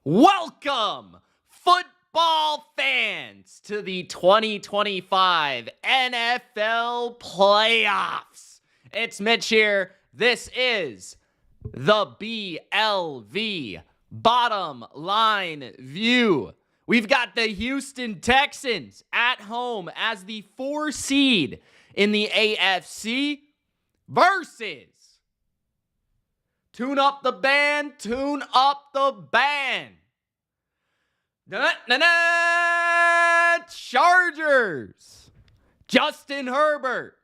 Welcome, football fans, to the 2025 NFL playoffs. It's Mitch here. This is the BLV Bottom Line View. We've got the Houston Texans at home as the 4 seed in the AFC versus Tune up the band, tune up the band. Chargers. Justin Herbert,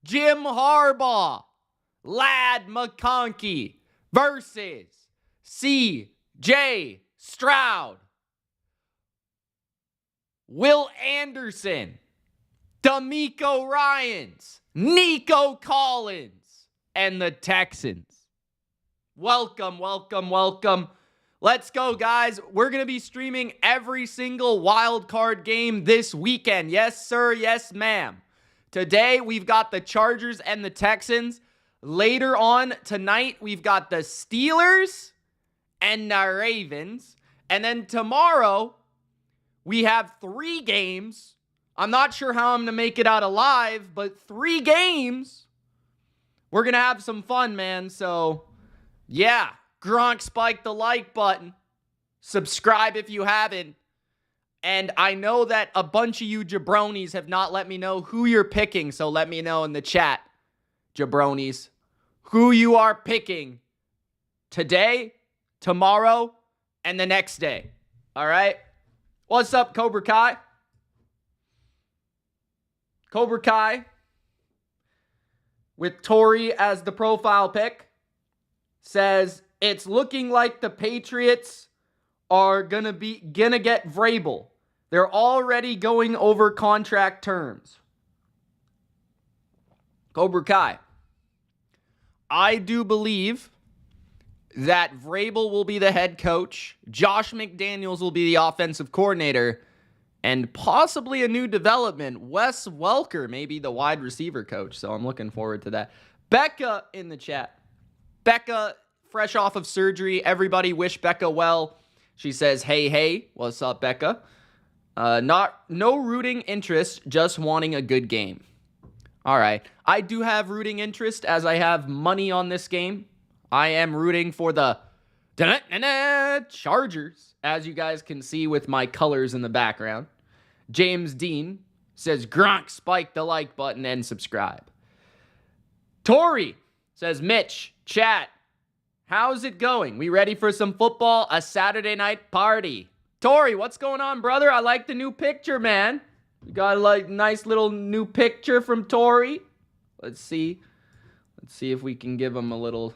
Jim Harbaugh, Ladd McConkey versus C.J. Stroud, Will Anderson, D'Amico Ryans, Nico Collins, and the Texans. Welcome. Let's go, guys. We're going to be streaming every single wild card game this weekend. Yes, sir. Yes, ma'am. Today, we've got the Chargers and the Texans. Later on tonight, we've got the Steleers and the Ravens. And then tomorrow, we have 3 games. I'm not sure how I'm going to make it out alive, but 3 games. We're going to have some fun, man. So yeah, Gronk, spike the like button. Subscribe if you haven't. And I know that a bunch of you jabronis have not let me know who you're picking, so let me know in the chat, jabronis, who you are picking today, tomorrow, and the next day. All right? What's up, Cobra Kai? Cobra Kai with Tori as the profile pick says it's looking like the Patriots are gonna get Vrabel. They're already going over contract terms. Cobra Kai, I do believe that Vrabel will be the head coach, Josh McDaniels will be the offensive coordinator, and possibly a new development, Wes Welker, maybe the wide receiver coach. So I'm looking forward to that. Becca in the chat. Becca, fresh off of surgery. Everybody wish Becca well. She says, hey, what's up, Becca? No rooting interest, just wanting a good game. All right. I do have rooting interest as I have money on this game. I am rooting for the Chargers, as you guys can see with my colors in the background. James Dean says, Gronk, spike the like button and subscribe. Tori says, Mitch, chat, how's it going? We ready for some football? A Saturday night party. Tori, what's going on, brother? I like the new picture, man. We got a nice little new picture from Tori. Let's see if we can give him a little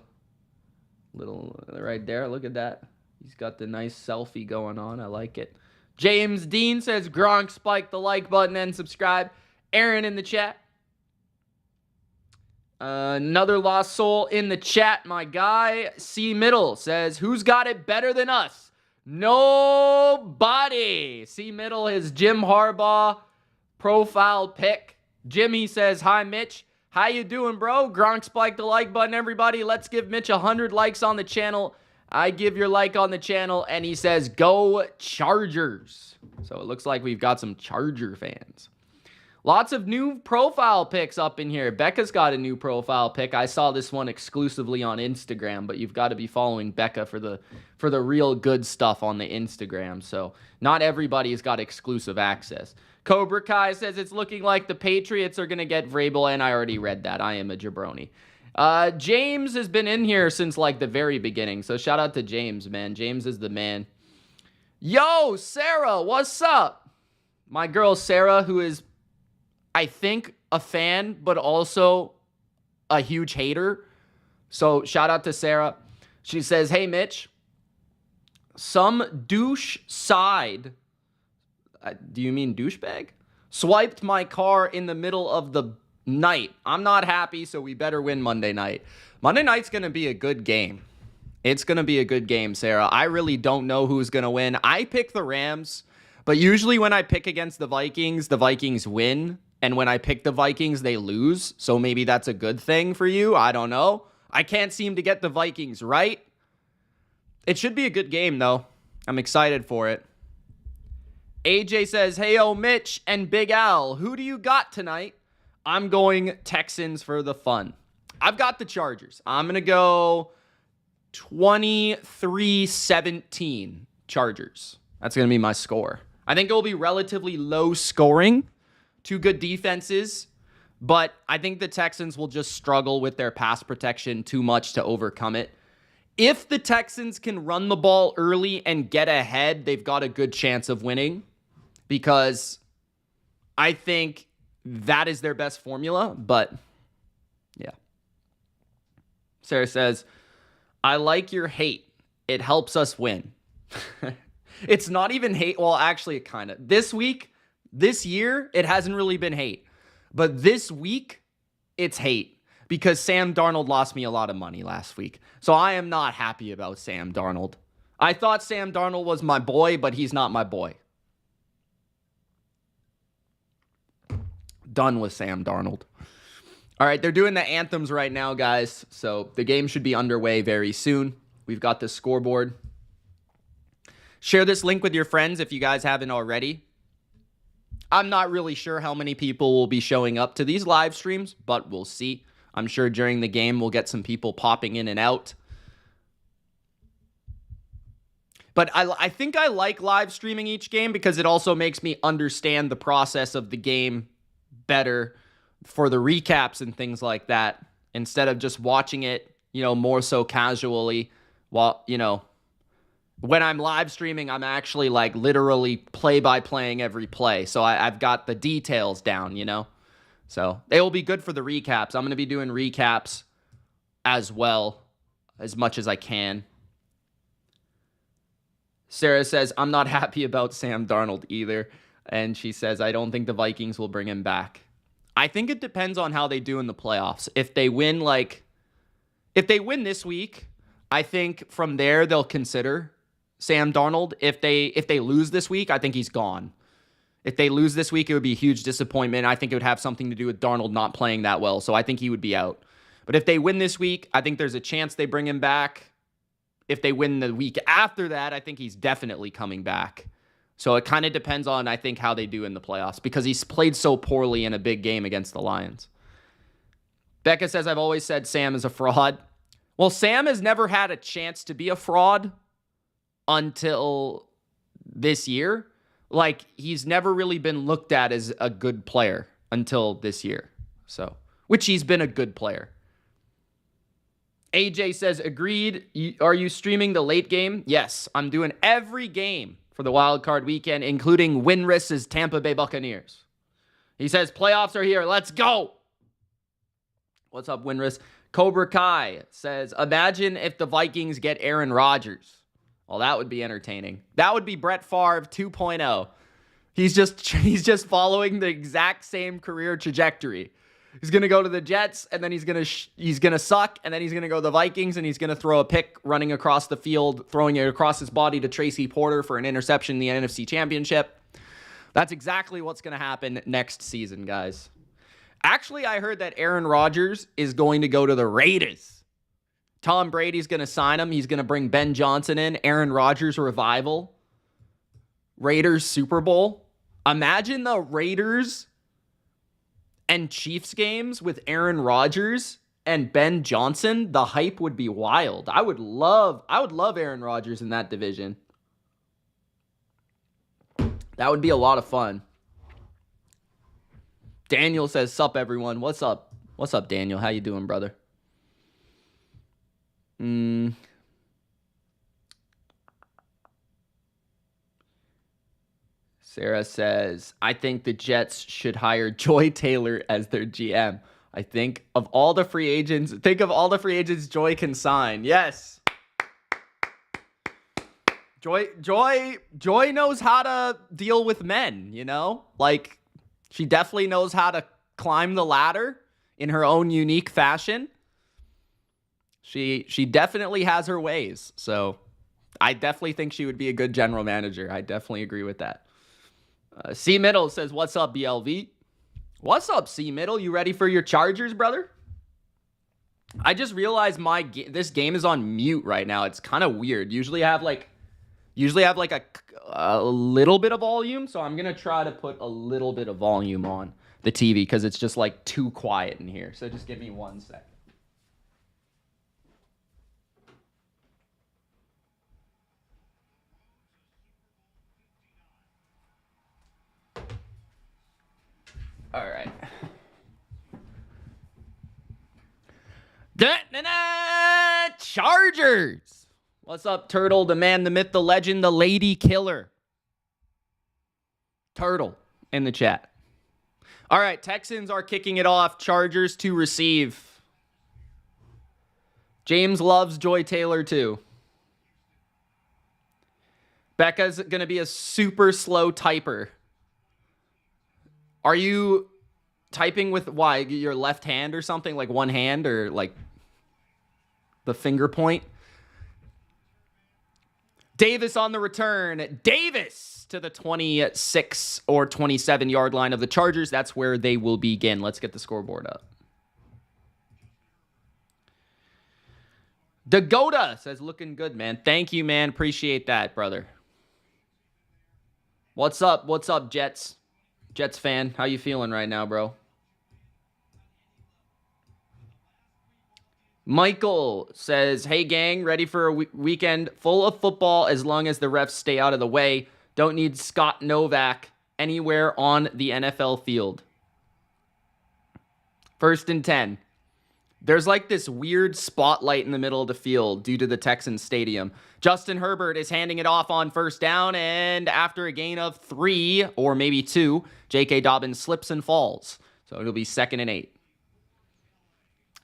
right there. Look at that. He's got the nice selfie going on. I like it. James Dean says, Gronk, spike the like button and subscribe. Aaron in the chat. Another lost soul in the chat, my guy. C. Middle says, who's got it better than us? Nobody. C. Middle is Jim Harbaugh profile pick. Jimmy says, hi, Mitch. How you doing, bro? Gronk, spike the like button, everybody. Let's give Mitch 100 likes on the channel. I give your like on the channel, and he says, go Chargers. So it looks like we've got some Charger fans. Lots of new profile pics up in here. Becca's got a new profile pic. I saw this one exclusively on Instagram, but you've got to be following Becca for the real good stuff on the Instagram. So not everybody's got exclusive access. Cobra Kai says it's looking like the Patriots are going to get Vrabel, and I already read that. I am a jabroni. James has been in here since like the very beginning, so shout out to James, man. James is the man. Yo, Sarah, what's up? My girl Sarah, who is, I think, a fan, but also a huge hater. So shout out to Sarah. She says, hey, Mitch, some douche side, do you mean douchebag? Swiped my car in the middle of the night. I'm not happy, so we better win Monday night. Monday night's going to be a good game. It's going to be a good game, Sarah. I really don't know who's going to win. I pick the Rams, but usually when I pick against the Vikings win. And when I pick the Vikings, they lose. So maybe that's a good thing for you. I don't know. I can't seem to get the Vikings right. It should be a good game, though. I'm excited for it. AJ says, hey, yo, Mitch and Big Al, who do you got tonight? I'm going Texans for the fun. I've got the Chargers. I'm going to go 23-17 Chargers. That's going to be my score. I think it will be relatively low scoring. Two good defenses. But I think the Texans will just struggle with their pass protection too much to overcome it. If the Texans can run the ball early and get ahead, they've got a good chance of winning. Because I think that is their best formula. But, yeah. Sarah says, I like your hate. It helps us win. It's not even hate. Well, actually, it kind of. This year, it hasn't really been hate. But this week, it's hate. Because Sam Darnold lost me a lot of money last week. So I am not happy about Sam Darnold. I thought Sam Darnold was my boy, but he's not my boy. Done with Sam Darnold. All right, they're doing the anthems right now, guys. So the game should be underway very soon. We've got the scoreboard. Share this link with your friends if you guys haven't already. I'm not really sure how many people will be showing up to these live streams, but we'll see. I'm sure during the game we'll get some people popping in and out. But I think I like live streaming each game because it also makes me understand the process of the game better for the recaps and things like that, instead of just watching it, more so casually while, when I'm live streaming, I'm actually like literally play-by-playing every play. So I've got the details down, So they will be good for the recaps. I'm going to be doing recaps as well, as much as I can. Sarah says, I'm not happy about Sam Darnold either. And she says, I don't think the Vikings will bring him back. I think it depends on how they do in the playoffs. If they win this week, I think from there they'll consider Sam Darnold. If they lose this week, I think he's gone. If they lose this week, it would be a huge disappointment. I think it would have something to do with Darnold not playing that well, so I think he would be out. But if they win this week, I think there's a chance they bring him back. If they win the week after that, I think he's definitely coming back. So it kind of depends on, I think, how they do in the playoffs, because he's played so poorly in a big game against the Lions. Becca says, I've always said Sam is a fraud. Well, Sam has never had a chance to be a fraud until this year. Like, he's never really been looked at as a good player until this year. So, which he's been a good player. AJ says, agreed. Are you streaming the late game? Yes, I'm doing every game for the wild card weekend, including Winris's Tampa Bay Buccaneers. He says, playoffs are here. Let's go. What's up, Winris? Cobra Kai says, imagine if the Vikings get Aaron Rodgers. Well, that would be entertaining. That would be Brett Favre 2.0. He's just following the exact same career trajectory. He's going to go to the Jets, and then he's going to suck, and then he's going to go to the Vikings, and he's going to throw a pick running across the field, throwing it across his body to Tracy Porter for an interception in the NFC Championship. That's exactly what's going to happen next season, guys. Actually, I heard that Aaron Rodgers is going to go to the Raiders. Tom Brady's going to sign him. He's going to bring Ben Johnson in. Aaron Rodgers revival. Raiders Super Bowl. Imagine the Raiders and Chiefs games with Aaron Rodgers and Ben Johnson. The hype would be wild. I would love Aaron Rodgers in that division. That would be a lot of fun. Daniel says, sup everyone. What's up? What's up, Daniel? How you doing, brother? Sarah says, I think the Jets should hire Joy Taylor as their GM. I think of all the free agents, Joy can sign. Yes. Joy knows how to deal with men, Like, she definitely knows how to climb the ladder in her own unique fashion. She definitely has her ways. So I definitely think she would be a good general manager. I definitely agree with that. C Middle says, what's up, BLV? What's up, C Middle? You ready for your Chargers, brother? I just realized this game is on mute right now. It's kind of weird. Usually I have Usually I have like a little bit of volume, so I'm going to try to put a little bit of volume on the TV because it's just like too quiet in here. So just give me 1 second. All right. Chargers. What's up, Turtle? The man, the myth, the legend, the lady killer. Turtle in the chat. All right, Texans are kicking it off. Chargers to receive. James loves Joy Taylor too. Becca's going to be a super slow typer. Are you typing with, why, your left hand or something? Like one hand or like the finger point? Davis on the return. Davis to the 26 or 27 yard line of the Chargers. That's where they will begin. Let's get the scoreboard up. Dagoda says, looking good, man. Thank you, man. Appreciate that, brother. What's up? What's up, Jets? Jets fan, how you feeling right now, bro? Michael says, hey, gang, ready for a weekend full of football as long as the refs stay out of the way. Don't need Scott Novak anywhere on the NFL field. 1st and 10. There's like this weird spotlight in the middle of the field due to the Texans stadium. Justin Herbert is handing it off on 1st down, and after a gain of 3 or maybe 2, J.K. Dobbins slips and falls. So it'll be 2nd and 8.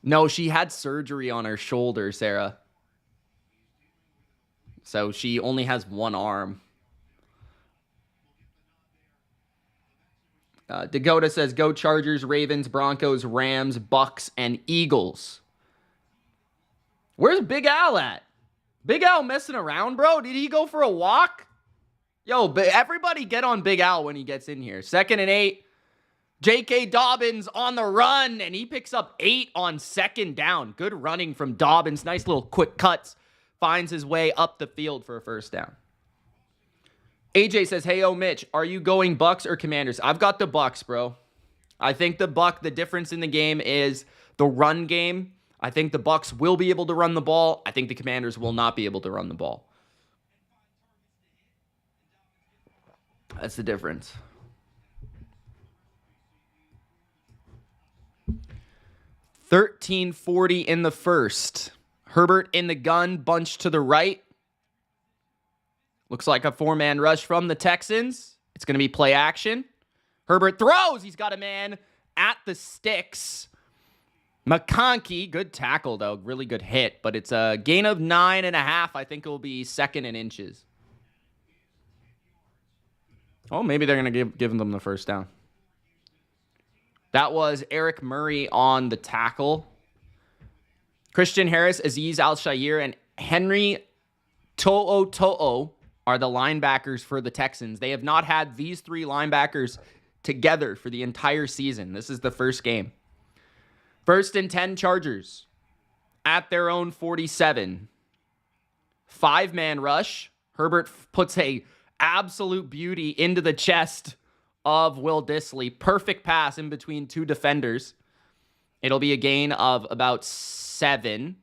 No, she had surgery on her shoulder, Sarah. So she only has one arm. Dakota says, go Chargers, Ravens, Broncos, Rams, Bucks, and Eagles. Where's Big Al at? Big Al messing around, bro? Did he go for a walk? Yo, everybody get on Big Al when he gets in here. 2nd and 8. J.K. Dobbins on the run, and he picks up 8 on 2nd down. Good running from Dobbins. Nice little quick cuts. Finds his way up the field for a 1st down. AJ says, hey, Mitch, are you going Bucks or Commanders? I've got the Bucks, bro. I think the difference in the game is the run game. I think the Bucks will be able to run the ball. I think the Commanders will not be able to run the ball. That's the difference. 13:40 in the 1st. Herbert in the gun, bunch to the right. Looks like a 4-man rush from the Texans. It's going to be play action. Herbert throws. He's got a man at the sticks. McConkey, good tackle, though. Really good hit, but it's a gain of 9.5. I think it will be 2nd and inches. Oh, maybe they're going to give them the 1st down. That was Eric Murray on the tackle. Christian Harris, Azeez Al-Shaair, and Henry To'o are the linebackers for the Texans. They have not had these 3 linebackers together for the entire season. This is the first game. 1st and 10 Chargers at their own 47. 5-man rush. Herbert puts a absolute beauty into the chest of Will Dissly. Perfect pass in between 2 defenders. It'll be a gain of about 7.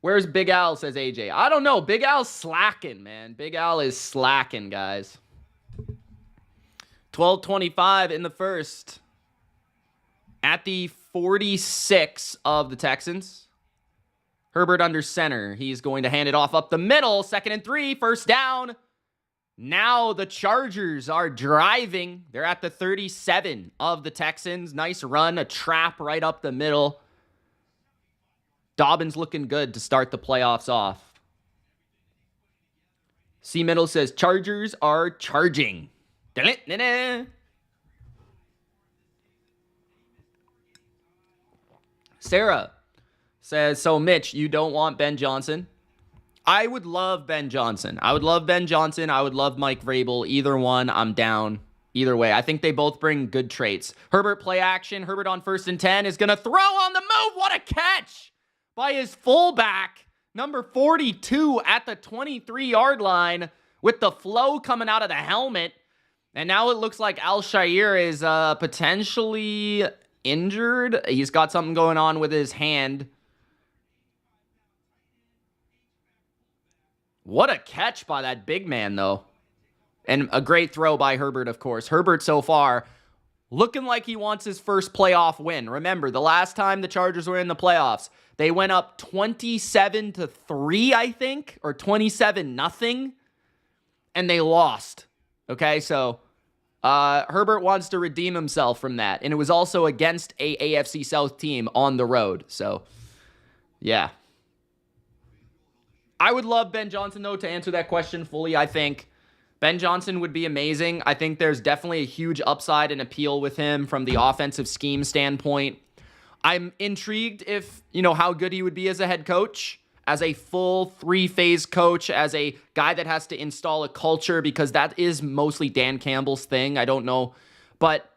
Where's Big Al, says AJ. I don't know. Big Al's slacking, man. Big Al is slacking, guys. 12:25 in the 1st. At the 46 of the Texans. Herbert under center. He's going to hand it off up the middle. 2nd and 3. 1st down. Now the Chargers are driving. They're at the 37 of the Texans. Nice run. A trap right up the middle. Dobbins looking good to start the playoffs off. C Middle says, Chargers are charging. Sarah says, so Mitch, you don't want Ben Johnson? I would love Ben Johnson. I would love Ben Johnson. I would love Mike Vrabel. Either one, I'm down. Either way, I think they both bring good traits. Herbert play action. Herbert on 1st and 10 is going to throw on the move. What a catch by his fullback, number 42 at the 23-yard line with the flow coming out of the helmet. And now it looks like Al-Shaair is potentially injured. He's got something going on with his hand. What a catch by that big man, though. And a great throw by Herbert, of course. Herbert so far looking like he wants his first playoff win. Remember, the last time the Chargers were in the playoffs, they went up 27-3, I think, or 27-0, and they lost. Okay, so Herbert wants to redeem himself from that. And it was also against a AFC South team on the road. So, yeah. I would love Ben Johnson, though, to answer that question fully. I think Ben Johnson would be amazing. I think there's definitely a huge upside and appeal with him from the offensive scheme standpoint. I'm intrigued how good he would be as a head coach, as a full three-phase coach, as a guy that has to install a culture, because that is mostly Dan Campbell's thing. I don't know. But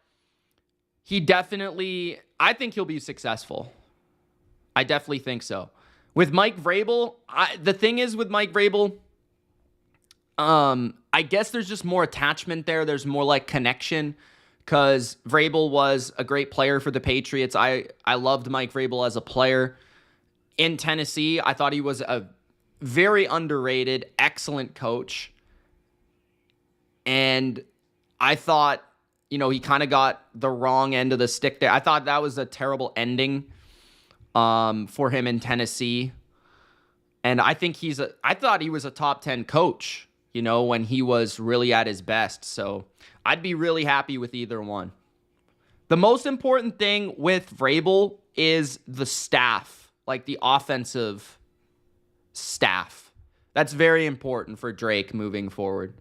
I think he'll be successful. I definitely think so. With Mike Vrabel, the thing is with Mike Vrabel, I guess there's just more attachment there. There's more like connection because Vrabel was a great player for the Patriots. I loved Mike Vrabel as a player in Tennessee. I thought he was a very underrated, excellent coach. And I thought, he kind of got the wrong end of the stick there. I thought that was a terrible ending for him in Tennessee. And I think I thought he was a top 10 coach, when he was really at his best. So I'd be really happy with either one. The most important thing with Vrabel is the staff, like the offensive staff. That's very important for Drake moving forward.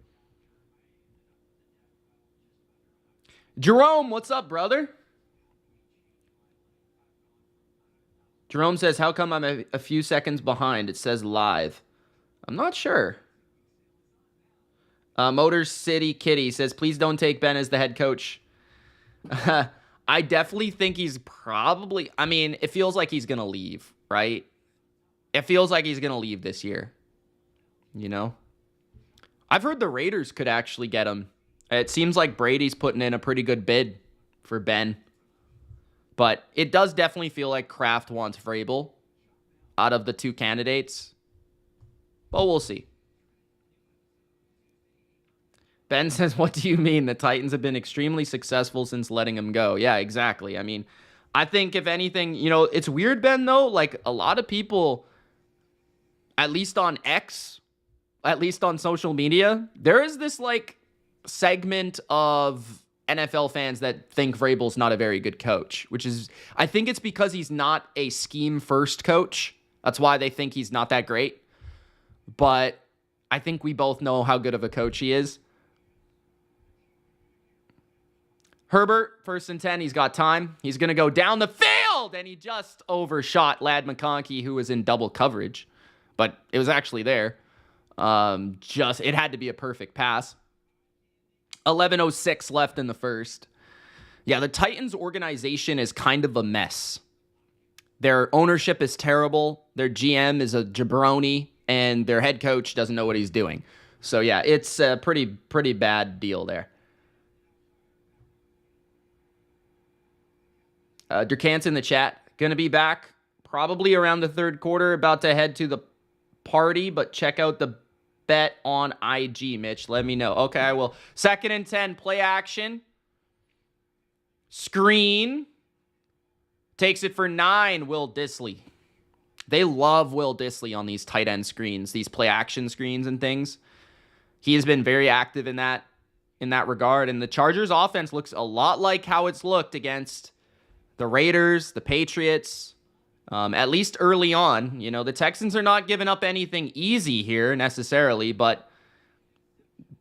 Jerome, what's up, brother? Jerome says, how come I'm a few seconds behind? It says live. I'm not sure. Motor City Kitty says, please don't take Ben as the head coach. I definitely think he's probably, it feels like he's going to leave, right? It feels like he's going to leave this year. I've heard the Raiders could actually get him. It seems like Brady's putting in a pretty good bid for Ben. But it does definitely feel like Kraft wants Vrabel out of the two candidates. But we'll see. Ben says, what do you mean? The Titans have been extremely successful since letting him go. Yeah, exactly. I think if anything, it's weird, Ben, though. Like, a lot of people, at least on X, at least on social media, there is this, segment of NFL fans that think Vrabel's not a very good coach, which is, I think it's because he's not a scheme-first coach. That's why they think he's not that great. But I think we both know how good of a coach he is. Herbert, 1st and 10, he's got time. He's going to go down the field, and he just overshot Ladd McConkey, who was in double coverage. But it was actually there. It had to be a perfect pass. 11:06 left in the first. Yeah, the Titans organization is kind of a mess. Their ownership is terrible. Their GM is a jabroni, and their head coach doesn't know what he's doing. So, yeah, it's a pretty bad deal there. Durkant's in the chat. Going to be back probably around the third quarter. About to head to the party, but check out the bet on IG, Mitch. Let me know. Okay, I will. 2nd and 10, play action. Screen. Takes it for 9, Will Dissly. They love Will Dissly on these tight end screens, these play action screens and things. He has been very active in that regard. And the Chargers offense looks a lot like how it's looked against the Raiders, the Patriots, at least early on. The Texans are not giving up anything easy here necessarily, but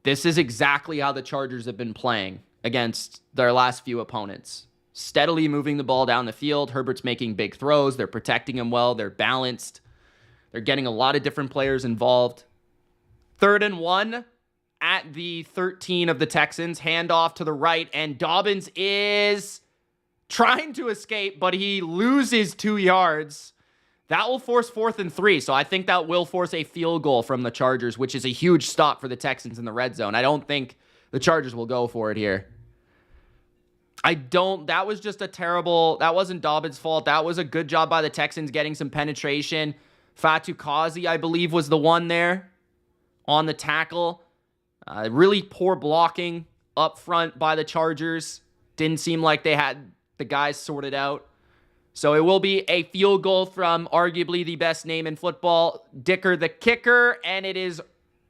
this is exactly how the Chargers have been playing against their last few opponents. Steadily moving the ball down the field. Herbert's making big throws. They're protecting him well. They're balanced. They're getting a lot of different players involved. 3rd and 1 at the 13 of the Texans. Handoff to the right, and Dobbins is trying to escape, but he loses 2 yards. That will force 4th and 3, so I think that will force a field goal from the Chargers, which is a huge stop for the Texans in the red zone. I don't think the Chargers will go for it here. That was just that wasn't Dobbins' fault. That was a good job by the Texans getting some penetration. Fatukasi, I believe, was the one there on the tackle. Really poor blocking up front by the Chargers. Didn't seem like they had the guys sorted out. So it will be a field goal from arguably the best name in football, Dicker the kicker, and it is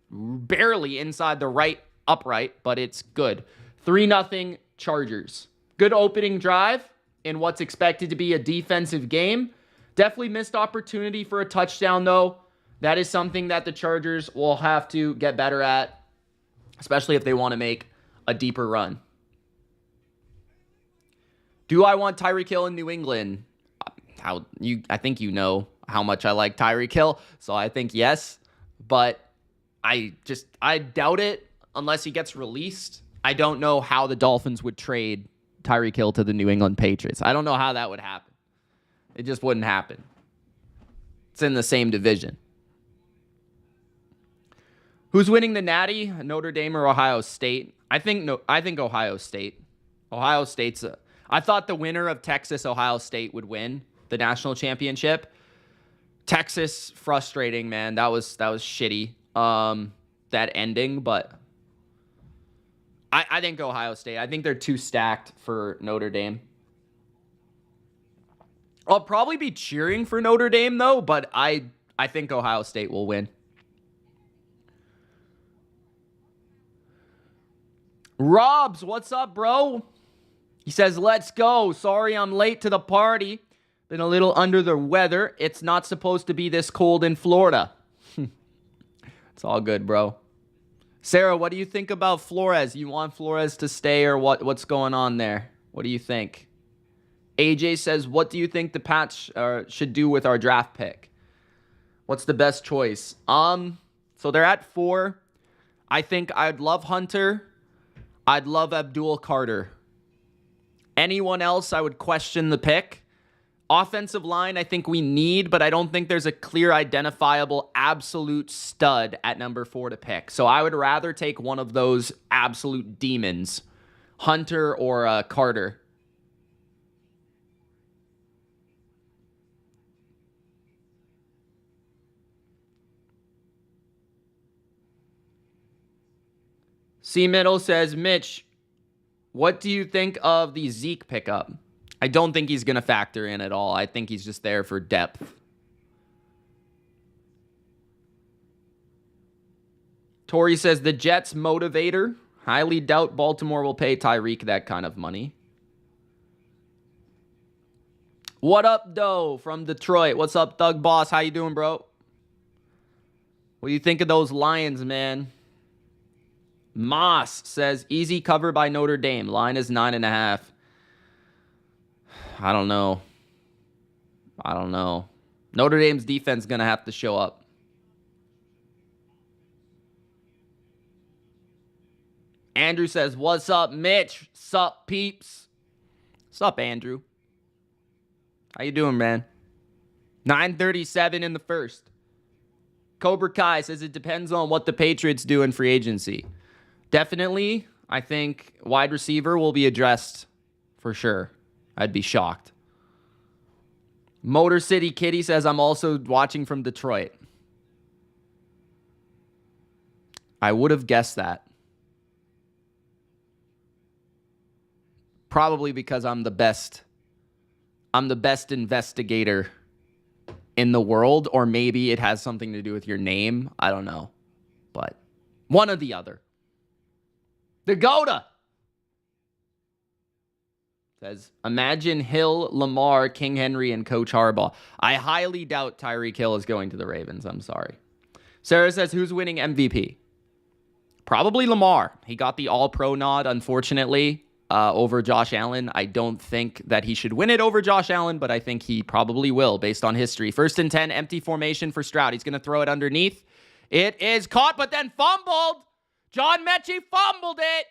barely inside the right upright, but it's good. 3-0 Chargers. Good opening drive in what's expected to be a defensive game. Definitely missed opportunity for a touchdown, though. That is something that the Chargers will have to get better at, especially if they want to make a deeper run. Do I want Tyreek Hill in New England? I think you know how much I like Tyreek Hill, so I think yes. But I doubt it unless he gets released. I don't know how the Dolphins would trade Tyreek Hill to the New England Patriots. I don't know how that would happen. It just wouldn't happen. It's in the same division. Who's winning the Natty? Notre Dame or Ohio State? I think Ohio State. Ohio State's I thought the winner of Texas-Ohio State would win the national championship. Texas, frustrating, man. That was shitty. That ending, but I think Ohio State. I think they're too stacked for Notre Dame. I'll probably be cheering for Notre Dame, though, but I think Ohio State will win. Robs, what's up, bro? He says, let's go. Sorry I'm late to the party. Been a little under the weather. It's not supposed to be this cold in Florida. It's all good, bro. Sarah, what do you think about Flores? You want Flores to stay or what's going on there? What do you think? AJ says, what do you think the Pats should do with our draft pick? What's the best choice? So they're at 4. I think I'd love Hunter. I'd love Abdul Carter. Anyone else, I would question the pick. Offensive line, I think we need, but I don't think there's a clear, identifiable, absolute stud at number 4 to pick. So I would rather take one of those absolute demons, Hunter or Carter. C. Middle says, Mitch, what do you think of the Zeke pickup? I don't think he's going to factor in at all. I think he's just there for depth. Tori says, the Jets motivator. Highly doubt Baltimore will pay Tyreek that kind of money. What up, Doe from Detroit? What's up, Thug Boss? How you doing, bro? What do you think of those Lions, man? Moss says, easy cover by Notre Dame. Line is 9.5. I don't know. Notre Dame's defense is going to have to show up. Andrew says, what's up, Mitch? Sup, peeps? Sup, Andrew? How you doing, man? 9:37 in the first. Cobra Kai says, it depends on what the Patriots do in free agency. Definitely, I think wide receiver will be addressed for sure. I'd be shocked. Motor City Kitty says, I'm also watching from Detroit. I would have guessed that. Probably because I'm the best investigator in the world, or maybe it has something to do with your name. I don't know. But one or the other. The Goda says, imagine Hill, Lamar, King Henry, and Coach Harbaugh. I highly doubt Tyreek Hill is going to the Ravens. I'm sorry. Sarah says, who's winning MVP? Probably Lamar. He got the All-Pro nod, unfortunately, over Josh Allen. I don't think that he should win it over Josh Allen, but I think he probably will based on history. 1st and 10, empty formation for Stroud. He's going to throw it underneath. It is caught, but then fumbled. John Mechie fumbled it.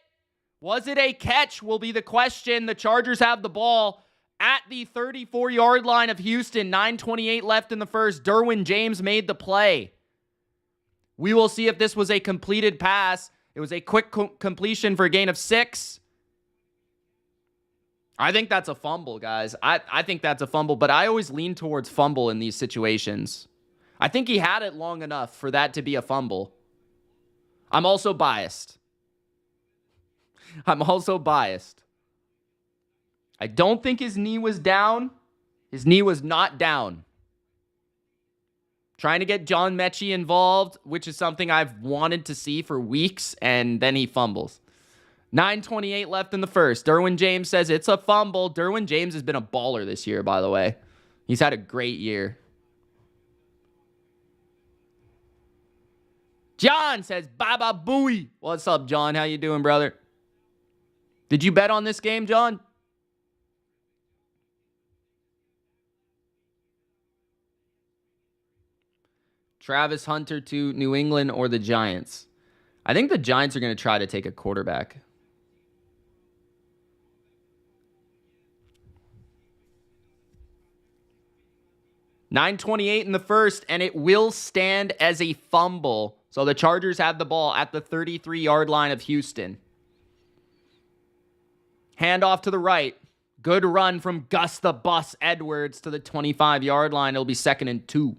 Was it a catch will be the question. The Chargers have the ball at the 34-yard line of Houston. 9:28 left in the first. Derwin James made the play. We will see if this was a completed pass. It was a quick completion for a gain of 6. I think that's a fumble, guys. I think that's a fumble, but I always lean towards fumble in these situations. I think he had it long enough for that to be a fumble. I'm also biased. I don't think his knee was down. His knee was not down. Trying to get John Mechie involved, which is something I've wanted to see for weeks, and then he fumbles. 9:28 left in the first. Derwin James says it's a fumble. Derwin James has been a baller this year, by the way. He's had a great year. John says, Baba Booey. What's up, John? How you doing, brother? Did you bet on this game, John? Travis Hunter to New England or the Giants? I think the Giants are going to try to take a quarterback. $9:28 in the first, and it will stand as a fumble. So the Chargers have the ball at the 33-yard line of Houston. Handoff to the right. Good run from Gus the Bus Edwards to the 25-yard line. It'll be 2nd and 2.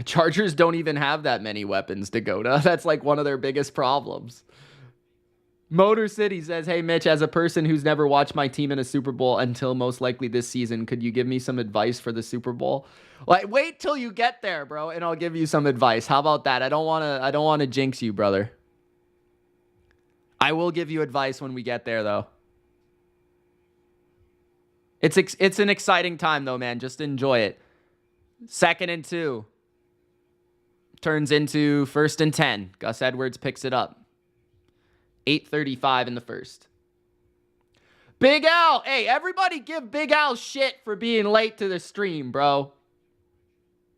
Chargers don't even have that many weapons to go to. That's like one of their biggest problems. Motor City says, hey, Mitch, as a person who's never watched my team in a Super Bowl until most likely this season, could you give me some advice for the Super Bowl? Like, wait till you get there, bro, and I'll give you some advice. How about that? I don't want to jinx you, brother. I will give you advice when we get there, though. It's an exciting time, though, man. Just enjoy it. 2nd and 2. Turns into 1st and 10. Gus Edwards picks it up. 8:35 in the first. Big Al. Hey, everybody give Big Al shit for being late to the stream, bro.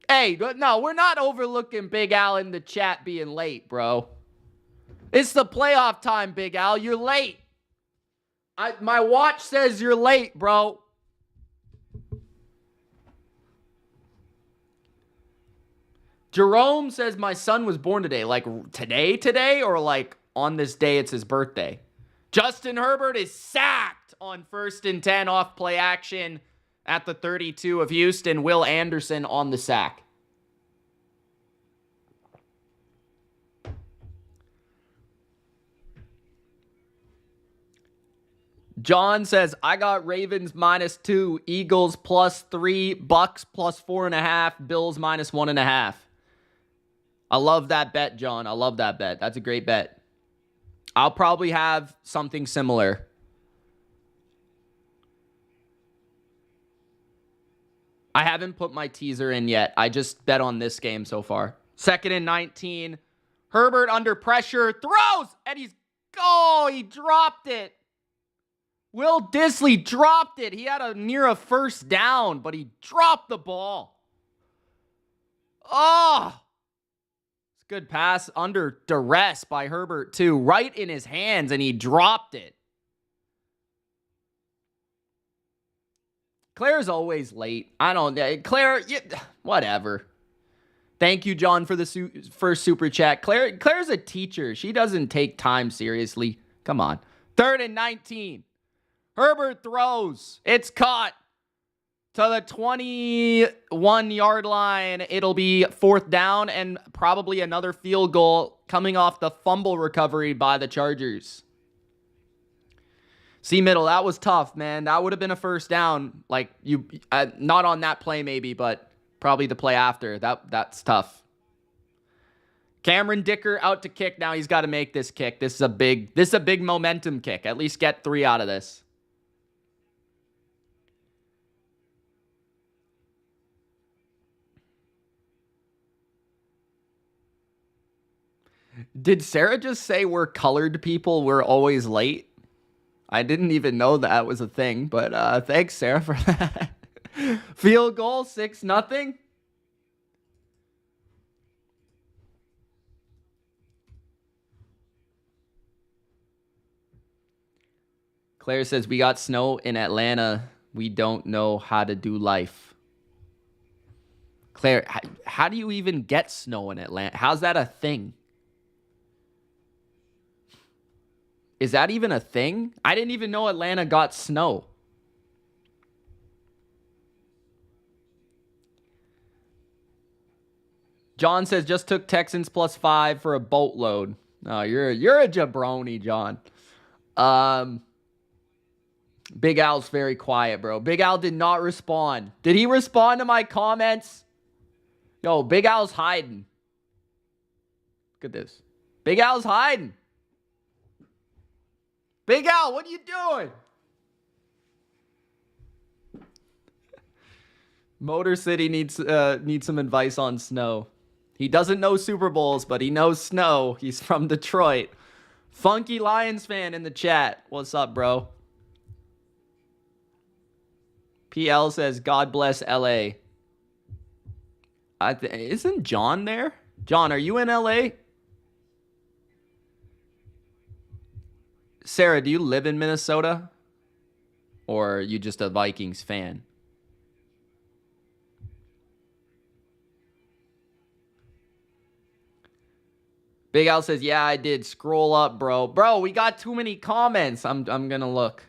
Hey, no, we're not overlooking Big Al in the chat being late, bro. It's the playoff time, Big Al. You're late. My watch says you're late, bro. Jerome says my son was born today. Like today, or like on this day it's his birthday. Justin Herbert is sacked on 1st and 10 off play action at the 32 of Houston. Will Anderson on the sack. John says, I got Ravens -2, Eagles +3, Bucks +4.5, Bills -1.5. I love that bet, John. I love that bet. That's a great bet. I'll probably have something similar. I haven't put my teaser in yet. I just bet on this game so far. 2nd and 19. Herbert under pressure. Throws! And he dropped it. Will Dissly dropped it. He had near a first down, but he dropped the ball. Oh! Good pass under duress by Herbert, too. Right in his hands, and he dropped it. Claire's always late. I don't... Claire, whatever. Thank you, John, for the first super chat. Claire's a teacher. She doesn't take time seriously. Come on. 3rd and 19. Herbert throws. It's caught. To the 21-yard line, it'll be 4th down and probably another field goal coming off the fumble recovery by the Chargers. See, Middle, that was tough, man. That would have been a first down. Like, not on that play maybe, but probably the play after. That's tough. Cameron Dicker out to kick. Now he's got to make this kick. This is a big momentum kick. At least get 3 out of this. Did Sarah just say we're colored people? We're always late? I didn't even know that was a thing, but thanks, Sarah, for that. Field goal, 6-0. Claire says, we got snow in Atlanta. We don't know how to do life. Claire, how do you even get snow in Atlanta? How's that a thing? Is that even a thing? I didn't even know Atlanta got snow. John says, just took Texans +5 for a boatload. Oh, you're a jabroni, John. Big Al's very quiet, bro. Big Al did not respond. Did he respond to my comments? Yo, Big Al's hiding. Look at this. Big Al's hiding. Big Al, what are you doing? Motor City needs some advice on snow. He doesn't know Super Bowls, but he knows snow. He's from Detroit. Funky Lions fan in the chat. What's up, bro? PL says, God bless LA. Isn't John there? John, are you in LA? Sarah, do you live in Minnesota? Or are you just a Vikings fan? Big Al says, yeah, I did. Scroll up, bro. Bro, we got too many comments. I'm going to look.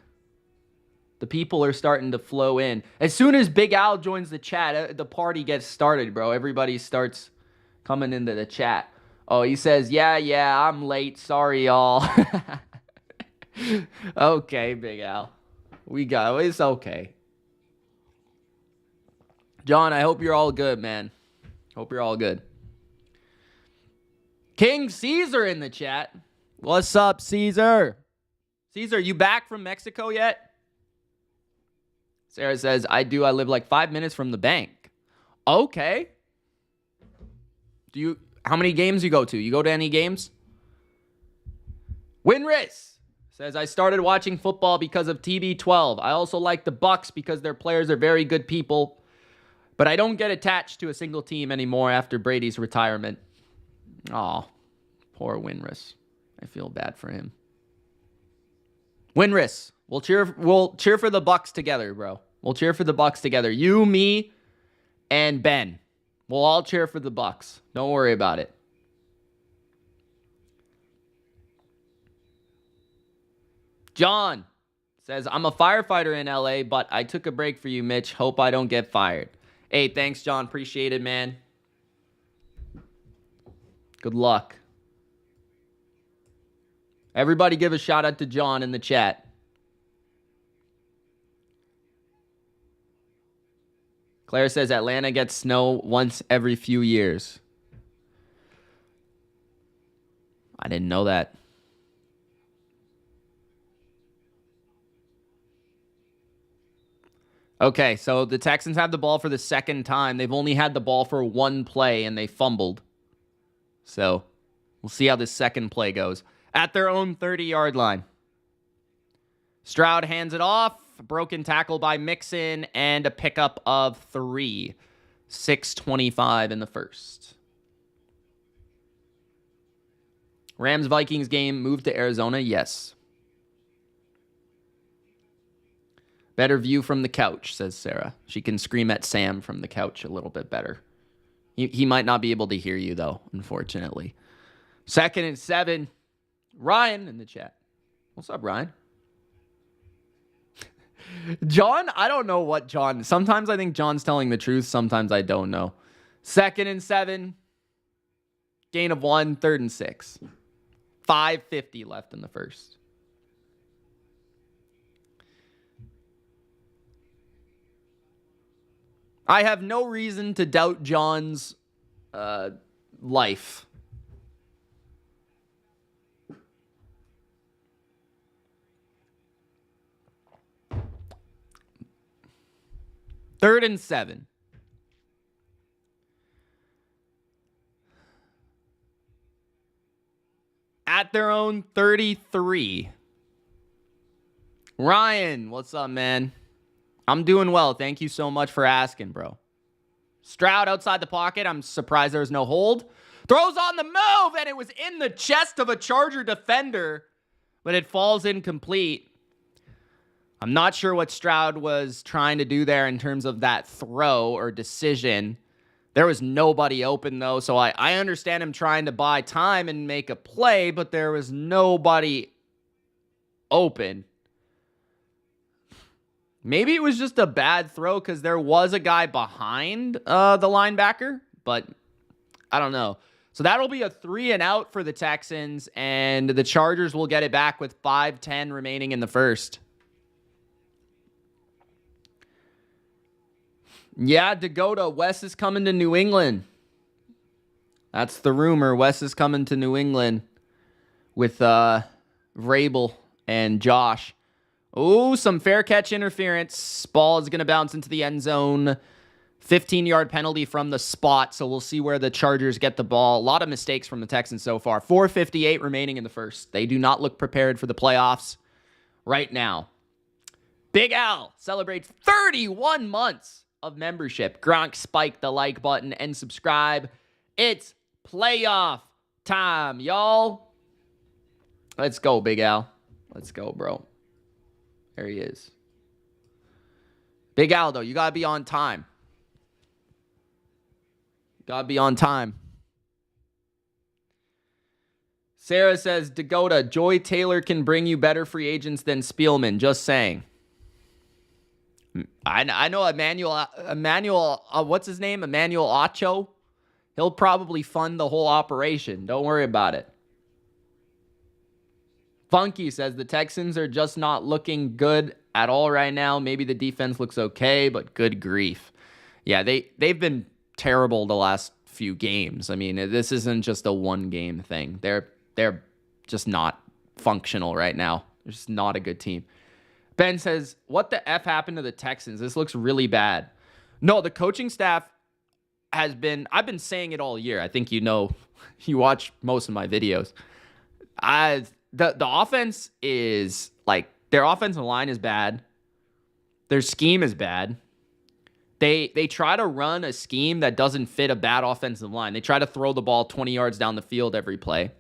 The people are starting to flow in. As soon as Big Al joins the chat, the party gets started, bro. Everybody starts coming into the chat. Oh, he says, yeah, I'm late. Sorry, y'all. Okay, Big Al. It's okay. John, I hope you're all good, man. Hope you're all good. King Caesar in the chat. What's up, Caesar? Caesar, you back from Mexico yet? Sarah says, I do. I live like 5 minutes from the bank. Okay. How many games you go to? You go to any games? Winris says, I started watching football because of TB12. I also like the Bucks because their players are very good people. But I don't get attached to a single team anymore after Brady's retirement. Oh, poor Winris. I feel bad for him. Winris, we'll cheer for the Bucks together, bro. We'll cheer for the Bucks together. You, me, and Ben. We'll all cheer for the Bucks. Don't worry about it. John says, I'm a firefighter in LA, but I took a break for you, Mitch. Hope I don't get fired. Hey, thanks, John. Appreciate it, man. Good luck. Everybody give a shout out to John in the chat. Claire says Atlanta gets snow once every few years. I didn't know that. Okay, so the Texans have the ball for the second time. They've only had the ball for one play, and they fumbled. So we'll see how this second play goes. At their own 30-yard line. Stroud hands it off. Broken tackle by Mixon, and a pickup of 3. 6:25 in the first. Rams-Vikings game moved to Arizona? Yes. Better view from the couch, says Sarah. She can scream at Sam from the couch a little bit better. He might not be able to hear you, though, unfortunately. 2nd and 7. Ryan in the chat. What's up, Ryan? John, I don't know what John... Sometimes I think John's telling the truth. Sometimes I don't know. 2nd and 7. Gain of 1. 3rd and 6. 5:50 left in the first. I have no reason to doubt John's life. Third and 7. At their own 33. Ryan, what's up, man? I'm doing well. Thank you so much for asking, bro. Stroud outside the pocket. I'm surprised there was no hold. Throws on the move, and it was in the chest of a Charger defender, but it falls incomplete. I'm not sure what Stroud was trying to do there in terms of that throw or decision. There was nobody open, though, so I understand him trying to buy time and make a play, but there was nobody open. Maybe it was just a bad throw because there was a guy behind the linebacker, but I don't know. So that'll be a 3-and-out for the Texans, and the Chargers will get it back with 5:10 remaining in the first. Yeah, Dakota, Wes is coming to New England. That's the rumor. Wes is coming to New England with Vrabel and Josh. Oh, some fair catch interference. Ball is going to bounce into the end zone. 15-yard penalty from the spot, so we'll see where the Chargers get the ball. A lot of mistakes from the Texans so far. 4:58 remaining in the first. They do not look prepared for the playoffs right now. Big Al celebrates 31 months of membership. Gronk, spike the like button and subscribe. It's playoff time, y'all. Let's go, Big Al. Let's go, bro. There he is. Big Aldo, you got to be on time. Got to be on time. Sarah says, Dakota, Joy Taylor can bring you better free agents than Spielman. Just saying. I know Emmanuel, what's his name? Emmanuel Ocho. He'll probably fund the whole operation. Don't worry about it. Funky says the Texans are just not looking good at all right now. Maybe the defense looks okay, but good grief. Yeah, they've been terrible the last few games. I mean, this isn't just a one-game thing. They're just not functional right now. They're just not a good team. Ben says, what the F happened to the Texans? This looks really bad. No, the coaching staff I've been saying it all year. I think you know, you watch most of my videos. The offense is like, their offensive line is bad. Their scheme is bad. They try to run a scheme that doesn't fit a bad offensive line. They try to throw the ball 20 yards down the field every play.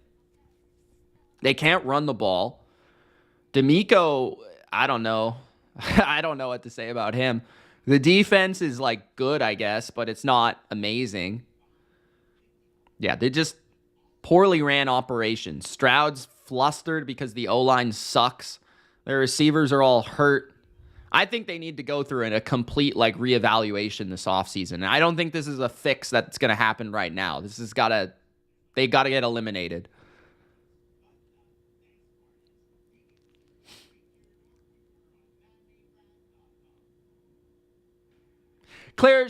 They can't run the ball. D'Amico, I don't know. I don't know what to say about him. The defense is like good, I guess, but it's not amazing. Yeah, they just poorly ran operations. Stroud's flustered because the O-line sucks. Their receivers are all hurt. I think they need to go through a complete like reevaluation this offseason. And I don't think this is a fix that's going to happen right now. They got to get eliminated. Claire,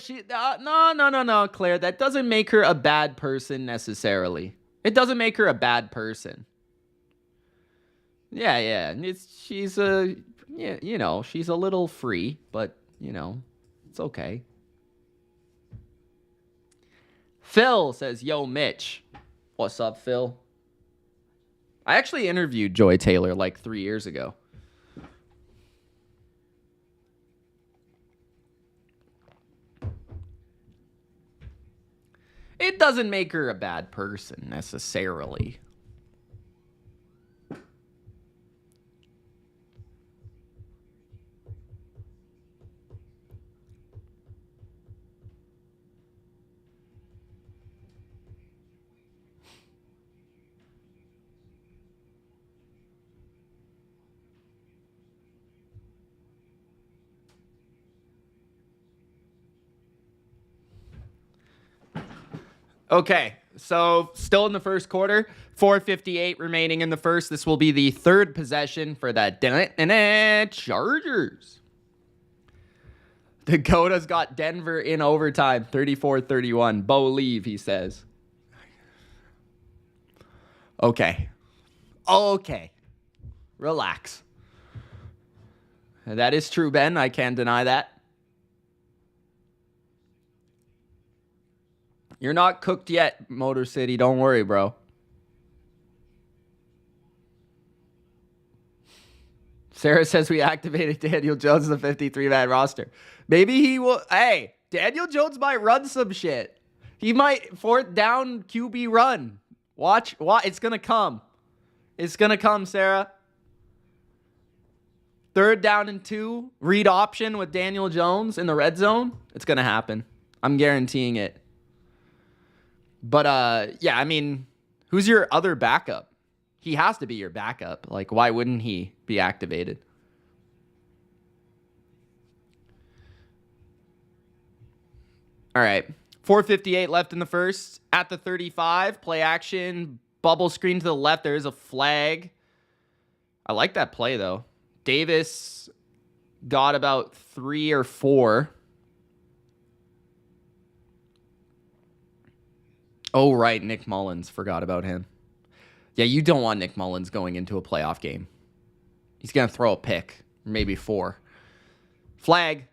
no, Claire, that doesn't make her a bad person necessarily. It doesn't make her a bad person. Yeah. She's a little free, but it's okay. Phil says, "Yo, Mitch, what's up, Phil?" I actually interviewed Joy Taylor like 3 years ago. It doesn't make her a bad person necessarily. Okay, so still in the first quarter, 4:58 remaining in the first. This will be the third possession for the Chargers. Dakota's got Denver in overtime, 34-31. Bo leave, he says. Okay. Relax. That is true, Ben. I can't deny that. You're not cooked yet, Motor City. Don't worry, bro. Sarah says we activated Daniel Jones in the 53-man roster. Maybe he will. Hey, Daniel Jones might run some shit. He might fourth down QB run. Watch. It's going to come. It's going to come, Sarah. 3rd down and 2. Read option with Daniel Jones in the red zone. It's going to happen. I'm guaranteeing it. But, yeah, I mean, who's your other backup? He has to be your backup. Like, why wouldn't he be activated? All right. 4:58 left in the first. At the 35, play action, bubble screen to the left. There is a flag. I like that play, though. Davis got about 3 or 4. Oh, right. Nick Mullins. Forgot about him. Yeah, you don't want Nick Mullins going into a playoff game. He's going to throw a pick. Maybe 4. Flag.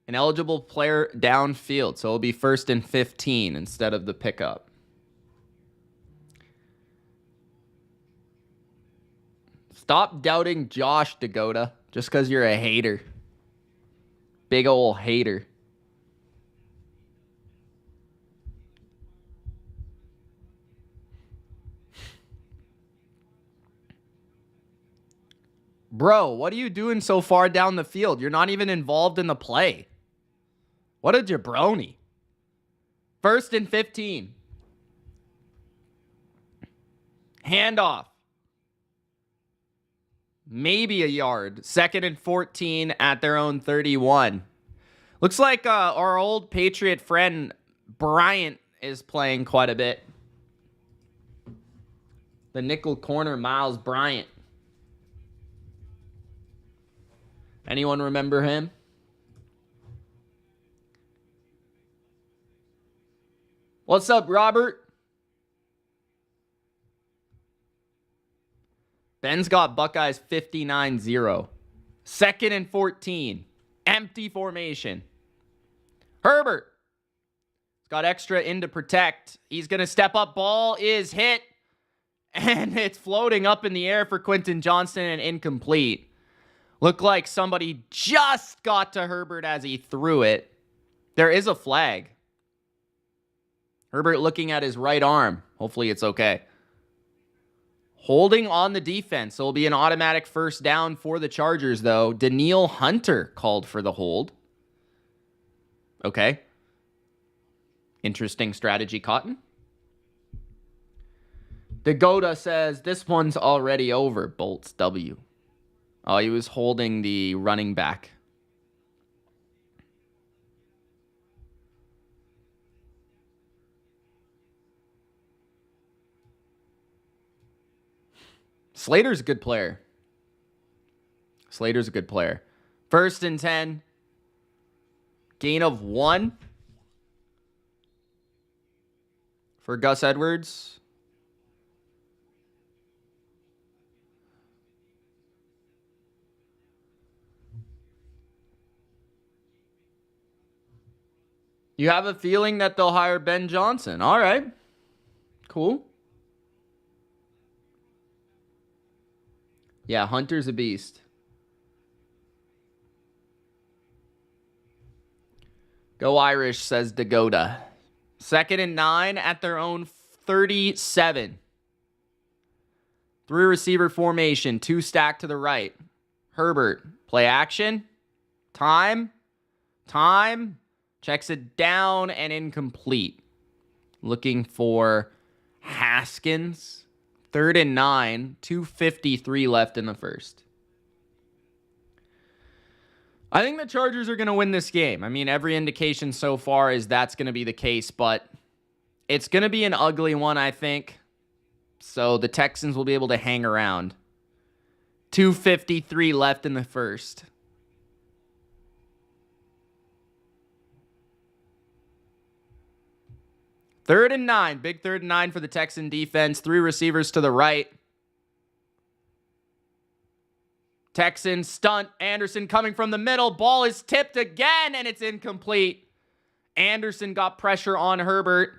An eligible player downfield. So it'll be 1st and 15 instead of the pickup. Stop doubting Josh Dakota just because you're a hater. Big ol' hater. Bro, what are you doing so far down the field? You're not even involved in the play. What a jabroni. 1st and 15. Handoff. Maybe a yard. 2nd and 14 at their own 31. Looks like our old Patriot friend Bryant is playing quite a bit. The nickel corner, Miles Bryant. Anyone remember him? What's up, Robert? Ben's got Buckeyes 59-0. 2nd and 14. Empty formation. Herbert. He's got extra in to protect. He's going to step up. Ball is hit. And it's floating up in the air for Quentin Johnston and incomplete. Looked like somebody just got to Herbert as he threw it. There is a flag. Herbert looking at his right arm. Hopefully it's okay. Holding on the defense. So it'll be an automatic 1st down for the Chargers, though. Danielle Hunter called for the hold. Okay. Interesting strategy, Cotton. Dakota says, this one's already over. Bolts W. Oh, he was holding the running back. Slater's a good player. Slater's a good player. 1st and 10. Gain of 1 for Gus Edwards. You have a feeling that they'll hire Ben Johnson. All right. Cool. Yeah, Hunter's a beast. Go Irish, says Dakota. 2nd and 9 at their own 37. 3 receiver formation. 2 stacked to the right. Herbert. Play action. Time. Checks it down and incomplete. Looking for Haskins. 3rd and 9. 2:53 left in the first. I think the Chargers are going to win this game. I mean, every indication so far is that's going to be the case, but it's going to be an ugly one, I think. So the Texans will be able to hang around. 2:53 left in the first. Third and 9. Big 3rd and 9 for the Texan defense. 3 receivers to the right. Texans stunt. Anderson coming from the middle. Ball is tipped again, and it's incomplete. Anderson got pressure on Herbert.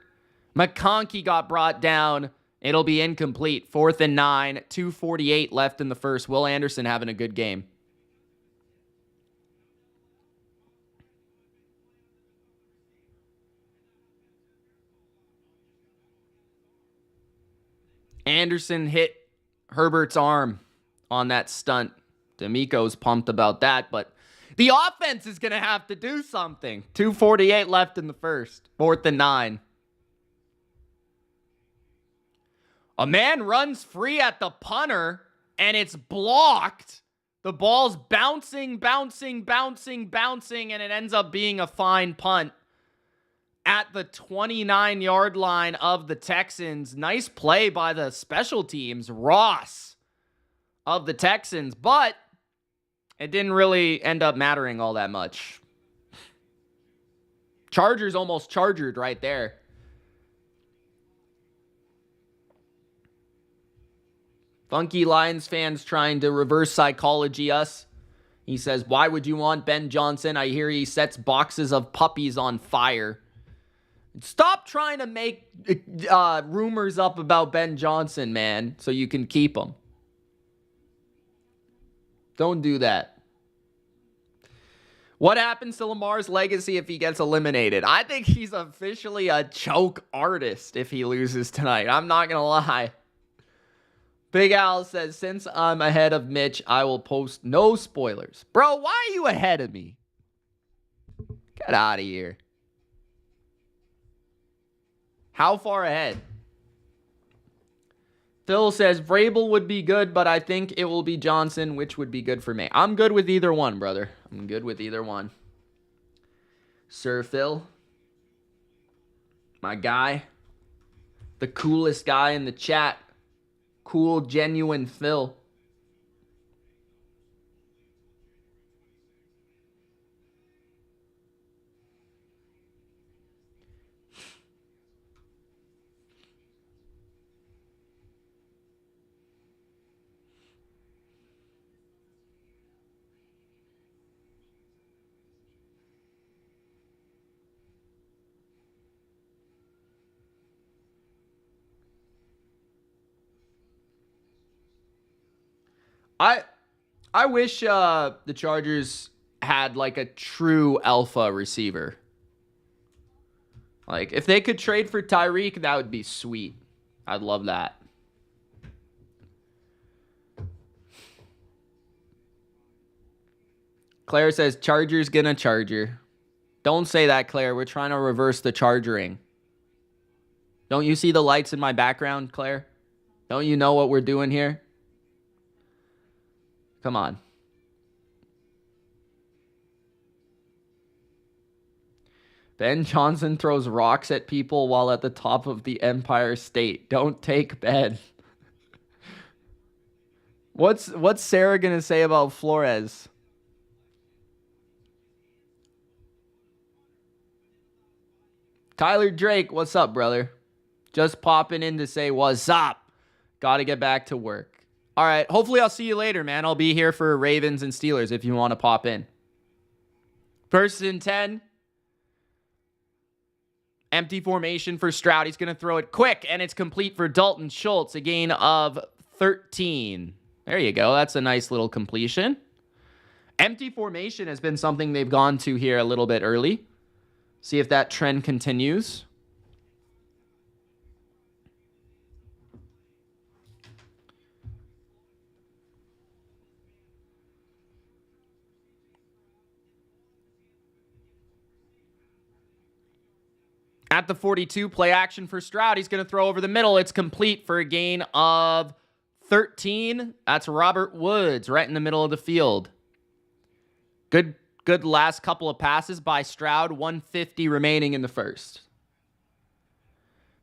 McConkey got brought down. It'll be incomplete. 4th and 9. 2:48 left in the first. Will Anderson having a good game. Anderson hit Herbert's arm on that stunt. D'Amico's pumped about that, but the offense is going to have to do something. 2:48 left in the first. 4th and 9. A man runs free at the punter, and it's blocked. The ball's bouncing, and it ends up being a fine punt at the 29-yard line of the Texans. Nice play by the special teams, Ross, of the Texans, but it didn't really end up mattering all that much. Chargers almost chargered right there. Funky Lions fans trying to reverse psychology us. He says, why would you want Ben Johnson? I hear he sets boxes of puppies on fire. Stop trying to make rumors up about Ben Johnson, man, so you can keep him. Don't do that. What happens to Lamar's legacy if he gets eliminated? I think he's officially a choke artist if he loses tonight. I'm not going to lie. Big Al says, since I'm ahead of Mitch, I will post no spoilers. Bro, why are you ahead of me? Get out of here. How far ahead? Phil says, Vrabel would be good, but I think it will be Johnson, which would be good for me. I'm good with either one, brother. I'm good with either one. Sir Phil. My guy. The coolest guy in the chat. Cool, genuine Phil. I wish the Chargers had like a true alpha receiver. Like if they could trade for Tyreek, that would be sweet. I'd love that. Claire says Chargers gonna charger. Don't say that, Claire. We're trying to reverse the chargering. Don't you see the lights in my background, Claire? Don't you know what we're doing here? Come on. Ben Johnson throws rocks at people while at the top of the Empire State. Don't take Ben. What's Sarah gonna say about Flores? Tyler Drake, what's up, brother? Just popping in to say what's up. Gotta get back to work. All right, hopefully I'll see you later, man. I'll be here for Ravens and Steelers if you want to pop in. 1st and 10. Empty formation for Stroud. He's going to throw it quick, and it's complete for Dalton Schultz. A gain of 13. There you go. That's a nice little completion. Empty formation has been something they've gone to here a little bit early. See if that trend continues. At the 42, play action for Stroud. He's going to throw over the middle. It's complete for a gain of 13. That's Robert Woods right in the middle of the field. Good last couple of passes by Stroud. 150 remaining in the first.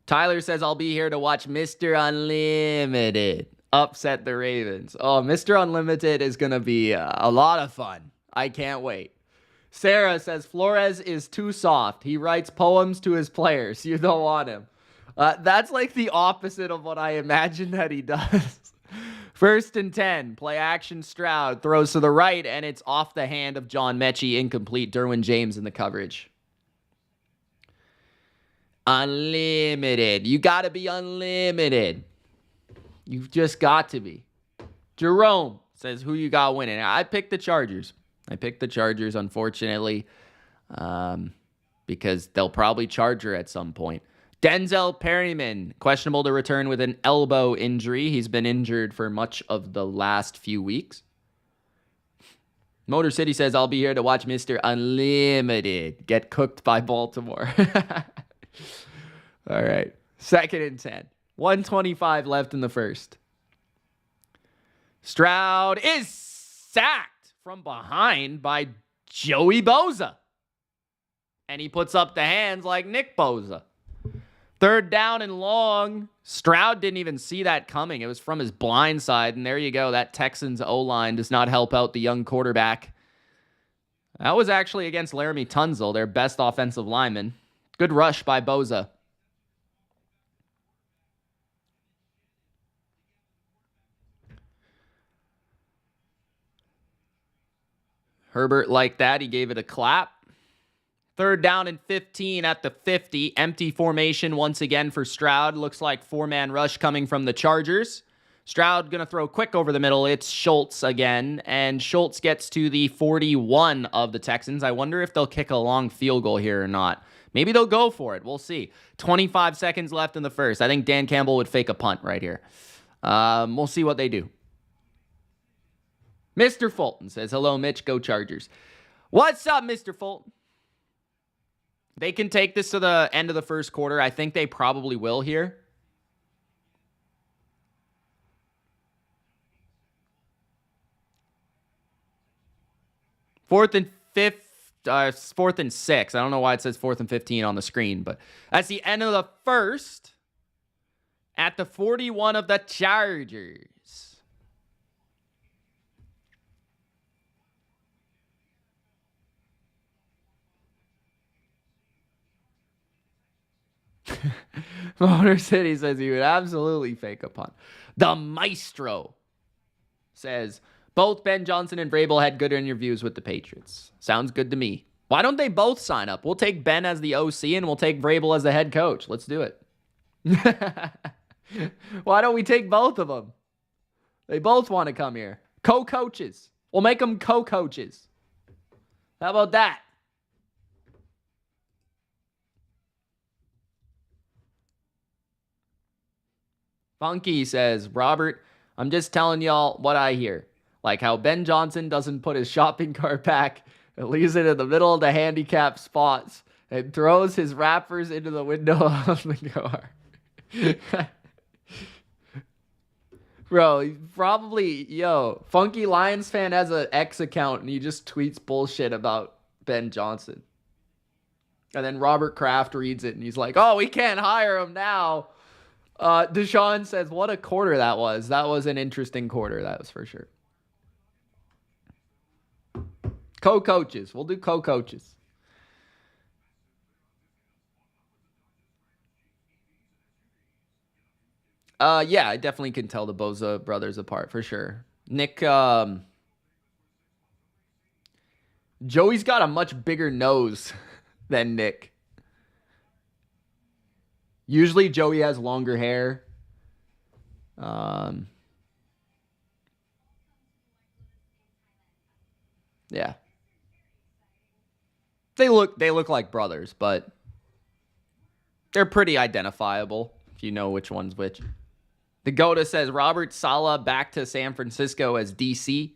Tyler says, I'll be here to watch Mr. Unlimited upset the Ravens. Oh, Mr. Unlimited is going to be a lot of fun. I can't wait. Sarah says, Flores is too soft. He writes poems to his players. You don't want him. That's like the opposite of what I imagine that he does. 1st and 10. Play action Stroud. Throws to the right, and it's off the hand of John Mechie. Incomplete. Derwin James in the coverage. Unlimited. You got to be unlimited. You've just got to be. Jerome says, who you got winning? I picked the Chargers. Unfortunately, because they'll probably charge her at some point. Denzel Perryman, questionable to return with an elbow injury. He's been injured for much of the last few weeks. Motor City says, I'll be here to watch Mr. Unlimited get cooked by Baltimore. All right. 2nd and 10. 1:25 left in the first. Stroud is sacked from behind by Joey Bosa. And he puts up the hands like Nick Bosa. 3rd down and long. Stroud didn't even see that coming. It was from his blind side. And there you go. That Texans O-line does not help out the young quarterback. That was actually against Laramie Tunzel, their best offensive lineman. Good rush by Bosa. Herbert liked that. He gave it a clap. 3rd down and 15 at the 50. Empty formation once again for Stroud. Looks like 4-man rush coming from the Chargers. Stroud going to throw quick over the middle. It's Schultz again. And Schultz gets to the 41 of the Texans. I wonder if they'll kick a long field goal here or not. Maybe they'll go for it. We'll see. 25 seconds left in the first. I think Dan Campbell would fake a punt right here. We'll see what they do. Mr. Fulton says, hello, Mitch. Go Chargers. What's up, Mr. Fulton? They can take this to the end of the first quarter. I think they probably will here. Fourth and 6. I don't know why it says 4th and 15 on the screen, but that's the end of the first at the 41 of the Chargers. Motor City says he would absolutely fake a punt. The Maestro says, both Ben Johnson and Vrabel had good interviews with the Patriots. Sounds good to me. Why don't they both sign up? We'll take Ben as the OC and we'll take Vrabel as the head coach. Let's do it. Why don't we take both of them? They both want to come here. Co-coaches. We'll make them co-coaches. How about that? Funky says, Robert, I'm just telling y'all what I hear. Like how Ben Johnson doesn't put his shopping cart back and leaves it in the middle of the handicap spots and throws his wrappers into the window of the car. Bro, he probably, Funky Lions fan has an X account and he just tweets bullshit about Ben Johnson. And then Robert Kraft reads it and he's like, oh, we can't hire him now. Deshaun says, what a quarter that was. That was an interesting quarter. That was for sure. Co-coaches. We'll do co-coaches. Yeah, I definitely can tell the Bosa brothers apart for sure. Nick, Joey's got a much bigger nose than Nick. Usually Joey has longer hair. Yeah. They look like brothers, but they're pretty identifiable if you know which one's which. The Goda says Robert Saleh back to San Francisco as DC.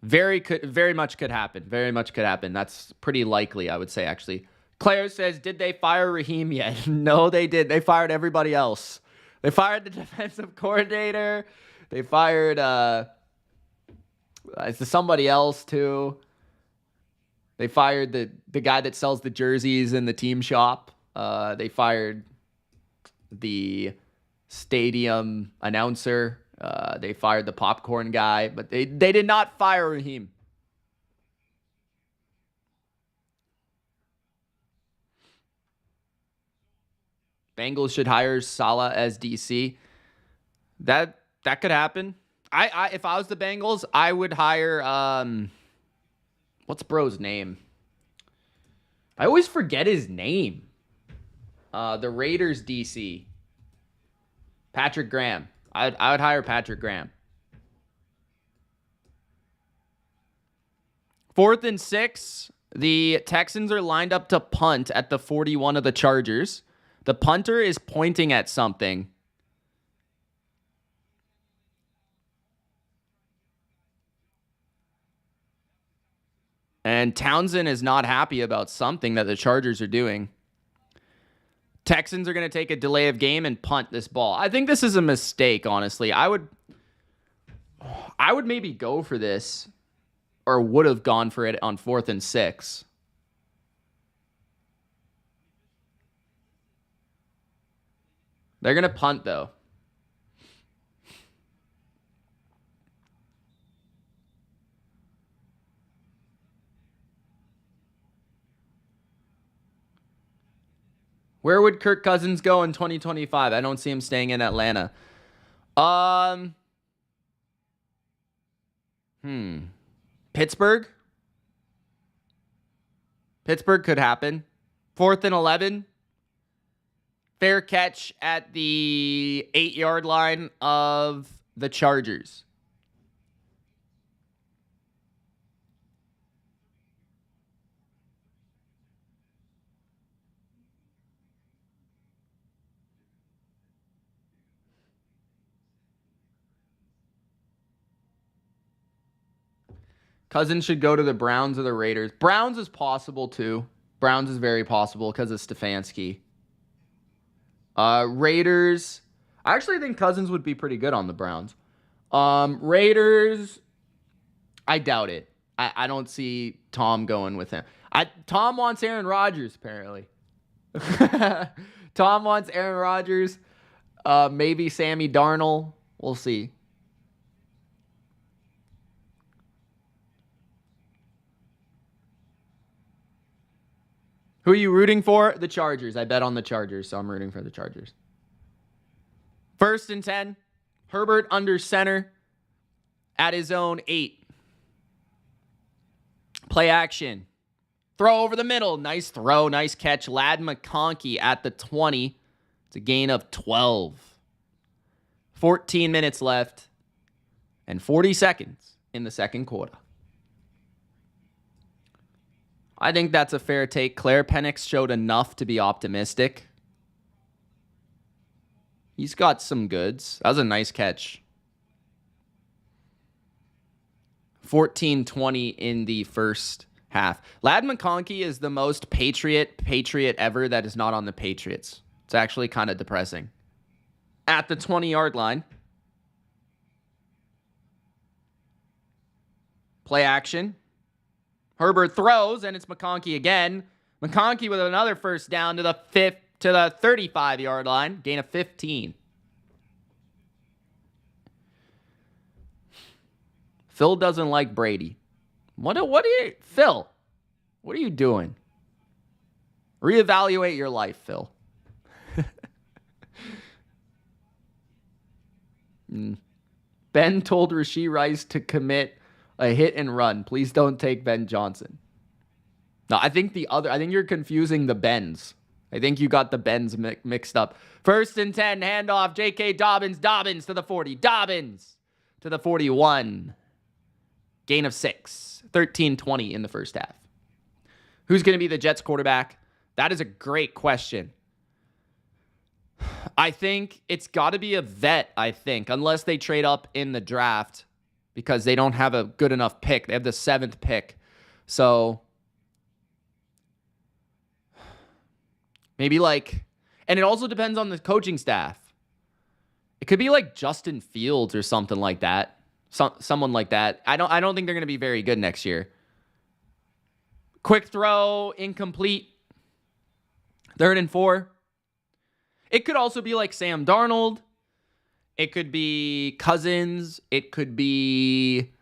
Very much could happen. Very much could happen. That's pretty likely, I would say, actually. Claire says, did they fire Raheem yet? No, they did. They fired everybody else. They fired the defensive coordinator. They fired somebody else, too. They fired the guy that sells the jerseys in the team shop. They fired the stadium announcer. They fired the popcorn guy. But they did not fire Raheem. Bengals should hire Saleh as DC. That could happen. I if I was the Bengals, I would hire what's bro's name? I always forget his name. The Raiders DC. Patrick Graham. I would hire Patrick Graham. 4th and 6. The Texans are lined up to punt at the 41 of the Chargers. The punter is pointing at something. And Townsend is not happy about something that the Chargers are doing. Texans are going to take a delay of game and punt this ball. I think this is a mistake, honestly. I would maybe go for this, or would have gone for it on 4th and 6. They're going to punt, though. Where would Kirk Cousins go in 2025? I don't see him staying in Atlanta. Pittsburgh? Pittsburgh could happen. 4th and 11. Fair catch at the 8-yard line of the Chargers. Cousins should go to the Browns or the Raiders. Browns is possible, too. Browns is very possible because of Stefanski. Raiders. I actually think Cousins would be pretty good on the Browns. Raiders. I doubt it. I don't see Tom going with him. Tom wants Aaron Rodgers, apparently. Tom wants Aaron Rodgers. Maybe Sammy Darnold. We'll see. Who are you rooting for? The Chargers. I bet on the Chargers, so I'm rooting for the Chargers. 1st and 10. Herbert under center at his own 8. Play action. Throw over the middle. Nice throw. Nice catch. Ladd McConkey at the 20. It's a gain of 12. 14 minutes left and 40 seconds in the second quarter. I think that's a fair take. Claire Penix showed enough to be optimistic. He's got some goods. That was a nice catch. 14-20 in the first half. Ladd McConkey is the most Patriot ever that is not on the Patriots. It's actually kind of depressing. At the 20-yard line. Play action. Herbert throws, and it's McConkey again. McConkey with another first down to the 35-yard line. Gain of 15. Phil doesn't like Brady. Phil, what are you doing? Reevaluate your life, Phil. Ben told Rashee Rice to commit a hit and run. Please don't take Ben Johnson. No, I think you're confusing the Bens. I think you got the Bens mixed up. 1st and 10, handoff, J.K. Dobbins to the 40. Dobbins to the 41. Gain of 6. 13-20 in the first half. Who's going to be the Jets quarterback? That is a great question. I think it's got to be a vet, unless they trade up in the draft. Because they don't have a good enough pick. They have the 7th pick. So, maybe and it also depends on the coaching staff. It could be like Justin Fields or something like that. Someone like that. I don't think they're going to be very good next year. Quick throw, incomplete. 3rd and 4. It could also be like Sam Darnold. It could be Cousins. It could be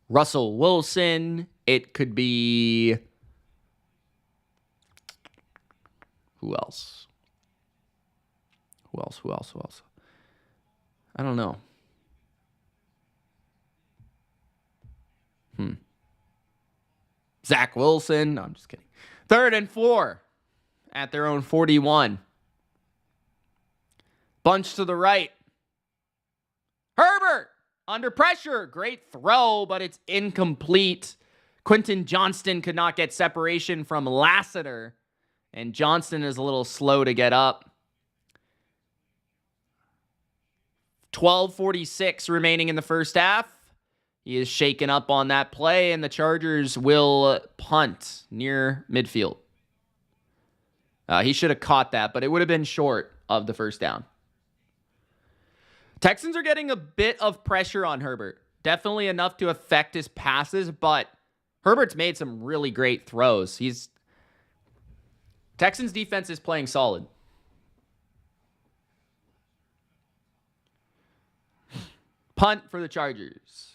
Russell Wilson. It could be... Who else? I don't know. Zach Wilson. No, I'm just kidding. 3rd and 4 at their own 41. Bunch to the right. Herbert under pressure. Great throw, but it's incomplete. Quentin Johnston could not get separation from Lassiter. And Johnston is a little slow to get up. 12:46 remaining in the first half. He is shaken up on that play, and the Chargers will punt near midfield. He should have caught that, but it would have been short of the first down. Texans are getting a bit of pressure on Herbert. Definitely enough to affect his passes, but Herbert's made some really great throws. Texans defense is playing solid. Punt for the Chargers.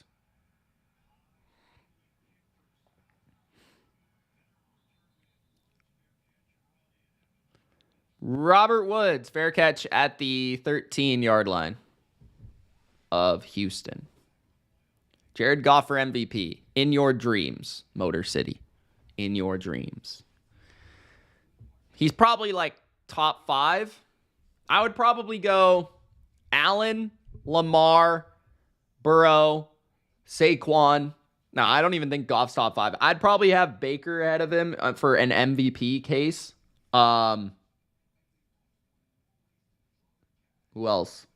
Robert Woods, fair catch at the 13-yard line of Houston. Jared Goff for MVP. In your dreams, Motor City. In your dreams. He's probably like top 5. I would probably go Allen, Lamar, Burrow, Saquon. No, I don't even think Goff's top 5. I'd probably have Baker ahead of him for an MVP case. Who else?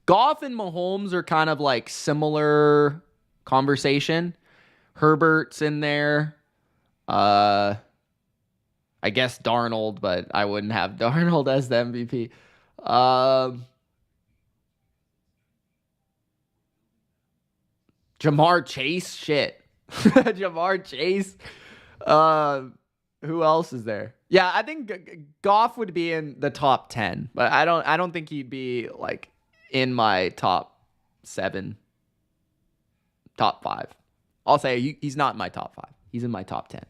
Goff and Mahomes are kind of like similar conversation. Herbert's in there. I guess Darnold, but I wouldn't have Darnold as the MVP. Jamar Chase, shit. Jamar Chase. Who else is there? Yeah, I think Goff would be in the top 10, but I don't think he'd be like in my top 7, top 5. I'll say he's not in my top 5. He's in my top 10.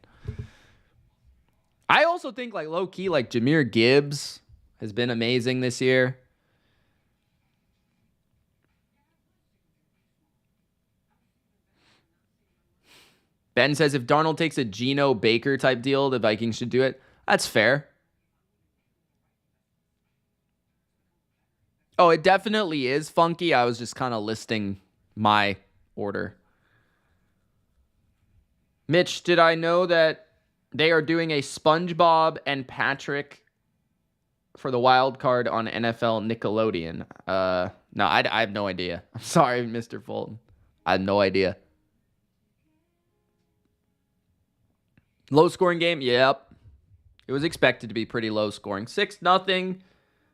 I also think like low key, like Jahmyr Gibbs has been amazing this year. Ben says if Darnold takes a Geno Baker type deal, the Vikings should do it. That's fair. Oh, it definitely is funky. I was just kind of listing my order. Mitch, did I know that they are doing a SpongeBob and Patrick for the wild card on NFL Nickelodeon? No, I have no idea. I'm sorry, Mr. Fulton. I have no idea. Low scoring game? Yep. It was expected to be pretty low scoring. 6-0.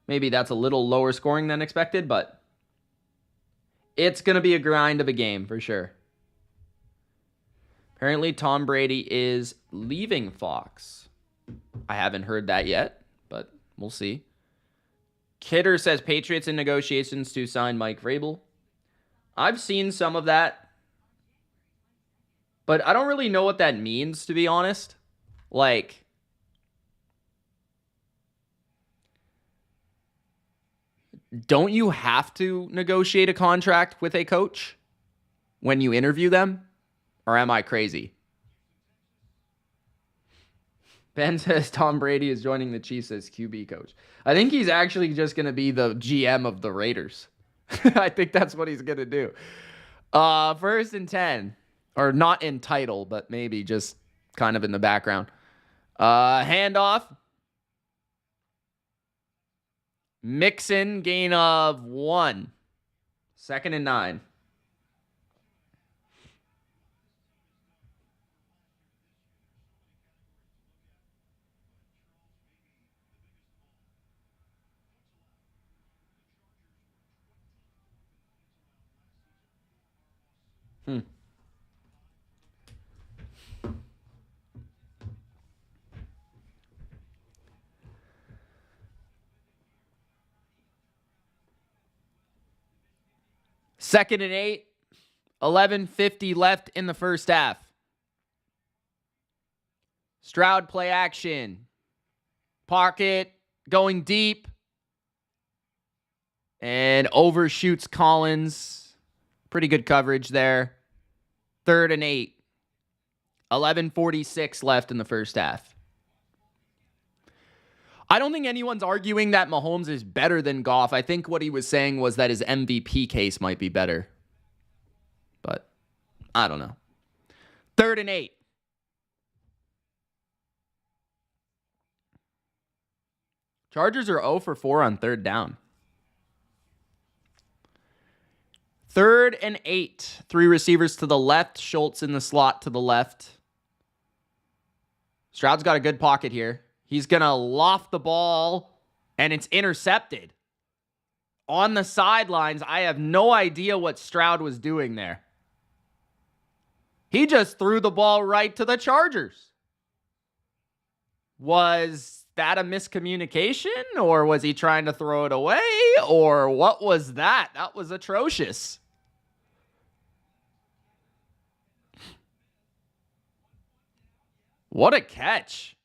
Maybe that's a little lower scoring than expected, but it's going to be a grind of a game for sure. Apparently, Tom Brady is leaving Fox. I haven't heard that yet, but we'll see. Kidder says Patriots in negotiations to sign Mike Vrabel. I've seen some of that, but I don't really know what that means, to be honest. Like, don't you have to negotiate a contract with a coach when you interview them? Or am I crazy? Ben says Tom Brady is joining the Chiefs as QB coach. I think he's actually just going to be the GM of the Raiders. I think that's what he's going to do. 1st and 10. Or not in title, but maybe just kind of in the background. Handoff. Mixon, gain of 1. 2nd and 9. Second and 8. 11:50 left in the first half. Stroud play action. Pocket going deep. And overshoots Collins. Pretty good coverage there. 3rd and 8. 11:46 left in the first half. I don't think anyone's arguing that Mahomes is better than Goff. I think what he was saying was that his MVP case might be better. But I don't know. 3rd and 8. Chargers are 0 for 4 on 3rd down. 3rd and 8. 3 receivers to the left. Schultz in the slot to the left. Stroud's got a good pocket here. He's going to loft the ball, and it's intercepted. On the sidelines, I have no idea what Stroud was doing there. He just threw the ball right to the Chargers. Was that a miscommunication, or was he trying to throw it away, or what was that? That was atrocious. What a catch.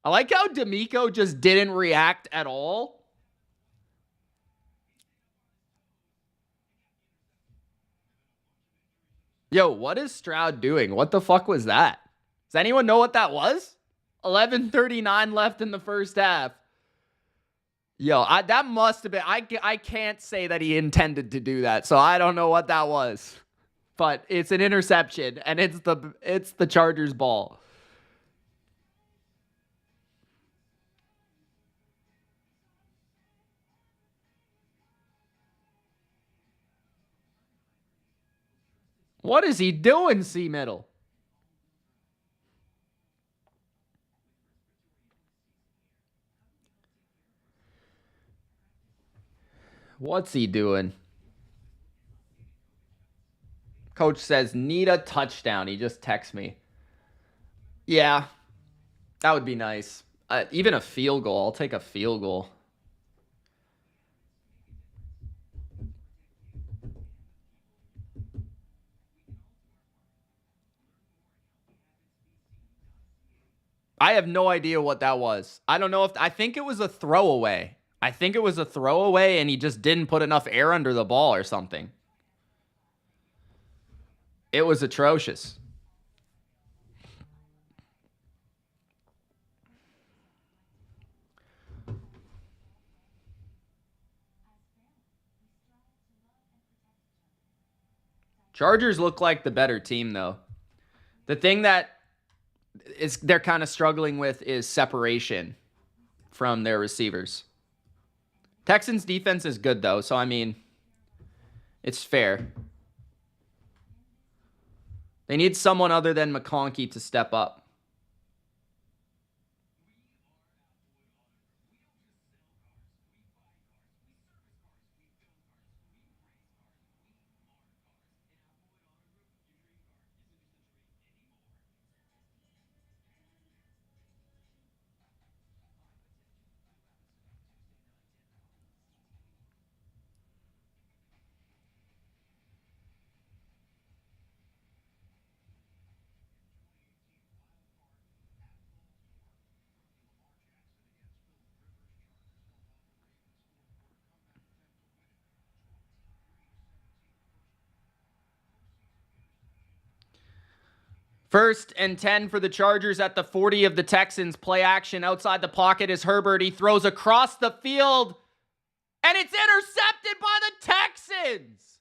I like how D'Amico just didn't react at all. Yo, what is Stroud doing? What the fuck was that? Does anyone know what that was? 11:39 left in the first half. Yo, that must have been... I can't say that he intended to do that, so I don't know what that was. But it's an interception, and it's the Chargers' ball. What is he doing, C-Middle? What's he doing? Coach says, need a touchdown. He just texted me. Yeah, that would be nice. Even a field goal. I'll take a field goal. I have no idea what that was. I don't know if... I think it was a throwaway. And he just didn't put enough air under the ball or something. It was atrocious. Chargers look like the better team, though. The thing that they're kind of struggling with is separation from their receivers. Texans defense is good, though, so I mean, it's fair. They need someone other than McConkey to step up. First and 10 for the Chargers at the 40 of the Texans. Play action outside the pocket is Herbert. He throws across the field, and it's intercepted by the Texans.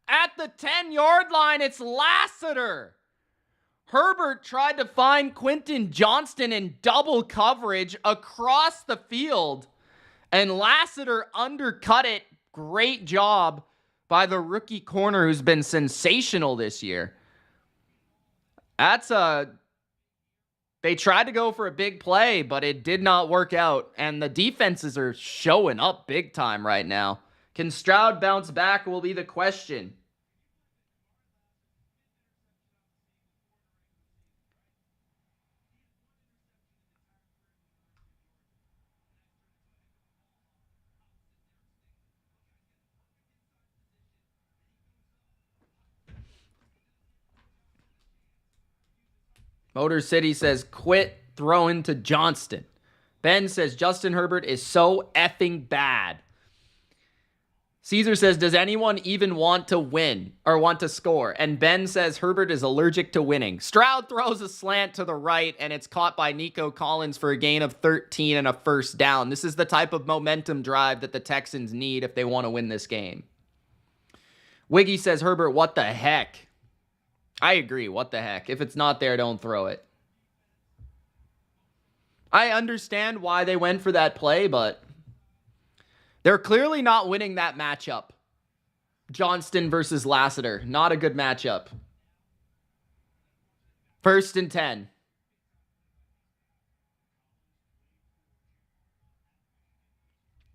At the 10-yard line, it's Lassiter. Herbert tried to find Quentin Johnston in double coverage across the field, and Lassiter undercut it. Great job by the rookie corner who's been sensational this year. They tried to go for a big play, but it did not work out. And the defenses are showing up big time right now. Can Stroud bounce back will be the question. Motor City says, quit throwing to Johnston. Ben says, Justin Herbert is so effing bad. Caesar says, does anyone even want to win or want to score? And Ben says, Herbert is allergic to winning. Stroud throws a slant to the right, and it's caught by Nico Collins for a gain of 13 and a first down. This is the type of momentum drive that the Texans need if they want to win this game. Wiggy says, Herbert, what the heck? I agree, what the heck? If it's not there, don't throw it. I understand why they went for that play, but they're clearly not winning that matchup. Johnston versus Lassiter. Not a good matchup. 1st and 10.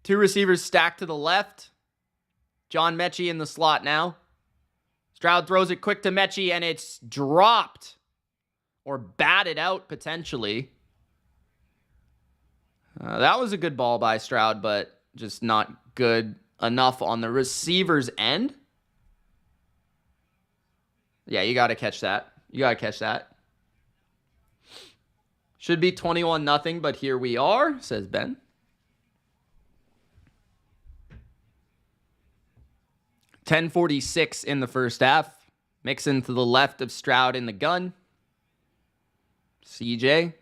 Two receivers stacked to the left. John Mechie in the slot now. Stroud throws it quick to Mechie, and it's dropped. Or batted out, potentially. That was a good ball by Stroud, but just not good enough on the receiver's end. Yeah, you got to catch that. You got to catch that. Should be 21-0, but here we are, says Ben. .10:46 in the first half. Mixon to the left of Stroud in the gun. CJ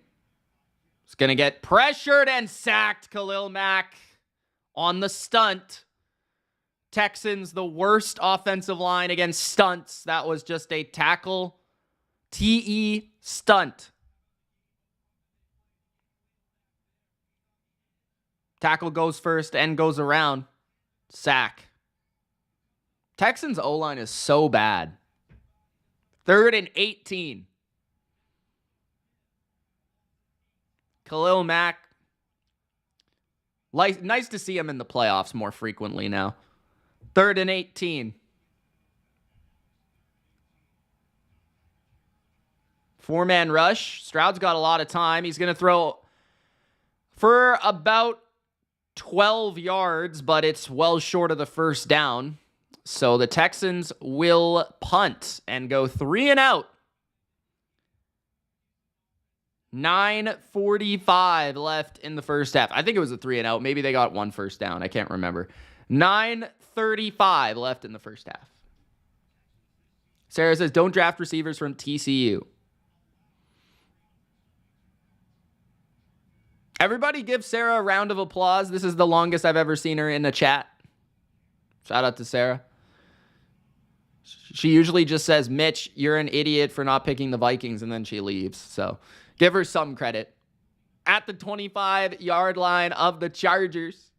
is going to get pressured and sacked. Khalil Mack on the stunt. Texans, the worst offensive line against stunts. That was just a tackle. TE stunt. Tackle goes first and goes around. Sack. Texans O-line is so bad. 3rd and 18. Khalil Mack. Nice to see him in the playoffs more frequently now. 3rd and 18. 4-man rush. Stroud's got a lot of time. He's going to throw for about 12 yards, but it's well short of the first down. So the Texans will punt and go 3 and out. 9:45 left in the first half. I think it was a 3 and out. Maybe they got one first down. I can't remember. 9:35 left in the first half. Sarah says, don't draft receivers from TCU. Everybody give Sarah a round of applause. This is the longest I've ever seen her in a chat. Shout out to Sarah. She usually just says, Mitch, you're an idiot for not picking the Vikings, and then she leaves. So give her some credit. At the 25-yard line of the Chargers,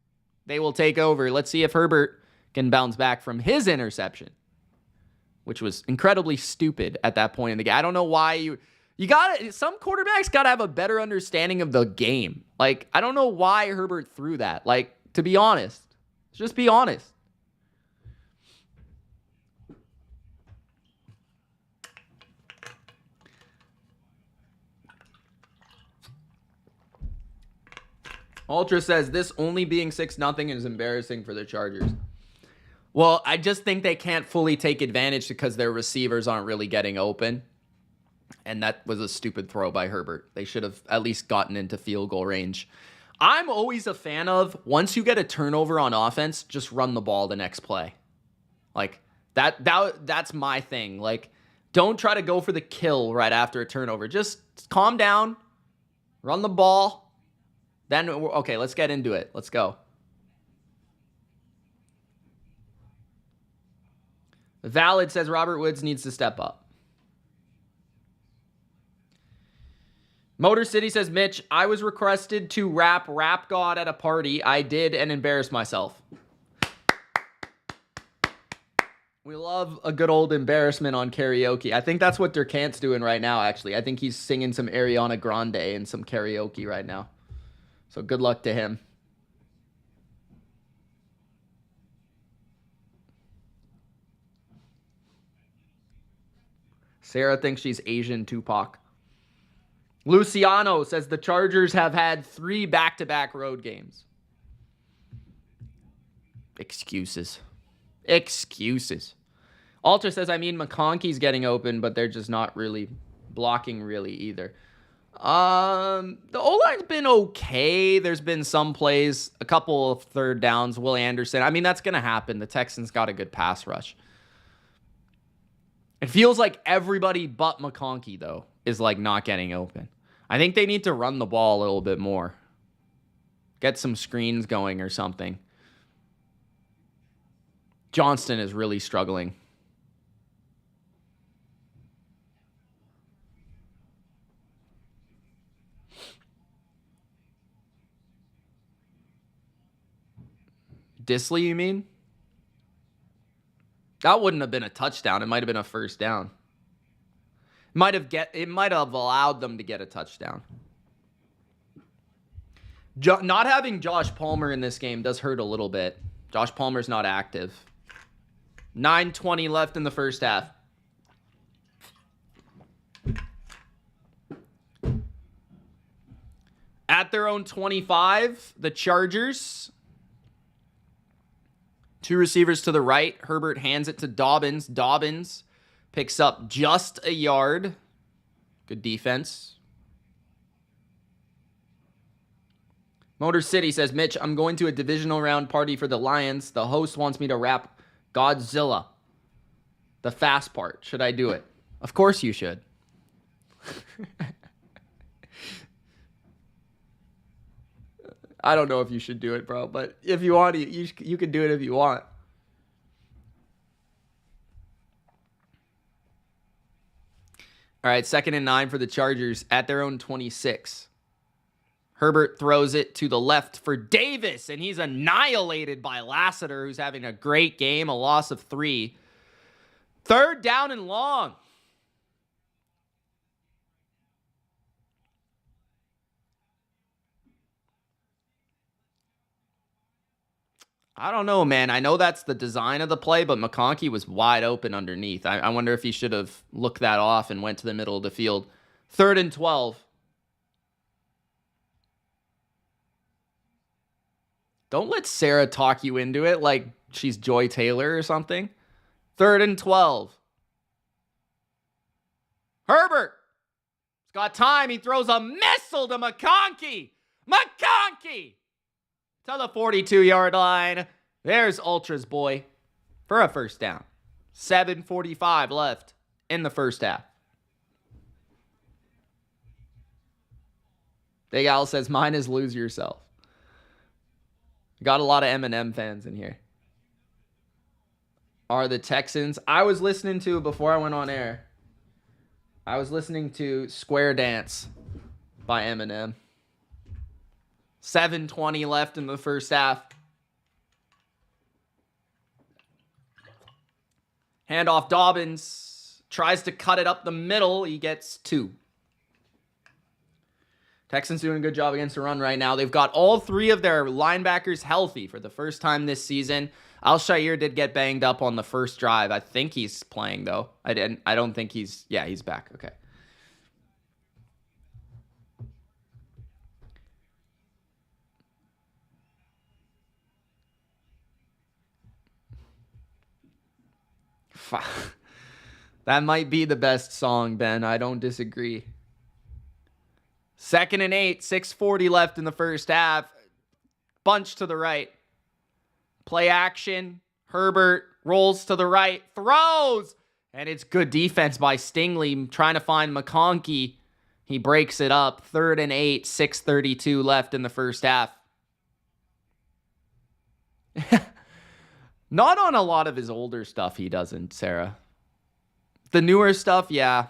they will take over. Let's see if Herbert can bounce back from his interception, which was incredibly stupid at that point in the game. I don't know why you got it. Some quarterbacks got to have a better understanding of the game. Like, I don't know why Herbert threw that. Like, to be honest, just be honest. Ultra says, this only being 6-0 is embarrassing for the Chargers. Well, I just think they can't fully take advantage because their receivers aren't really getting open. And that was a stupid throw by Herbert. They should have at least gotten into field goal range. I'm always a fan of, once you get a turnover on offense, just run the ball the next play. Like, that's my thing. Like, don't try to go for the kill right after a turnover. Just calm down, run the ball. Then, okay, let's get into it. Let's go. Valid says Robert Woods needs to step up. Motor City says, Mitch, I was requested to rap God at a party. I did and embarrassed myself. We love a good old embarrassment on karaoke. I think that's what Durkant's doing right now, actually. I think he's singing some Ariana Grande and some karaoke right now. So good luck to him. Sarah thinks she's Asian Tupac. Luciano says the Chargers have had 3 back-to-back road games. Excuses. Alter says, I mean, McConkey's getting open, but they're just not really blocking really either. The O-line's been okay. There's been some plays, a couple of third downs. Will Anderson. I mean, that's going to happen. The Texans got a good pass rush. It feels like everybody but McConkey, though, is like not getting open. I think they need to run the ball a little bit more. Get some screens going or something. Johnston is really struggling. Disley, you mean? That wouldn't have been a touchdown. It might have been a first down. It might have allowed them to get a touchdown. Not having Josh Palmer in this game does hurt a little bit. Josh Palmer's not active. 9:20 left in the first half. At their own 25, the Chargers. Two receivers to the right. Herbert hands it to Dobbins. Dobbins picks up just a yard. Good defense. Motor City says, Mitch, I'm going to a divisional round party for the Lions. The host wants me to rap Godzilla. The fast part. Should I do it? Of course you should. I don't know if you should do it, bro, but if you want to, you can do it if you want. All right, 2nd and 9 for the Chargers at their own 26. Herbert throws it to the left for Davis, and he's annihilated by Lassiter, who's having a great game, a loss of 3. 3rd down and long. I don't know, man. I know that's the design of the play, but McConkey was wide open underneath. I wonder if he should have looked that off and went to the middle of the field. 3rd and 12. Don't let Sarah talk you into it like she's Joy Taylor or something. 3rd and 12. Herbert. He's got time. He throws a missile to McConkey. McConkey to the 42-yard line. There's Ultra's boy for a first down. 7:45 left in the first half. Big Al says, mine is lose yourself. Got a lot of Eminem fans in here. Are the Texans? I was listening to, before I went on air, I was listening to Square Dance by Eminem. 7:20 left in the first half. Handoff Dobbins. Tries to cut it up the middle. He gets 2. Texans doing a good job against the run right now. They've got all 3 of their linebackers healthy for the first time this season. Al-Shaair did get banged up on the first drive. I think he's playing, though. I don't think he's... Yeah, he's back. Okay. That might be the best song, Ben. I don't disagree. 2nd and 8, 6:40 left in the first half. Bunch to the right. Play action. Herbert rolls to the right. Throws! And it's good defense by Stingley trying to find McConkey. He breaks it up. 3rd and 8, 6:32 left in the first half. Not on a lot of his older stuff he doesn't, Sarah. The newer stuff, yeah.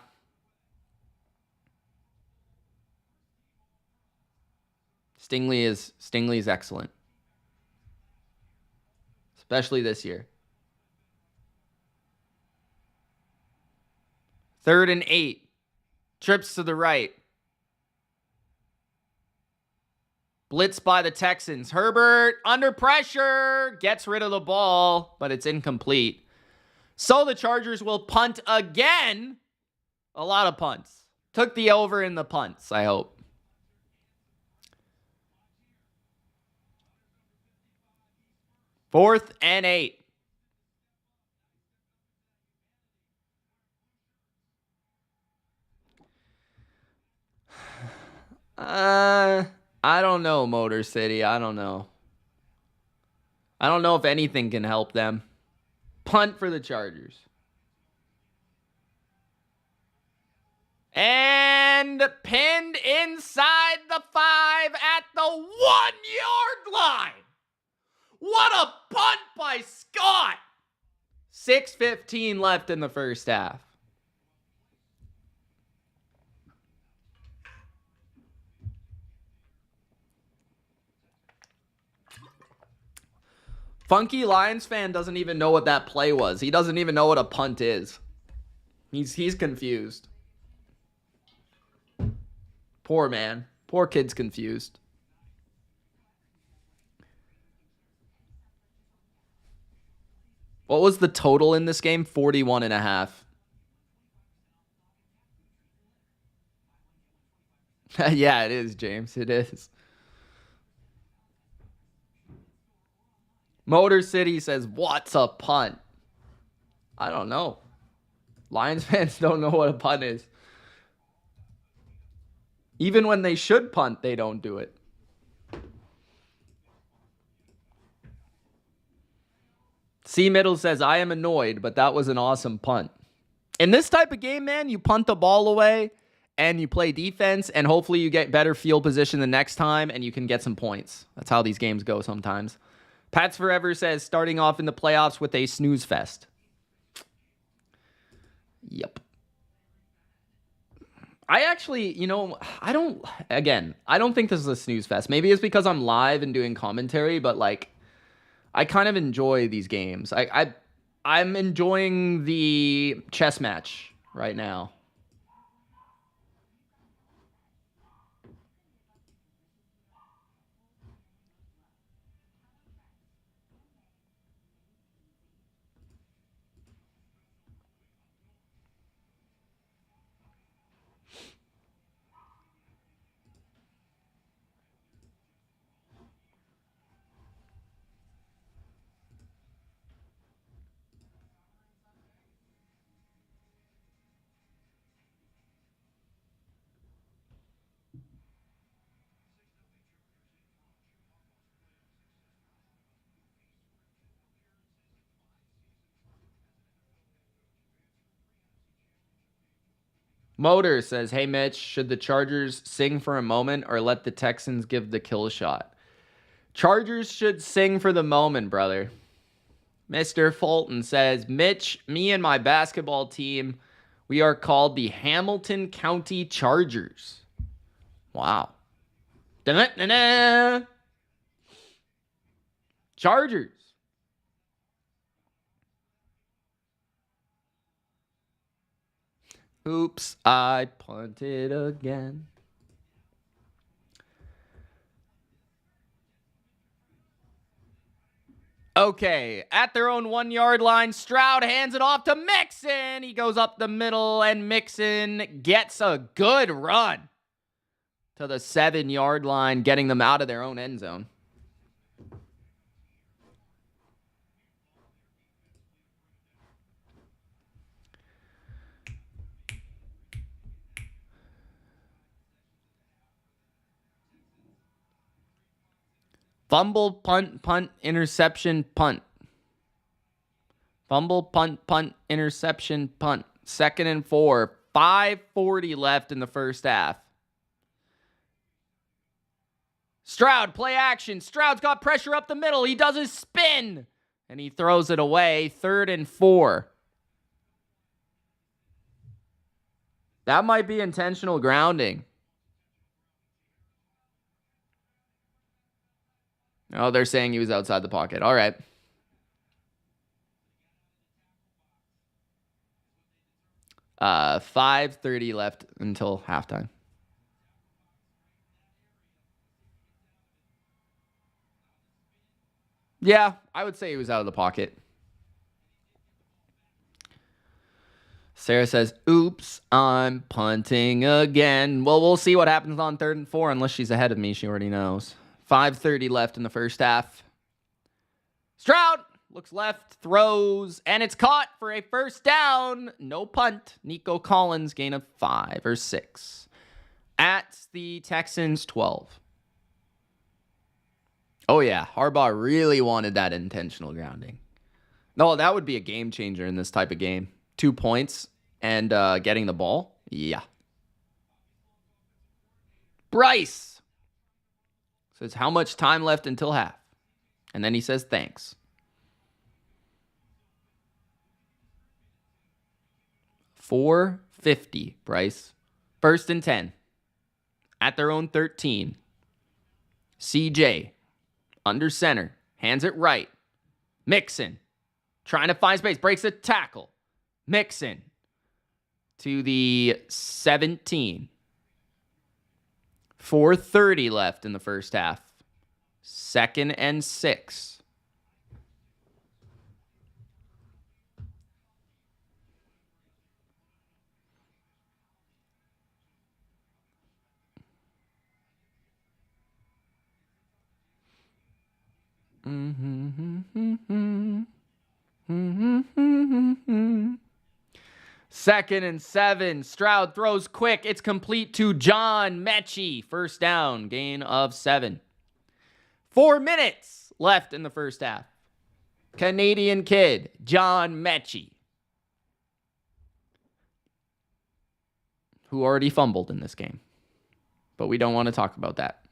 Stingley is excellent. Especially this year. 3rd and 8. Trips to the right. Blitz by the Texans. Herbert under pressure. Gets rid of the ball, but it's incomplete. So the Chargers will punt again. A lot of punts. Took the over in the punts, I hope. Fourth and 8. I don't know, Motor City. I don't know. I don't know if anything can help them. Punt for the Chargers. And pinned inside the 5 at the 1-yard line. What a punt by Scott. 6:15 left in the first half. Funky Lions fan doesn't even know what that play was. He doesn't even know what a punt is. He's confused. Poor man. Poor kid's confused. What was the total in this game? 41.5. Yeah, it is, James. It is. Motor City says, what's a punt? I don't know. Lions fans don't know what a punt is. Even when they should punt, they don't do it. C Middle says, I am annoyed, but that was an awesome punt. In this type of game, man, you punt the ball away and you play defense, and hopefully you get better field position the next time and you can get some points. That's how these games go sometimes. Pats Forever says, starting off in the playoffs with a snooze fest. Yep. I actually, I don't think this is a snooze fest. Maybe it's because I'm live and doing commentary, but like, I kind of enjoy these games. I'm enjoying the chess match right now. Motor says, hey, Mitch, should the Chargers sing for a moment or let the Texans give the kill shot? Chargers should sing for the moment, brother. Mr. Fulton says, Mitch, me and my basketball team, we are called the Hamilton County Chargers. Wow. Da-da-da-da. Chargers. Oops, I punted again. Okay, at their own 1-yard line, Stroud hands it off to Mixon. He goes up the middle, and Mixon gets a good run to the 7-yard line, getting them out of their own end zone. Fumble, punt, interception, punt. Fumble, punt, interception, punt. 2nd and 4. 5:40 left in the first half. Stroud, play action. Stroud's got pressure up the middle. He does his spin, and he throws it away. 3rd and 4. That might be intentional grounding. Oh, they're saying he was outside the pocket. All right. Uh, 5:30 left until halftime. Yeah, I would say he was out of the pocket. Sarah says, oops, I'm punting again. Well, we'll see what happens on 3rd and 4 unless she's ahead of me. She already knows. 5:30 left in the first half. Stroud looks left, throws, and it's caught for a first down. No punt. Nico Collins, gain of 5 or 6. At the Texans 12. Oh, yeah. Harbaugh really wanted that intentional grounding. No, that would be a game changer in this type of game. 2 points and getting the ball. Yeah. Bryce says, how much time left until half? And then he says, thanks. 4:50, Bryce. 1st and 10. At their own 13. CJ. Under center. Hands it right. Mixon. Trying to find space. Breaks a tackle. Mixon. To the 17. 4:30 left in the first half. 2nd and 6. Second and 7. Stroud throws quick. It's complete to John Mechie. First down. Gain of 7. 4 minutes left in the first half. Canadian kid, John Mechie, who already fumbled in this game. But we don't want to talk about that.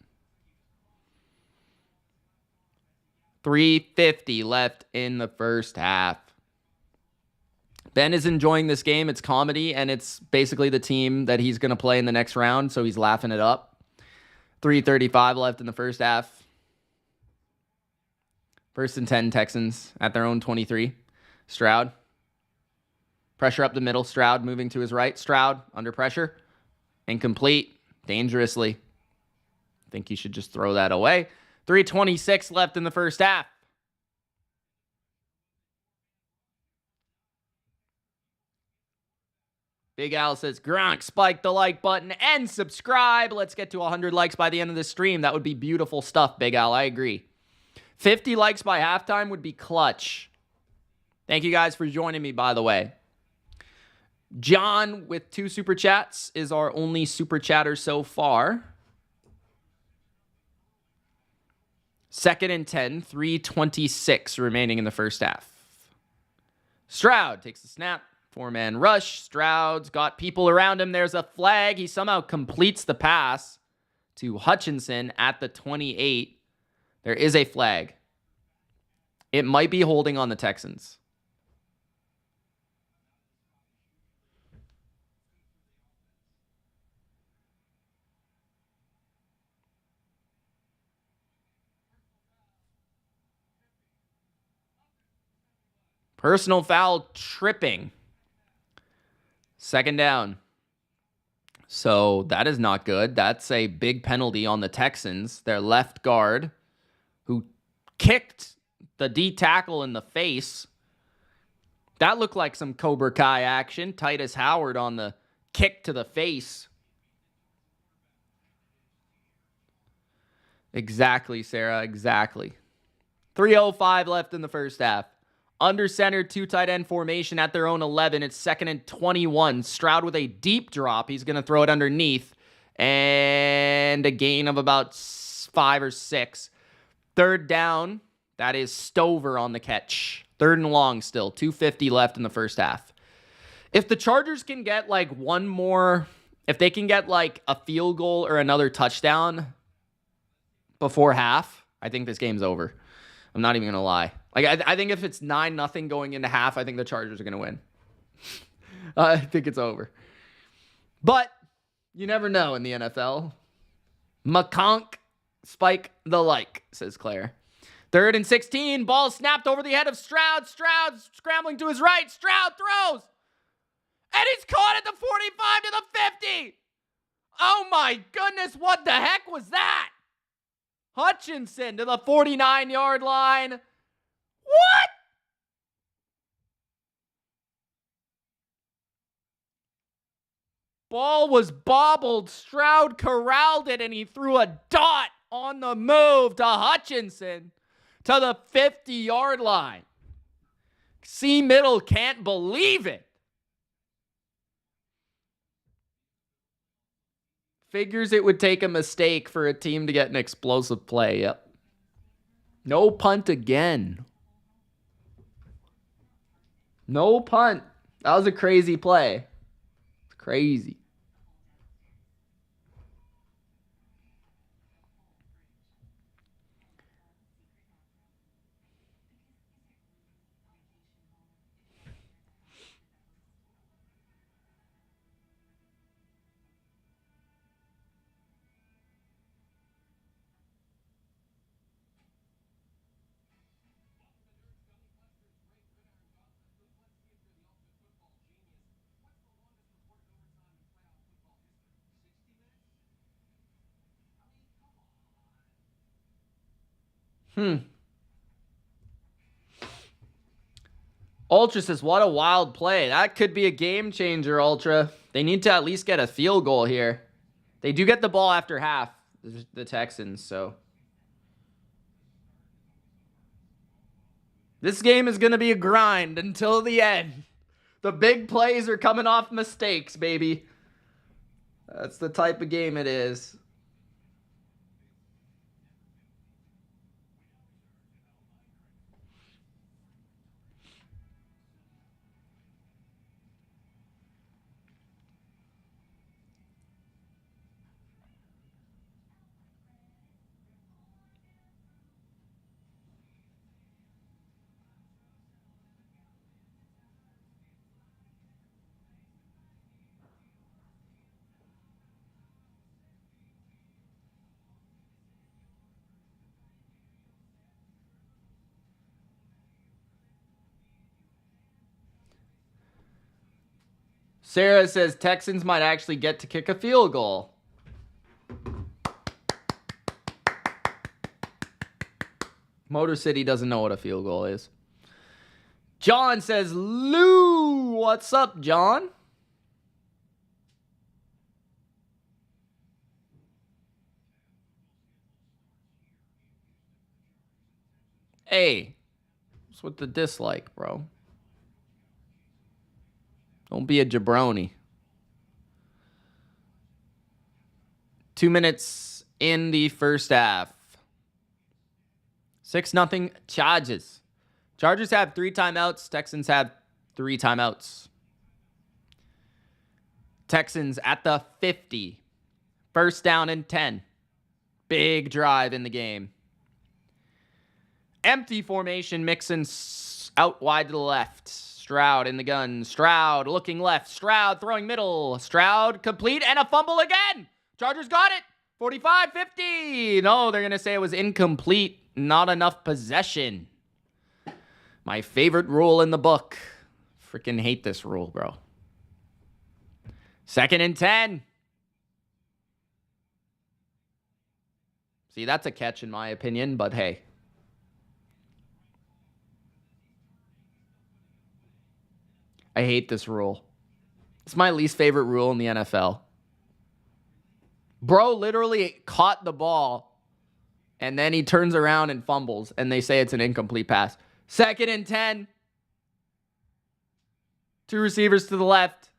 3:50 left in the first half. Ben is enjoying this game. It's comedy, and it's basically the team that he's going to play in the next round, so he's laughing it up. 3:35 left in the first half. 1st and 10 Texans at their own 23. Stroud. Pressure up the middle. Stroud moving to his right. Stroud under pressure. Incomplete. Dangerously. I think he should just throw that away. 3:26 left in the first half. Big Al says, Gronk, spike the like button and subscribe. Let's get to 100 likes by the end of this stream. That would be beautiful stuff, Big Al. I agree. 50 likes by halftime would be clutch. Thank you guys for joining me, by the way. John with 2 super chats is our only super chatter so far. 2nd and 10, 3:26 remaining in the first half. Stroud takes the snap. 4-man rush. Stroud's got people around him. There's a flag. He somehow completes the pass to Hutchinson at the 28. There is a flag. It might be holding on the Texans. Personal foul, tripping. 2nd down. So that is not good. That's a big penalty on the Texans. Their left guard, who kicked the D tackle in the face. That looked like some Cobra Kai action. Titus Howard on the kick to the face. Exactly, Sarah. Exactly. 3:05 left in the first half. Under center, 2 tight end formation at their own 11. It's 2nd and 21. Stroud with a deep drop. He's going to throw it underneath. And a gain of about 5 or 6. 3rd down. That is Stover on the catch. 3rd and long still. 2:50 left in the first half. If the Chargers can get like one more, if they can get like a field goal or another touchdown before half, I think this game's over. I'm not even going to lie. Like, I think if it's 9-0 going into half, I think the Chargers are going to win. I think it's over. But you never know in the NFL. McConk, spike the like, says Claire. 3rd and 16. Ball snapped over the head of Stroud. Stroud scrambling to his right. Stroud throws. And he's caught at the 45 to the 50. Oh my goodness, what the heck was that? Hutchinson to the 49-yard line. What? Ball was bobbled. Stroud corralled it, and he threw a dot on the move to Hutchinson to the 50-yard line. C. Middle can't believe it. Figures it would take a mistake for a team to get an explosive play. Yep. No punt again. No punt. That was a crazy play. It's crazy. Ultra says, what a wild play. That could be a game changer, Ultra. They need to at least get a field goal here. They do get the ball after half, the Texans, so. This game is going to be a grind until the end. The big plays are coming off mistakes, baby. That's the type of game it is. Sarah says Texans might actually get to kick a field goal. Motor City doesn't know what a field goal is. John says, Lou, what's up, John? Hey, what's with the dislike, bro? Don't be a jabroni. 2 minutes in the first half. 6-0 Chargers. Chargers have 3 timeouts. Texans have 3 timeouts. Texans at the 50. First down and 10. Big drive in the game. Empty formation. Mixon out wide to the left. Stroud in the gun. Stroud looking left. Stroud throwing middle. Stroud complete and a fumble again. Chargers got it. 45-50. No, they're going to say it was incomplete. Not enough possession. My favorite rule in the book. Freaking hate this rule, bro. 2nd and 10. See, that's a catch in my opinion, but hey. I hate this rule. It's my least favorite rule in the NFL. Bro literally caught the ball, and then he turns around and fumbles, and they say it's an incomplete pass. 2nd and 10. 2 receivers to the left.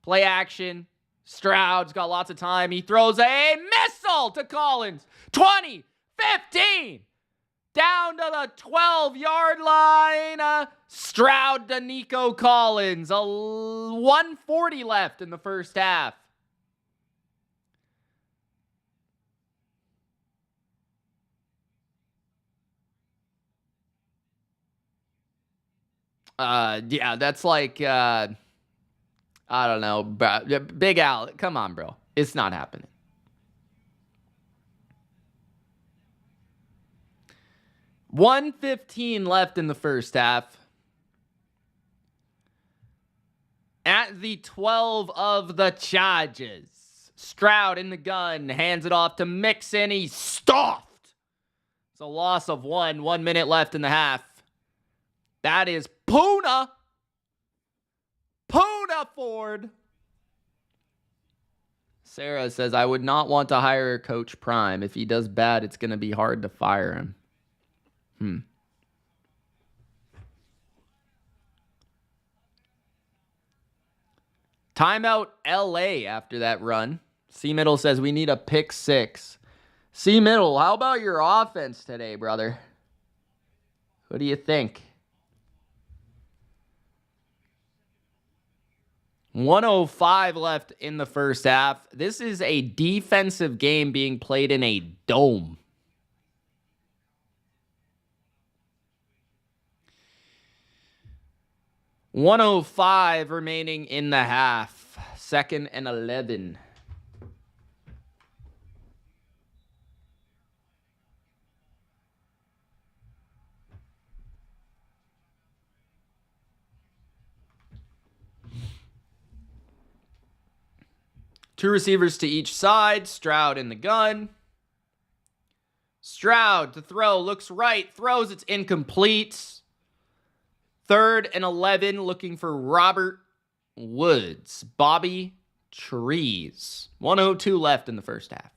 Play action. Stroud's got lots of time. He throws a missile to Collins. 20, 15. Down to the 12-yard line. Stroud to Nico Collins. 1:40 left in the first half. Yeah, that's like, I don't know. Big Al, come on, bro. It's not happening. $1:15 left in the first half. At the 12 of the Chargers. Stroud in the gun. Hands it off to Mixon. He's stuffed. It's a loss of 1. 1 minute left in the half. That is Poona Ford. Sarah says, I would not want to hire Coach Prime. If he does bad, it's going to be hard to fire him. Timeout LA after that run. C Middle says we need a pick 6. C Middle, how about your offense today, brother? Who do you think? 1:05 left in the first half. This is a defensive game being played in a dome. .105 remaining in the half. 2nd and 11. Two receivers to each side. Stroud in the gun. Stroud to throw. Looks right. Throws. It's incomplete. 3rd and 11. Looking for Robert Woods. Bobby Trees. 1:02 left in the first half.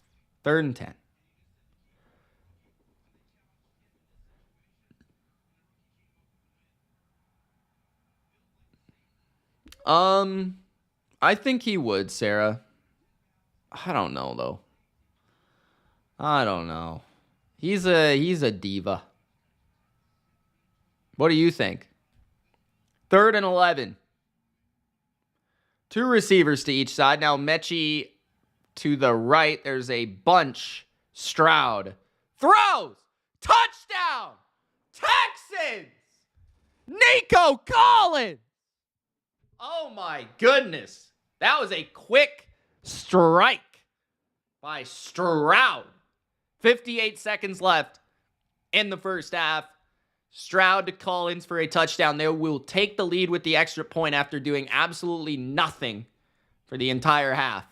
3rd and 10. I think he would, Sarah. I don't know, though. I don't know. He's a diva. What do you think? 3rd and 11. Two receivers to each side. Now, Mechie to the right. There's a bunch. Stroud throws. Touchdown! Texans! Nico Collins! Oh, my goodness. That was a quick strike by Stroud. 58 seconds left in the first half. Stroud to Collins for a touchdown. They will take the lead with the extra point after doing absolutely nothing for the entire half.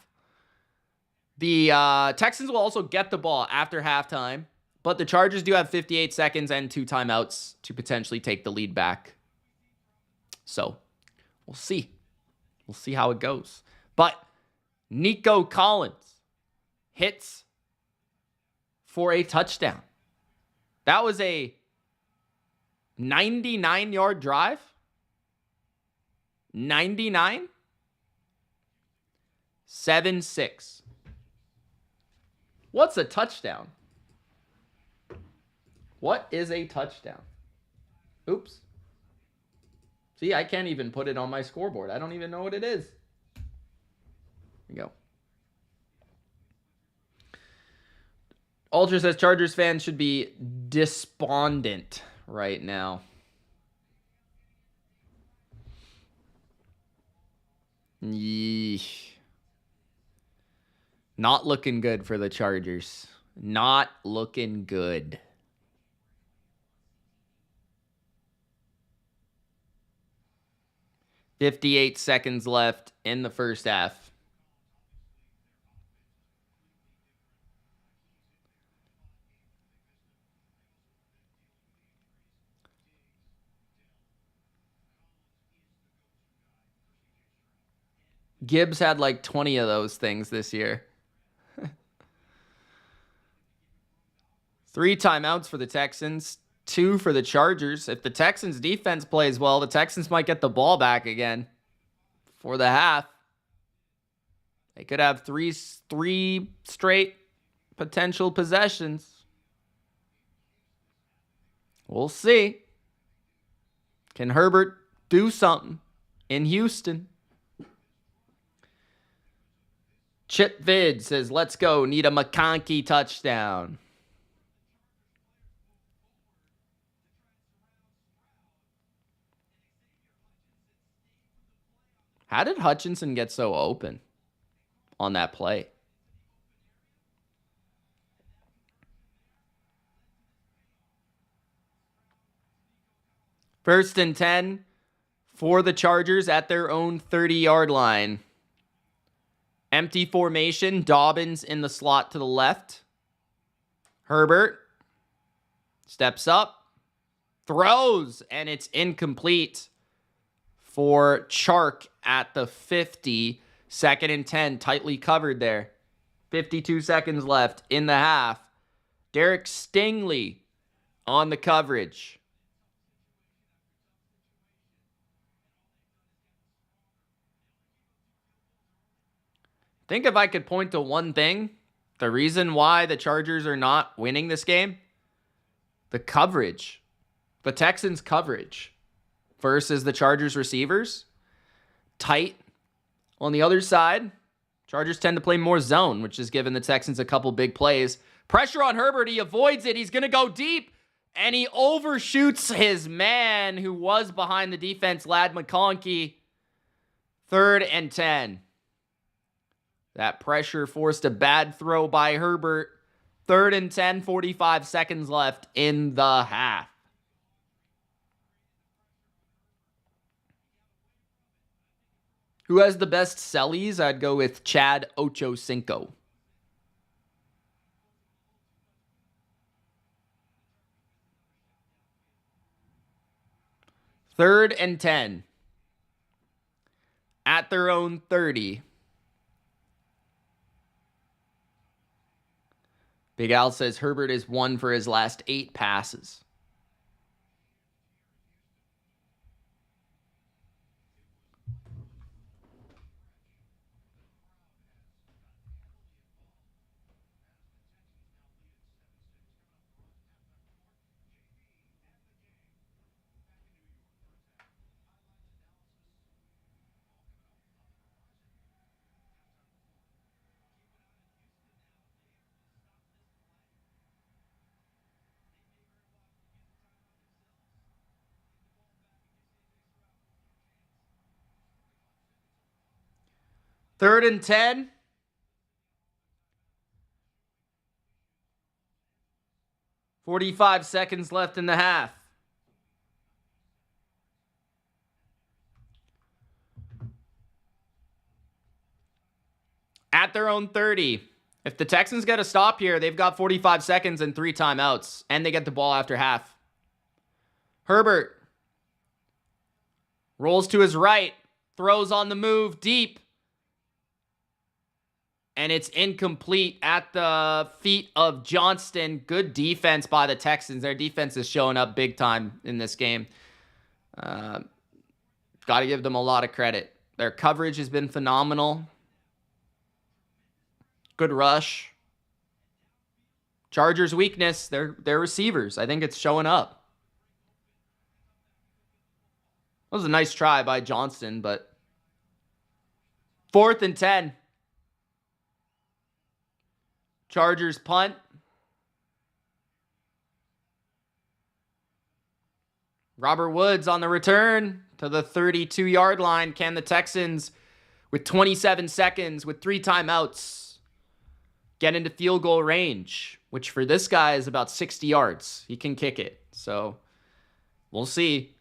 The Texans will also get the ball after halftime, but the Chargers do have 58 seconds and 2 timeouts to potentially take the lead back. So, we'll see. We'll see how it goes. But Nico Collins hits for a touchdown. That was a 99-yard drive. 99? 7-6. What's a touchdown? What is a touchdown? Oops. See, I can't even put it on my scoreboard. I don't even know what it is. Here we go. Ultra says Chargers fans should be despondent right now. Yeesh. Not looking good for the Chargers. Not looking good. .58 seconds left in the first half. Gibbs had like 20 of those things this year. 3 timeouts for the Texans, 2 for the Chargers. If the Texans defense plays well, the Texans might get the ball back again for the half. They could have three straight potential possessions. We'll see. Can Herbert do something in Houston? Chip Vid says, let's go. Need a McConkey touchdown. How did Hutchinson get so open on that play? First and 10 for the Chargers at their own 30-yard line. Empty formation. Dobbins in the slot to the left. Herbert steps up, throws, and it's incomplete for Chark at the 50. 2nd and 10, tightly covered there. 52 seconds left in the half. Derek Stingley on the coverage. I think if I could point to one thing, the reason why the Chargers are not winning this game, the coverage The Texans coverage versus the Chargers receivers. Tight. On the other side, Chargers tend to play more zone, which has given the Texans a couple big plays. Pressure on Herbert. He avoids it. He's going to go deep. And he overshoots his man who was behind the defense, Ladd McConkey. 3rd and 10. That pressure forced a bad throw by Herbert. 3rd and 10, 45 seconds left in the half. Who has the best sellies? I'd go with Chad Ochocinco. Third and 10. At their own 30. Big Al says Herbert is 1 for his last 8 passes. Third and 10. .45 seconds left in the half. At their own 30. If the Texans get a stop here, they've got 45 seconds and 3 timeouts, and they get the ball after half. Herbert rolls to his right, throws on the move deep. And it's incomplete at the feet of Johnston. Good defense by the Texans. Their defense is showing up big time in this game. Got to give them a lot of credit. Their coverage has been phenomenal. Good rush. Chargers' weakness, their receivers. I think it's showing up. That was a nice try by Johnston, but 4th and 10. Chargers punt. Robert Woods on the return to the 32-yard line. Can the Texans, with 27 seconds, with 3 timeouts, get into field goal range? Which for this guy is about 60 yards. He can kick it. So we'll see.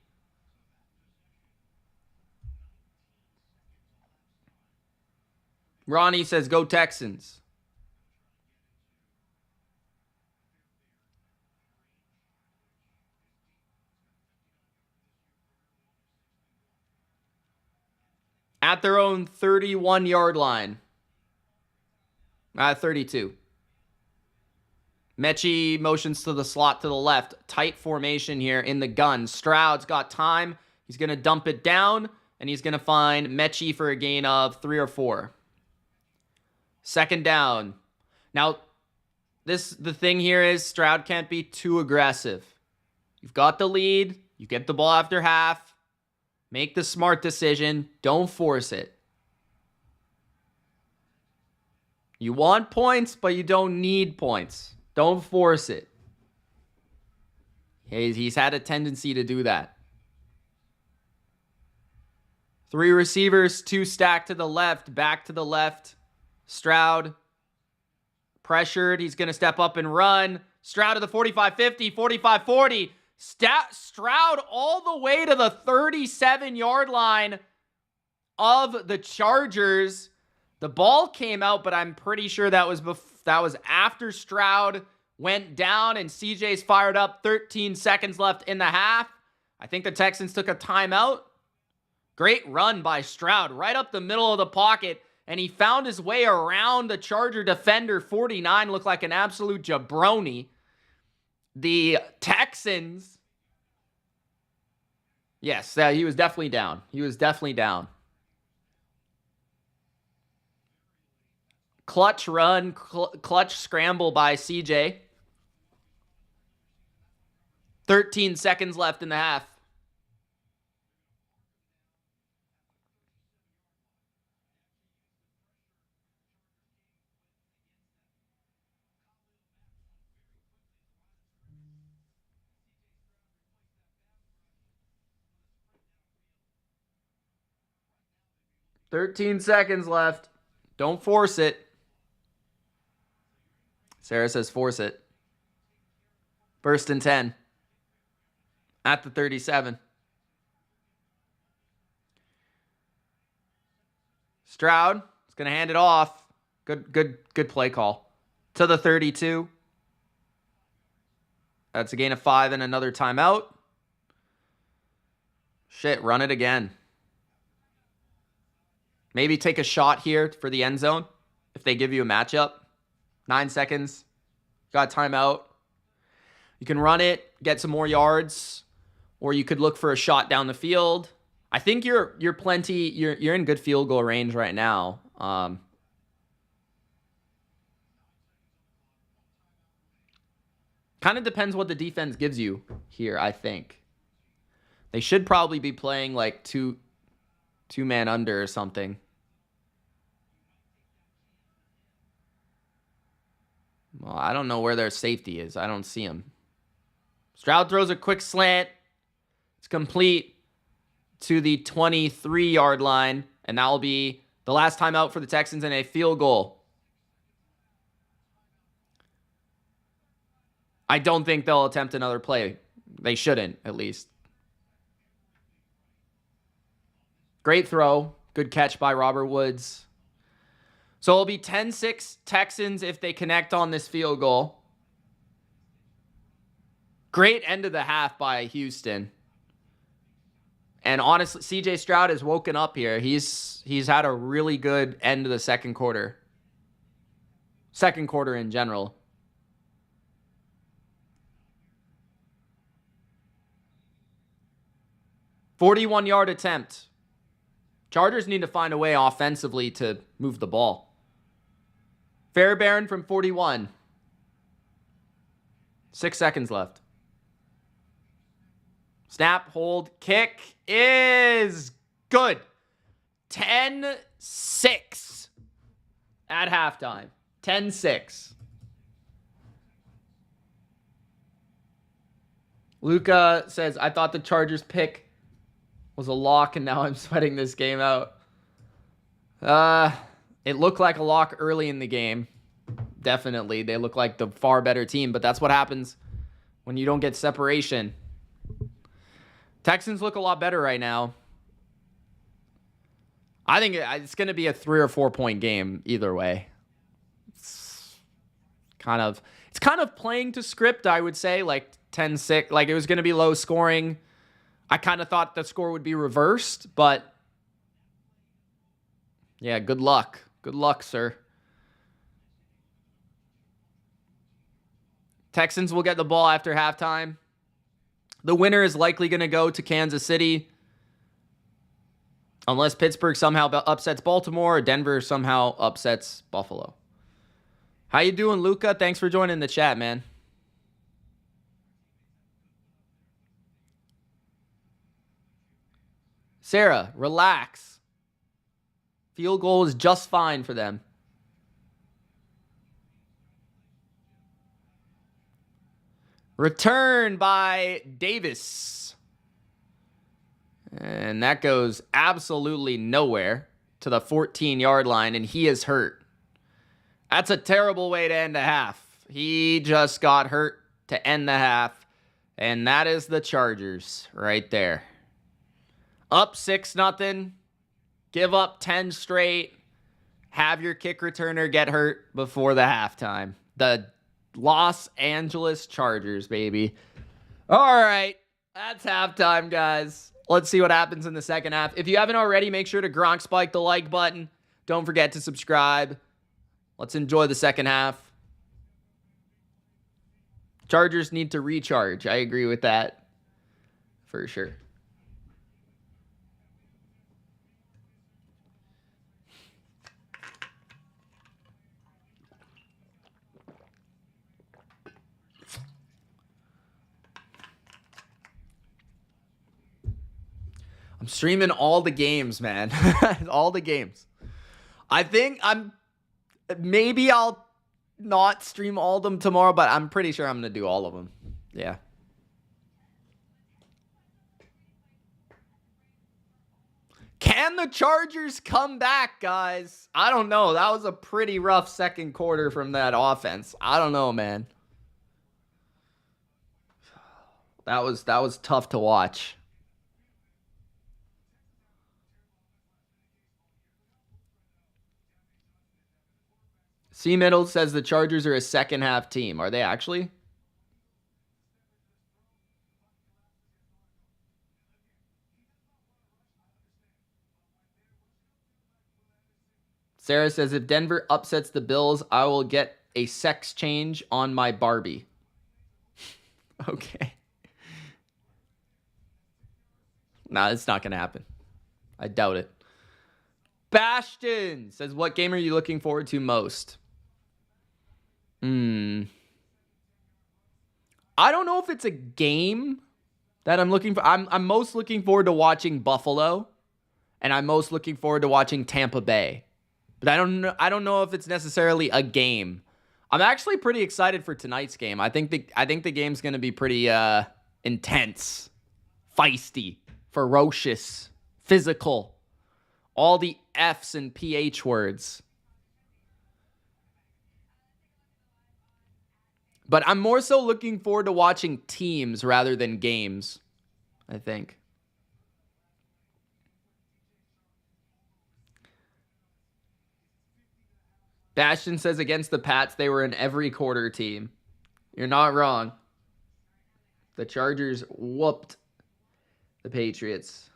Ronnie says, go Texans. At their own 31-yard line. 32. Mechie motions to the slot to the left. Tight formation here in the gun. Stroud's got time. He's going to dump it down, and he's going to find Mechie for a gain of 3 or 4. 2nd down. Now, the thing here is Stroud can't be too aggressive. You've got the lead. You get the ball after half. Make the smart decision. Don't force it. You want points, but you don't need points. Don't force it. He's had a tendency to do that. 3 receivers, 2 stacked to the left, back to the left. Stroud pressured. He's going to step up and run. Stroud to the 45-50, 45-40. Stroud all the way to the 37-yard line of the Chargers. The ball came out, but I'm pretty sure that was after Stroud went down and CJ's fired up. 13 seconds left in the half. I think the Texans took a timeout. Great run by Stroud right up the middle of the pocket, and he found his way around the Charger defender. 49 looked like an absolute jabroni. The Texans, yes, he was definitely down. He was definitely down. Clutch run, clutch scramble by CJ. 13 seconds left in the half. Don't force it. Sarah says force it. First and 10. At the 37. Stroud is going to hand it off. Good play call. To the 32. That's a gain of 5 and another timeout. Shit, run it again. Maybe take a shot here for the end zone if they give you a matchup. 9 seconds. Got timeout. You can run it, get some more yards, or you could look for a shot down the field. I think you're in good field goal range right now. Kind of depends what the defense gives you here, I think. They should probably be playing like two-man under or something. Well, I don't know where their safety is. I don't see him. Stroud throws a quick slant. It's complete to the 23-yard line, and that will be the last time out for the Texans and a field goal. I don't think they'll attempt another play. They shouldn't, at least. Great throw. Good catch by Robert Woods. So it'll be 10-6 Texans if they connect on this field goal. Great end of the half by Houston. And honestly, CJ Stroud has woken up here. He's had a really good end of the second quarter. Second quarter in general. "41-yard attempt. Chargers need to find a way offensively to move the ball. Fairbairn from 41. 6 seconds left. Snap, hold, kick is good. 10-6 at halftime. 10-6. Luca says, I thought the Chargers pick was a lock, and now I'm sweating this game out. It looked like a lock early in the game. Definitely. They look like the far better team, but that's what happens when you don't get separation. Texans look a lot better right now. I think it's going to be a 3 or 4 point game either way. It's kind of playing to script, I would say, like 10-6. Like it was going to be low scoring. I kind of thought the score would be reversed, but yeah, good luck. Good luck, sir. Texans will get the ball after halftime. The winner is likely going to go to Kansas City unless Pittsburgh somehow upsets Baltimore or Denver somehow upsets Buffalo. How you doing, Luca? Thanks for joining the chat, man. Sarah, relax. Field goal is just fine for them. Return by Davis. And that goes absolutely nowhere to the 14-yard line, and he is hurt. That's a terrible way to end a half. He just got hurt to end the half, and that is the Chargers right there. Up 6-0. Give up 10 straight. Have your kick returner get hurt before the halftime. The Los Angeles Chargers, baby. All right. That's halftime, guys. Let's see what happens in the second half. If you haven't already, make sure to Gronk spike the like button. Don't forget to subscribe. Let's enjoy the second half. Chargers need to recharge. I agree with that for sure. streaming all the games, man. All the games. I think maybe I'll not stream all of them tomorrow, but I'm pretty sure I'm going to do all of them. Yeah. Can the Chargers come back, guys? I don't know. That was a pretty rough second quarter from that offense. I don't know, man. That was tough to watch. C Middle says the Chargers are a second half team. Are they actually? Sarah says if Denver upsets the Bills, I will get a sex change on my Barbie. Okay. Nah, it's not going to happen. I doubt it. Bastion says, what game are you looking forward to most? I don't know if it's a game that I'm looking for. I'm most looking forward to watching Buffalo, and I'm most looking forward to watching Tampa Bay. But I don't know if it's necessarily a game. I'm actually pretty excited for tonight's game. I think the game's going to be pretty intense, feisty, ferocious, physical. All the F's and PH words. But I'm more so looking forward to watching teams rather than games, I think. Bastion says against the Pats, they were an every quarter team. You're not wrong. The Chargers whooped the Patriots.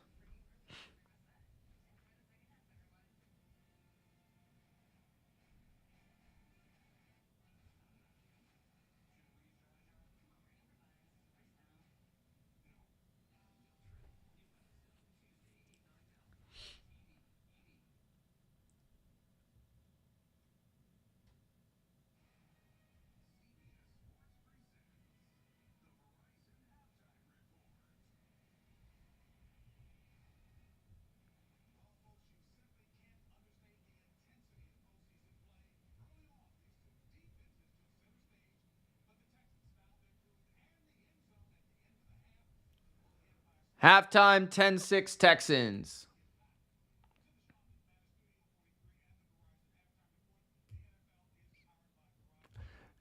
Halftime 10-6 Texans.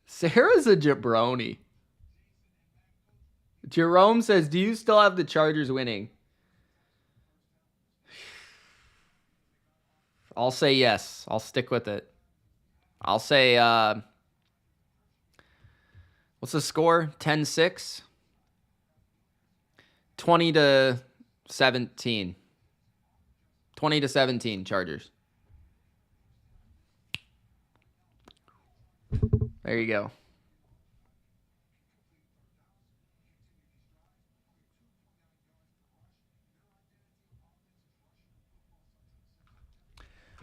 Sarah's a jabroni. Jerome says, do you still have the Chargers winning? I'll say yes. I'll stick with it. I'll say, what's the score? 10-6? 20-17. 20-17 Chargers. There you go.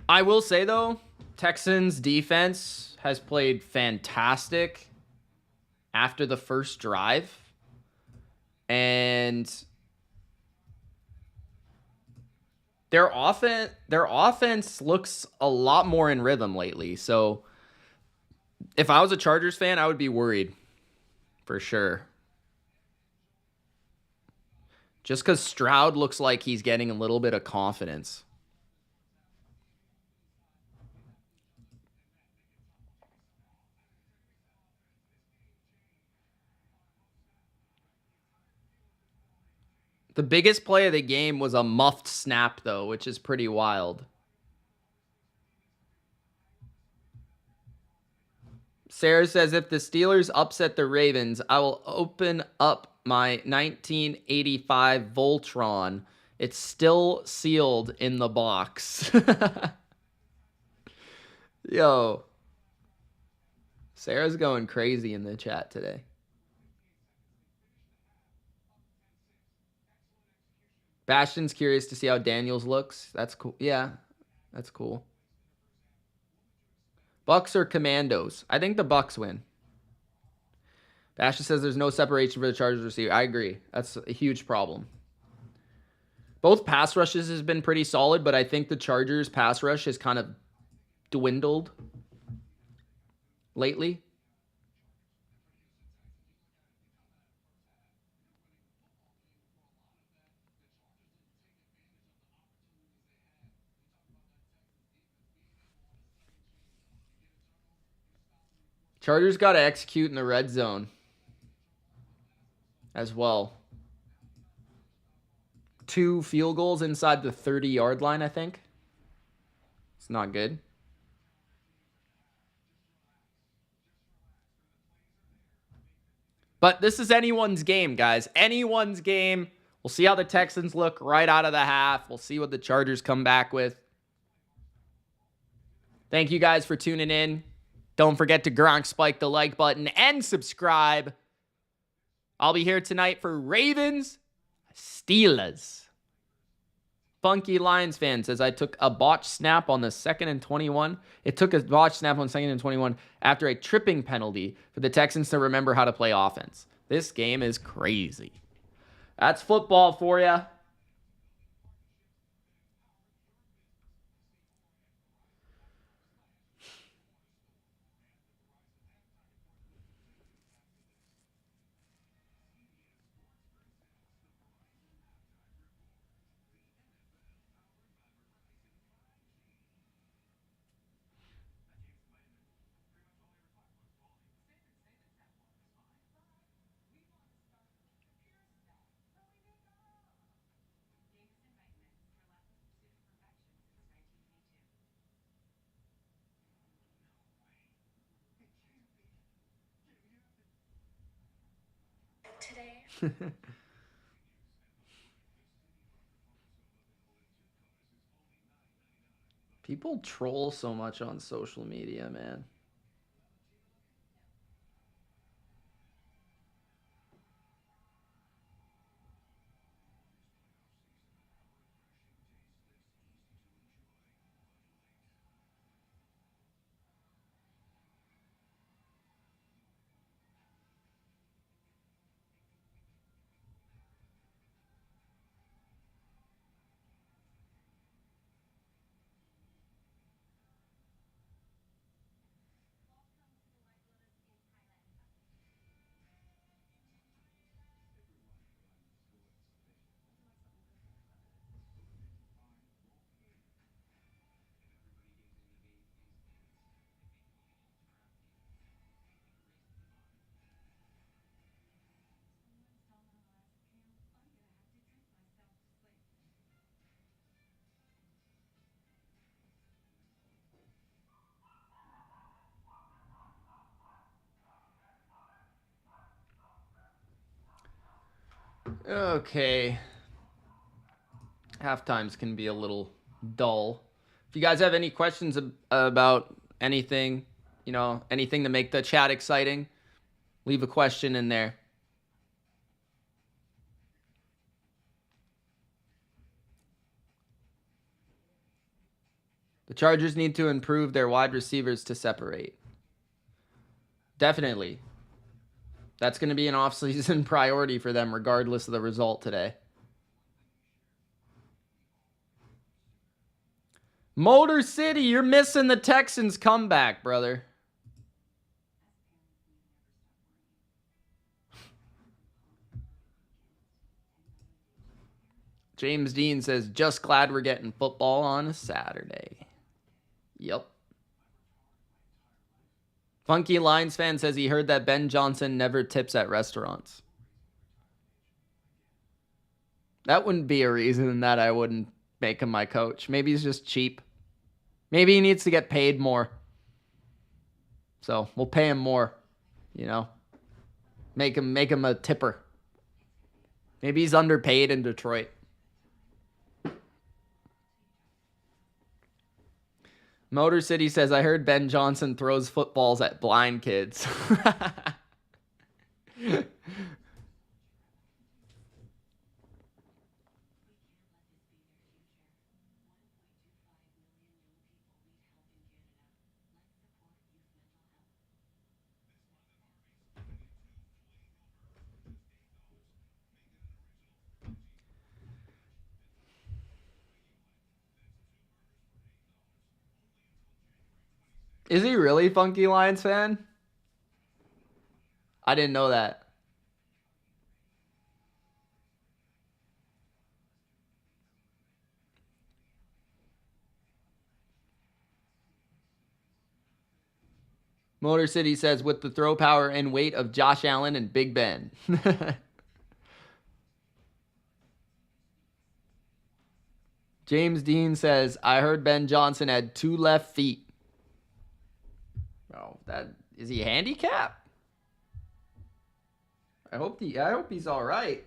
I will say, though, Texans defense has played fantastic after the first drive. And their offense looks a lot more in rhythm lately. So if I was a Chargers fan, I would be worried for sure. Just because Stroud looks like he's getting a little bit of confidence. The biggest play of the game was a muffed snap, though, which is pretty wild. Sarah says, if the Steelers upset the Ravens, I will open up my 1985 Voltron. It's still sealed in the box. Yo. Sarah's going crazy in the chat today. Bastion's curious to see how Daniels looks. That's cool. Yeah, that's cool. Bucks or Commandos? I think the Bucks win. Bastion says there's no separation for the Chargers receiver. I agree. That's a huge problem. Both pass rushes has been pretty solid, but I think the Chargers pass rush has kind of dwindled lately. Chargers got to execute in the red zone as well. 2 field goals inside the 30-yard line, I think. It's not good. But this is anyone's game, guys. Anyone's game. We'll see how the Texans look right out of the half. We'll see what the Chargers come back with. Thank you guys for tuning in. Don't forget to Gronk spike the like button and subscribe. I'll be here tonight for Ravens Steelers. Funky Lions fan says, I took a botch snap on the 2nd and 21. It took a botch snap on 2nd and 21 after a tripping penalty for the Texans to remember how to play offense. This game is crazy. That's football for you. People troll so much on social media, man. Okay. Halftimes can be a little dull. If you guys have any questions about anything, anything to make the chat exciting, leave a question in there. The Chargers need to improve their wide receivers to separate. Definitely. That's going to be an offseason priority for them regardless of the result today. Motor City, you're missing the Texans comeback, brother. James Dean says, just glad we're getting football on a Saturday. Yep. Funky Lions fan says he heard that Ben Johnson never tips at restaurants. That wouldn't be a reason that I wouldn't make him my coach. Maybe he's just cheap. Maybe he needs to get paid more. So we'll pay him more, Make him a tipper. Maybe he's underpaid in Detroit. Motor City says, I heard Ben Johnson throws footballs at blind kids. Is he really Funky Lions fan? I didn't know that. Motor City says, with the throw power and weight of Josh Allen and Big Ben. James Dean says, I heard Ben Johnson had 2 left feet. Oh, is he handicapped? I hope he's all right.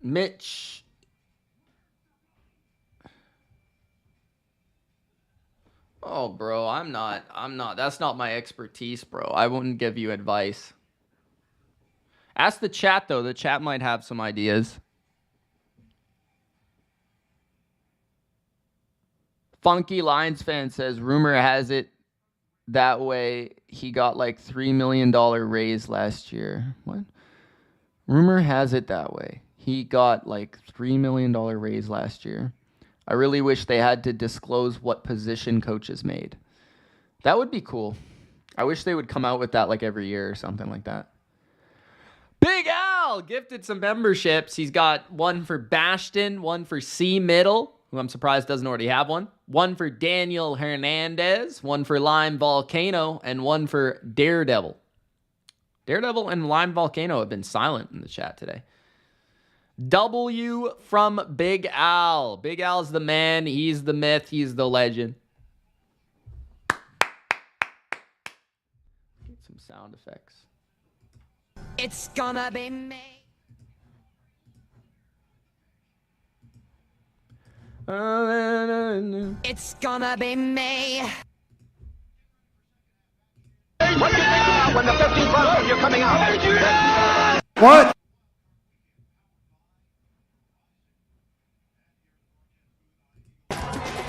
Mitch. Oh, bro, I'm not. That's not my expertise, bro. I wouldn't give you advice. Ask the chat, though. The chat might have some ideas. Funky Lions fan says, rumor has it that way he got like $3 million raise last year. What? Rumor has it that way. He got like $3 million raise last year. I really wish they had to disclose what position coaches made. That would be cool. I wish they would come out with that like every year or something like that. Big Al gifted some memberships. He's got one for Bastion, one for C Middle, who I'm surprised doesn't already have one for Daniel Hernandez, one for Lime Volcano, and one for Daredevil. Daredevil and Lime Volcano have been silent in the chat today. W from Big Al. Big Al's the man. He's the myth. He's the legend. Get some sound effects. It's gonna be me. It's gonna be me. What you think about when the 15 bucks you're coming out? What?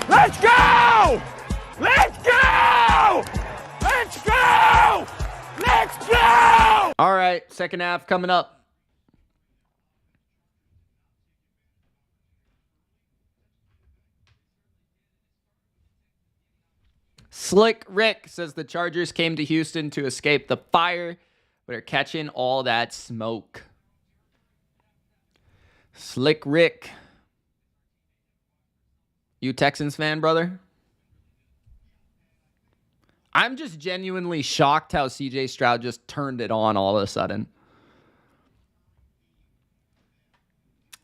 Let's go! Let's go! Let's go! Let's go! All right, second half coming up. Slick Rick says the Chargers came to Houston to escape the fire, but are catching all that smoke. Slick Rick. You Texans fan, brother? I'm just genuinely shocked how CJ Stroud just turned it on all of a sudden.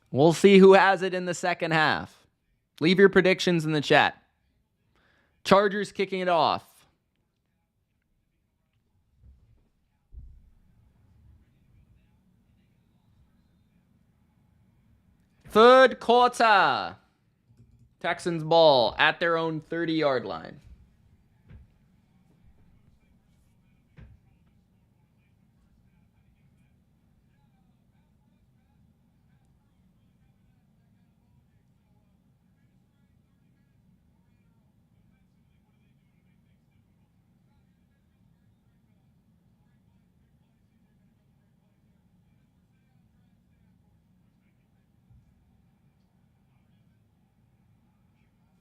We'll see who has it in the second half. Leave your predictions in the chat. Chargers kicking it off. Third quarter. Texans ball at their own 30-yard line.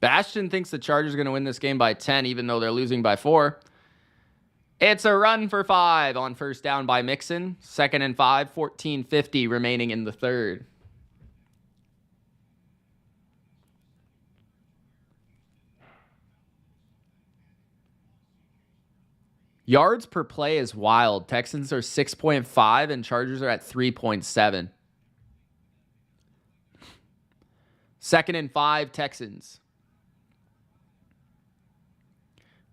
Bastion thinks the Chargers are going to win this game by 10, even though they're losing by 4. It's a run for 5 on first down by Mixon. 2nd and 5, 14:50 remaining in the third. Yards per play is wild. Texans are 6.5 and Chargers are at 3.7. 2nd and 5, Texans.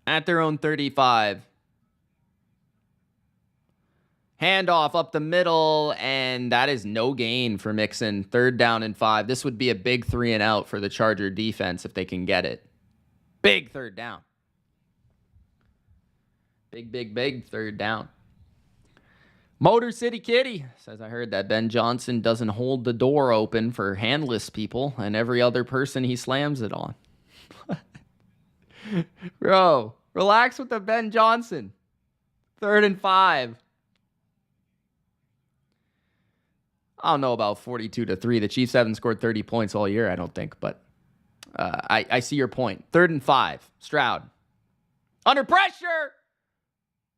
At their own 35. Handoff up the middle, and that is no gain for Mixon. 3rd down and 5. This would be a big 3 and out for the Charger defense if they can get it. Big 3rd down. Big 3rd down. Motor City Kitty says, I heard that Ben Johnson doesn't hold the door open for handless people and every other person he slams it on. Bro, relax with the Ben Johnson. 3rd and 5. I don't know about 42-3. The Chiefs haven't scored 30 points all year, I don't think, but I see your point. 3rd and 5. Stroud. Under pressure.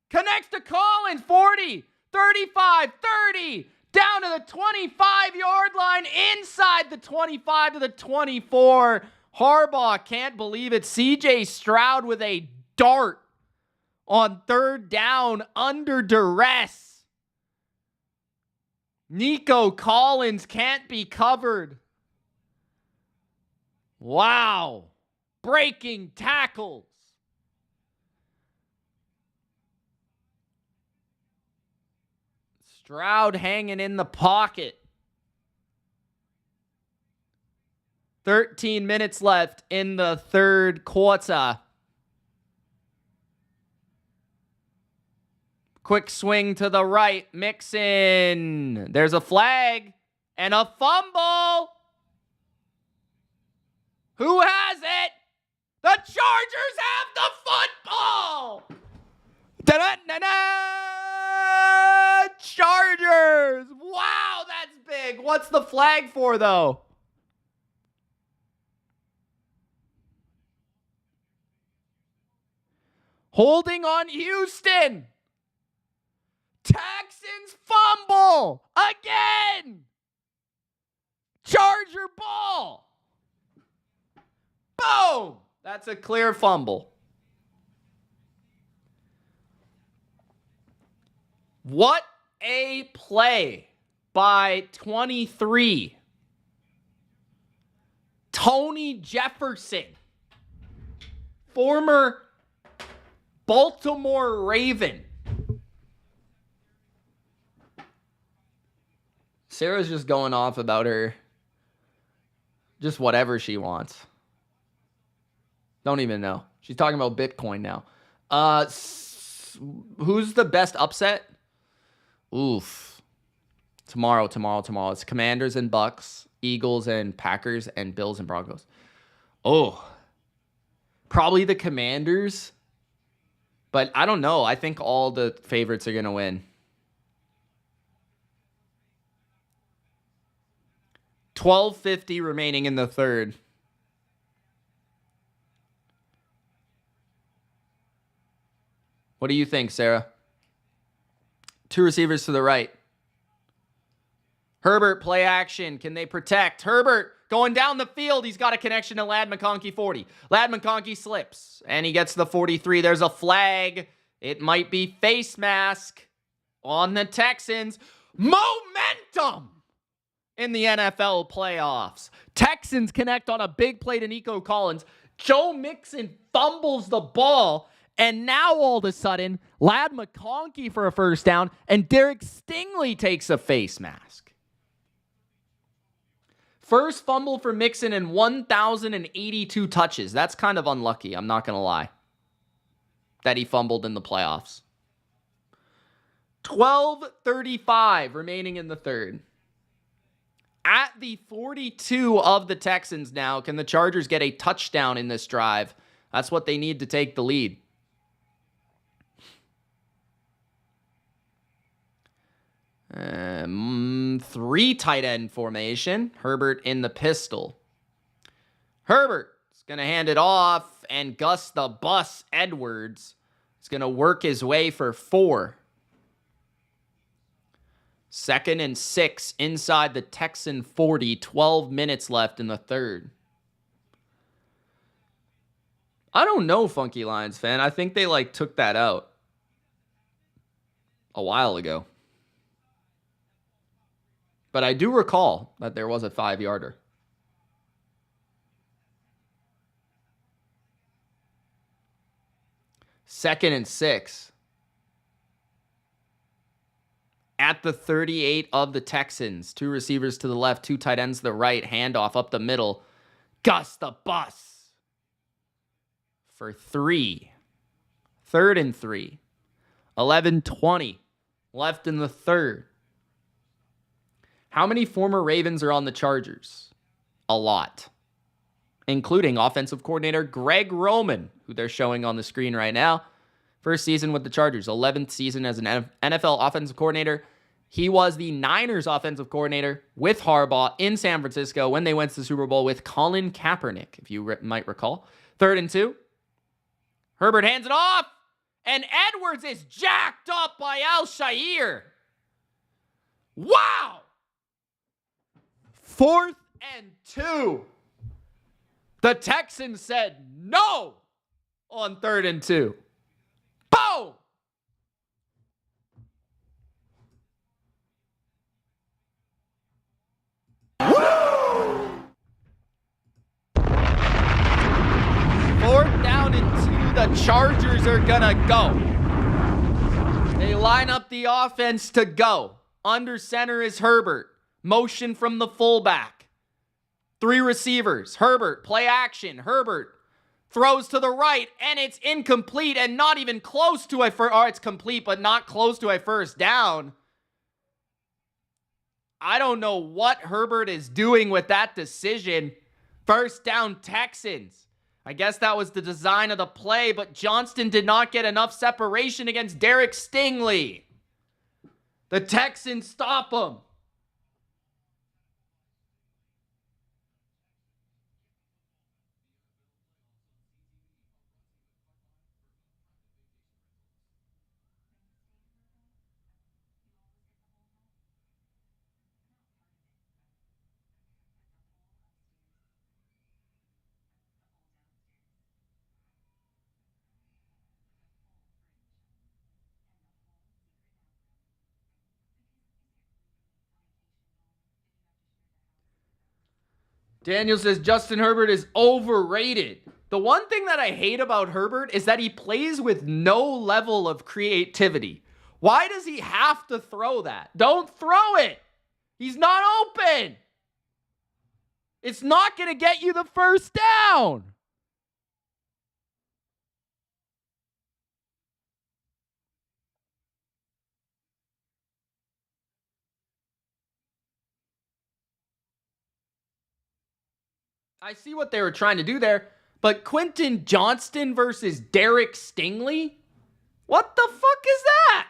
Connects to Collins. 40, 35, 30. Down to the 25-yard line. Inside the 25 to the 24. Harbaugh can't believe it. CJ Stroud with a dart on 3rd down under duress. Nico Collins can't be covered. Wow. Breaking tackles. Stroud hanging in the pocket. 13 minutes left in the 3rd quarter. Quick swing to the right. Mixon. There's a flag and a fumble. Who has it? The Chargers have the football. Da-da-da-da! Chargers. Wow, that's big. What's the flag for, though? Holding on Houston. Texans fumble again. Charger ball. Boom. That's a clear fumble. What a play by 23. Tony Jefferson, former Baltimore Raven. Sarah's just going off about her, just whatever she wants. Don't even know. She's talking about Bitcoin now. Who's the best upset? Oof. Tomorrow. It's Commanders and Bucks, Eagles and Packers, and Bills and Broncos. Oh. Probably the Commanders. But I don't know. I think all the favorites are going to win. 12:50 remaining in the 3rd. What do you think, Sarah? 2 receivers to the right. Herbert, play action. Can they protect? Herbert going down the field. He's got a connection to Ladd McConkey 40. Ladd McConkey slips, and he gets the 43. There's a flag. It might be face mask on the Texans. Momentum in the NFL playoffs. Texans connect on a big play to Nico Collins. Joe Mixon fumbles the ball. And now all of a sudden, Ladd McConkey for a first down, and Derek Stingley takes a face mask. First fumble for Mixon in 1,082 touches. That's kind of unlucky, I'm not going to lie, that he fumbled in the playoffs. 12:35 remaining in the 3rd. At the 42 of the Texans now, can the Chargers get a touchdown in this drive? That's what they need to take the lead. 3 tight end formation. Herbert in the pistol. Herbert is going to hand it off, and Gus the Bus Edwards is going to work his way for 4. 2nd and 6 inside the Texan 40. 12 minutes left in the 3rd. I don't know, Funky Lions fan. I think they took that out a while ago. But I do recall that there was a 5-yarder. Second and 6. At the 38 of the Texans. 2 receivers to the left, 2 tight ends to the right. Handoff up the middle. Gus the Bus for 3. 3rd and 3. 11:20 left in the third. How many former Ravens are on the Chargers? A lot, including offensive coordinator Greg Roman, who they're showing on the screen right now. First season with the Chargers, 11th season as an NFL offensive coordinator. He was the Niners offensive coordinator with Harbaugh in San Francisco when they went to the Super Bowl with Colin Kaepernick, if you might recall. 3rd and 2. Herbert hands it off, and Edwards is jacked up by Al-Shaair. Wow! 4th and 2. The Texans said no on 3rd and 2. Boom! Woo! 4th down and 2. The Chargers are gonna go. They line up the offense to go. Under center is Herbert. Motion from the fullback. 3 receivers. Herbert, play action. Herbert throws to the right, and it's incomplete and not even close to a first. Or it's complete, but not close to a first down. I don't know what Herbert is doing with that decision. First down, Texans. I guess that was the design of the play, but Johnston did not get enough separation against Derek Stingley. The Texans stop him. Daniel says Justin Herbert is overrated. The one thing that I hate about Herbert is that he plays with no level of creativity. Why does he have to throw that? Don't throw it. He's not open. It's not going to get you the first down. I see what they were trying to do there, but Quentin Johnston versus Derek Stingley? What the fuck is that?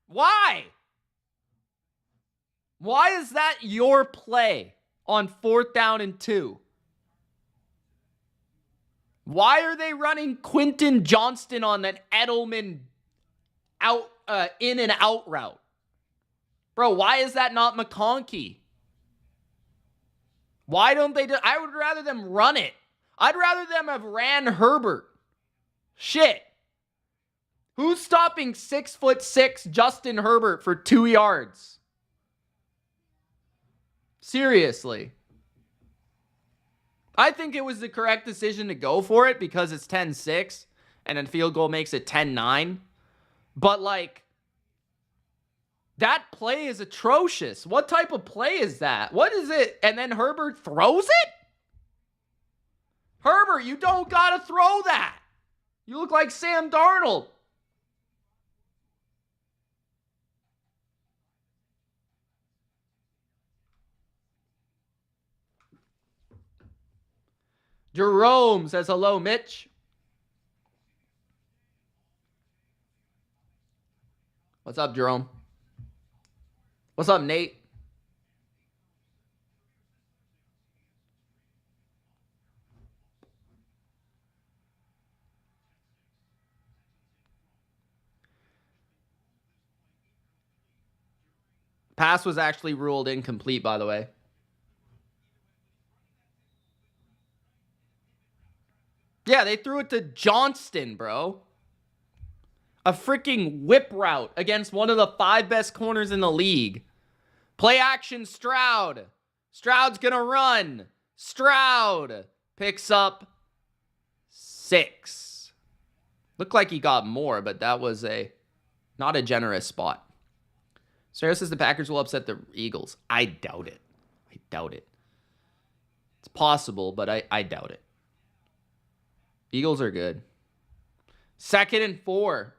Why? Why is that your play on 4th down and 2? Why are they running Quentin Johnston on that Edelman in and out route? Bro, why is that not McConkey? Why don't they I would rather them run it. I'd rather them have ran Herbert. Shit. Who's stopping 6'6" Justin Herbert for 2 yards? Seriously. I think it was the correct decision to go for it because it's 10-6 and then field goal makes it 10-9. But like, that play is atrocious. What type of play is that? What is it? And then Herbert throws it? Herbert, you don't got to throw that. You look like Sam Darnold. Jerome says hello, Mitch. What's up, Jerome? What's up, Nate? Pass was actually ruled incomplete, by the way. Yeah, they threw it to Johnston, bro. A freaking whip route against one of the 5 best corners in the league. Play action, Stroud. Stroud's gonna run. Stroud picks up 6. Looked like he got more, but that was not a generous spot. Sarah says the Packers will upset the Eagles. I doubt it. I doubt it. It's possible, but I doubt it. Eagles are good. 2nd and 4.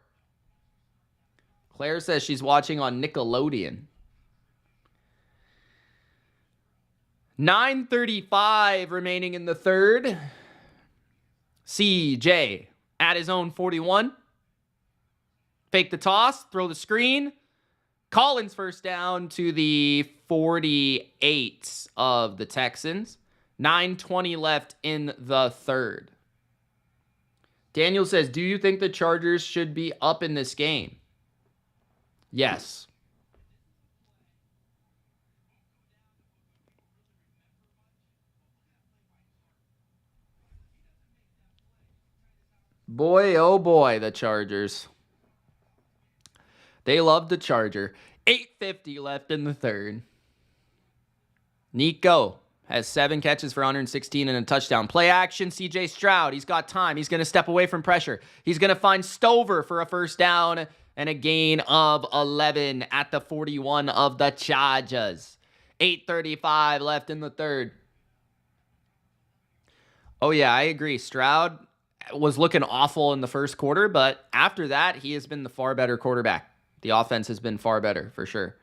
Claire says she's watching on Nickelodeon. 9:35 remaining in the third. CJ at his own 41. Fake the toss, throw the screen. Collins first down to the 48 of the Texans. 9:20 left in the third. Daniel says, do you think the Chargers should be up in this game? Yes. Boy, oh boy, the Chargers. They love the Charger. 8:50 left in the third. Nico has 7 catches for 116 and a touchdown. Play action, CJ Stroud. He's got time. He's going to step away from pressure. He's going to find Stover for a first down and a gain of 11 at the 41 of the Chargers. 8:35 left in the third. Oh, yeah, I agree. Stroud was looking awful in the first quarter, but after that, he has been the far better quarterback. The offense has been far better, for sure.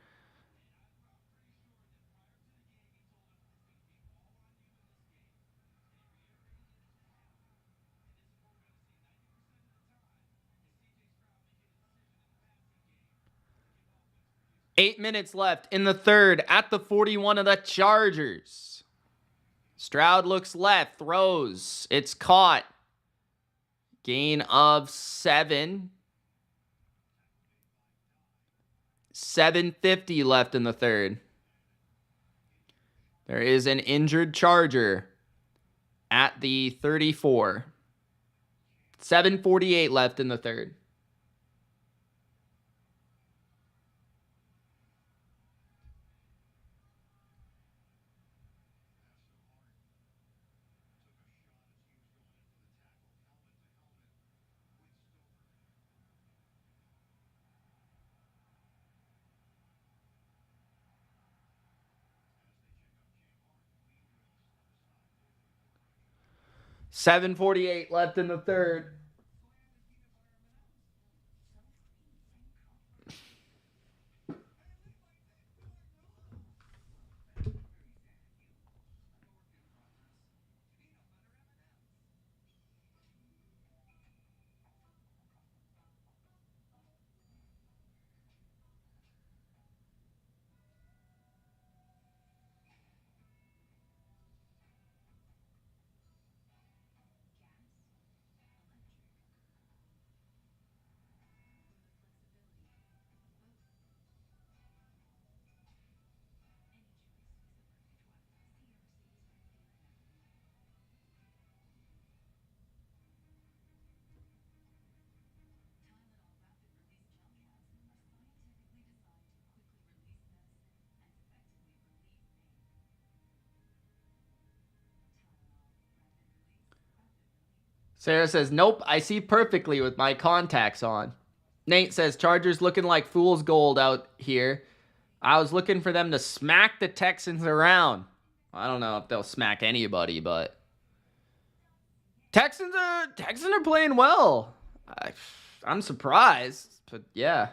Eight minutes left in the third at the 41 of the Chargers. Stroud looks left, throws. It's caught. Gain of 7. 7:50 left in the third. There is an injured Charger at the 34. 7:48 left in the third. $7:48 left in the third. Sarah says, nope, I see perfectly with my contacts on. Nate says, Chargers looking like fool's gold out here. I was looking for them to smack the Texans around. I don't know if they'll smack anybody, but Texans are playing well. I'm surprised, but yeah.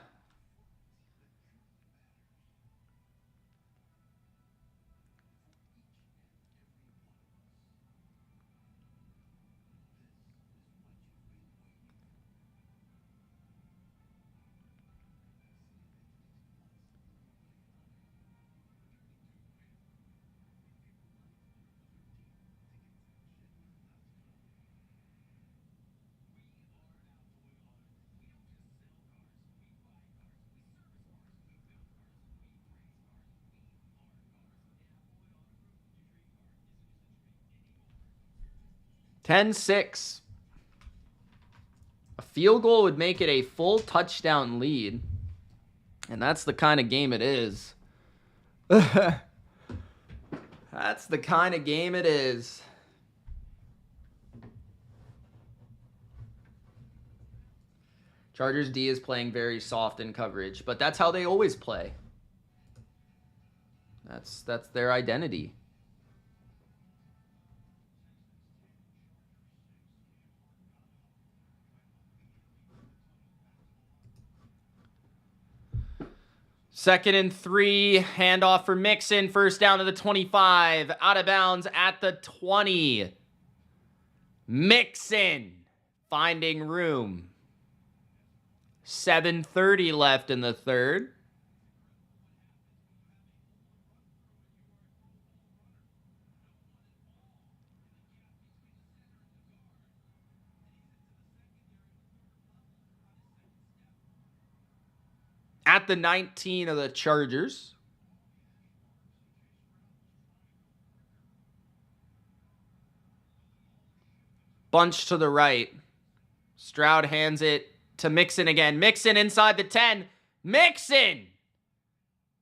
$10-6. A field goal would make it a full touchdown lead. And that's the kind of game it is. That's the kind of game it is. Chargers D is playing very soft in coverage, but that's how they always play. That's their identity. 2nd and 3, handoff for Mixon, first down to the 25, out of bounds at the 20. Mixon finding room. 7:30 left in the third. At the 19 of the Chargers. Bunch to the right. Stroud hands it to Mixon again. Mixon inside the 10. Mixon!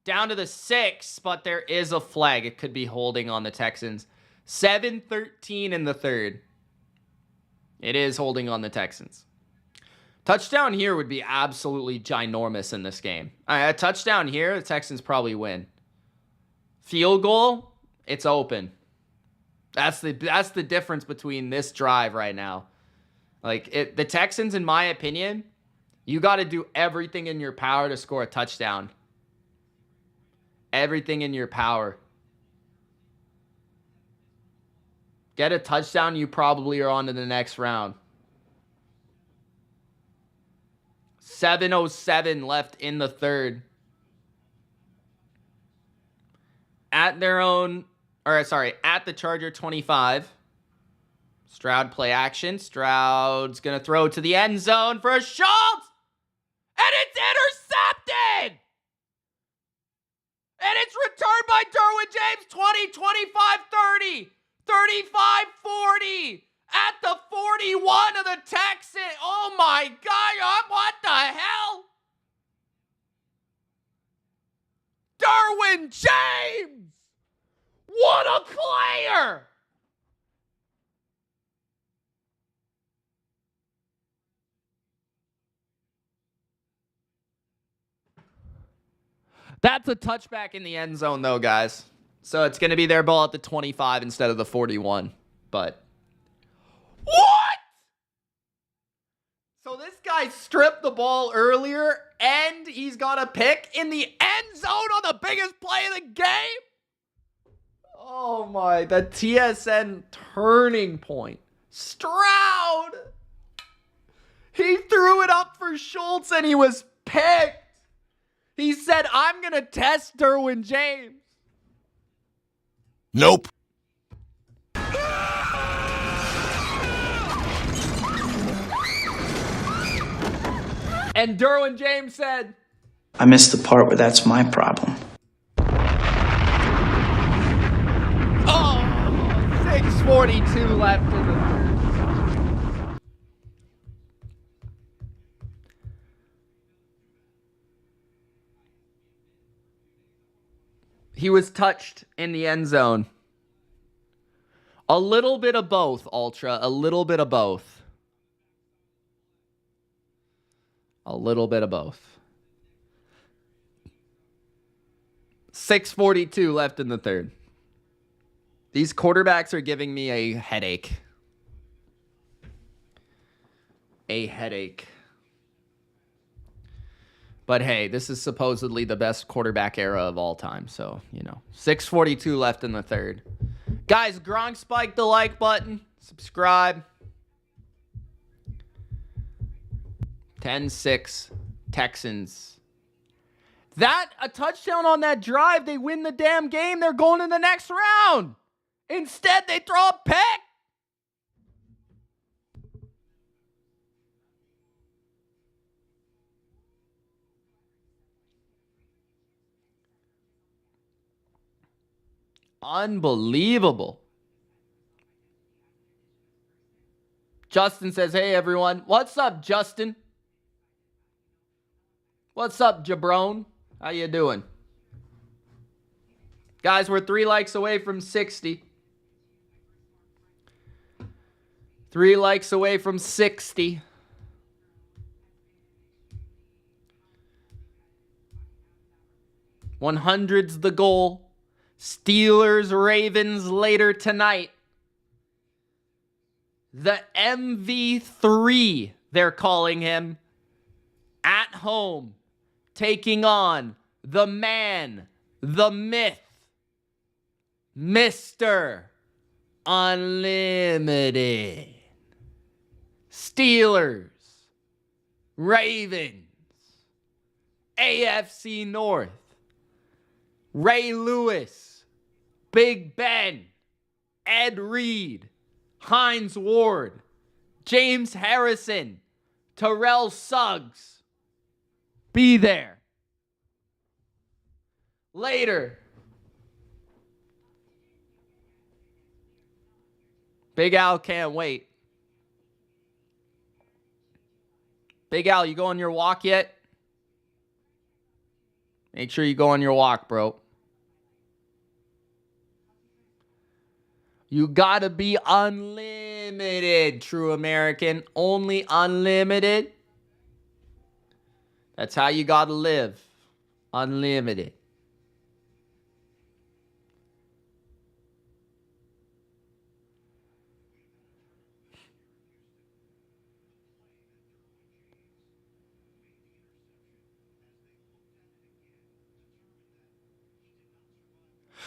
Down to the 6, but there is a flag. It could be holding on the Texans. 7:13 in the third. It is holding on the Texans. Touchdown here would be absolutely ginormous in this game. A touchdown here, the Texans probably win. Field goal, it's open. That's the difference between this drive right now. Like, the Texans, in my opinion, you got to do everything in your power to score a touchdown. Everything in your power. Get a touchdown, you probably are on to the next round. 7:07 left in the third. At the Charger 25. Stroud play action. Stroud's going to throw to the end zone for a Schultz. And it's intercepted! And it's returned by Derwin James. 20, 25, 30, 35, 40. At the 41 of the Texans. Oh my God, what the hell? Derwin James! What a player! That's a touchback in the end zone though, guys. So it's going to be their ball at the 25 instead of the 41. But what? So this guy stripped the ball earlier, and he's got a pick in the end zone on the biggest play of the game? Oh my, the TSN turning point. Stroud! He threw it up for Schultz, and he was picked. He said, I'm going to test Derwin James. Nope. And Derwin James said, I missed the part where that's my problem. oh, 6:42 left in the third. He was touched in the end zone. A little bit of both, Ultra. A little bit of both. A little bit of both. 6:42 left in the third. These quarterbacks are giving me a headache. A headache. But hey, this is supposedly the best quarterback era of all time. So, 6:42 left in the third. Guys, Gronk spike the like button. Subscribe. 10-6 Texans. A touchdown on that drive, they win the damn game. They're going to the next round. Instead, they throw a pick. Unbelievable. Justin says, hey, everyone. What's up, Justin? What's up, Jabron? How you doing? Guys, we're 3 likes away from 60. 3 likes away from 60. $100's the goal. Steelers, Ravens later tonight. The MV3, they're calling him, at home, taking on the man, the myth, Mr. Unlimited. Steelers, Ravens, AFC North, Ray Lewis, Big Ben, Ed Reed, Hines Ward, James Harrison, Terrell Suggs. Be there. Later. Big Al can't wait. Big Al, you go on your walk yet? Make sure you go on your walk, bro. You gotta be unlimited, true American. Only unlimited. That's how you gotta live. Unlimited.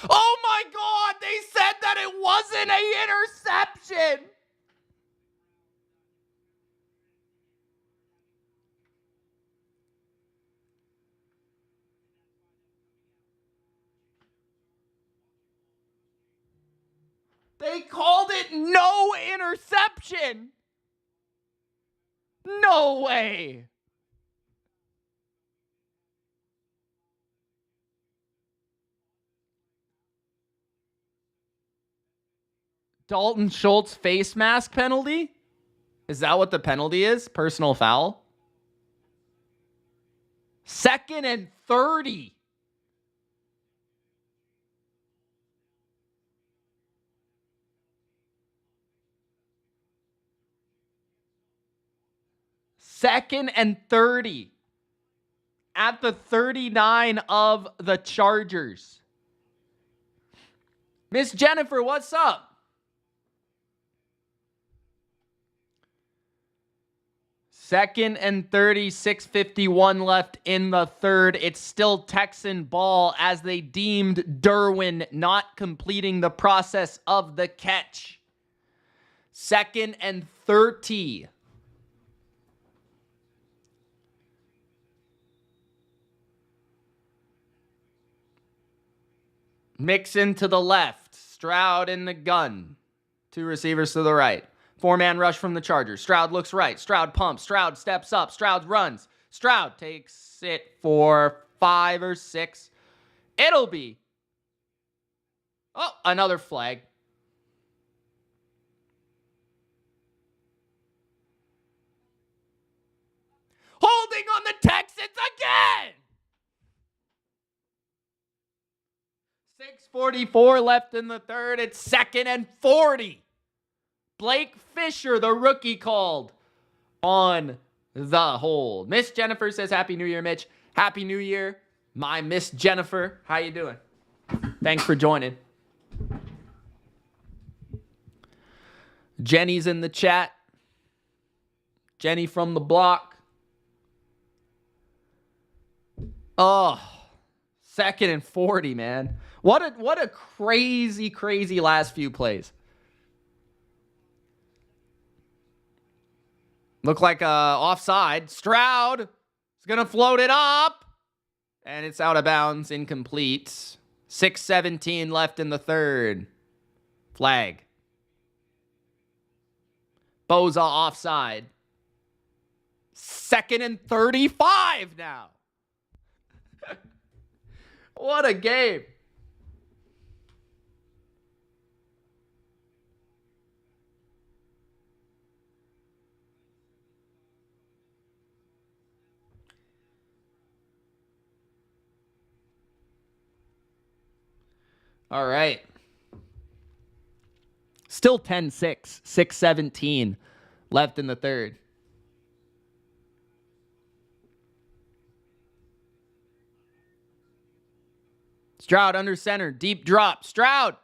Oh my God, they said that it wasn't an interception. They called it no interception. No way. Dalton Schultz face mask penalty? Is that what the penalty is? Personal foul? 2nd and 30. Second and 30 at the 39 of the Chargers. Miss Jennifer, what's up? Second and 30, 6:51 left in the third. It's still Texan ball as they deemed Derwin not completing the process of the catch. 2nd and 30. Mixon to the left. Stroud in the gun. 2 receivers to the right. 4-man rush from the Chargers. Stroud looks right. Stroud pumps. Stroud steps up. Stroud runs. Stroud takes it for 5 or 6. It'll be. Oh, another flag. Holding on the Texans again. 6:44 left in the third. It's 2nd and 40. Blake Fisher, the rookie, called on the hold. Miss Jennifer says, Happy New Year, Mitch. Happy New Year, my Miss Jennifer. How you doing? Thanks for joining. Jenny's in the chat. Jenny from the block. Oh, 2nd and 40, man. What a crazy, crazy last few plays. Look like offside. Stroud is going to float it up. And it's out of bounds, incomplete. 6:17 left in the third. Flag. Boza offside. 2nd and 35 now. What a game. All right. Still 10-6. 6:17 left in the third. Stroud under center. Deep drop. Stroud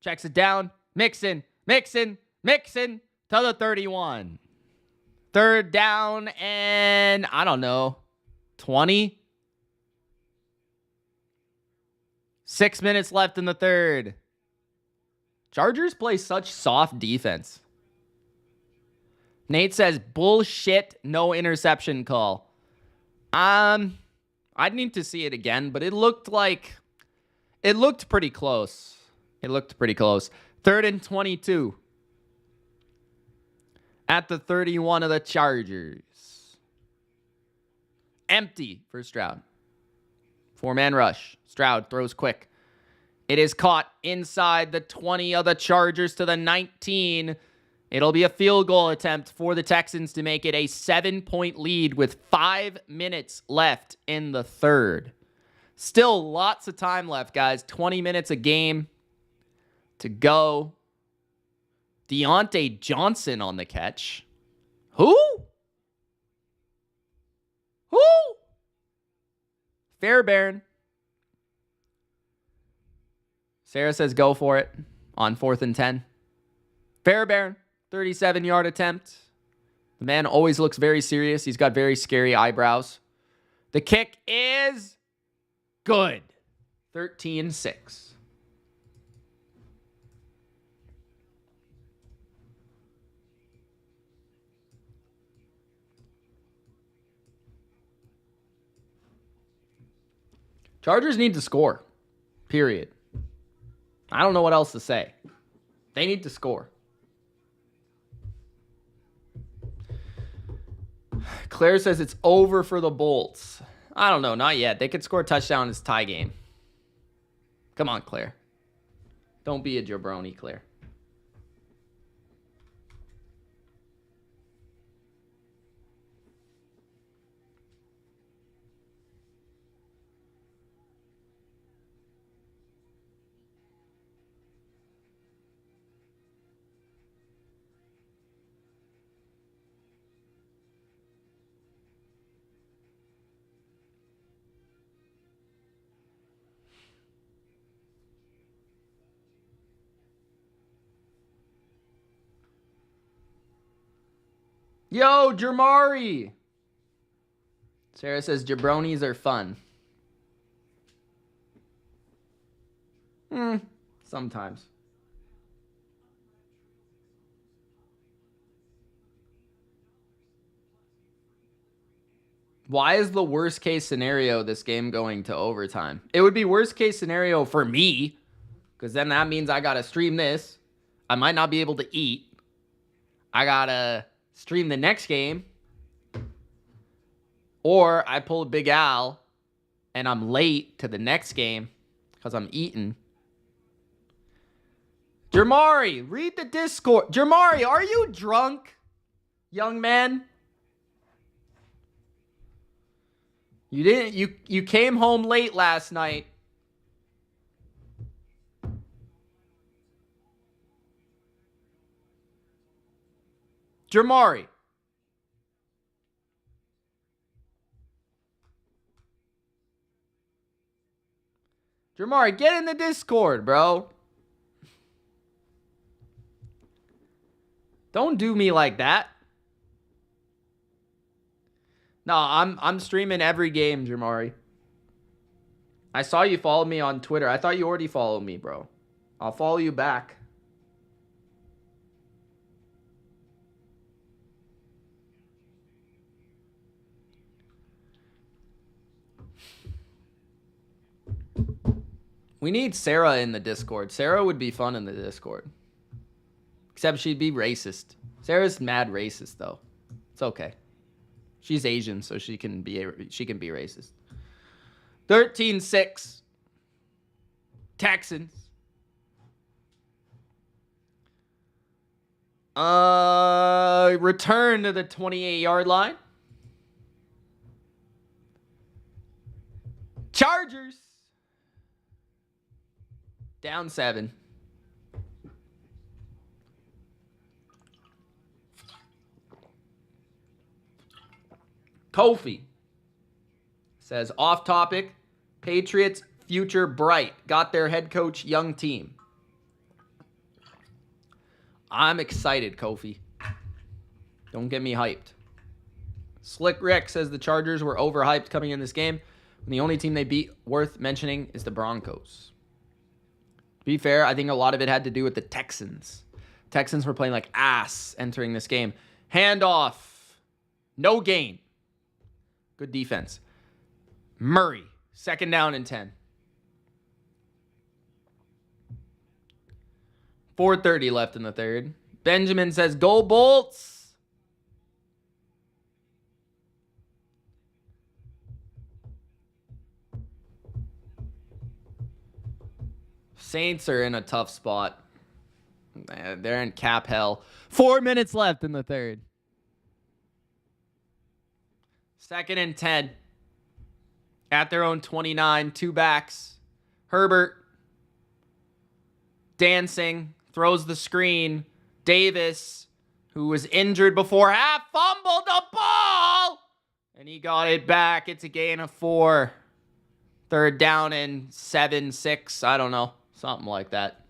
checks it down. Mixon to the 31. 3rd down and, I don't know, 20? 6 minutes left in the third. Chargers play such soft defense. Nate says, bullshit, no interception call. I'd need to see it again, but it looked pretty close. It looked pretty close. 3rd and 22. At the 31 of the Chargers. Empty for Stroud. 4-man rush. Stroud throws quick. It is caught inside the 20 of the Chargers to the 19. It'll be a field goal attempt for the Texans to make it a 7-point lead with 5 minutes left in the third. Still lots of time left, guys. 20 minutes a game to go. Deontay Johnson on the catch. Who? Fairbairn. Sarah says go for it on 4th and 10. Fairbairn, 37-yard attempt. The man always looks very serious. He's got very scary eyebrows. The kick is good. 13-6. Chargers need to score. Period. I don't know what else to say. They need to score. Claire says it's over for the Bolts. I don't know. Not yet. They could score a touchdown in this tie game. Come on, Claire. Don't be a jabroni, Claire. Yo, Jamari. Sarah says jabronis are fun. Sometimes. Why is the worst case scenario this game going to overtime? It would be worst case scenario for me, because then that means I got to stream this. I might not be able to eat. I got to stream the next game. Or I pull a Big Al and I'm late to the next game because I'm eating. Jamari, read the Discord. Jamari, are you drunk, young man? You came home late last night. Jamari. Jamari, get in the Discord, bro. Don't do me like that. No, I'm streaming every game, Jamari. I saw you follow me on Twitter. I thought you already followed me, bro. I'll follow you back. We need Sarah in the Discord. Sarah would be fun in the Discord. Except she'd be racist. Sarah's mad racist, though. It's okay. She's Asian, so she can be racist. 13-6. Texans. Return to the 28-yard line. Chargers. Down 7. Kofi says, off topic, Patriots future bright. Got their head coach young team. I'm excited, Kofi. Don't get me hyped. Slick Rick says the Chargers were overhyped coming in this game. And the only team they beat worth mentioning is the Broncos. be fair, I think a lot of it had to do with the Texans. Texans were playing like ass entering this game. Handoff. No gain. Good defense. Murray. 2nd down and 10. 4:30 left in the third. Benjamin says, go Bolts. Saints are in a tough spot. They're in cap hell. 4 minutes left in the third. 2nd and 10. At their own 29. 2 backs. Herbert. Dancing. Throws the screen. Davis, who was injured before half, fumbled the ball. And he got it back. It's a gain of 4. 3rd down and 7, 6. I don't know. Something like that.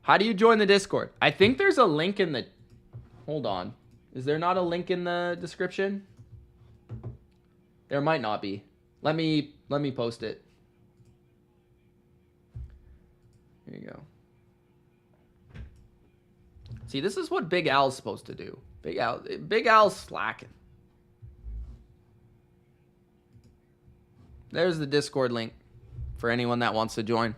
How do you join the Discord? I think there's a link in the... Hold on. Is there not a link in the description? There might not be. Let me post it. Here you go. See, this is what Big Al's supposed to do. Big Al's slacking. There's the Discord link for anyone that wants to join.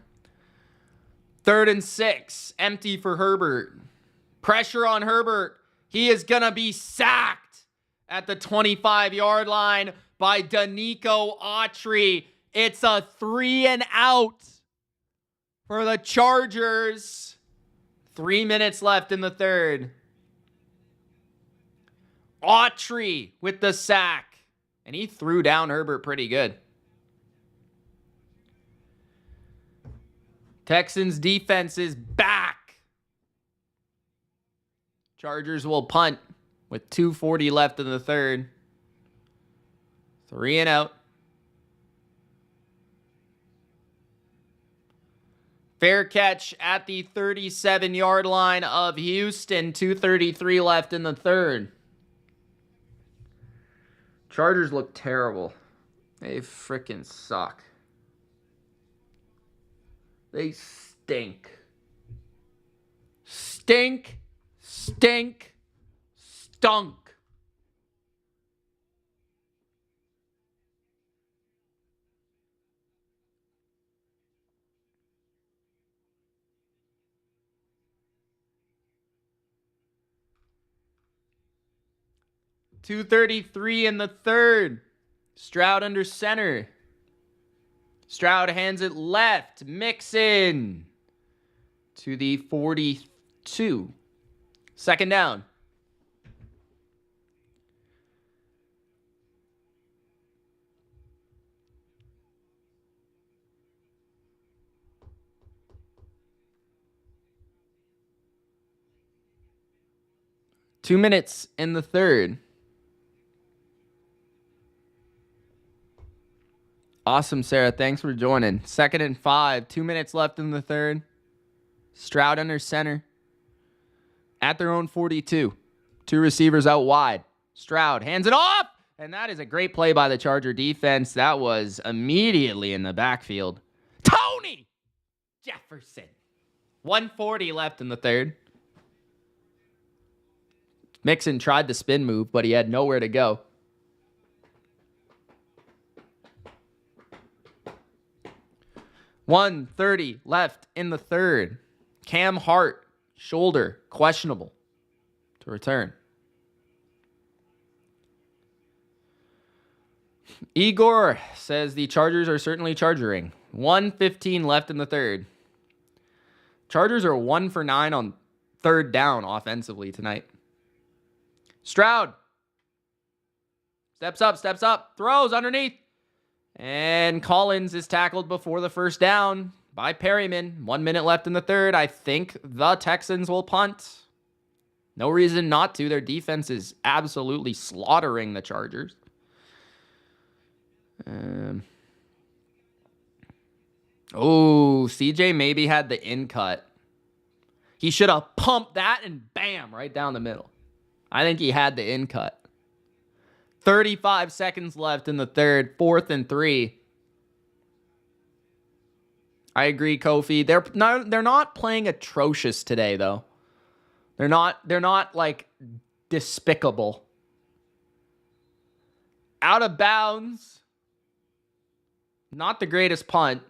3rd and 6. Empty for Herbert. Pressure on Herbert. He is going to be sacked at the 25-yard line by Danico Autry. It's a 3 and out for the Chargers. 3 minutes left in the third. Autry with the sack. And he threw down Herbert pretty good. Texans defense is back. Chargers will punt with 2:40 left in the third. 3 and out. Fair catch at the 37-yard line of Houston. 2:33 left in the third. Chargers look terrible. They freaking suck. They stink. Stink. Stink. Stunk. .233 in the third. Stroud under center. Stroud hands it left. Mixon to the 42. 2nd down. Two minutes in the third. Awesome, Sarah. Thanks for joining. 2nd and 5. 2 minutes left in the third. Stroud under center. At their own 42. 2 receivers out wide. Stroud hands it off. And that is a great play by the Charger defense. That was immediately in the backfield. Tony Jefferson. 1:40 left in the third. Mixon tried the spin move, but he had nowhere to go. .130 left in the third. Cam Hart, shoulder, questionable to return. Igor says the Chargers are certainly chargering. 1:15 left in the third. Chargers are 1 for 9 on 3rd down offensively tonight. Stroud. Steps up, throws underneath. And Collins is tackled before the 1st down by Perryman. 1 minute left in the third. I think the Texans will punt. No reason not to. Their defense is absolutely slaughtering the Chargers. CJ maybe had the in cut. He should have pumped that and bam, right down the middle. I think he had the in cut. 35 seconds left in the third. 4th and 3. I agree, Kofi. They're not playing atrocious today, though. They're not like despicable. Out of bounds. Not the greatest punt.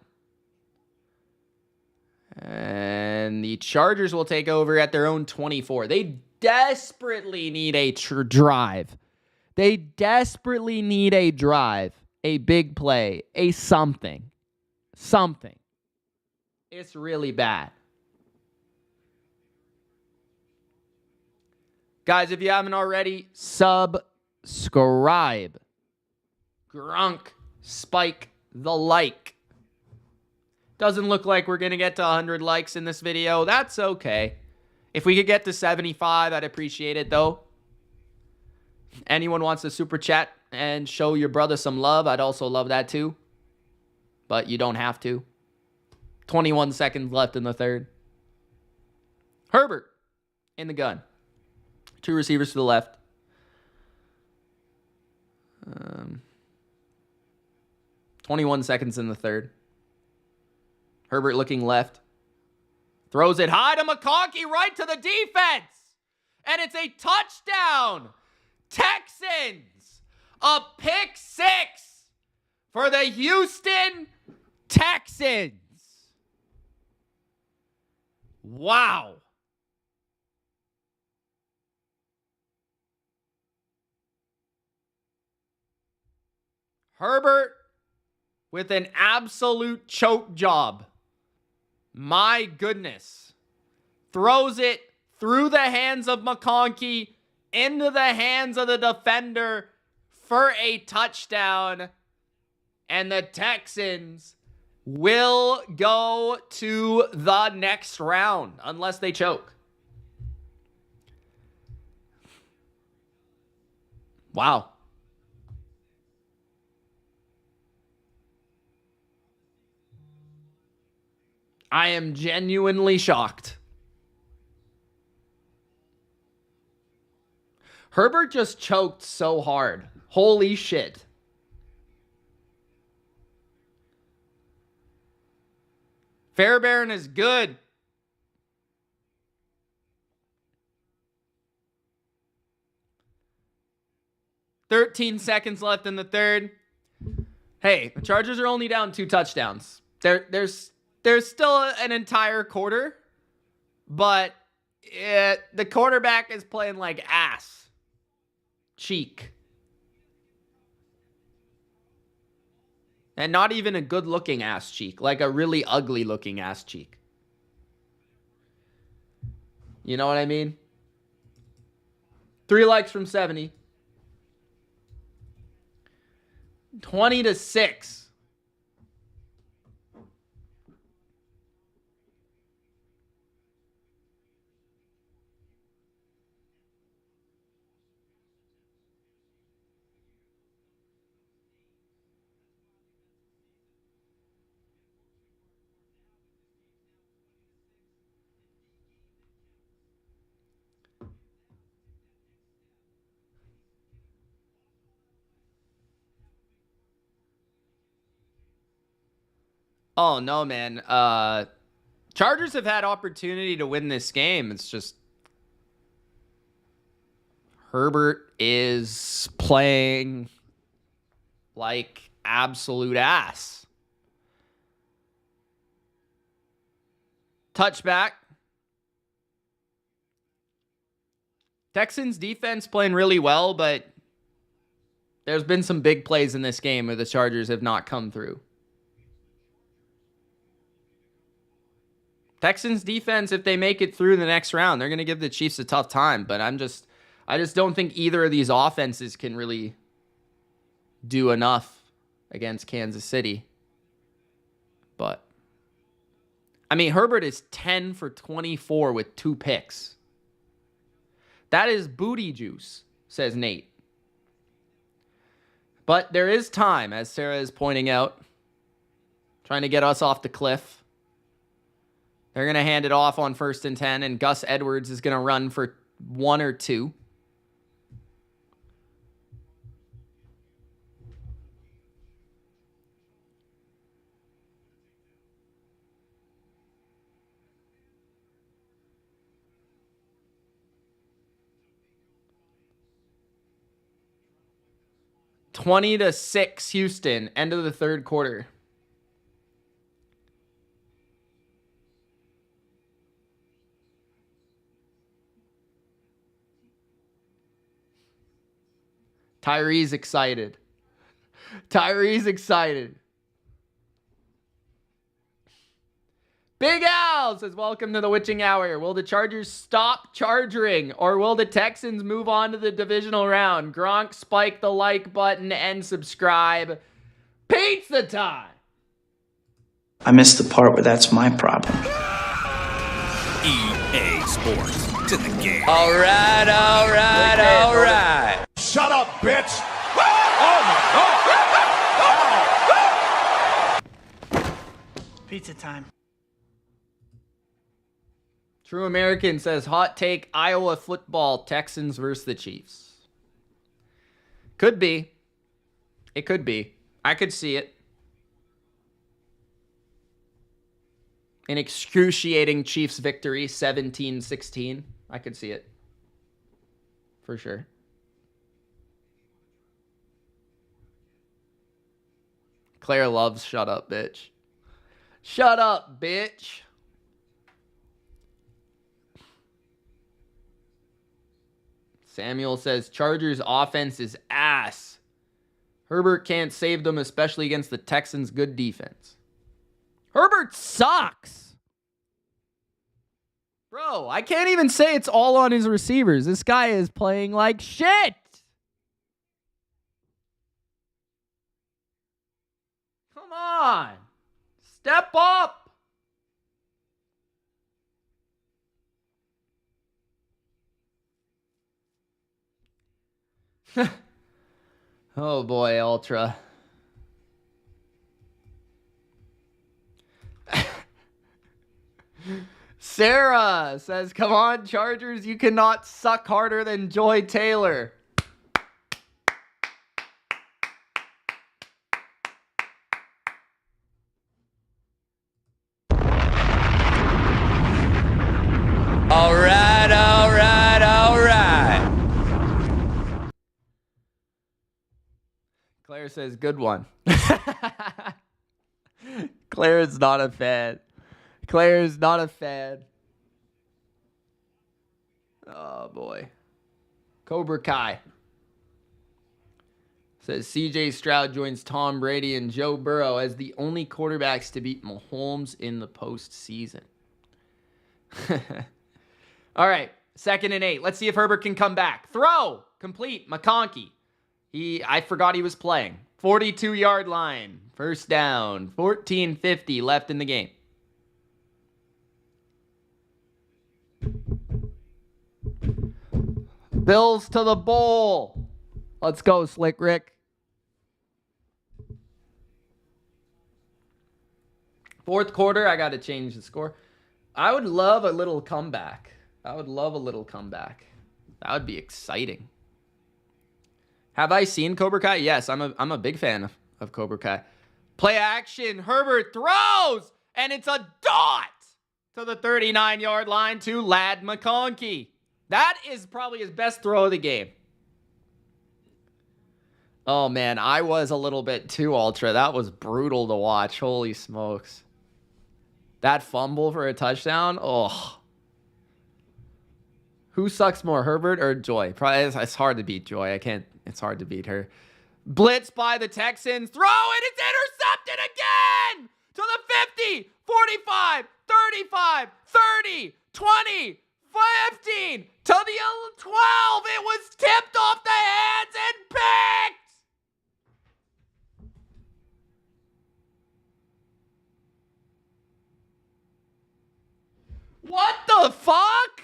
And the Chargers will take over at their own 24. They desperately need a drive. They desperately need a drive, a big play, a something. Something. It's really bad. Guys, if you haven't already, subscribe. Grunk, spike the like. Doesn't look like we're going to get to 100 likes in this video. That's okay. If we could get to 75, I'd appreciate it, though. Anyone wants to super chat and show your brother some love, I'd also love that, too. But you don't have to. 21 seconds left in the third. Herbert in the gun. 2 receivers to the left. 21 seconds in the third. Herbert looking left. Throws it high to McConkey, right to the defense. And it's a touchdown. Texans. A pick 6 for the Houston Texans. Wow. Herbert with an absolute choke job. My goodness. Throws it through the hands of McConkey into the hands of the defender for a touchdown. And the Texans will go to the next round unless they choke. Wow. I am genuinely shocked. Herbert just choked so hard. Holy shit. Fairbairn is good. $13 seconds left in the third. Hey, the Chargers are only down 2 touchdowns. There's still an entire quarter, but the quarterback is playing like ass cheek. And not even a good-looking ass cheek, like a really ugly-looking ass cheek. You know what I mean? 3 likes from 70. 20-6. Oh, no, man. Chargers have had opportunity to win this game. It's just Herbert is playing like absolute ass. Touchback. Texans defense playing really well, but there's been some big plays in this game where the Chargers have not come through. Texans defense, if they make it through the next round, they're going to give the Chiefs a tough time. But I just don't think either of these offenses can really do enough against Kansas City. But, I mean, Herbert is 10 for 24 with 2 picks. That is booty juice, says Nate. But there is time, as Sarah is pointing out, trying to get us off the cliff. They're going to hand it off on 1st and 10, and Gus Edwards is going to run for 1 or 2. 20-6 Houston, end of the third quarter. Tyree's excited. Tyree's excited. Big Al says, welcome to the witching hour. Will the Chargers stop charging, or will the Texans move on to the divisional round? Gronk, spike the like button and subscribe. Pizza time. I missed the part where that's my problem. EA Sports to the game. All right. Shut up, bitch! Pizza time. True American says, hot take, Iowa football, Texans versus the Chiefs. Could be. It could be. I could see it. An excruciating Chiefs victory, 17-16. I could see it. For sure. Claire loves shut up, bitch. Shut up, bitch. Samuel says, Chargers offense is ass. Herbert can't save them, especially against the Texans' good defense. Herbert sucks. Bro, I can't even say it's all on his receivers. This guy is playing like shit. Come on. Step up. Oh boy, Ultra. Sarah says, come on, Chargers, you cannot suck harder than Joy Taylor. All right. Claire says, good one. Claire is not a fan. Claire is not a fan. Oh, boy. Cobra Kai says, CJ Stroud joins Tom Brady and Joe Burrow as the only quarterbacks to beat Mahomes in the postseason. All right, 2nd and 8. Let's see if Herbert can come back. Throw. Complete. McConkey. I forgot he was playing. 42-yard line. First down. 14:50 left in the game. Bills to the bowl. Let's go, Slick Rick. 4th quarter, I got to change the score. I would love a little comeback. That would be exciting. Have I seen Cobra Kai? Yes, I'm a big fan of Cobra Kai. Play action. Herbert throws, and it's a dot to the 39-yard line to Ladd McConkey. That is probably his best throw of the game. Oh, man, I was a little bit too ultra. That was brutal to watch. Holy smokes. That fumble for a touchdown? Oh. Who sucks more, Herbert or Joy? Probably it's hard to beat Joy. It's hard to beat her. Blitz by the Texans. Throw it. It's intercepted again. To the 50, 45, 35, 30, 20, 15. To the 12. It was tipped off the hands and picked. What the fuck?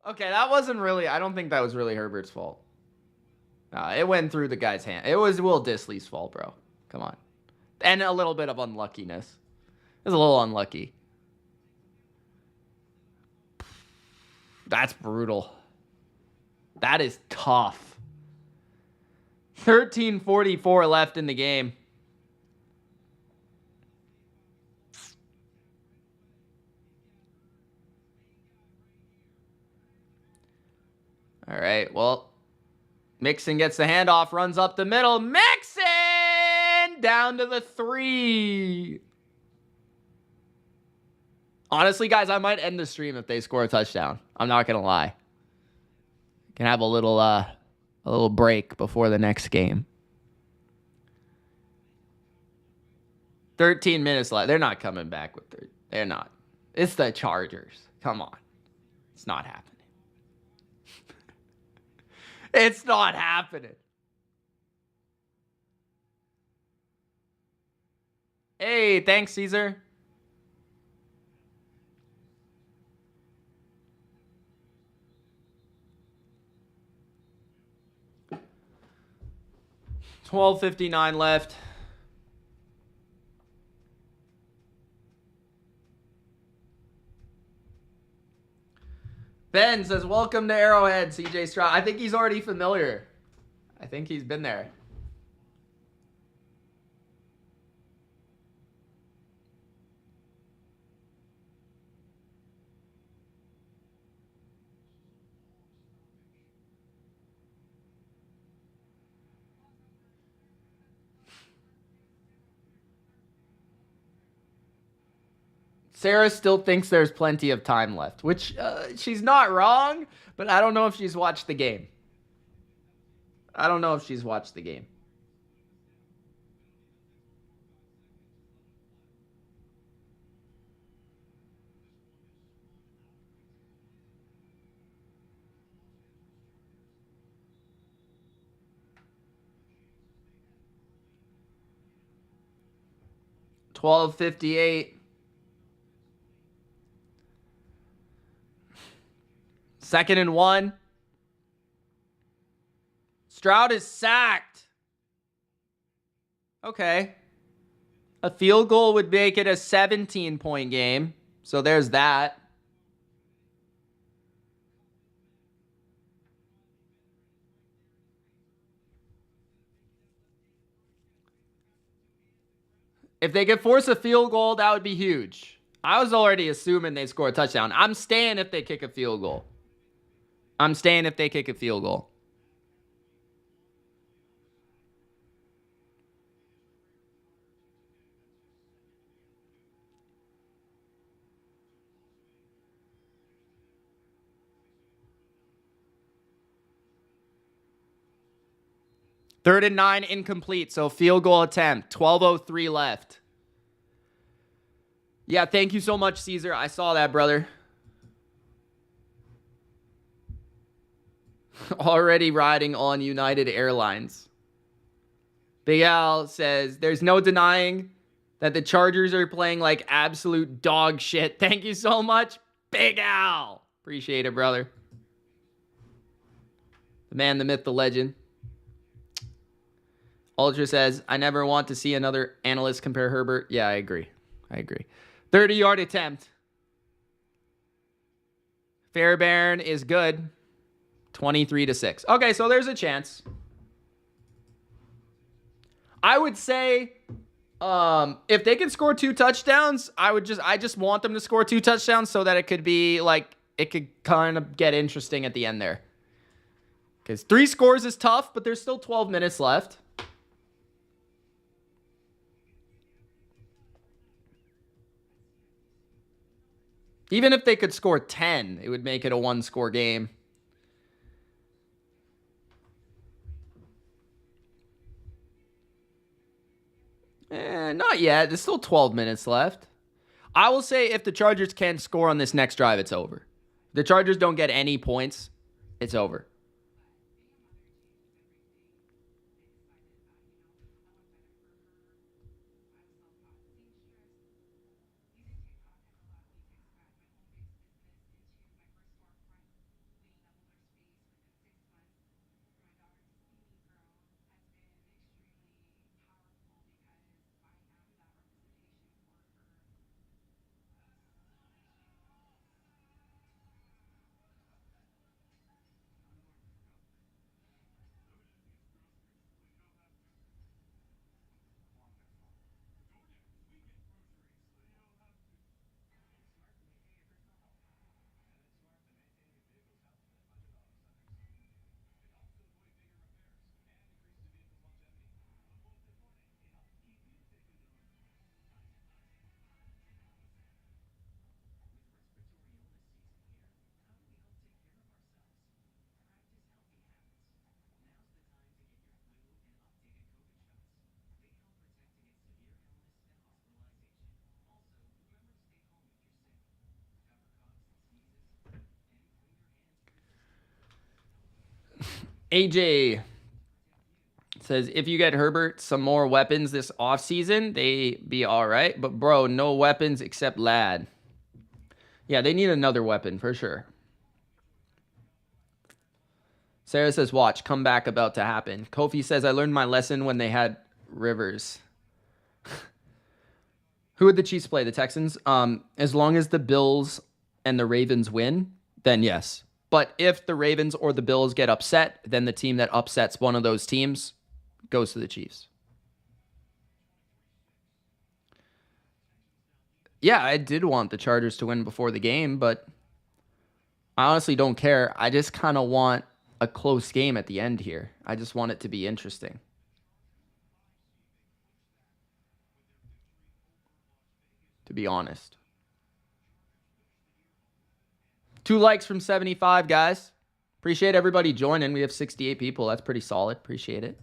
Okay, that wasn't really, I don't think that was really Herbert's fault. It went through the guy's hand. It was Will Dissly's fault, bro. Come on. And a little bit of unluckiness. It was a little unlucky. That's brutal. That is tough. 13:44 left in the game. All right, well, Mixon gets the handoff, runs up the middle. Mixon down to the 3. Honestly, guys, I might end the stream if they score a touchdown. I'm not going to lie. Can have a little break before the next game. 13 minutes left. They're not coming back with 30. They're not. It's the Chargers. Come on. It's not happening. It's not happening. Hey, thanks, Caesar. $12:59 left. Ben says, welcome to Arrowhead, CJ Stroud. I think he's already familiar. I think he's been there. Sarah still thinks there's plenty of time left, which she's not wrong, but I don't know if she's watched the game. I don't know if she's watched the game. $12:58. Second and 1. Stroud is sacked. Okay. A field goal would make it a 17-point game. So there's that. If they could force a field goal, that would be huge. I was already assuming they'd score a touchdown. I'm staying if they kick a field goal. I'm staying if they kick a field goal. Third and 9, incomplete. So field goal attempt. 12:03 left. Yeah, thank you so much, Caesar. I saw that, brother. Already riding on United Airlines. Big Al says, there's no denying that the Chargers are playing like absolute dog shit. Thank you so much, Big Al. Appreciate it, brother. The man, the myth, the legend. Ultra says, I never want to see another analyst compare Herbert. Yeah, I agree. 30-yard attempt. Fairbairn is good. 23-6. Okay, so there's a chance. I would say if they can score 2 touchdowns, I just want them to score 2 touchdowns so that it could be like, it could kind of get interesting at the end there. Because 3 scores is tough, but there's still 12 minutes left. Even if they could score 10, it would make it a 1-score game. Not yet. There's still 12 minutes left. I will say if the Chargers can score on this next drive, it's over. If the Chargers don't get any points, it's over. AJ says, if you get Herbert some more weapons this offseason, they be all right. But, bro, no weapons except Ladd. Yeah, they need another weapon for sure. Sarah says, watch, comeback about to happen. Kofi says, I learned my lesson when they had Rivers. Who would the Chiefs play? The Texans? As long as the Bills and the Ravens win, then yes. But if the Ravens or the Bills get upset, then the team that upsets one of those teams goes to the Chiefs. Yeah, I did want the Chargers to win before the game, but I honestly don't care. I just kind of want a close game at the end here. I just want it to be interesting. To be honest. 2 likes from 75, guys. Appreciate everybody joining. We have 68 people. That's pretty solid. Appreciate it.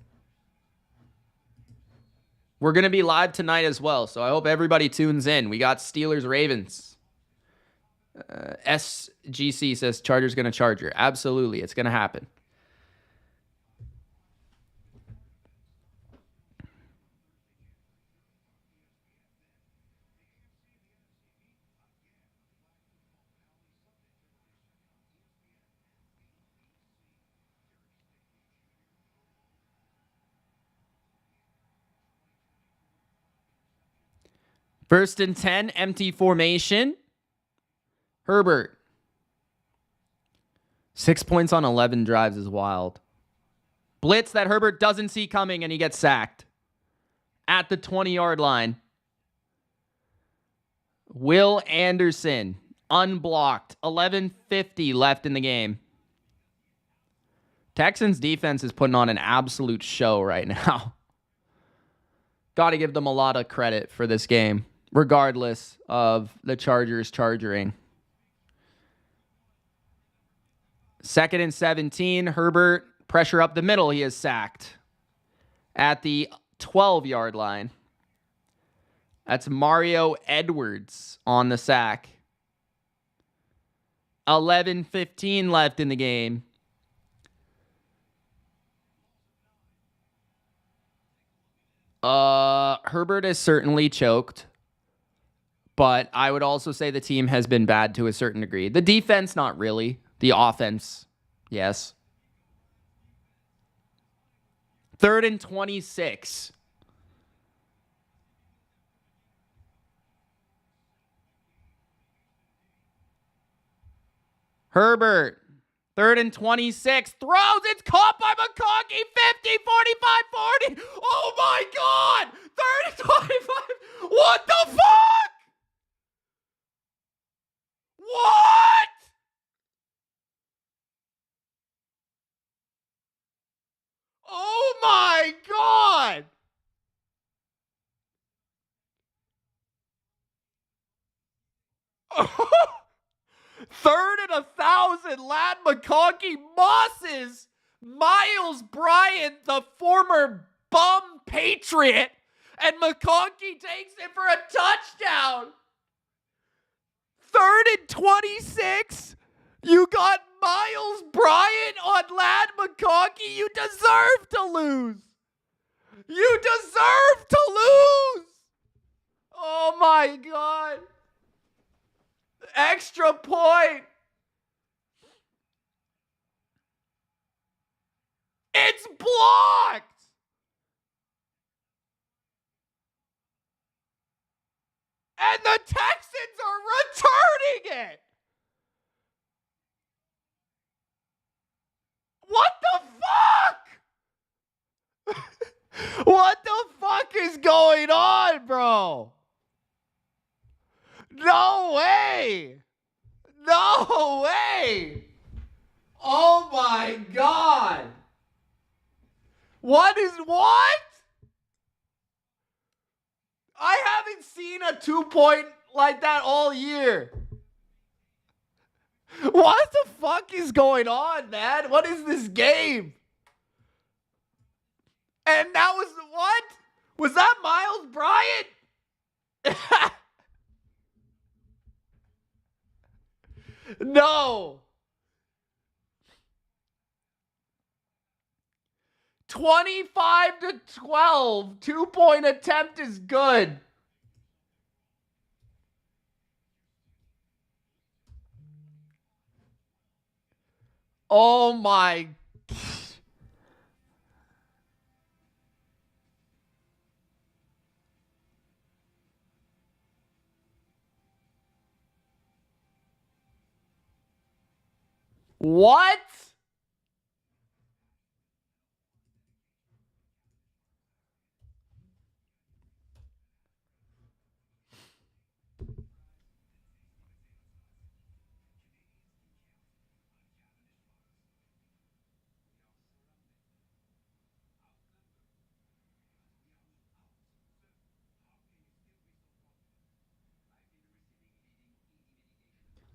We're going to be live tonight as well, so I hope everybody tunes in. We got Steelers Ravens. SGC says Chargers going to Charger. Absolutely. It's going to happen. First and 10, empty formation. Herbert. 6 points on 11 drives is wild. Blitz that Herbert doesn't see coming, and he gets sacked. At the 20-yard line. Will Anderson, unblocked. 11:50 left in the game. Texans defense is putting on an absolute show right now. Got to give them a lot of credit for this game, regardless of the Chargers chargering. 2nd and 17, Herbert, pressure up the middle. He is sacked at the 12-yard line. That's Mario Edwards on the sack. 11:15 left in the game. Herbert is certainly choked, but I would also say the team has been bad to a certain degree. The defense, not really. The offense, yes. 3rd and 26. Herbert, 3rd and 26, throws, it's caught by McConkey, 50, 45, 40. Oh my God! 3rd and 25. What the fuck? What? Oh my God! Third and 1,000, Ladd McConkey bosses Miles Bryant, the former bum Patriot, and McConkey takes it for a touchdown. 3rd and 26, you got Miles Bryant on Ladd McConkey. You deserve to lose. You deserve to lose. Oh my God. Extra point. It's blocked. And the Texans are returning it. What the fuck? What the fuck is going on, bro? No way. No way. Oh my God. What? I haven't seen a 2-point like that all year. What the fuck is going on, man? What is this game? And that was what? Was that Miles Bryant? No. 25-12. 2-point attempt is good. Oh my. What?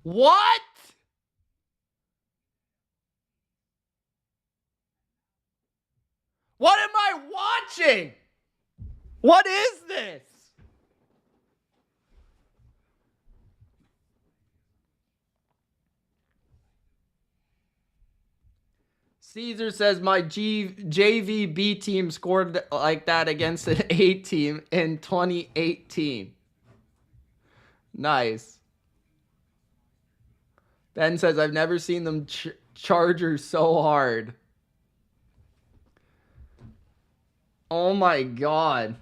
What? What am I watching? What is this? Caesar says my JVB team scored like that against an A team in 2018. Nice. Ben says I've never seen them Chargers so hard. Oh my God.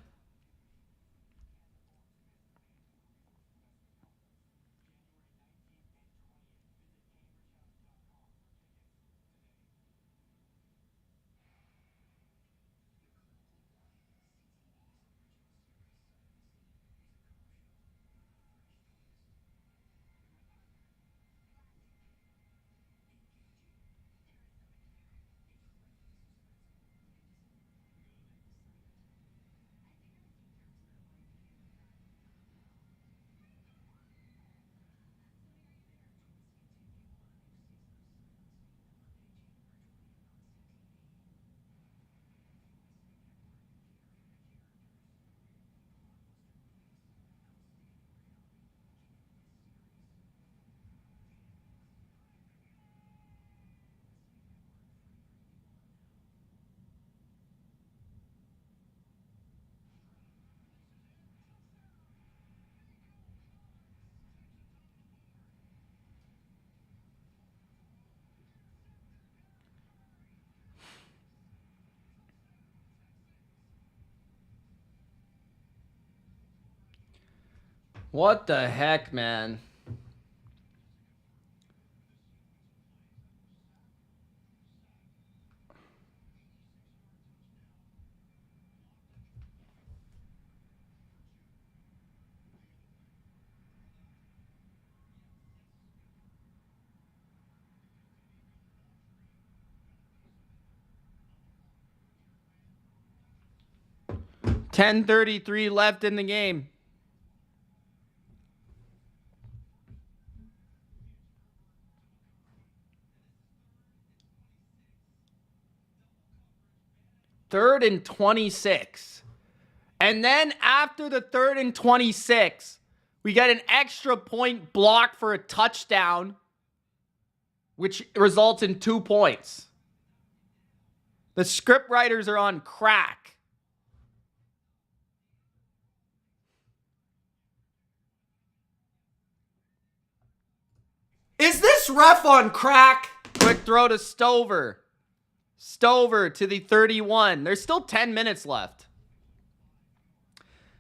What the heck, man? $10:33 left in the game. Third and 26. And then after the 3rd and 26, we get an extra point block for a touchdown, which results in 2 points. The script writers are on crack. Is this ref on crack? Quick throw to Stover. Stover to the 31. There's still 10 minutes left.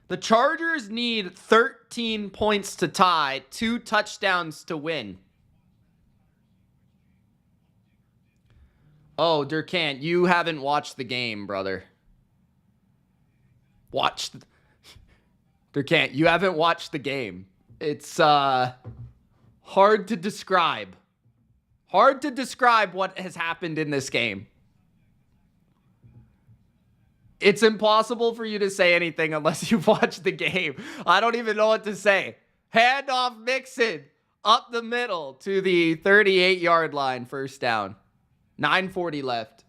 The Chargers need 13 points to tie, 2 touchdowns to win. Oh, Durkant, you haven't watched the game, brother. Durkant, you haven't watched the game. It's hard to describe. Hard to describe what has happened in this game. It's impossible for you to say anything unless you've watched the game. I don't even know what to say. Handoff Mixon up the middle to the 38-yard line, first down. 9:40 left.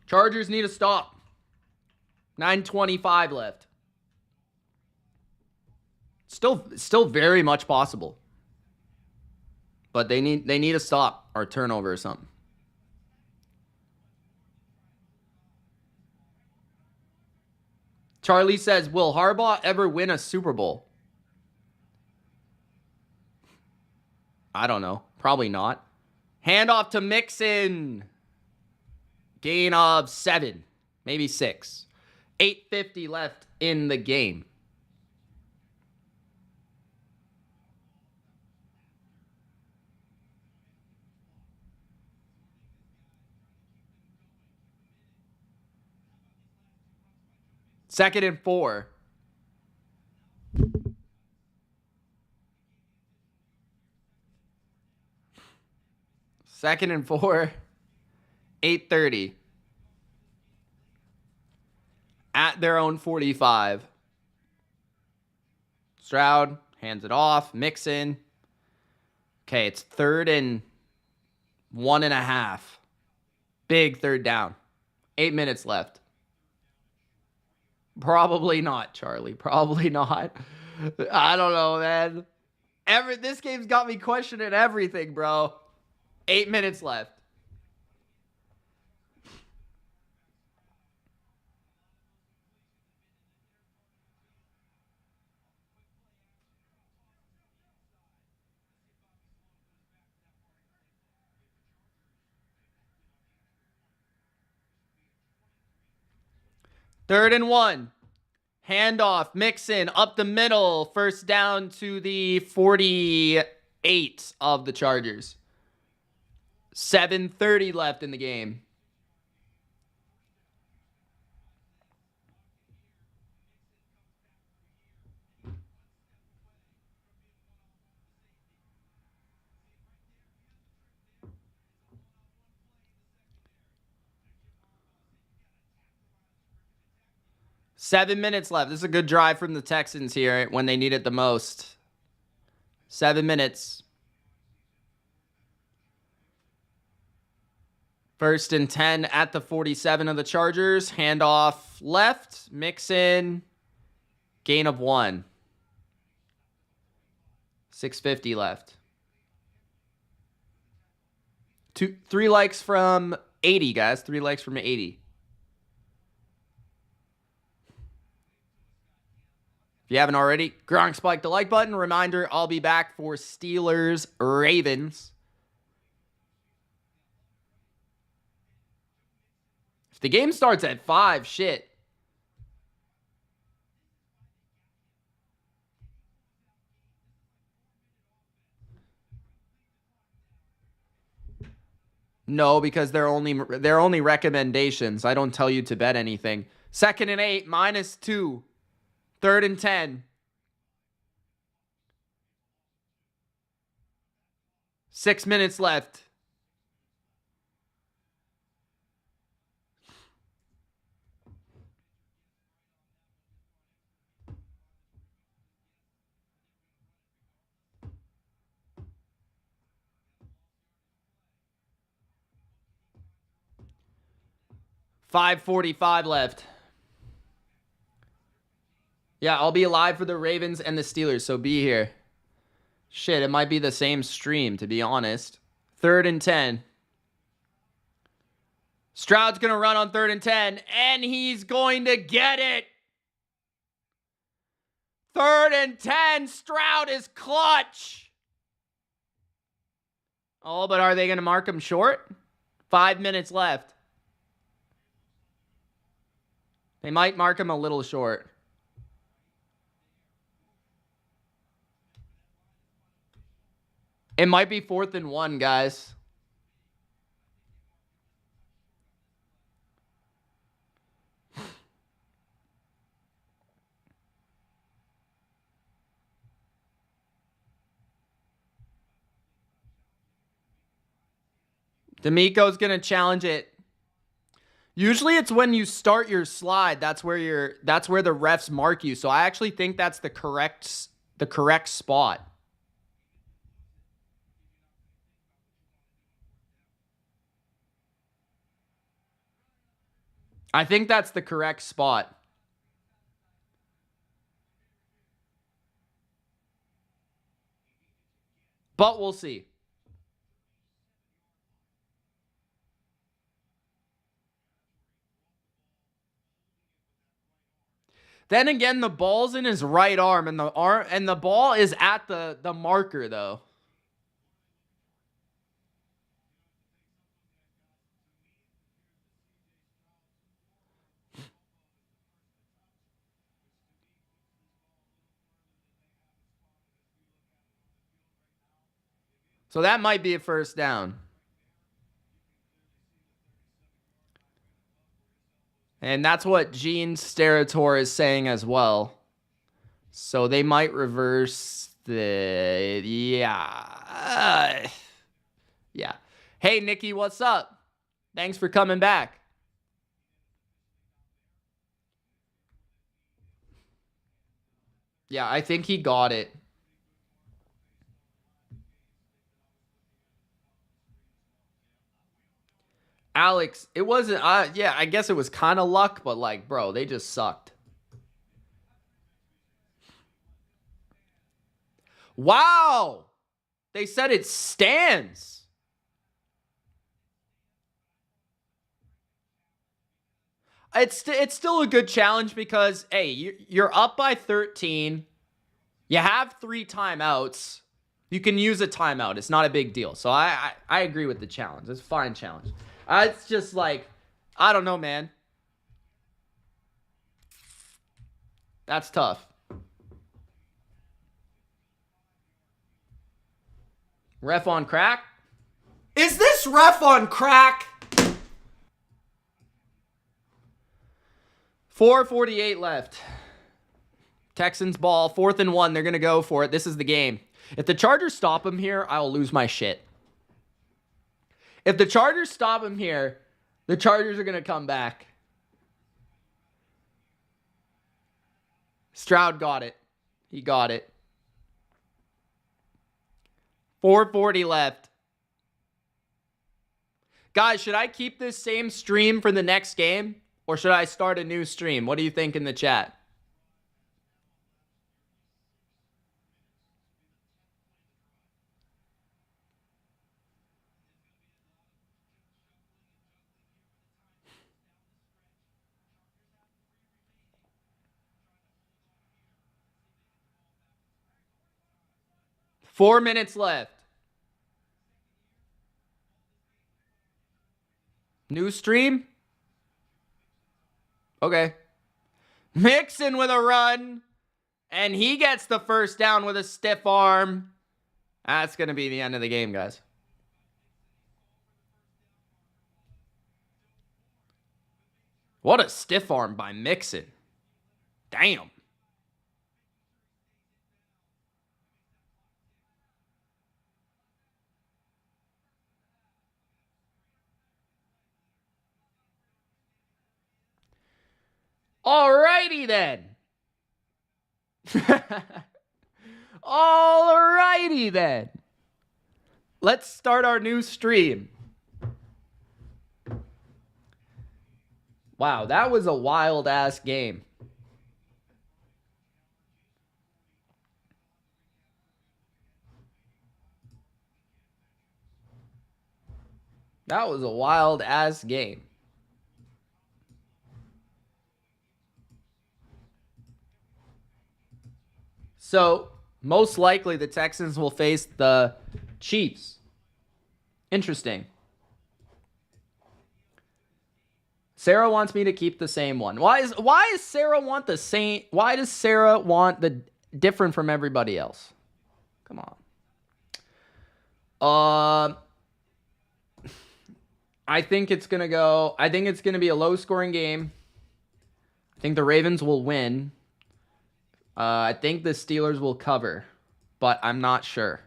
Chargers need a stop. 9:25 left. Still very much possible. But they need to stop our turnover or something. Charlie says, will Harbaugh ever win a Super Bowl? I don't know. Probably not. Handoff to Mixon. Gain of 7. Maybe 6. 8:50 left in the game. Second and 4. Second and 4. 8:30. At their own 45. Stroud hands it off. Mixon. Okay, it's 3rd and 1.5. Big third down. 8 minutes left. Probably not, Charlie. Probably not. I don't know, man. This game's got me questioning everything, bro. 8 minutes left. Third and 1. Handoff. Mixon up the middle. First down to the 48 of the Chargers. 7:30 left in the game. Seven minutes left. This is a good drive from the Texans here when they need it the most. 7 minutes. First and 10 at the 47 of the Chargers. Handoff left. Mixon. Gain of 1. 6:50 left. 3 likes from 80, guys. 3 likes from 80. If you haven't already, Gronk spike the like button. Reminder, I'll be back for Steelers Ravens. If the game starts at 5, shit. No, because they're only recommendations. I don't tell you to bet anything. 2nd and 8, -2. 3rd and 10. 6 minutes left. $5:45 left. Yeah, I'll be live for the Ravens and the Steelers, so be here. Shit, it might be the same stream, to be honest. 3rd and 10. Stroud's going to run on 3rd and 10, and he's going to get it. 3rd and 10. Stroud is clutch. Oh, but are they going to mark him short? 5 minutes left. They might mark him a little short. It might be 4th and 1, guys. D'Amico's going to challenge it. Usually it's when you start your slide, that's where the refs mark you. So I actually think that's the correct spot. I think that's the correct spot. But we'll see. Then again, the ball's in his right arm, and the ball is at the marker though. So that might be a first down. And that's what Gene Sterator is saying as well. So they might reverse the... Yeah. Yeah. Hey, Nikki, what's up? Thanks for coming back. Yeah, I think he got it. Alex, it wasn't... yeah, I guess it was kind of luck, but like, bro, they just sucked. Wow! They said it stands. It's still a good challenge because, hey, you're up by 13. You have 3 timeouts. You can use a timeout. It's not a big deal. So I agree with the challenge. It's a fine challenge. It's just like, I don't know, man. That's tough. Ref on crack? Is this ref on crack? 4:48 left. Texans ball, 4th and 1. They're going to go for it. This is the game. If the Chargers stop him here, I'll lose my shit. If the Chargers stop him here, the Chargers are going to come back. Stroud got it. He got it. 4:40 left. Guys, should I keep this same stream for the next game? Or should I start a new stream? What do you think in the chat? Four minutes left. New stream? Okay. Mixon with a run. And he gets the first down with a stiff arm. That's going to be the end of the game, guys. What a stiff arm by Mixon. Damn. Alrighty then. Alrighty then. Let's start our new stream. Wow, that was a wild ass game. That was a wild ass game. So, most likely the Texans will face the Chiefs. Interesting. Sarah wants me to keep the same one. Why does Sarah want the same? Why does Sarah want the different from everybody else? Come on. I think it's going to be a low-scoring game. I think the Ravens will win. I think the Steelers will cover, but I'm not sure.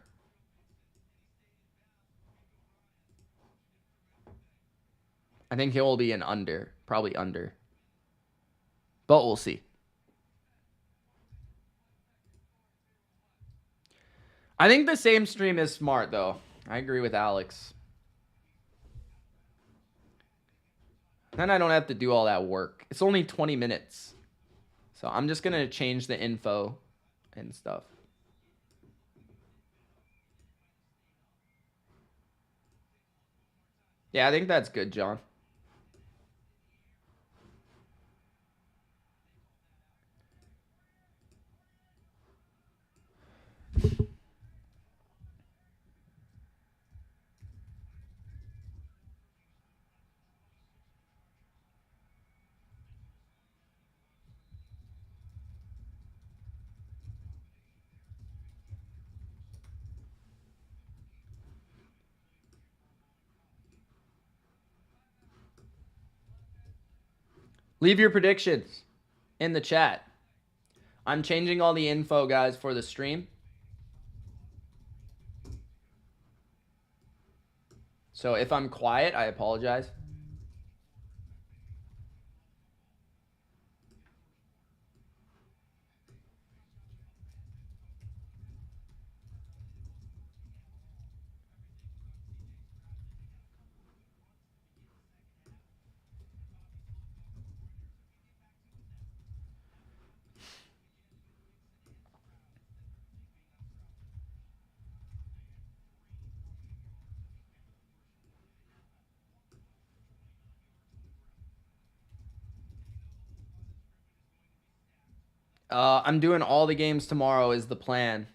I think he'll be an under, probably under. But we'll see. I think the same stream is smart, though. I agree with Alex. Then I don't have to do all that work. It's only 20 minutes. So I'm just going to change the info and stuff. Yeah, I think that's good, John. Leave your predictions in the chat. I'm changing all the info, guys, for the stream. So if I'm quiet, I apologize. I'm doing all the games tomorrow is the plan.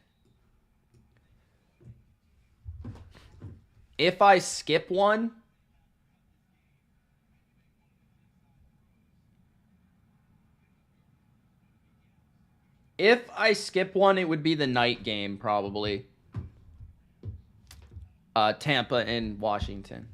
If I skip one, it would be the night game probably. Tampa and Washington.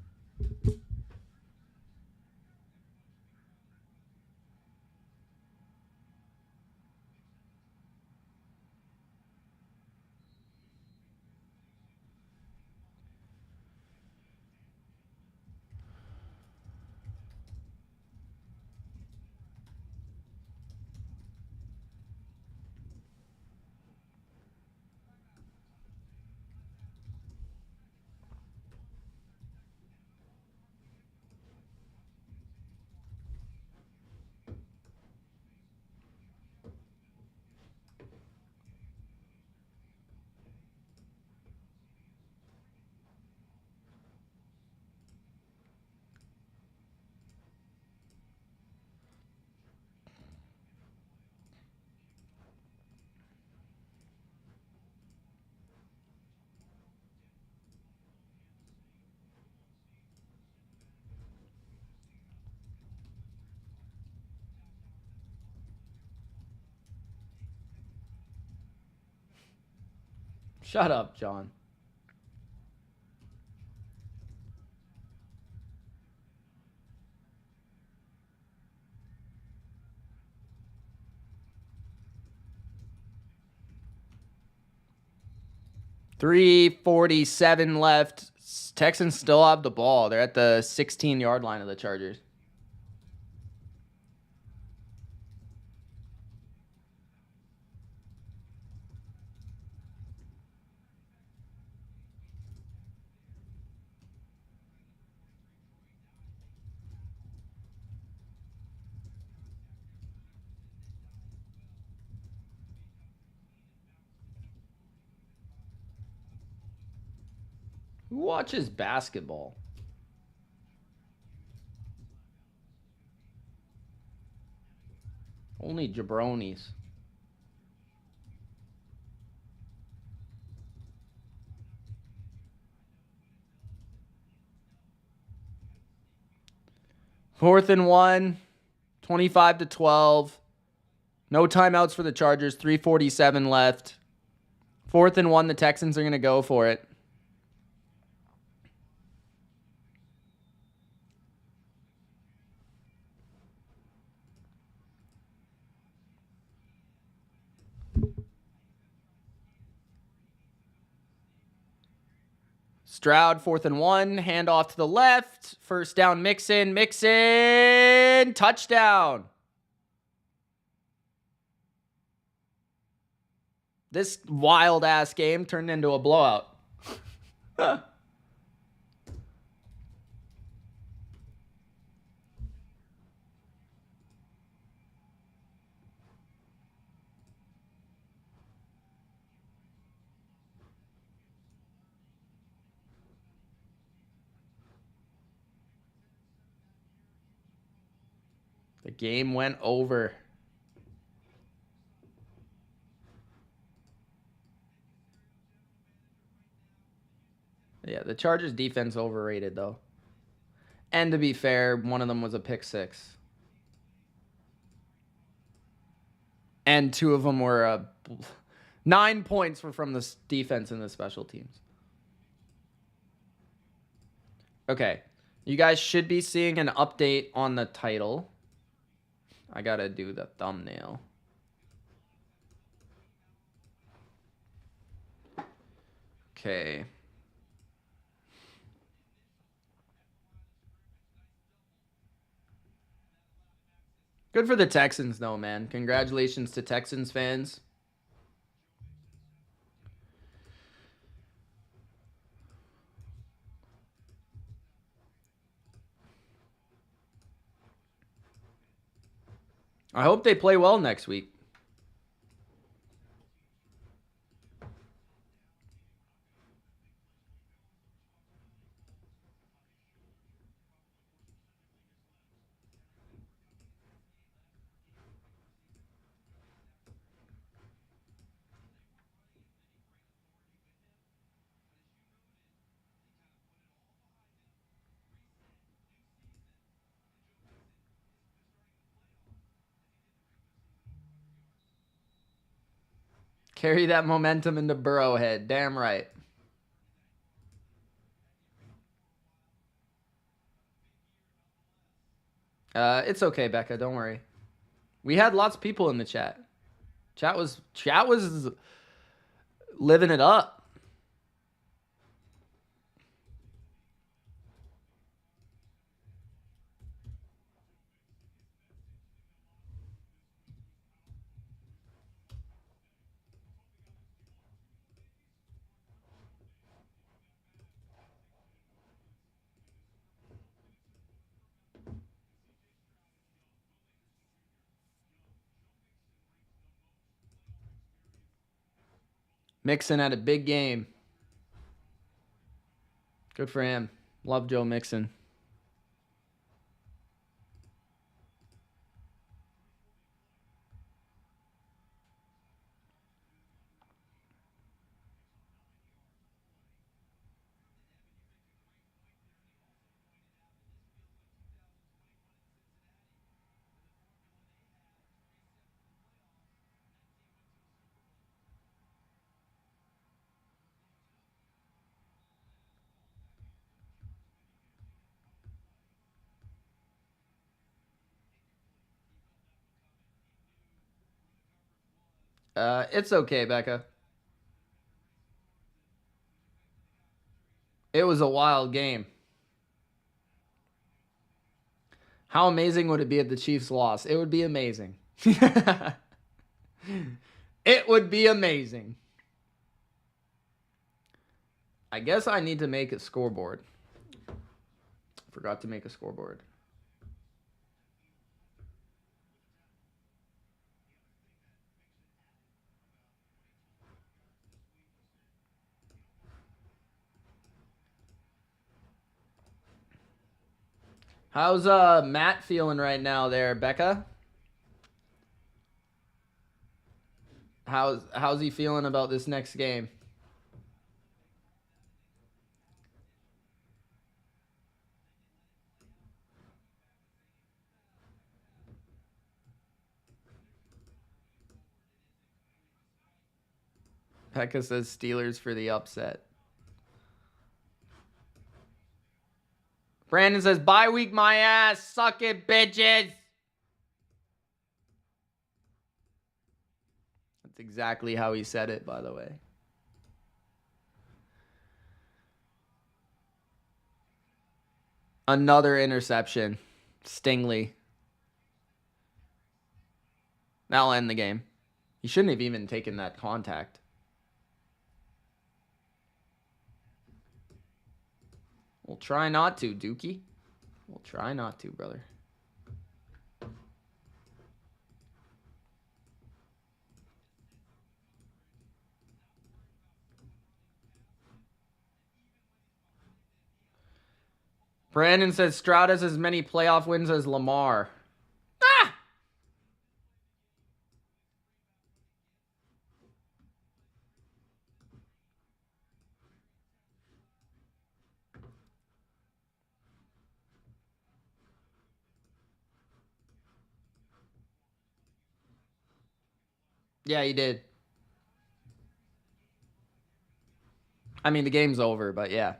Shut up, John. .347 left. Texans still have the ball. They're at the 16-yard line of the Chargers. Who watches basketball? Only jabronis. Fourth and 1, 25-12. No timeouts for the Chargers. 3:47 left. Fourth and 1, the Texans are going to go for it. Stroud, 4th and 1, handoff to the left. First down, Mixon, touchdown. This wild-ass game turned into a blowout. The game went over. Yeah, the Chargers defense overrated though. And to be fair, one of them was a pick six. And two of them were 9 points were from the defense and the special teams. Okay. You guys should be seeing an update on the title. I gotta do the thumbnail. Okay. Good for the Texans, though, man. Congratulations to Texans fans. I hope they play well next week. Carry that momentum into Burrowhead. Damn right. It's okay, Becca. Don't worry. We had lots of people in the chat. Chat was living it up. Mixon had a big game. Good for him. Love Joe Mixon. It's okay, Becca. It was a wild game. How amazing would it be if the Chiefs lost? It would be amazing. It would be amazing. I guess I need to make a scoreboard. Forgot to make a scoreboard. How's Matt feeling right now there, Becca? How's he feeling about this next game? Becca says Steelers for the upset. Brandon says, bye week my ass. Suck it, bitches. That's exactly how he said it, by the way. Another interception. Stingley. That'll end the game. He shouldn't have even taken that contact. We'll try not to, Dookie. We'll try not to, brother. Brandon says Stroud has as many playoff wins as Lamar. Yeah, he did. I mean, the game's over, but yeah.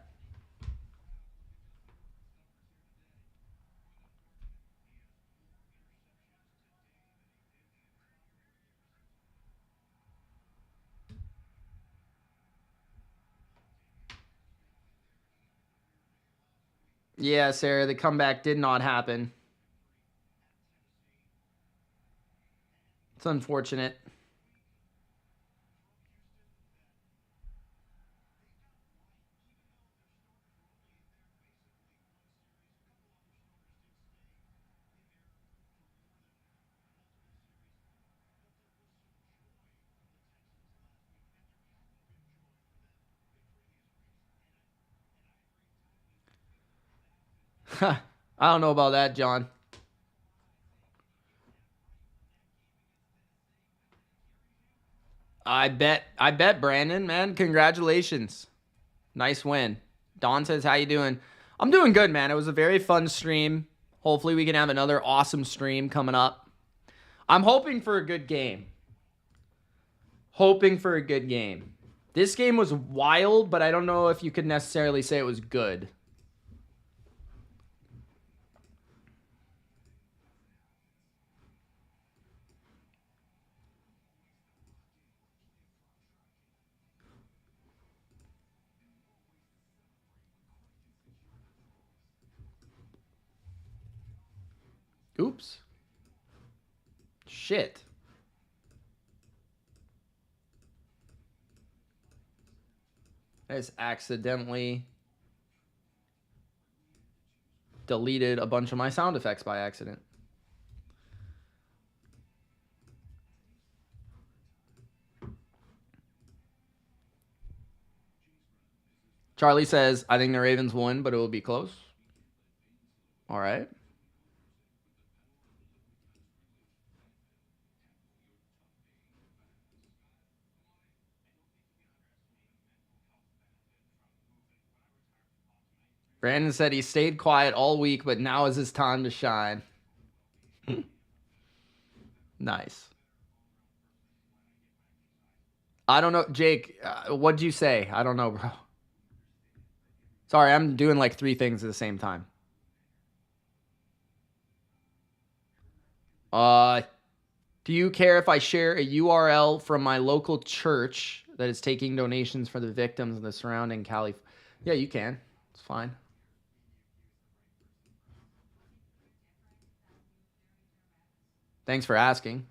Yeah, Sarah, the comeback did not happen. It's unfortunate. I don't know about that, John. I bet Brandon, man. Congratulations. Nice win. Don says, how you doing? I'm doing good, man. It was a very fun stream. Hopefully we can have another awesome stream coming up. I'm hoping for a good game. Hoping for a good game. This game was wild, but I don't know if you could necessarily say it was good. Oops. Shit. I just accidentally deleted a bunch of my sound effects by accident. Charlie says, I think the Ravens won, but it will be close. All right. Brandon said he stayed quiet all week, but now is his time to shine. Nice. I don't know, Jake, what'd you say? I don't know, bro. Sorry, I'm doing like 3 things at the same time. Do you care if I share a URL from my local church that is taking donations for the victims in the surrounding Cali? Yeah, you can. It's fine. Thanks for asking.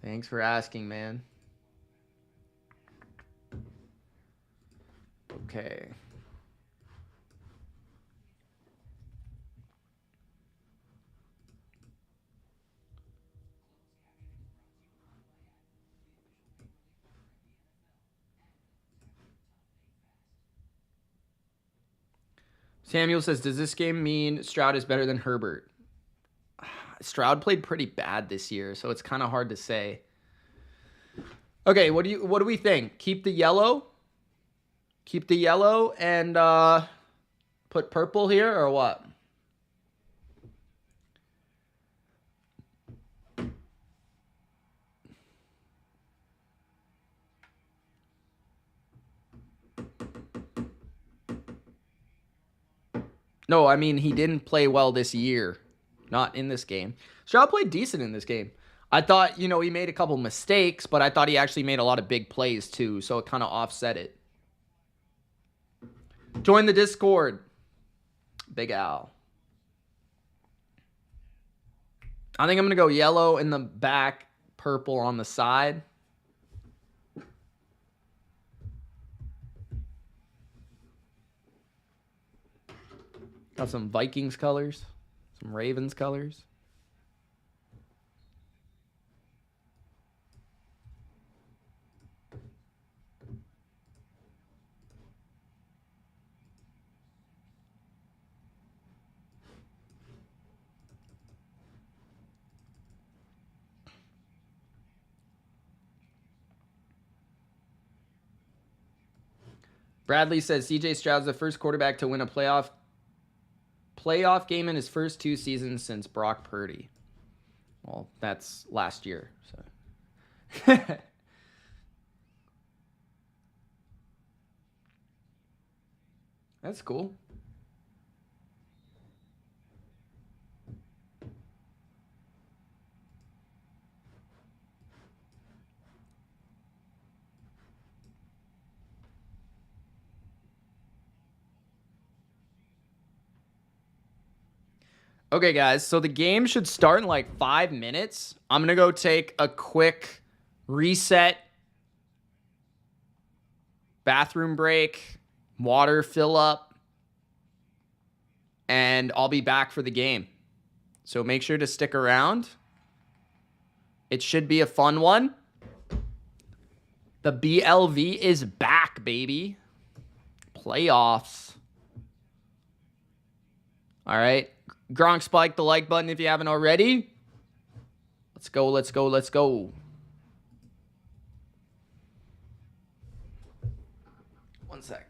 Thanks for asking, man. Okay. Samuel says, does this game mean Stroud is better than Herbert? Stroud played pretty bad this year, so it's kind of hard to say. Okay, what do we think? Keep the yellow? Keep the yellow and put purple here or what? No, I mean, he didn't play well this year. Not in this game. Stroud played decent in this game. I thought, he made a couple mistakes, but I thought he actually made a lot of big plays too, so it kind of offset it. Join the Discord. Big Al. I think I'm going to go yellow in the back, purple on the side. Got some Vikings colors, some Ravens colors. Bradley says CJ Stroud's the first quarterback to win a playoff playoff game in his first 2 seasons since Brock Purdy. Well, that's last year. So. That's cool. Okay, guys, so the game should start in like 5 minutes. I'm going to go take a quick reset, bathroom break, water fill up, and I'll be back for the game. So make sure to stick around. It should be a fun one. The BLV is back, baby. Playoffs. All right. Gronk, spike the like button if you haven't already. Let's go, let's go, let's go. One sec.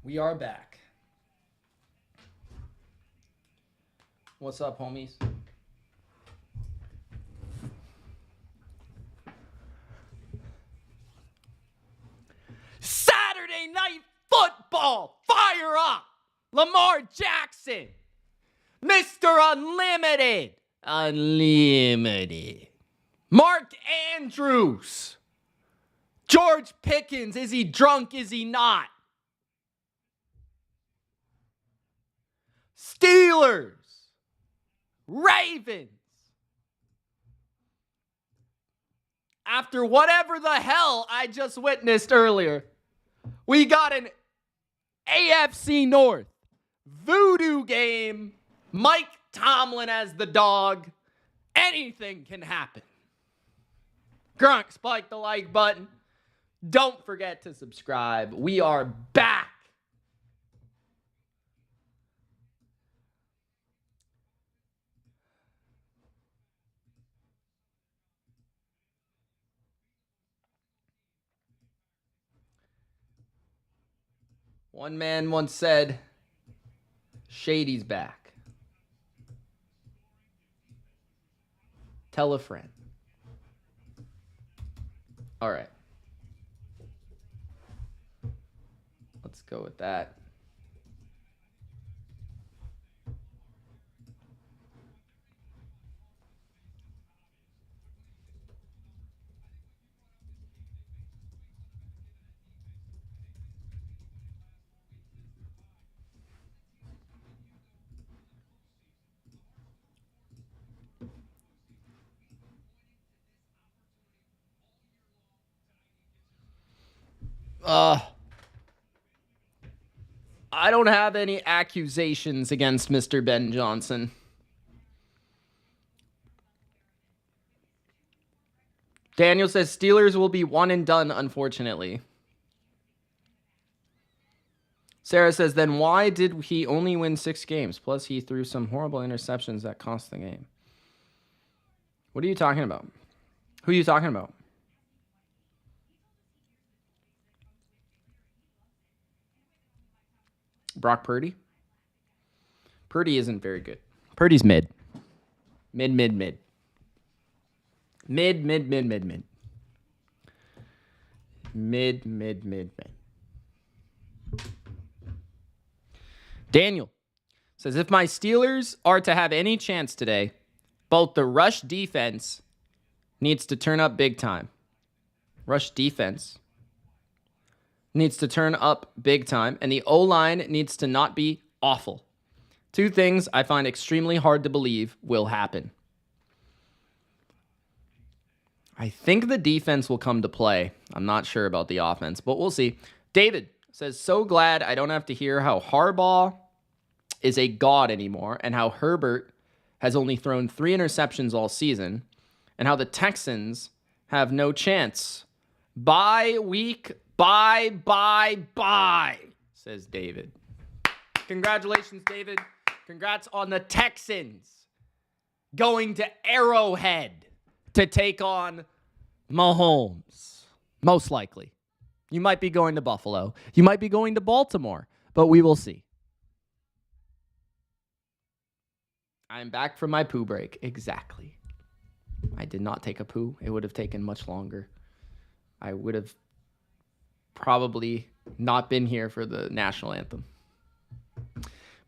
We are back. What's up, homies? Saturday Night Football, fire up! Lamar Jackson, Mr. Unlimited. Mark Andrews. George Pickens, is he drunk, is he not? Steelers. Ravens. After whatever the hell I just witnessed earlier, we got an AFC North voodoo game. Mike Tomlin as the dog. Anything can happen. Grunk, spike the like button. Don't forget to subscribe. We are back. One man once said, Shady's back. Tell a friend. All right. Let's go with that. I don't have any accusations against Mr. Ben Johnson. Daniel says Steelers will be one and done, unfortunately. Sarah says, then why did he only win 6 games? Plus, he threw some horrible interceptions that cost the game. What are you talking about? Who are you talking about? Brock Purdy? Purdy isn't very good. Purdy's mid. Mid. Mid. Daniel says, if my Steelers are to have any chance today, both the rush defense needs to turn up big time. Rush defense needs to turn up big time, and the O-line needs to not be awful. 2 things I find extremely hard to believe will happen. I think the defense will come to play. I'm not sure about the offense, but we'll see. David says, so glad I don't have to hear how Harbaugh is a god anymore and how Herbert has only thrown 3 interceptions all season and how the Texans have no chance. Bye week. Bye, says David. Congratulations, David. Congrats on the Texans going to Arrowhead to take on Mahomes. Most likely. You might be going to Buffalo. You might be going to Baltimore, but we will see. I'm back from my poo break. Exactly. I did not take a poo. It would have taken much longer. I would have probably not been here for the national anthem.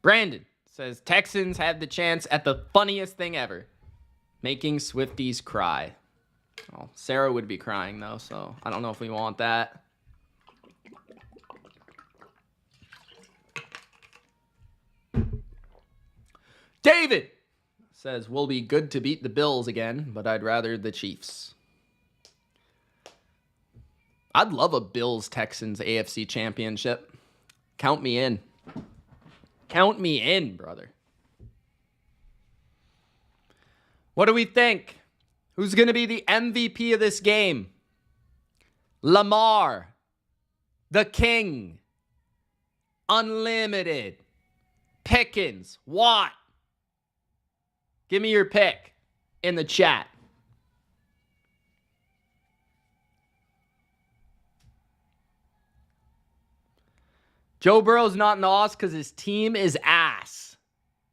Brandon says, Texans had the chance at the funniest thing ever, making Swifties cry. Oh, Sarah would be crying, though, so I don't know if we want that. David says, we'll be good to beat the Bills again, but I'd rather the Chiefs. I'd love a Bills-Texans AFC championship. Count me in. Count me in, brother. What do we think? Who's going to be the MVP of this game? Lamar, the King, Unlimited, Pickens, Watt. Give me your pick in the chat. Joe Burrow's not in the offs because his team is ass.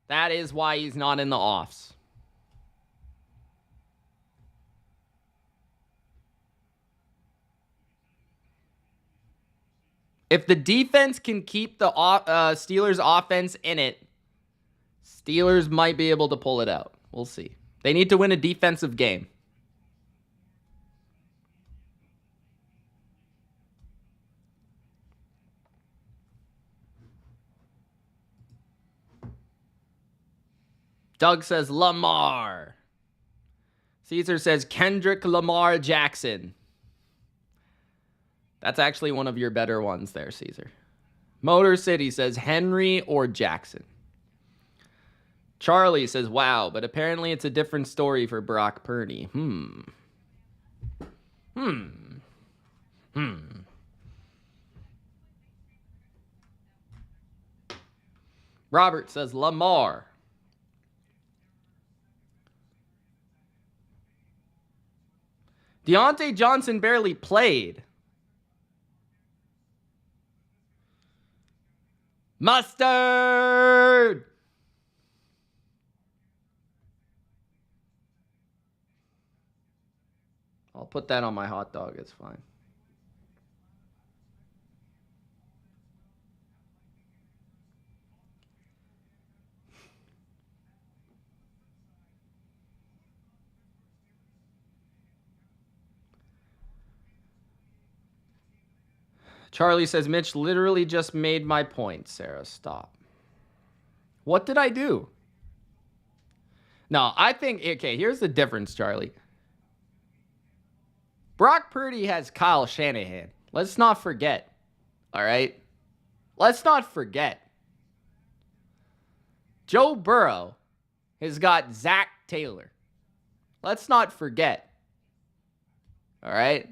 That is why he's not in the offs. If the defense can keep the Steelers offense in it, Steelers might be able to pull it out. We'll see. They need to win a defensive game. Doug says Lamar. Caesar says Kendrick Lamar Jackson. That's actually one of your better ones there, Caesar. Motor City says Henry or Jackson. Charlie says, wow, but apparently it's a different story for Brock Purdy. Robert says Lamar. Deontay Johnson barely played. Mustard! I'll put that on my hot dog. It's fine. Charlie says, Mitch literally just made my point. Sarah, stop. What did I do? No, I think, okay, here's the difference, Charlie. Brock Purdy has Kyle Shanahan. Let's not forget. All right? Let's not forget. Joe Burrow has got Zach Taylor. Let's not forget. All right?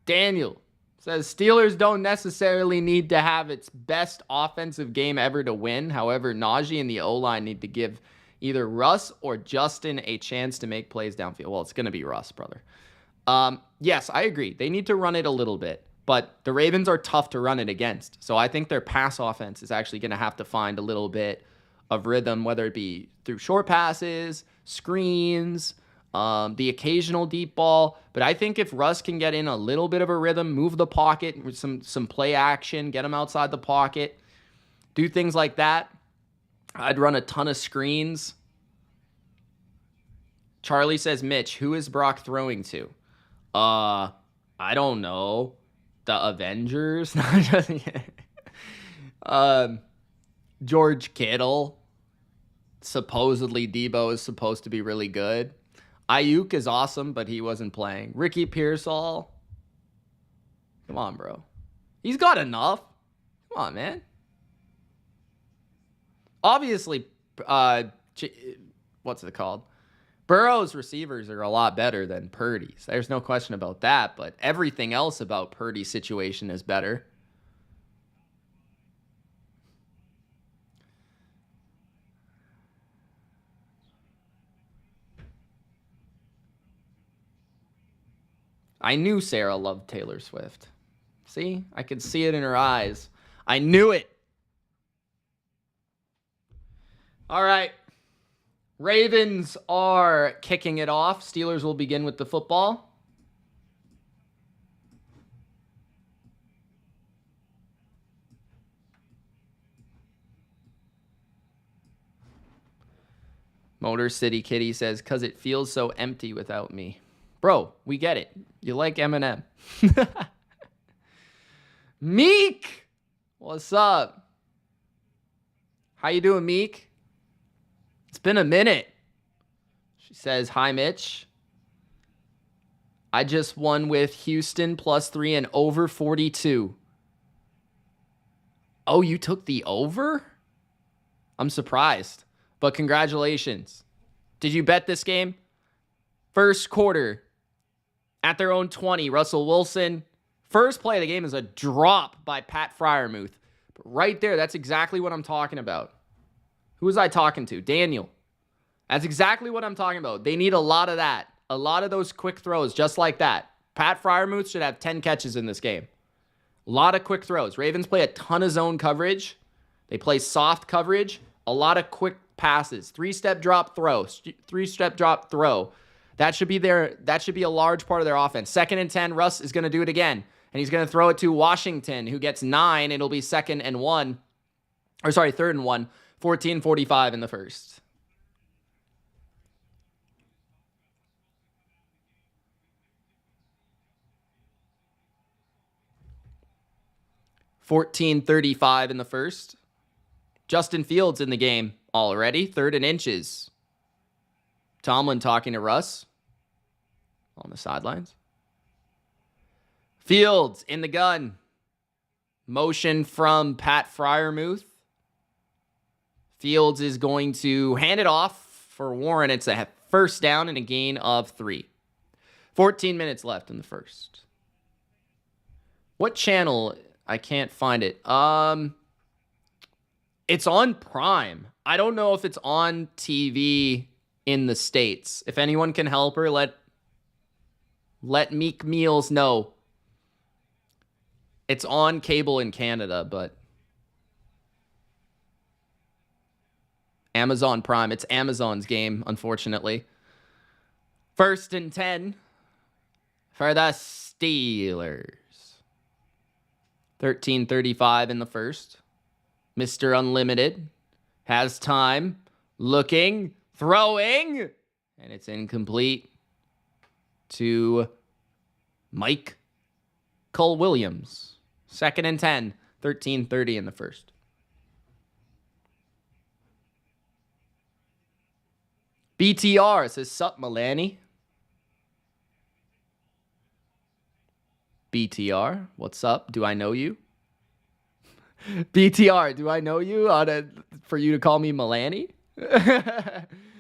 Daniel says Steelers don't necessarily need to have its best offensive game ever to win. However, Najee and the O-line need to give either Russ or Justin a chance to make plays downfield. Well, it's going to be Russ, brother. Yes, I agree. They need to run it a little bit, but the Ravens are tough to run it against. So I think their pass offense is actually going to have to find a little bit of rhythm, whether it be through short passes, screens, the occasional deep ball. But I think if Russ can get in a little bit of a rhythm, move the pocket with some play action, get him outside the pocket, do things like that, I'd run a ton of screens. Charlie says, Mitch, who is Brock throwing to? I don't know. The Avengers? George Kittle. Supposedly Debo is supposed to be really good. Ayuk is awesome, but he wasn't playing. Ricky Pearsall. Come on, bro. He's got enough. Come on, man. Obviously, what's it called? Burrow's receivers are a lot better than Purdy's. There's no question about that, but everything else about Purdy's situation is better. I knew Sarah loved Taylor Swift. See? I could see it in her eyes. I knew it. All right. Ravens are kicking it off. Steelers will begin with the football. Motor City Kitty says, because it feels so empty without me. Bro, we get it. You like Eminem. Meek! What's up? How you doing, Meek? It's been a minute. She says, hi, Mitch. I just won with Houston +3 and over 42. Oh, you took the over? I'm surprised, but congratulations. Did you bet this game? First quarter, at their own 20, Russell Wilson. First play of the game is a drop by Pat Freiermuth. But right there, that's exactly what I'm talking about. Who was I talking to? Daniel. That's exactly what I'm talking about. They need a lot of that. A lot of those quick throws, just like that. Pat Freiermuth should have 10 catches in this game. A lot of quick throws. Ravens play a ton of zone coverage. They play soft coverage. A lot of quick passes. Three-step drop throw. Three-step drop throw. That should be a large part of their offense. 2nd and 10. Russ is going to do it again. And he's going to throw it to Washington, who gets 9. It'll be 3rd and 1. 14:45 in the first. $14:35 in the first. Justin Fields in the game already. 3rd and inches. Tomlin talking to Russ on the sidelines. Fields in the gun. Motion from Pat Freiermuth. Fields is going to hand it off for Warren. It's a first down and a gain of 3. 14 minutes left in the first. What channel? I can't find it. It's on Prime. I don't know if it's on TV in the States. If anyone can help her, let Meek Meals know. It's on cable in Canada, but Amazon Prime. It's Amazon's game, unfortunately. 1st and 10 for the Steelers. 13:35 in the first. Mr. Unlimited has time. Looking. Throwing. And it's incomplete to Mike Williams. 2nd and 10. 13:30 in the first. BTR says, "Sup, Milani?" BTR, what's up? Do I know you? BTR, do I know you for you to call me Milani?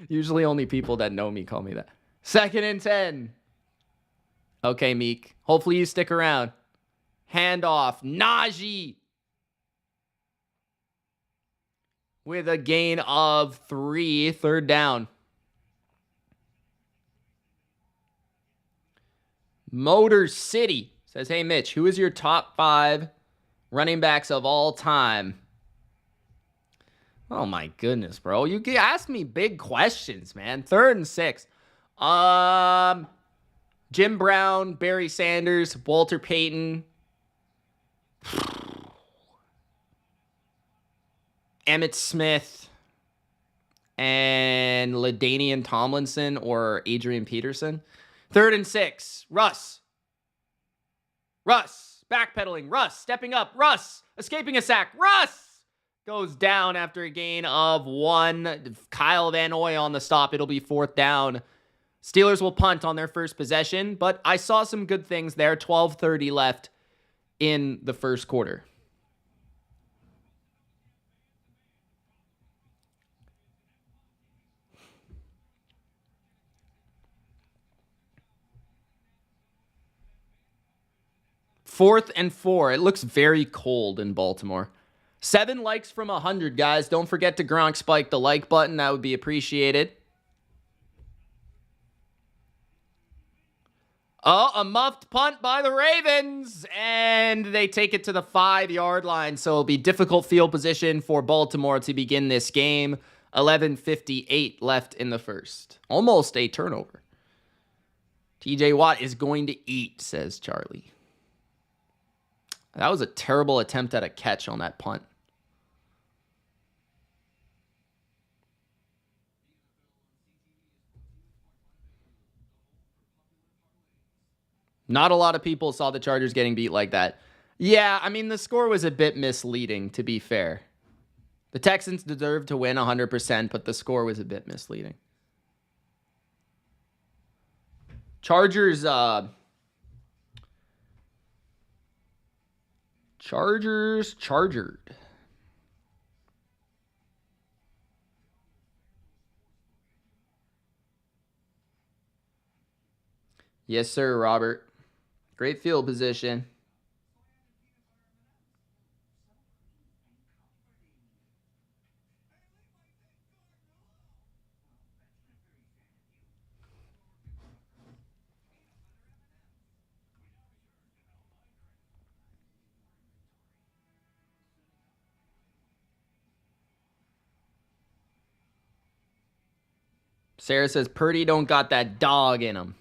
Usually only people that know me call me that. 2nd and 10. Okay, Meek. Hopefully you stick around. Handoff. Najee. With a gain of 3. 3rd down. Motor City says, "Hey, Mitch, who is your top 5 running backs of all time?" Oh, my goodness, bro. You ask me big questions, man. 3rd and 6. Jim Brown, Barry Sanders, Walter Payton, Emmitt Smith, and LaDainian Tomlinson or Adrian Peterson. 3rd and 6. Russ. Backpedaling. Russ. Stepping up. Russ. Escaping a sack. Russ goes down after a gain of 1. Kyle Van Noy on the stop. It'll be 4th down. Steelers will punt on their first possession, but I saw some good things there. 12:30 left in the first quarter. Fourth and 4. It looks very cold in Baltimore. 7 likes from 100, guys. Don't forget to Gronk spike the like button. That would be appreciated. Oh, a muffed punt by the Ravens. And they take it to the 5-yard line. So it'll be difficult field position for Baltimore to begin this game. 11:58 left in the first. Almost a turnover. TJ Watt is going to eat, says Charlie. That was a terrible attempt at a catch on that punt. Not a lot of people saw the Chargers getting beat like that. Yeah, I mean, the score was a bit misleading, to be fair. The Texans deserved to win 100%, but the score was a bit misleading. Chargers chargered. Yes, sir, Robert. Great field position. Sarah says Purdy don't got that dog in him.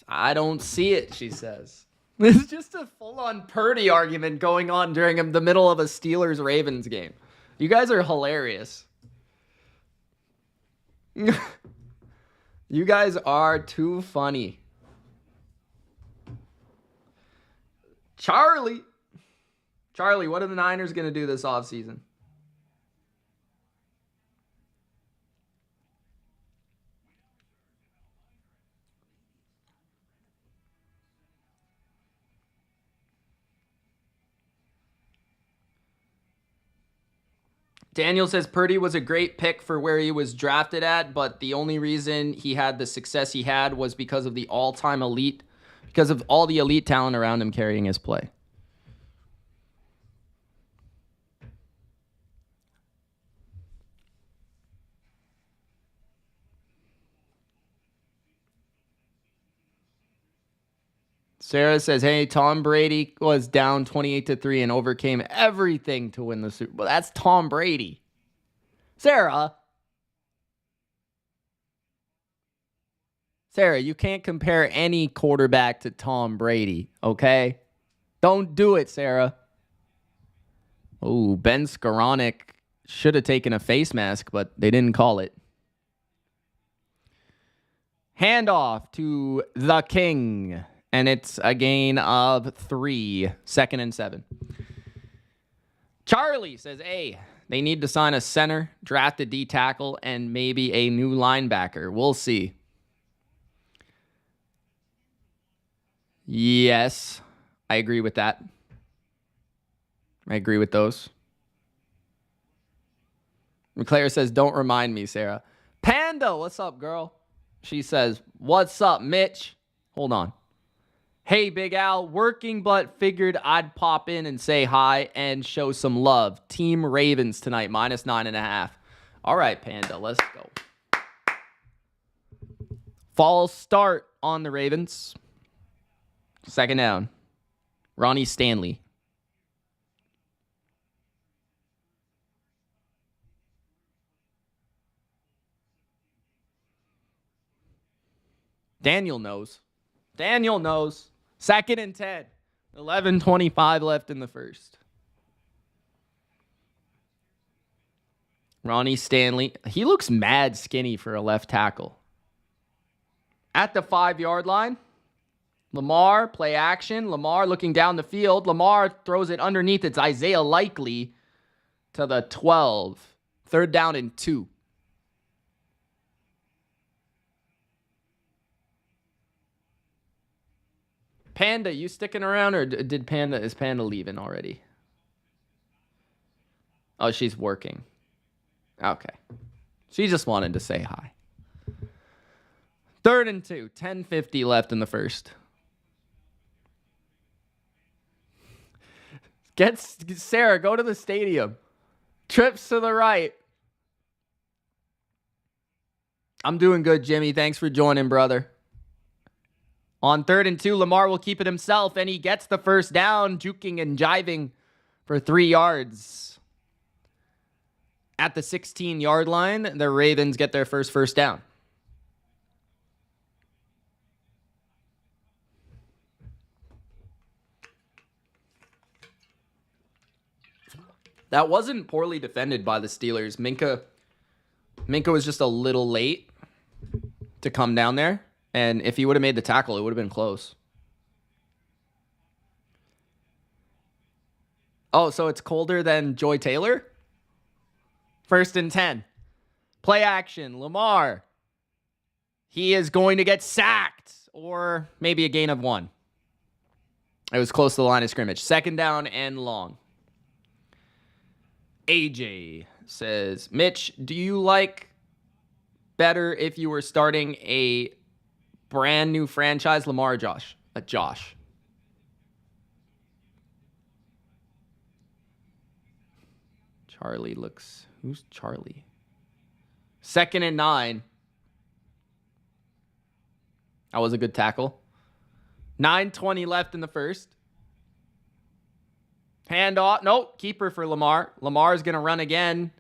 I don't see it, she says. This is just a full-on Purdy argument going on during the middle of a Steelers-Ravens game. You guys are hilarious. You guys are too funny. Charlie, what are the Niners going to do this offseason? Daniel says Purdy was a great pick for where he was drafted at, but the only reason he had the success he had was because of the all-time elite, because of all the elite talent around him carrying his play. Sarah says, hey, Tom Brady was down 28-3 and overcame everything to win the Super Bowl. That's Tom Brady. Sarah, you can't compare any quarterback to Tom Brady, okay? Don't do it, Sarah. Oh, Ben Skoranek should have taken a face mask, but they didn't call it. Handoff to the King. And it's a gain of 3, 2nd and 7. Charlie says, hey, they need to sign a center, draft a D tackle, and maybe a new linebacker. We'll see. Yes, I agree with that. I agree with those. McClare says, don't remind me, Sarah. Panda, what's up, girl? She says, what's up, Mitch? Hold on. Hey, Big Al, working but figured I'd pop in and say hi and show some love. Team Ravens tonight, -9.5. All right, Panda, let's go. False start on the Ravens. 2nd down. Ronnie Stanley. Daniel knows. 2nd and 10. 11:25 left in the first. Ronnie Stanley. He looks mad skinny for a left tackle. At the 5-yard line. Lamar, play action. Lamar looking down the field. Lamar throws it underneath. It's Isaiah Likely to the 12. 3rd down and 2. Panda, you sticking around, or is Panda leaving already? Oh, she's working. Okay. She just wanted to say hi. 3rd and 2. 10:50 left in the first. Sarah, go to the stadium. Trips to the right. I'm doing good, Jimmy. Thanks for joining, brother. On 3rd and 2, Lamar will keep it himself, and he gets the first down, juking and jiving for 3 yards. At the 16-yard line, the Ravens get their first down. That wasn't poorly defended by the Steelers. Minka was just a little late to come down there. And if he would have made the tackle, it would have been close. Oh, so it's colder than Joy Taylor? 1st and 10. Play action. Lamar. He is going to get sacked. Or maybe a gain of 1. It was close to the line of scrimmage. 2nd down and long. AJ says, Mitch, do you like better if you were starting a brand new franchise, Lamar or Josh? Josh. Charlie looks... Who's Charlie? 2nd and 9. That was a good tackle. 9:20 left in the first. Handoff. Nope. Keeper for Lamar. Lamar's going to run again,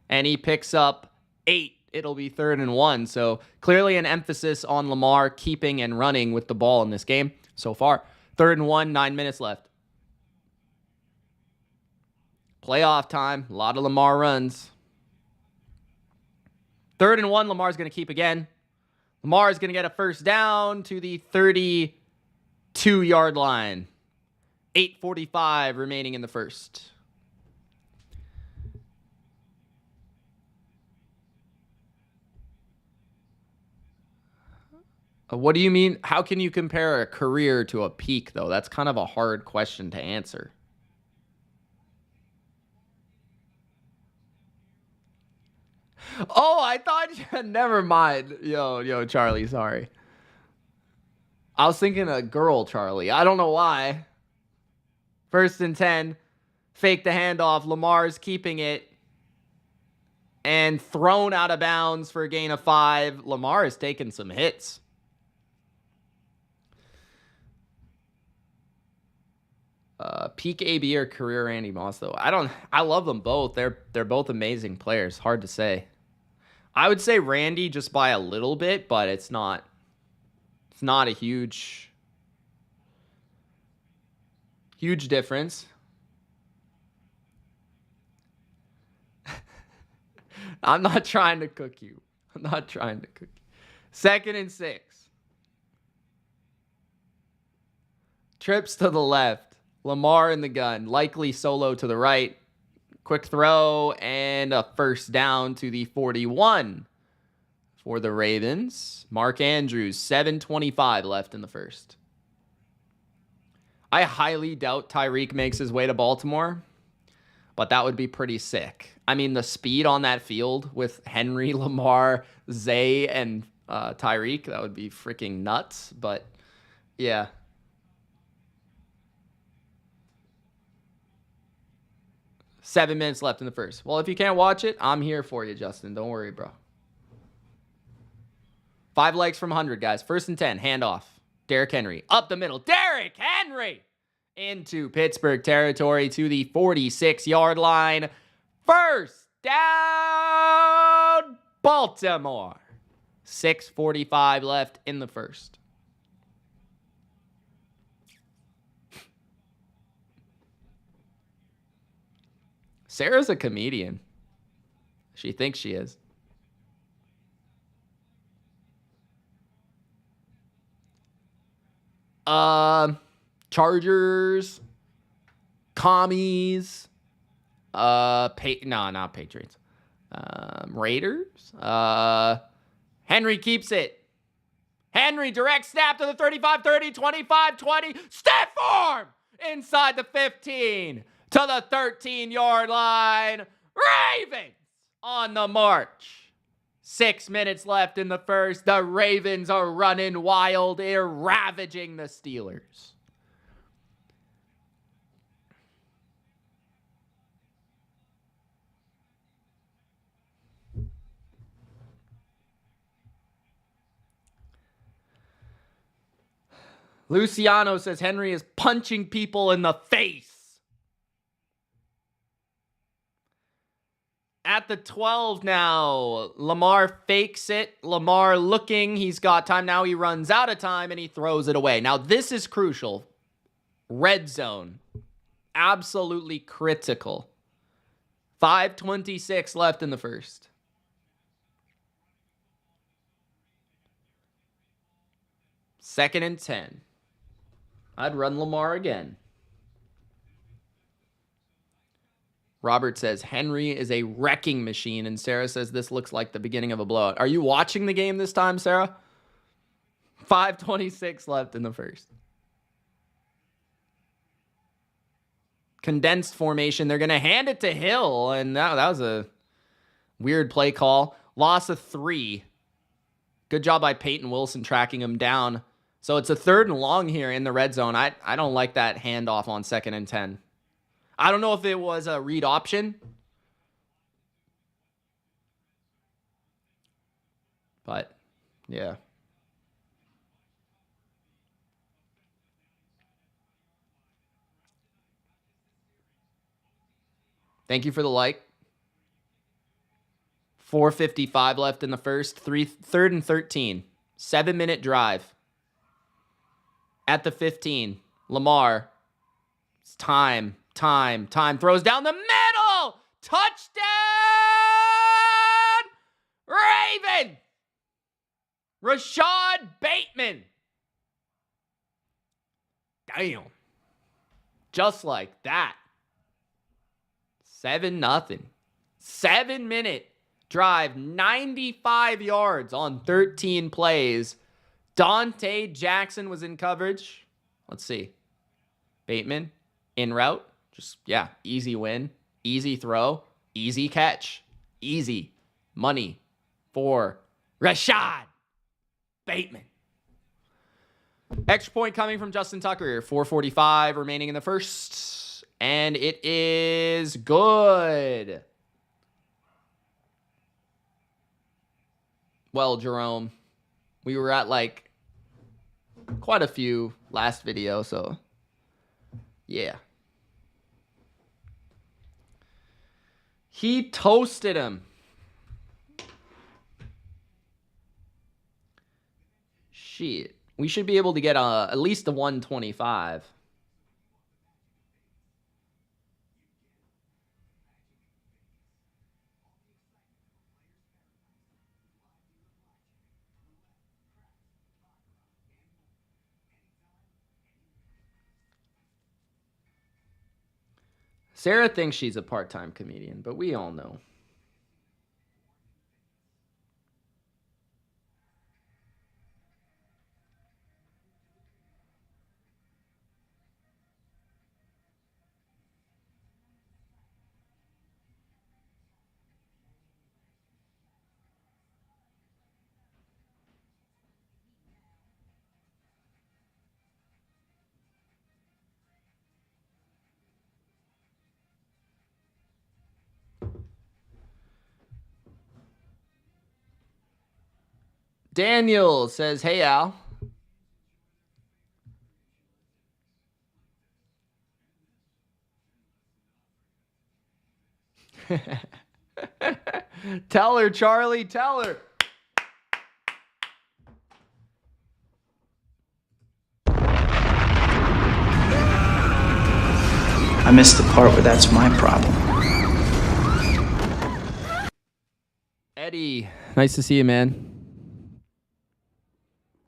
and he picks up 8. It'll be 3rd and 1. So clearly an emphasis on Lamar keeping and running with the ball in this game so far. 3rd and 1, 9 minutes left. Playoff time. A lot of Lamar runs. 3rd and 1, Lamar's going to keep again. Lamar is going to get a first down to the 32-yard line. 8:45 remaining in the first. What do you mean? How can you compare a career to a peak, though? That's kind of a hard question to answer. Oh, I thought... Never mind. Yo, Charlie, sorry. I was thinking a girl, Charlie. I don't know why. 1st and 10. Fake the handoff. Lamar's keeping it. And thrown out of bounds for a gain of 5. Lamar has taken some hits. Peak AB or career Randy Moss, though. I love them both. They're both amazing players. Hard to say. I would say Randy just by a little bit, but it's not a huge difference. I'm not trying to cook you. 2nd and 6. Trips to the left. Lamar in the gun. Likely solo to the right. Quick throw and a first down to the 41 for the Ravens. Mark Andrews, 7:25 left in the first. I highly doubt Tyreek makes his way to Baltimore, but that would be pretty sick. I mean, the speed on that field with Henry, Lamar, Zay, and Tyreek, that would be freaking nuts. But yeah. Seven minutes left in the first. Well, if you can't watch it, I'm here for you, Justin. Don't worry, bro. 5 legs from 100, guys. 1st and 10. Handoff. Derrick Henry. Up the middle. Derrick Henry! Into Pittsburgh territory to the 46-yard line. First down, Baltimore. 6:45 left in the first. Sarah's a comedian. She thinks she is. Chargers, Commies, not Patriots. Raiders. Henry keeps it. Henry direct snap to the 35, 30, 25, 20. Stiff arm inside the 15 to the 13-yard line. Ravens on the march. 6 minutes left in the first. The Ravens are running wild. They're ravaging the Steelers. Luciano says Henry is punching people in the face. At the 12 now, Lamar fakes it. Lamar looking. He's got time. Now he runs out of time and he throws it away. Now this is crucial. Red zone. Absolutely critical. 5:26 left in the first. Second and 10. I'd run Lamar again. Robert says Henry is a wrecking machine, and Sarah says this looks like the beginning of a blowout. Are you watching the game this time, Sarah? 5:26 left in the first. Condensed formation. They're going to hand it to Hill, and that was a weird play call. Loss of 3. Good job by Peyton Wilson tracking him down. So it's a 3rd and long here in the red zone. I don't like that handoff on 2nd and 10. I don't know if it was a read option. But, yeah. Thank you for the like. 4:55 left in the first. Third and 13. 7-minute drive. At the 15. Lamar. It's time. Throws down the middle. Touchdown! Raven! Rashad Bateman. Damn. Just like that. 7-0. 7-minute drive. 95 yards on 13 plays. Dante Jackson was in coverage. Let's see. Bateman in route. Just, yeah, easy win. Easy throw. Easy catch. Easy money for Rashad Bateman. Extra point coming from Justin Tucker. 4:45 remaining in the first. And it is good. Well, Jerome, we were at like quite a few last video, so yeah. He toasted him. Shit. We should be able to get at least a 125. Sarah thinks she's a part-time comedian, but we all know. Daniel says, hey, Al. Tell her, Charlie. Tell her. I missed the part where that's my problem. Eddie, nice to see you, man.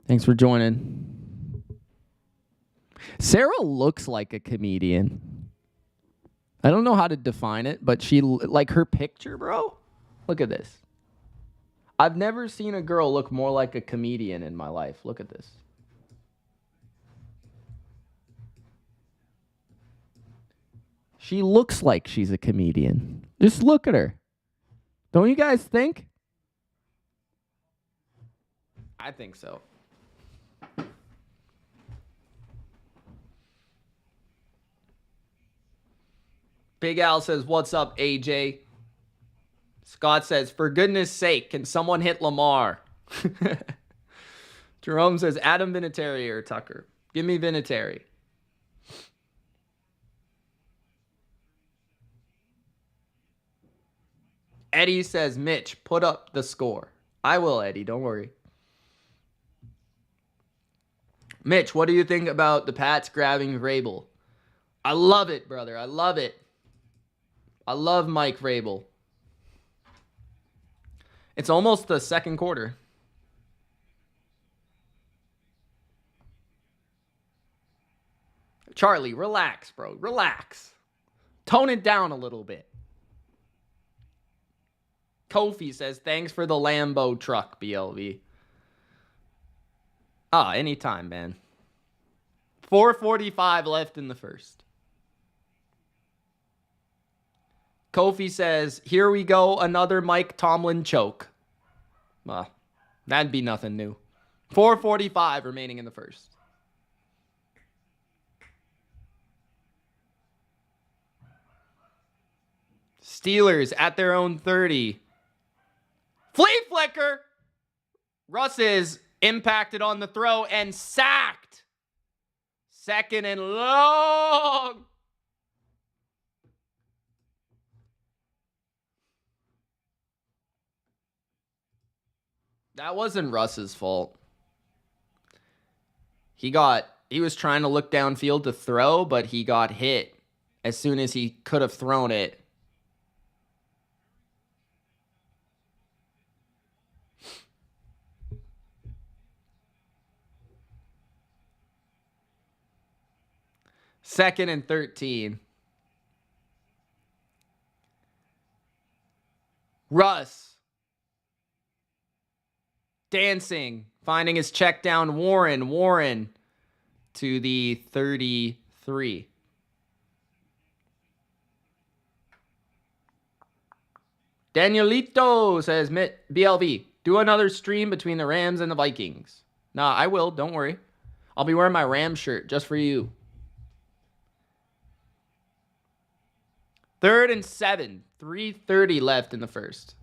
Thanks for joining. Sarah looks like a comedian. I don't know how to define it, but she, like her picture, bro. Look at this. I've never seen a girl look more like a comedian in my life. Look at this. She looks like she's a comedian. Just look at her. Don't you guys think? I think so. Big Al says, what's up, AJ? Scott says, for goodness sake, can someone hit Lamar? Jerome says, Adam Vinatieri or Tucker. Give me Vinatieri. Eddie says, Mitch, put up the score. I will, Eddie. Don't worry. Mitch, what do you think about the Pats grabbing Vrabel? I love it, brother. I love it. I love Mike Vrabel. It's almost the second quarter. Charlie, relax, bro. Relax. Tone it down a little bit. Kofi says, thanks for the Lambo truck, BLV. Anytime, man. 4:45 left in the first. Kofi says, here we go, another Mike Tomlin choke. That'd be nothing new. 4:45 remaining in the first. Steelers at their own 30. Flea flicker. Russ is impacted on the throw and sacked. Second and long. That wasn't Russ's fault. He was trying to look downfield to throw, but he got hit as soon as he could have thrown it. Second and 13. Russ. Dancing. Finding his check down. Warren to the 33. Danielito says, BLV, do another stream between the Rams and the Vikings. Nah, I will. Don't worry. I'll be wearing my Rams shirt just for you. 3rd and 7. 3:30 left in the first.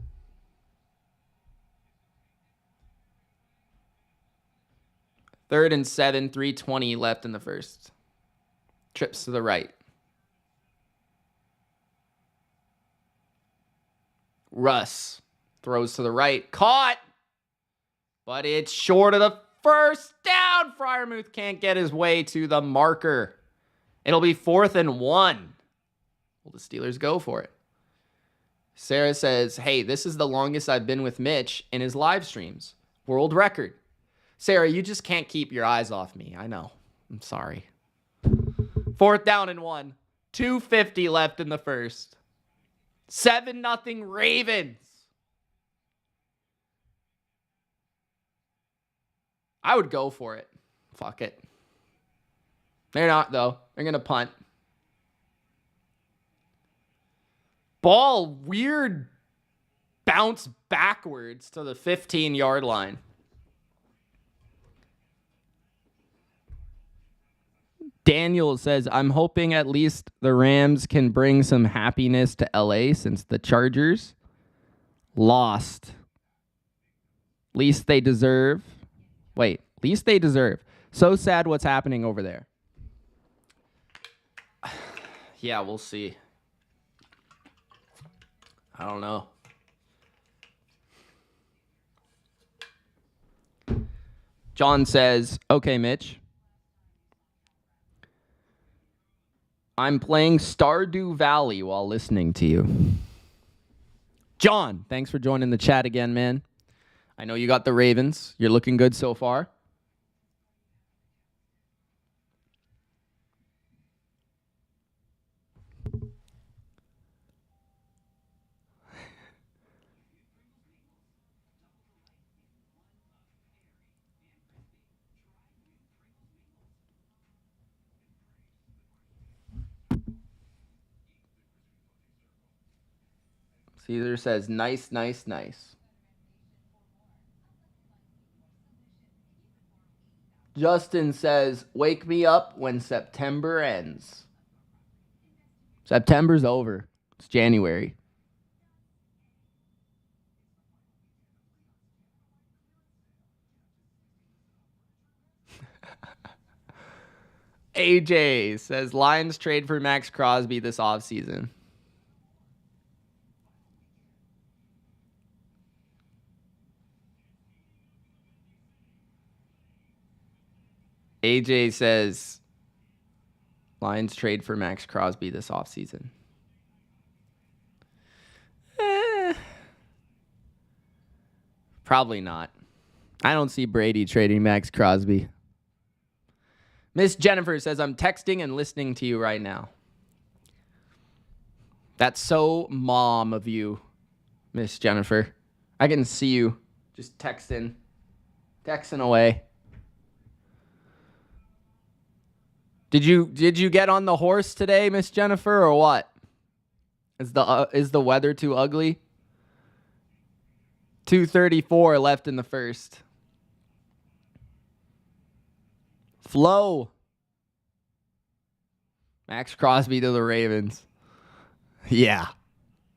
Third and 7. 3:20 left in the first. Trips to the right. Russ throws to the right. Caught. But it's short of the first down. Freiermuth can't get his way to the marker. It'll be 4th and 1. Will the Steelers go for it? Sarah says, hey, this is the longest I've been with Mitch in his live streams. World record. Sarah, you just can't keep your eyes off me. I know. I'm sorry. 4th down and 1. 2:50 left in the first. 7-0 Ravens. I would go for it. Fuck it. They're not, though. They're going to punt. Ball, weird bounce backwards to the 15-yard line. Daniel says, I'm hoping at least the Rams can bring some happiness to LA since the Chargers lost. Least they deserve. Least they deserve. So sad what's happening over there. Yeah, we'll see. I don't know. John says, okay, Mitch. I'm playing Stardew Valley while listening to you. John, thanks for joining the chat again, man. I know you got the Ravens. You're looking good so far. Caesar says, nice. Justin says, wake me up when September ends. September's over. It's January. AJ says, Lions trade for Max Crosby this offseason. AJ says, Lions trade for Max Crosby this offseason. Probably not. I don't see Brady trading Max Crosby. Miss Jennifer says, I'm texting and listening to you right now. That's so mom of you, Miss Jennifer. I can see you just texting away. Did you get on the horse today, Miss Jennifer, or what? Is the weather too ugly? 2:34 left in the first. Flow. Max Crosby to the Ravens. Yeah.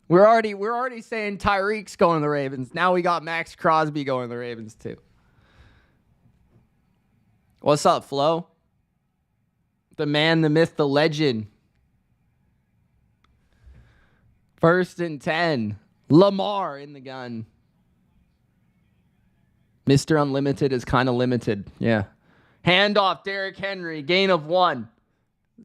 We're already saying Tyreek's going to the Ravens. Now we got Max Crosby going to the Ravens too. What's up, Flo? The man, the myth, the legend. 1st and 10. Lamar in the gun. Mr. Unlimited is kind of limited. Yeah. Handoff, Derrick Henry, gain of 1.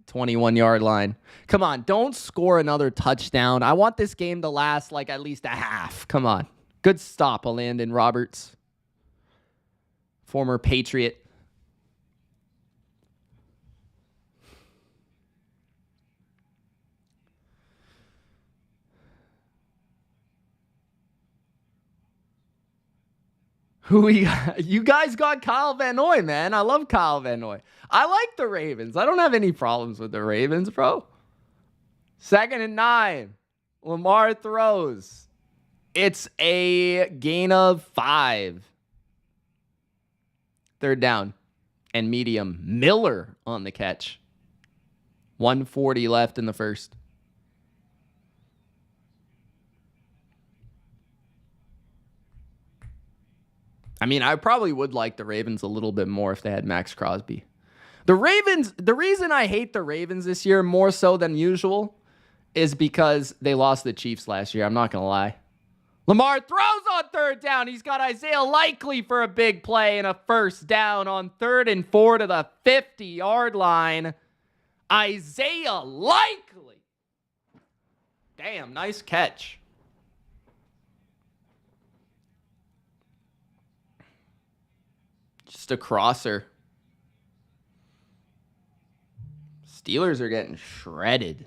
21-yard line. Come on, don't score another touchdown. I want this game to last like at least a half. Come on. Good stop, Landon Roberts. Former Patriot. Who we got? You guys got Kyle Van Noy, man. I love Kyle Van Noy. I like the Ravens. I don't have any problems with the Ravens, bro. 2nd and 9. Lamar throws. It's a gain of 5. 3rd down and medium. Miller on the catch. 1:40 left in the first. I mean, I probably would like the Ravens a little bit more if they had Max Crosby. The Ravens, the reason I hate the Ravens this year more so than usual is because they lost the Chiefs last year. I'm not going to lie. Lamar throws on 3rd down. He's got Isaiah Likely for a big play and a 1st down on 3rd and 4 to the 50-yard line. Isaiah Likely. Damn, nice catch. Just a crosser. Steelers are getting shredded.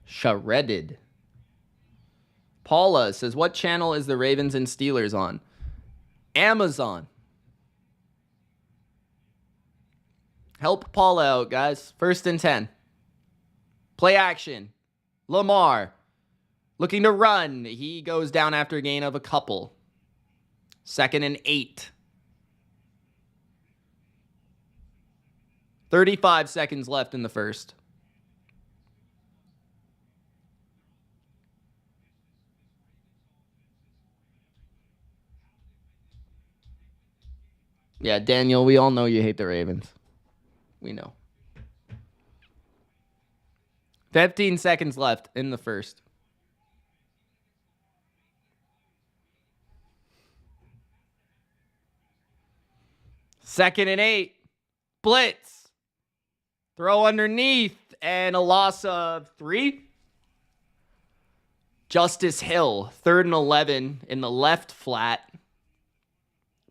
Shredded. Paula says, what channel is the Ravens and Steelers on? Amazon. Help Paula out, guys. 1st and 10. Play action. Lamar. Looking to run. He goes down after a gain of a couple. 2nd and 8. 35 seconds left in the first. Yeah, Daniel, we all know you hate the Ravens. We know. 15 seconds left in the first. Second and 8. Blitz. Throw underneath and a loss of 3. Justice Hill, 3rd and 11 in the left flat.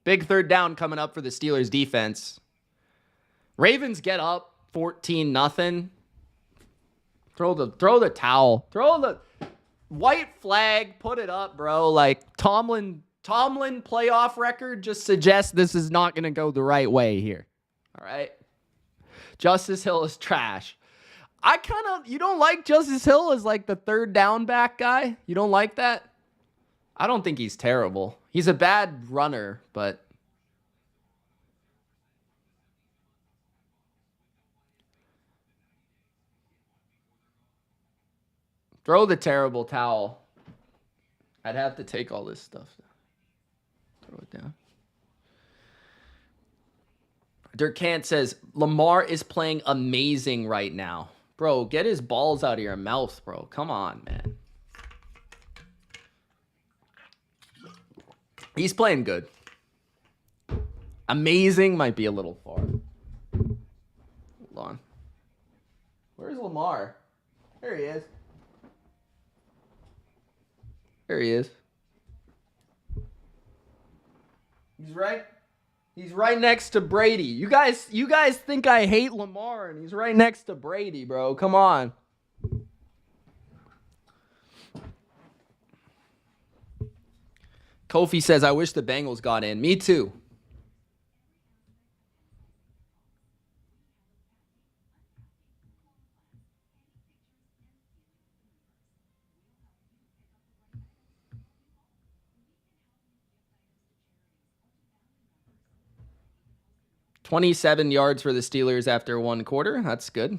Big 3rd down coming up for the Steelers defense. Ravens get up 14-0. Throw the towel. Throw the white flag. Put it up, bro. Like Tomlin playoff record just suggests this is not going to go the right way here. All right. Justice Hill is trash. You don't like Justice Hill as like the 3rd down back guy? You don't like that? I don't think he's terrible. He's a bad runner, but throw the terrible towel. I'd have to take all this stuff. Throw it down. Durkant says, Lamar is playing amazing right now. Bro, get his balls out of your mouth, bro. Come on, man. He's playing good. Amazing might be a little far. Hold on. Where's Lamar? There he is. There he is. He's right next to Brady. You guys think I hate Lamar, and he's right next to Brady, bro. Come on. Kofi says, I wish the Bengals got in. Me too. $27 yards for the Steelers after 1 quarter. That's good.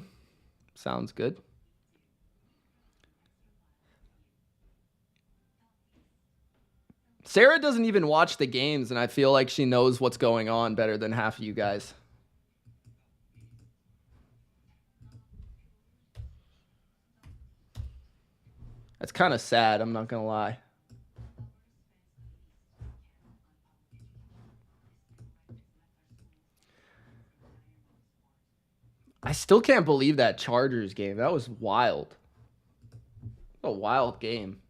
Sounds good. Sarah doesn't even watch the games, and I feel like she knows what's going on better than half of you guys. That's kind of sad, I'm not going to lie. still can't believe that Chargers game. That was wild. A wild game.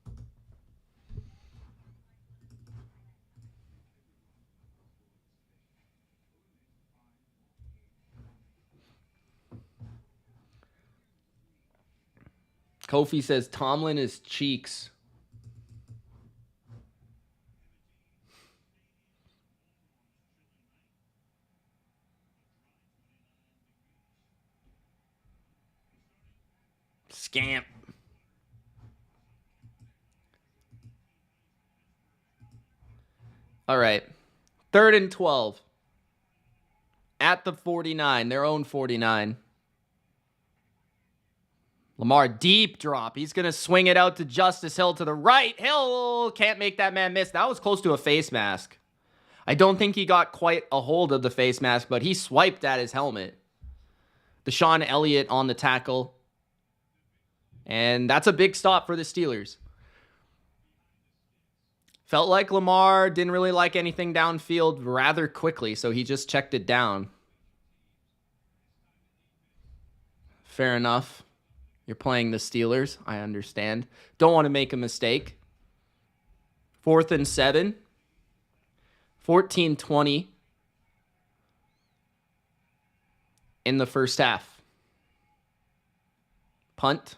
Kofi says Tomlin is cheeks. Scamp. All right. 3rd and 12. At the 49. Their own 49. Lamar, deep drop. He's going to swing it out to Justice Hill to the right. Hill can't make that man miss. That was close to a face mask. I don't think he got quite a hold of the face mask, but he swiped at his helmet. Deshaun Elliott on the tackle. And that's a big stop for the Steelers. Felt like Lamar didn't really like anything downfield rather quickly, so he just checked it down. Fair enough. You're playing the Steelers. I understand. Don't want to make a mistake. 4th and 7. 14-20 in the first half. Punt.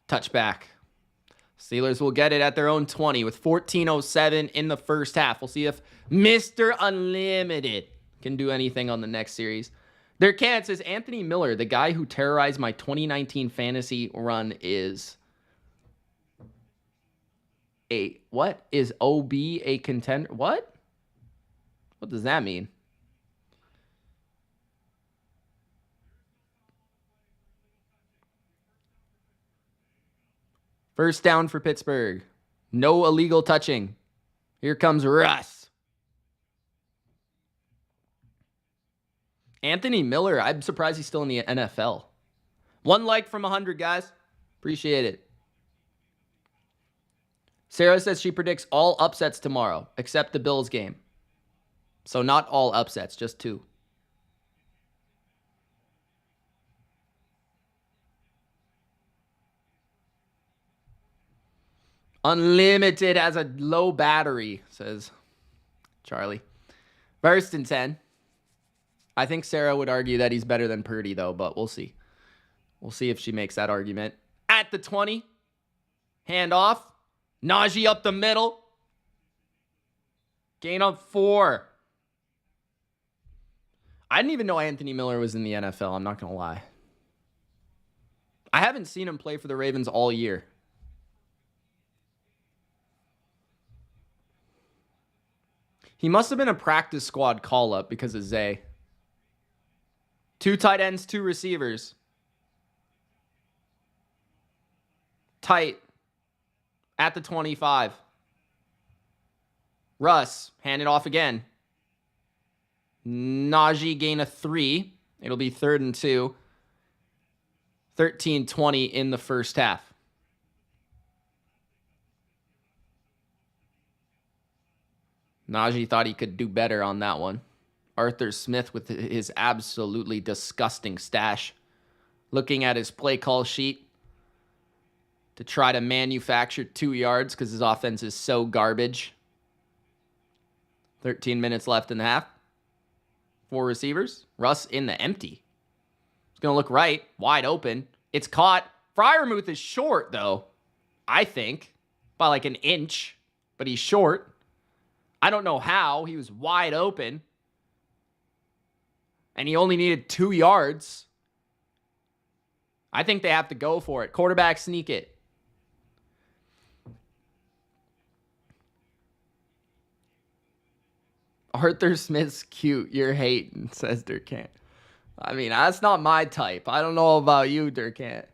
Touchback. Steelers will get it at their own 20 with 14:07 in the first half. We'll see if Mr. Unlimited can do anything on the next series. Their can says Anthony Miller, the guy who terrorized my 2019 fantasy run, is a what? Is OB a contender? What? What does that mean? First down for Pittsburgh. No illegal touching. Here comes Russ. Anthony Miller, I'm surprised he's still in the NFL. 1 like from 100, guys. Appreciate it. Sarah says she predicts all upsets tomorrow, except the Bills game. So not all upsets, just 2. Unlimited has a low battery, says Charlie. 1st and 10. I think Sarah would argue that he's better than Purdy, though, but we'll see. We'll see if she makes that argument. At the 20. Handoff. Najee up the middle. Gain of 4. I didn't even know Anthony Miller was in the NFL. I'm not going to lie. I haven't seen him play for the Ravens all year. He must have been a practice squad call-up because of Zay. 2 tight ends, 2 receivers. Tight. At the 25. Russ, hand it off again. Najee gain of 3. It'll be 3rd and 2. 13-20 in the first half. Najee thought he could do better on that one. Arthur Smith with his absolutely disgusting stash. Looking at his play call sheet to try to manufacture 2 yards because his offense is so garbage. 13 minutes left in the half. 4 receivers. Russ in the empty. It's going to look right. Wide open. It's caught. Freiermuth is short, though. I think. By like an inch. But he's short. I don't know how. He was wide open. And he only needed 2 yards. I think they have to go for it. Quarterback sneak it. Arthur Smith's cute. You're hating, says Durkant. I mean, that's not my type. I don't know about you, Durkant.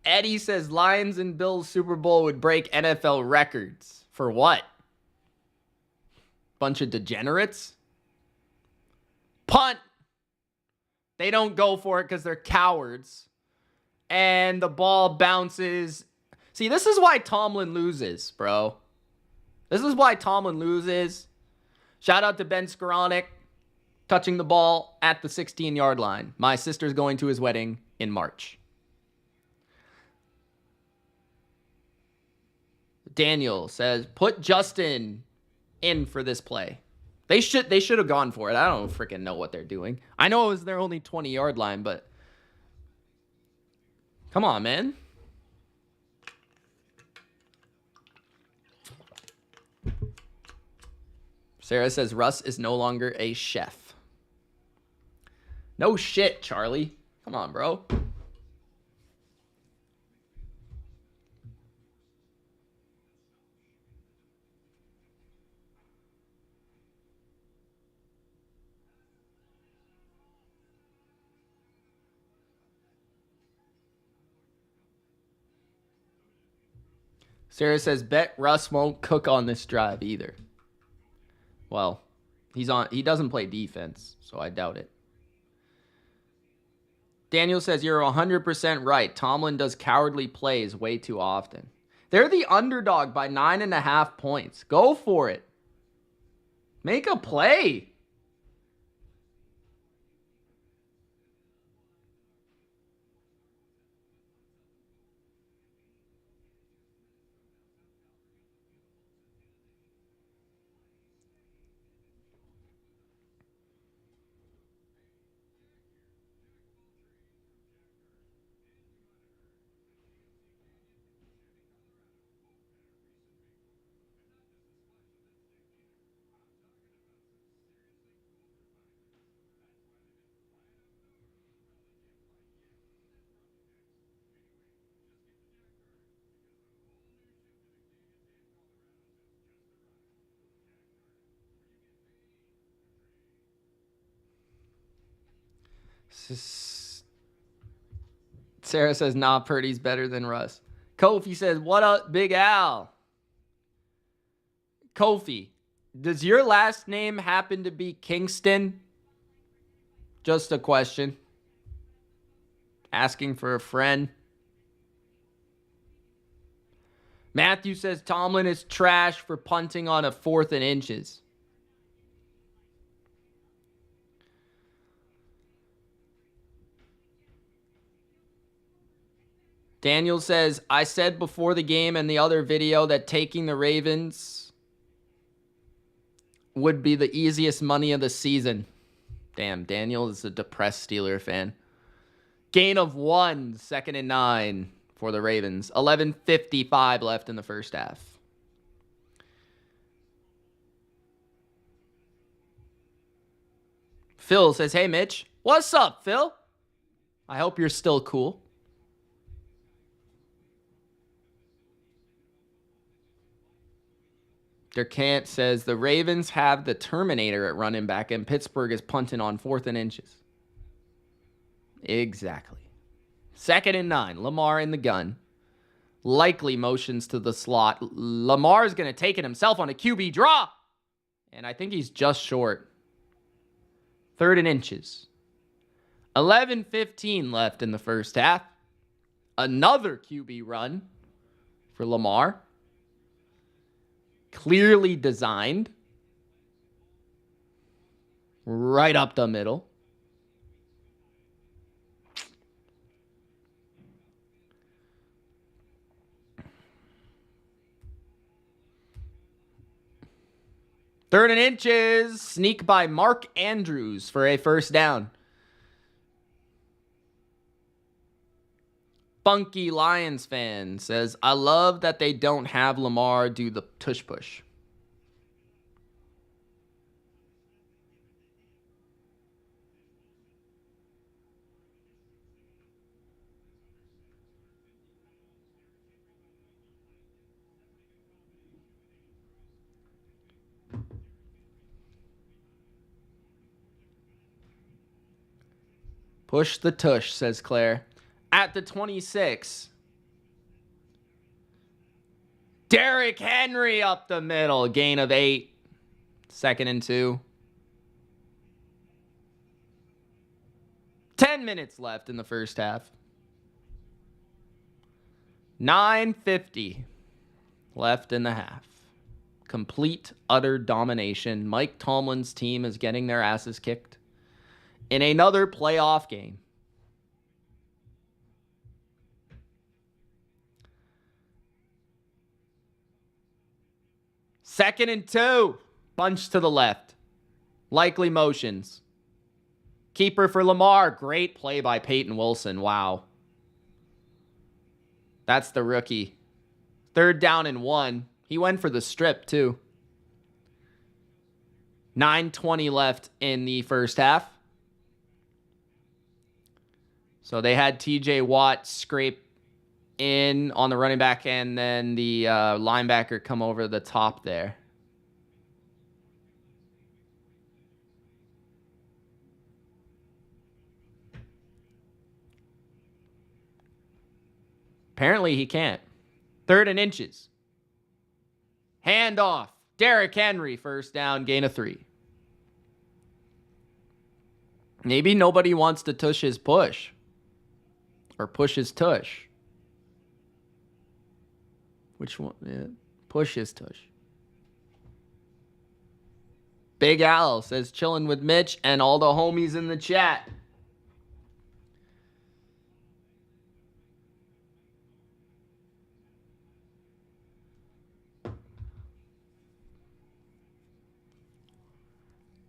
Eddie says Lions and Bills Super Bowl would break NFL records. For what? Bunch of degenerates? Punt. They don't go for it because they're cowards. And the ball bounces. See, this is why Tomlin loses, bro. This is why Tomlin loses. Shout out to Ben Skoranek touching the ball at the 16-yard line. My sister's going to his wedding in March. Daniel says, put Justin in for this play. They should have gone for it. I don't freaking know what they're doing. I know it was their only 20-yard line, but come on, man. Sarah says Russ is no longer a chef. No shit, Charlie. Come on, bro. Sarah says, bet Russ won't cook on this drive either. Well, he doesn't play defense, so I doubt it. Daniel says, you're 100% right. Tomlin does cowardly plays way too often. They're the underdog by 9.5 points. Go for it. Make a play. Sarah says, nah, Purdy's better than Russ. Kofi says, what up, Big Al? Kofi, does your last name happen to be Kingston? Just a question. Asking for a friend. Matthew says, Tomlin is trash for punting on a 4th and inches. Daniel says, I said before the game and the other video that taking the Ravens would be the easiest money of the season. Damn, Daniel is a depressed Steeler fan. Gain of 1, 2nd and 9 for the Ravens. 11:55 left in the first half. Phil says, hey, Mitch. What's up, Phil? I hope you're still cool. Derkant says, the Ravens have the Terminator at running back and Pittsburgh is punting on 4th and inches. Exactly. 2nd and 9. Lamar in the gun. Likely motions to the slot. Lamar's going to take it himself on a QB draw. And I think he's just short. 3rd and inches. 11:15 left in the first half. Another QB run for Lamar. Clearly designed. Right up the middle. Third and inches. Sneak by Mark Andrews for a first down. Funky Lions fan says, I love that they don't have Lamar do the tush push. Push the tush, says Claire. At the 26. Derrick Henry up the middle. Gain of 8. 2nd and 2. 10 minutes left in the first half. 9:50 left in the half. Complete, utter domination. Mike Tomlin's team is getting their asses kicked in another playoff game. Second and 2. Bunch to the left. Likely motions. Keeper for Lamar. Great play by Peyton Wilson. Wow. That's the rookie. 3rd down and 1. He went for the strip, too. 9:20 left in the first half. So they had TJ Watt scrape in on the running back, and then the linebacker come over the top there. Apparently he can't. 3rd and inches. Hand off. Derrick Henry, first down, gain of 3. Maybe nobody wants to tush his push. Or push his tush. Which one? Yeah. Push his tush. Big Al says chilling with Mitch and all the homies in the chat.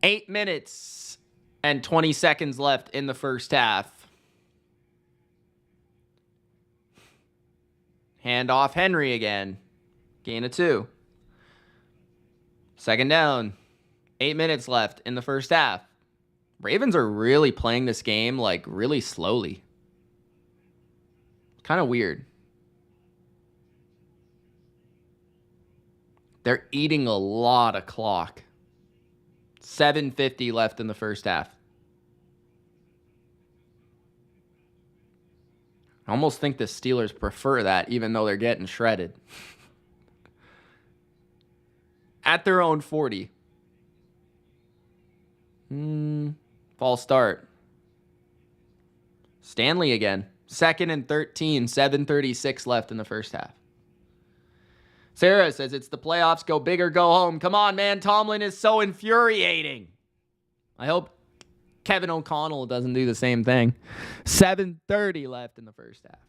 Eight minutes and 20 seconds left in the first half. Hand off Henry again. Gain of 2. Second down. 8 minutes left in the first half. Ravens are really playing this game like really slowly. Kind of weird. They're eating a lot of clock. 7:50 left in the first half. I almost think the Steelers prefer that, even though they're getting shredded. At their own 40. False start. Stanley again. 2nd and 13. 7:36 left in the first half. Sarah says it's the playoffs. Go big or go home. Come on, man. Tomlin is so infuriating. I hope Kevin O'Connell doesn't do the same thing. 7:30 left in the first half.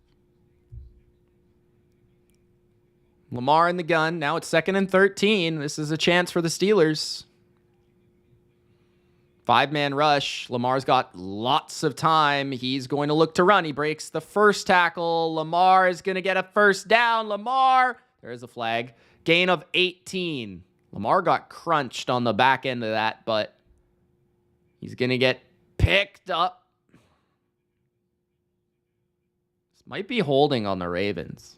Lamar in the gun. Now it's 2nd and 13. This is a chance for the Steelers. 5-man rush. Lamar's got lots of time. He's going to look to run. He breaks the first tackle. Lamar is going to get a first down. Lamar. There's a flag. Gain of 18. Lamar got crunched on the back end of that, but he's going to get picked up. This might be holding on the Ravens.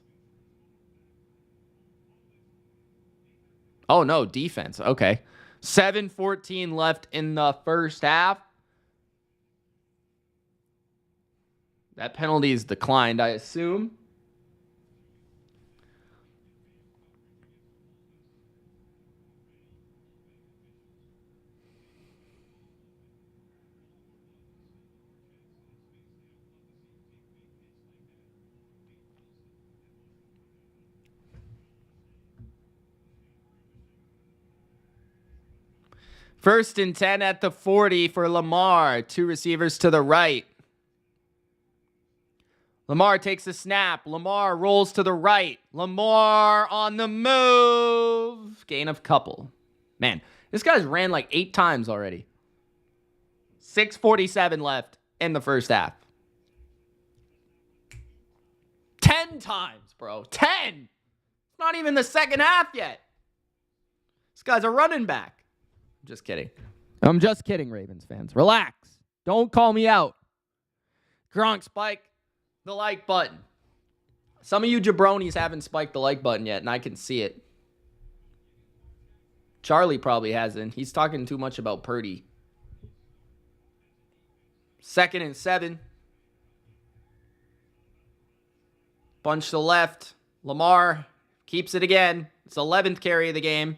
Oh, no, defense. Okay. 7:14 left in the first half. That penalty is declined, I assume. First and 10 at the 40 for Lamar. 2 receivers to the right. Lamar takes a snap. Lamar rolls to the right. Lamar on the move. Gain of couple. Man, this guy's ran like 8 times already. 6:47 left in the first half. 10 times, bro. 10. It's not even the second half yet. This guy's a running back. Just kidding. I'm just kidding, Ravens fans. Relax. Don't call me out. Gronk, spike the like button. Some of you jabronis haven't spiked the like button yet, and I can see it. Charlie probably hasn't. He's talking too much about Purdy. 2nd and 7. Bunch to the left. Lamar keeps it again. It's 11th carry of the game.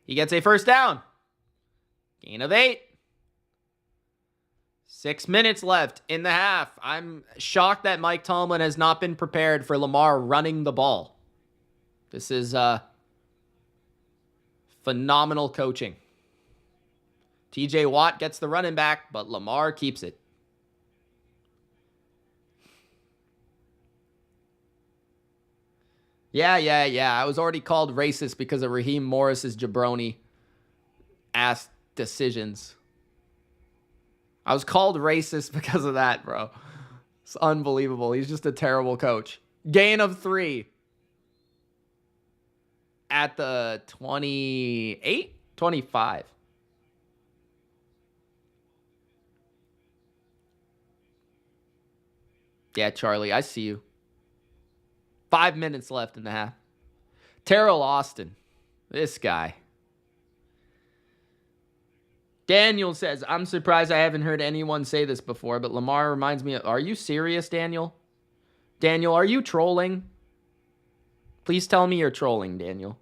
He gets a first down. Gain of 8. 6 minutes left in the half. I'm shocked that Mike Tomlin has not been prepared for Lamar running the ball. This is Phenomenal coaching. TJ Watt gets the running back, but Lamar keeps it. Yeah. I was already called racist because of Raheem Morris's jabroni-ass decisions. I was called racist because of that, bro. It's unbelievable. He's just a terrible coach. Gain of 3. At the 28? 25. Yeah, Charlie, I see you. 5 minutes left in the half. Terrell Austin. This guy. Daniel says, I'm surprised I haven't heard anyone say this before, but Lamar reminds me of... Are you serious, Daniel? Daniel, are you trolling? Please tell me you're trolling, Daniel.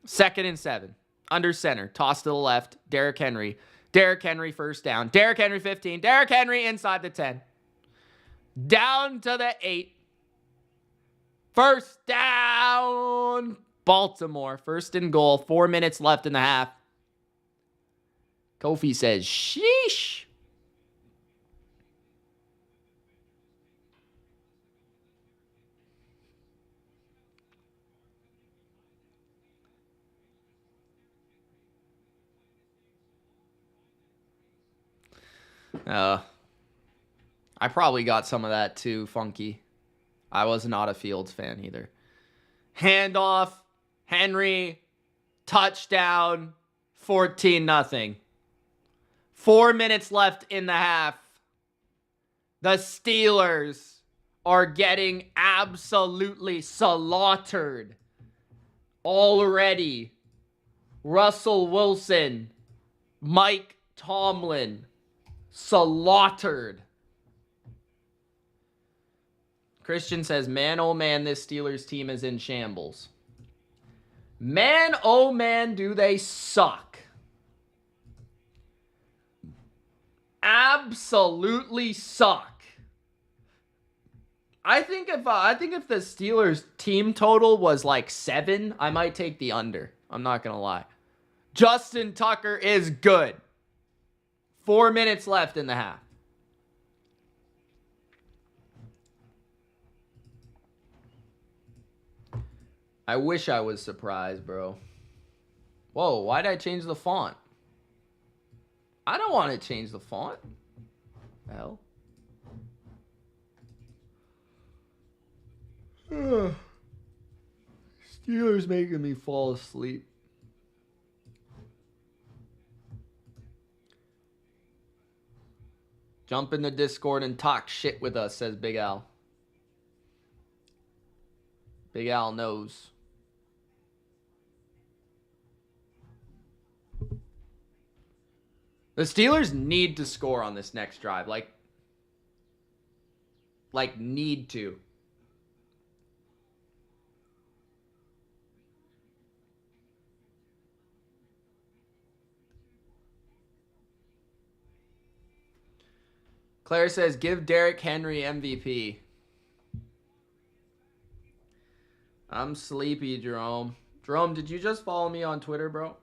2nd and 7. Under center. Toss to the left. Derrick Henry. Derrick Henry first down. Derrick Henry 15. Derrick Henry inside the 10. Down to the 8. First down. Baltimore. 1st and goal. 4 minutes left in the half. Kofi says, sheesh. I probably got some of that too, Funky. I was not a Fields fan either. Handoff. Henry. Touchdown. 14-0. 4 minutes left in the half. The Steelers are getting absolutely slaughtered already. Russell Wilson. Mike Tomlin. Slaughtered. Christian says, man, oh man, this Steelers team is in shambles. Man, oh man, do they suck. Absolutely suck. I think if the Steelers team total was like 7, I might take the under. I'm not going to lie. Justin Tucker is good. 4 minutes left in the half. I wish I was surprised, bro. Whoa, why did I change the font? I don't want to change the font. Hell. Steelers making me fall asleep. Jump in the Discord and talk shit with us, says Big Al. Big Al knows. The Steelers need to score on this next drive. Like need to. Claire says, give Derrick Henry MVP. I'm sleepy, Jerome. Jerome, did you just follow me on Twitter, bro?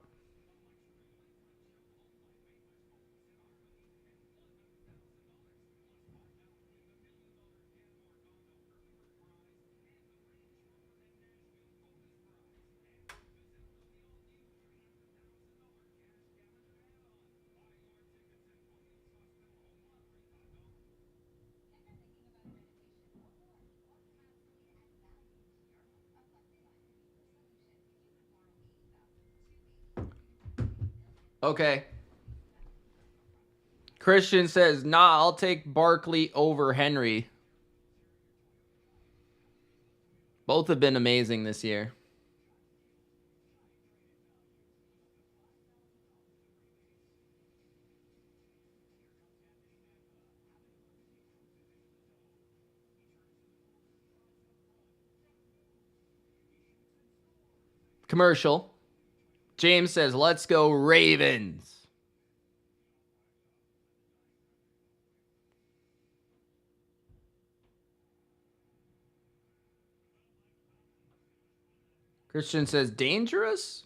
Okay. Christian says, nah, I'll take Barkley over Henry. Both have been amazing this year. Commercial. James says, let's go Ravens. Christian says, dangerous?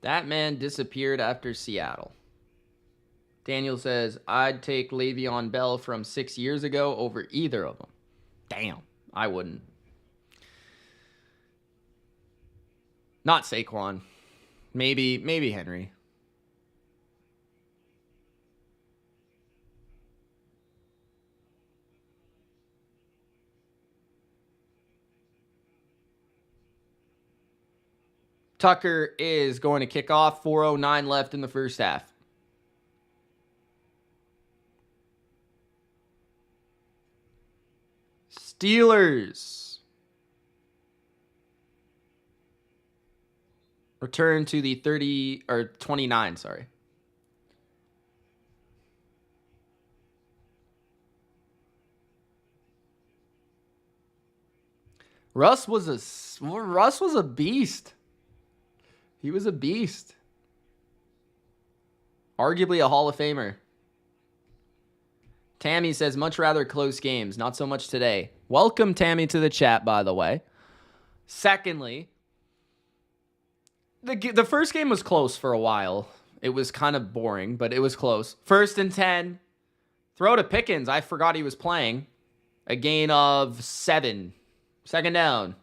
That man disappeared after Seattle. Daniel says, I'd take Le'Veon Bell from 6 years ago over either of them. Damn, I wouldn't. Not Saquon. Maybe Henry. Tucker is going to kick off. 4:09 left in the first half. Steelers return to the 29, sorry. Russ was a beast. He was a beast. Arguably a Hall of Famer. Tammy says, much rather close games. Not so much today. Welcome, Tammy, to the chat, by the way. Secondly, the first game was close for a while. It was kind of boring, but it was close. 1st and 10. Throw to Pickens. I forgot he was playing. A gain of 7. 2nd down.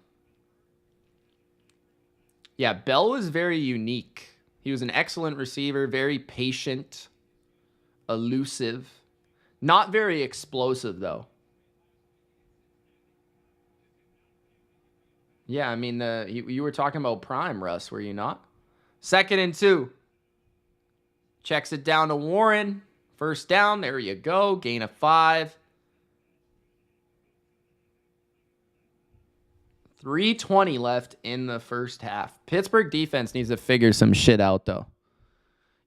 Yeah, Bell was very unique. He was an excellent receiver, very patient, elusive. Not very explosive, though. Yeah, I mean, you were talking about prime, Russ, were you not? 2nd and 2. Checks it down to Warren. 1st down, there you go. Gain of 5. 3:20 left in the first half. Pittsburgh defense needs to figure some shit out, though.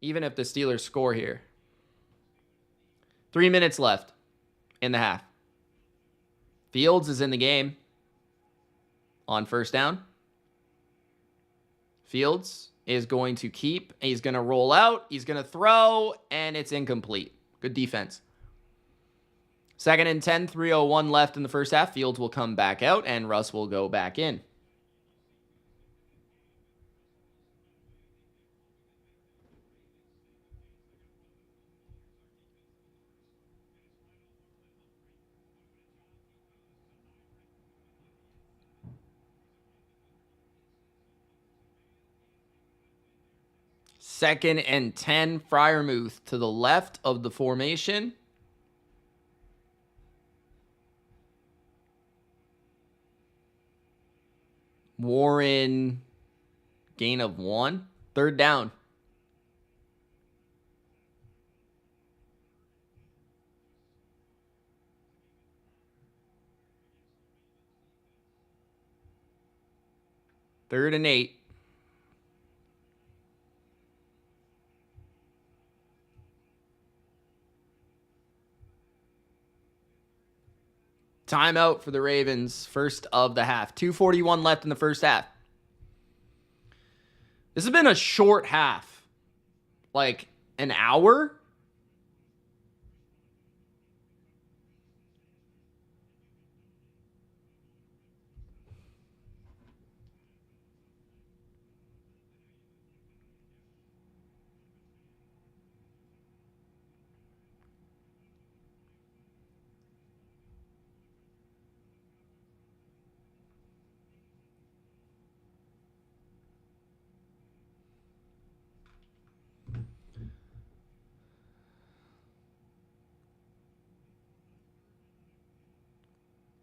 Even if the Steelers score here. 3 minutes left in the half. Fields is in the game on 1st down. Fields is going to keep. He's going to roll out. He's going to throw, and it's incomplete. Good defense. 2nd and 10, 3:01 left in the first half. Fields will come back out, and Russ will go back in. Second and 10, Freiermuth to the left of the formation. Warren, gain of 1. 3rd down. Third and 8. Timeout for the Ravens, first of the half. 2:41 left in the first half. This has been a short half. Like an hour?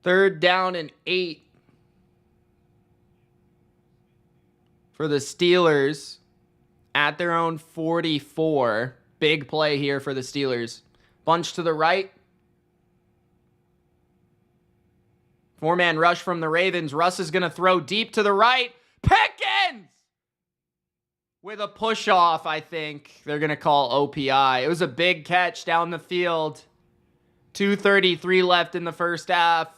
Third down and 8 for the Steelers at their own 44. Big play here for the Steelers. Bunch to the right. 4-man rush from the Ravens. Russ is going to throw deep to the right. Pickens! With a push-off, I think. They're going to call OPI. It was a big catch down the field. 2:33 left in the first half.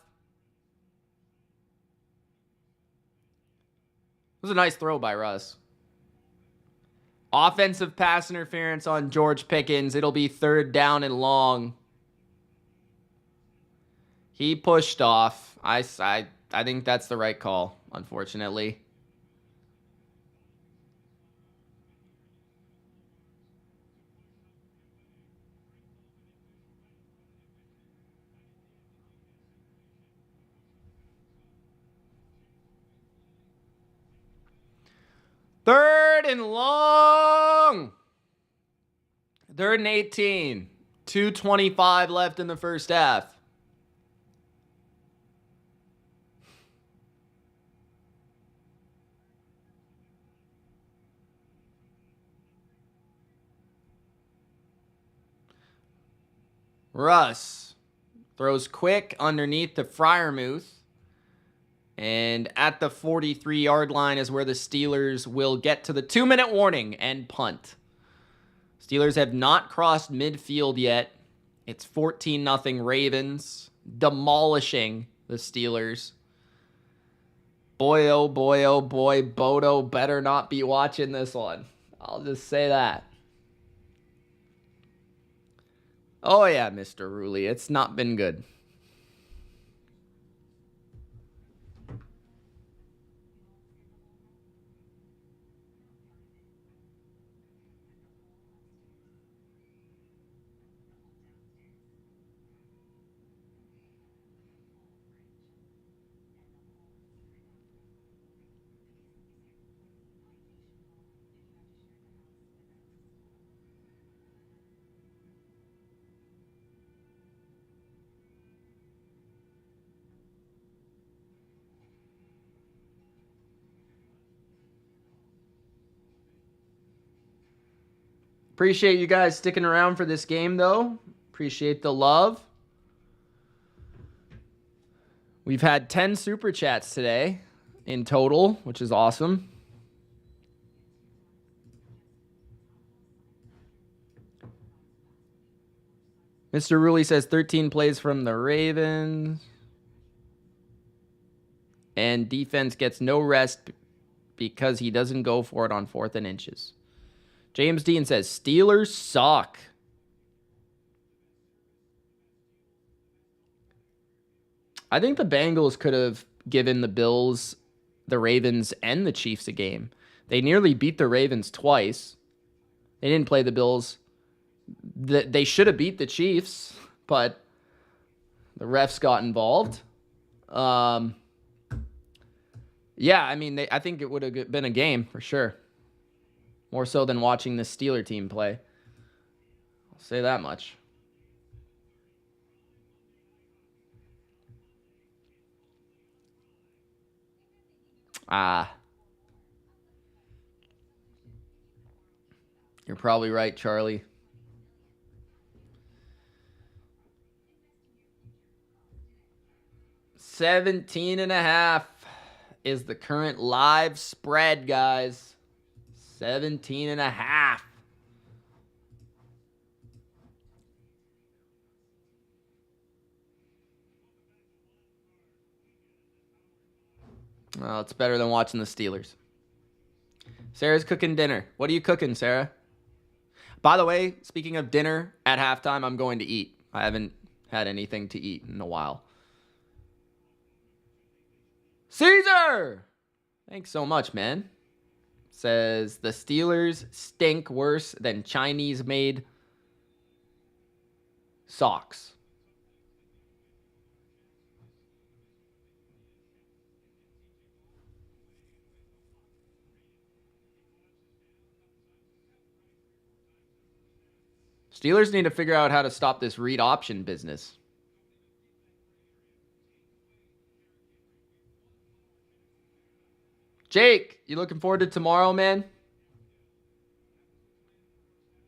It was a nice throw by Russ. Offensive pass interference on George Pickens. It'll be 3rd down and long. He pushed off. I I think that's the right call, unfortunately. Third and long. 3rd and 18. 2:25 left in the first half. Russ throws quick underneath to Freiermuth. And at the 43-yard line is where the Steelers will get to the 2-minute warning and punt. Steelers have not crossed midfield yet. It's 14-0 Ravens, demolishing the Steelers. Boy, oh boy, Bodo better not be watching this one. I'll just say that. Oh yeah, Mr. Ruley, it's not been good. Appreciate you guys sticking around for this game, though. Appreciate the love. We've had 10 super chats today in total, which is awesome. Mr. Ruley says 13 plays from the Ravens. And defense gets no rest because he doesn't go for it on 4th and inches. James Dean says, Steelers suck. I think the Bengals could have given the Bills, the Ravens, and the Chiefs a game. They nearly beat the Ravens twice. They didn't play the Bills. They should have beat the Chiefs, but the refs got involved. Yeah, I mean, I think it would have been a game for sure. More so than watching the Steeler team play. I'll say that much. You're probably right, Charlie. $17.5 is the current live spread, guys. 17.5. Well, it's better than watching the Steelers. Sarah's cooking dinner. What are you cooking, Sarah? By the way, speaking of dinner, at halftime, I'm going to eat. I haven't had anything to eat in a while. Caesar! Thanks so much, man. Says the Steelers stink worse than Chinese-made socks. Steelers need to figure out how to stop this read option business. Jake, you looking forward to tomorrow, man?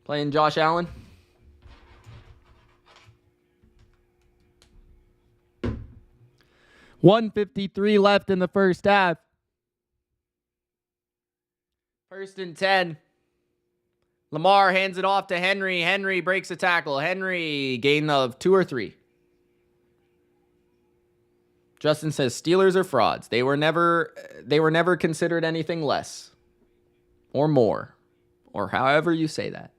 Playing Josh Allen? $1:53 left in the first half. 1st and 10. Lamar hands it off to Henry. Henry breaks a tackle. Henry, gain of 2 or 3. Justin says Steelers are frauds. They were never considered anything less or more, or however you say that.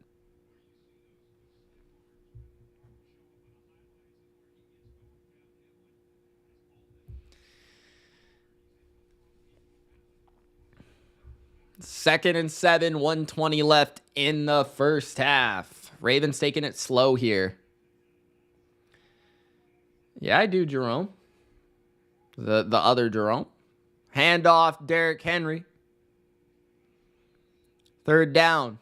2nd and 7, 1:20 left in the first half. Ravens taking it slow here. Yeah, I do, Jerome. The other Jerome. Handoff, Derrick Henry. 3rd down.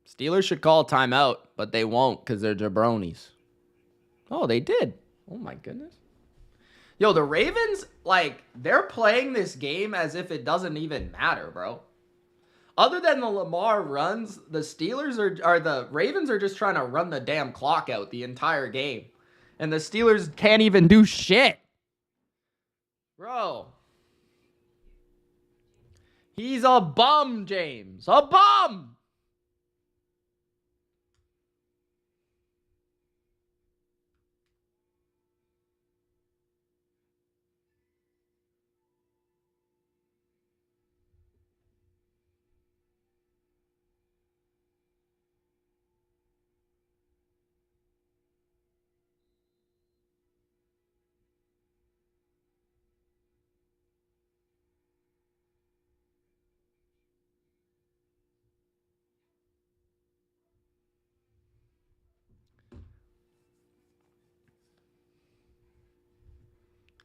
Steelers should call a timeout, but they won't because they're jabronis. Oh, they did. Oh, my goodness. Yo, the Ravens, like, they're playing this game as if it doesn't even matter, bro. Other than the Lamar runs, the Steelers are the Ravens are just trying to run the damn clock out the entire game. And the Steelers can't even do shit. Bro. He's a bum, James. A bum.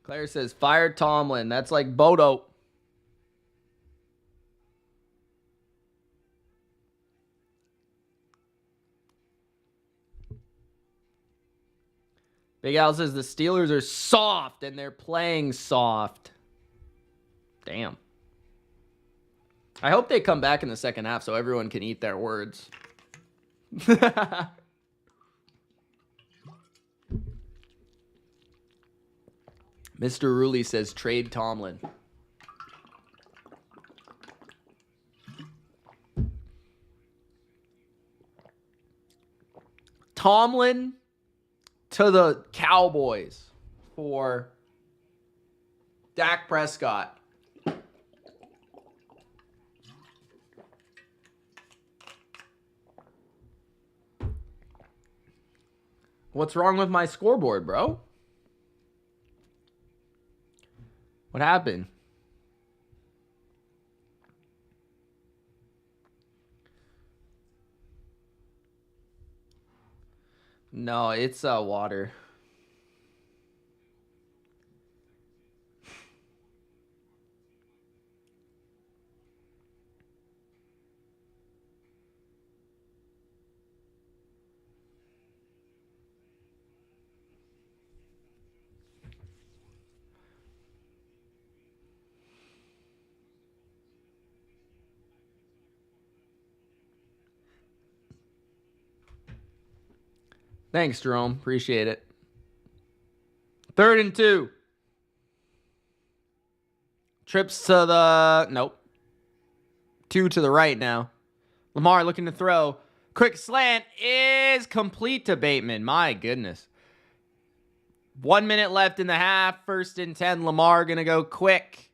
Claire says, fire Tomlin. That's like Bodo. Big Al says, the Steelers are soft, and they're playing soft. Damn. I hope they come back in the second half so everyone can eat their words. Mr. Ruley says, trade Tomlin. Tomlin to the Cowboys for Dak Prescott. What's wrong with my scoreboard, bro? What happened? No, it's water. Thanks, Jerome. Appreciate it. 3rd and 2. Trips to the... Nope. 2 to the right now. Lamar looking to throw. Quick slant is complete to Bateman. My goodness. 1 minute left in the half. 1st and 10. Lamar going to go quick.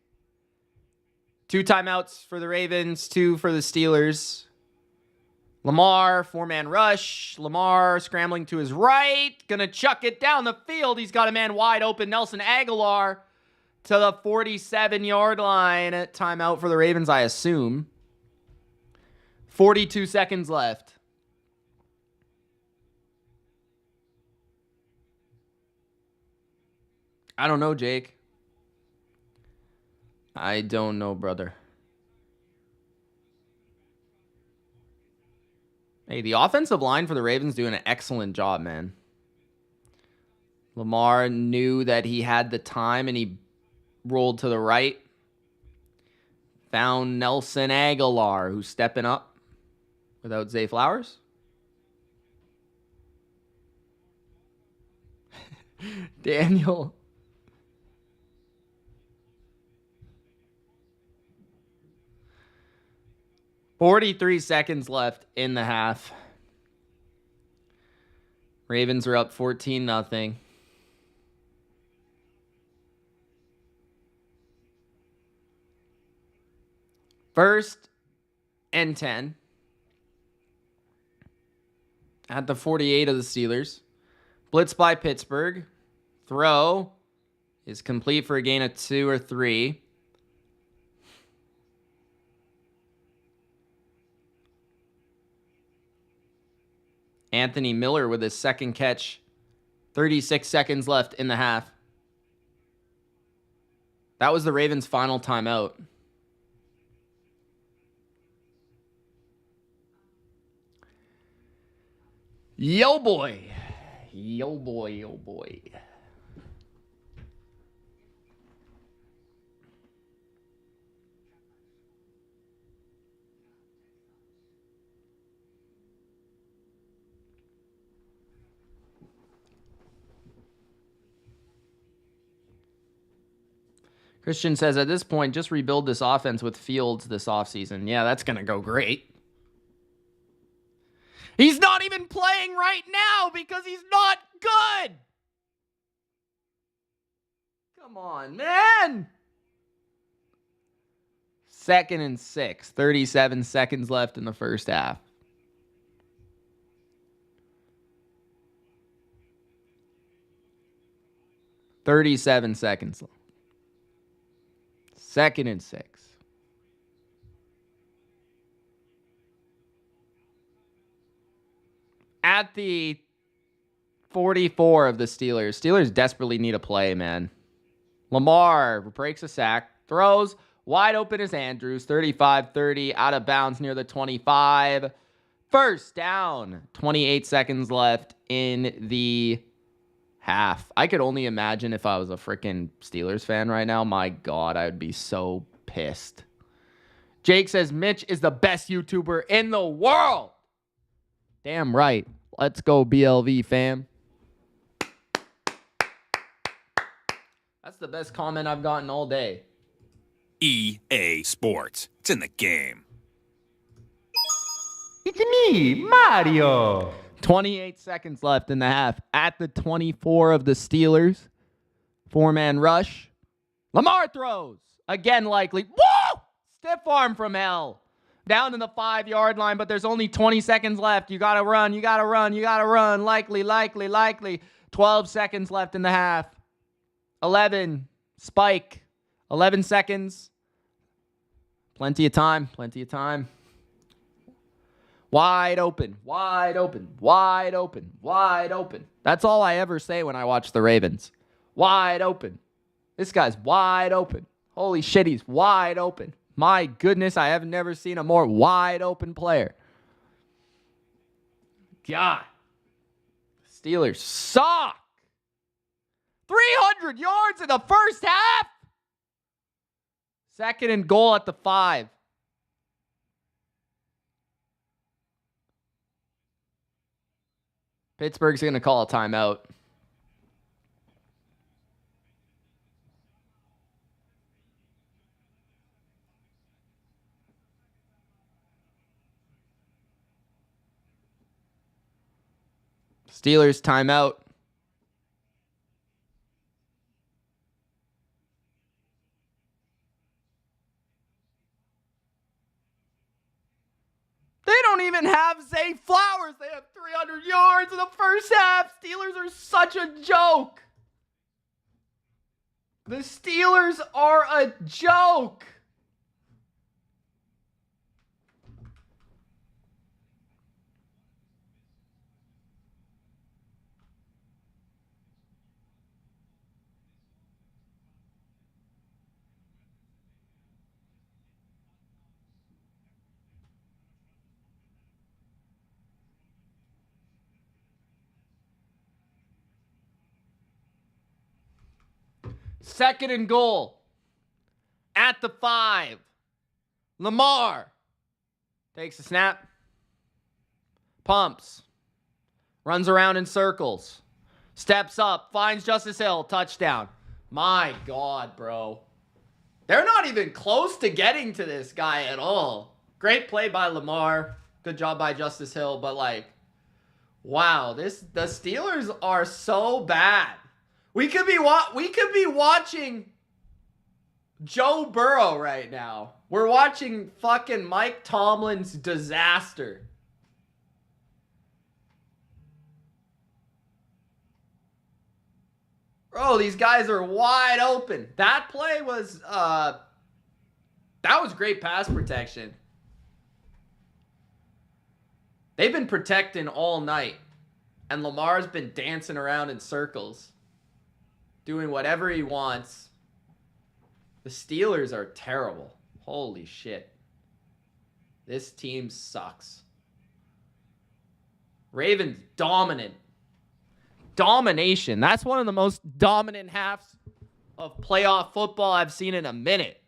2 timeouts for the Ravens. 2 for the Steelers. Lamar, 4-man rush. Lamar scrambling to his right. Gonna chuck it down the field. He's got a man wide open. Nelson Aguilar to the 47-yard line. Timeout for the Ravens, I assume. 42 seconds left. I don't know, Jake. I don't know, brother. Hey, the offensive line for the Ravens doing an excellent job, man. Lamar knew that he had the time and he rolled to the right. Found Nelson Aguilar, who's stepping up without Zay Flowers. Daniel. $43 seconds left in the half. Ravens are up 14-0. First and 10 at the 48 of the Steelers. Blitz by Pittsburgh. Throw is complete for a gain of 2 or 3. Anthony Miller with his second catch. 36 seconds left in the half. That was the Ravens' final timeout. Yo, boy. Yo, boy. Yo, boy. Christian says, at this point, just rebuild this offense with Fields this offseason. Yeah, that's going to go great. He's not even playing right now because he's not good. Come on, man. 2nd and 6. 37 seconds left in the first half. $37 seconds left. 2nd and 6. At the 44 of the Steelers. Steelers desperately need a play, man. Lamar breaks a sack, throws, wide open is Andrews, 35-30, out of bounds near the 25. First down, 28 seconds left in the half. I could only imagine if I was a freaking Steelers fan right now. My God, I would be so pissed. Jake says Mitch is the best YouTuber in the world. Damn right. Let's go, BLV fam. That's the best comment I've gotten all day. EA Sports. It's in the game. It's me, Mario. 28 seconds left in the half. At the 24 of the Steelers. 4-man rush. Lamar throws. Again likely. Woo! Stiff arm from hell. Down to the 5-yard line, but there's only 20 seconds left. You got to run. You got to run. You got to run. Likely. 12 seconds left in the half. 11. Spike. 11 seconds. Plenty of time. Wide open. That's all I ever say when I watch the Ravens. Wide open. This guy's wide open. Holy shit, he's wide open. My goodness, I have never seen a more wide open player. God. Steelers suck. 300 yards in the first half. 2nd and goal at the 5. Pittsburgh's going to call a timeout. Steelers timeout. They don't even have Zay Flowers. They have 300 yards in the first half. Steelers are such a joke. The Steelers are a joke. Second and goal. At the 5. Lamar takes a snap. Pumps. Runs around in circles. Steps up. Finds Justice Hill. Touchdown. My God, bro. They're not even close to getting to this guy at all. Great play by Lamar. Good job by Justice Hill. But like, wow, the Steelers are so bad. We could be watching Joe Burrow right now. We're watching fucking Mike Tomlin's disaster. Bro, these guys are wide open. That play was that was great pass protection. They've been protecting all night. And Lamar's been dancing around in circles. Doing whatever he wants. The Steelers are terrible. Holy shit. This team sucks. Ravens dominant. Domination. That's one of the most dominant halves of playoff football I've seen in a minute.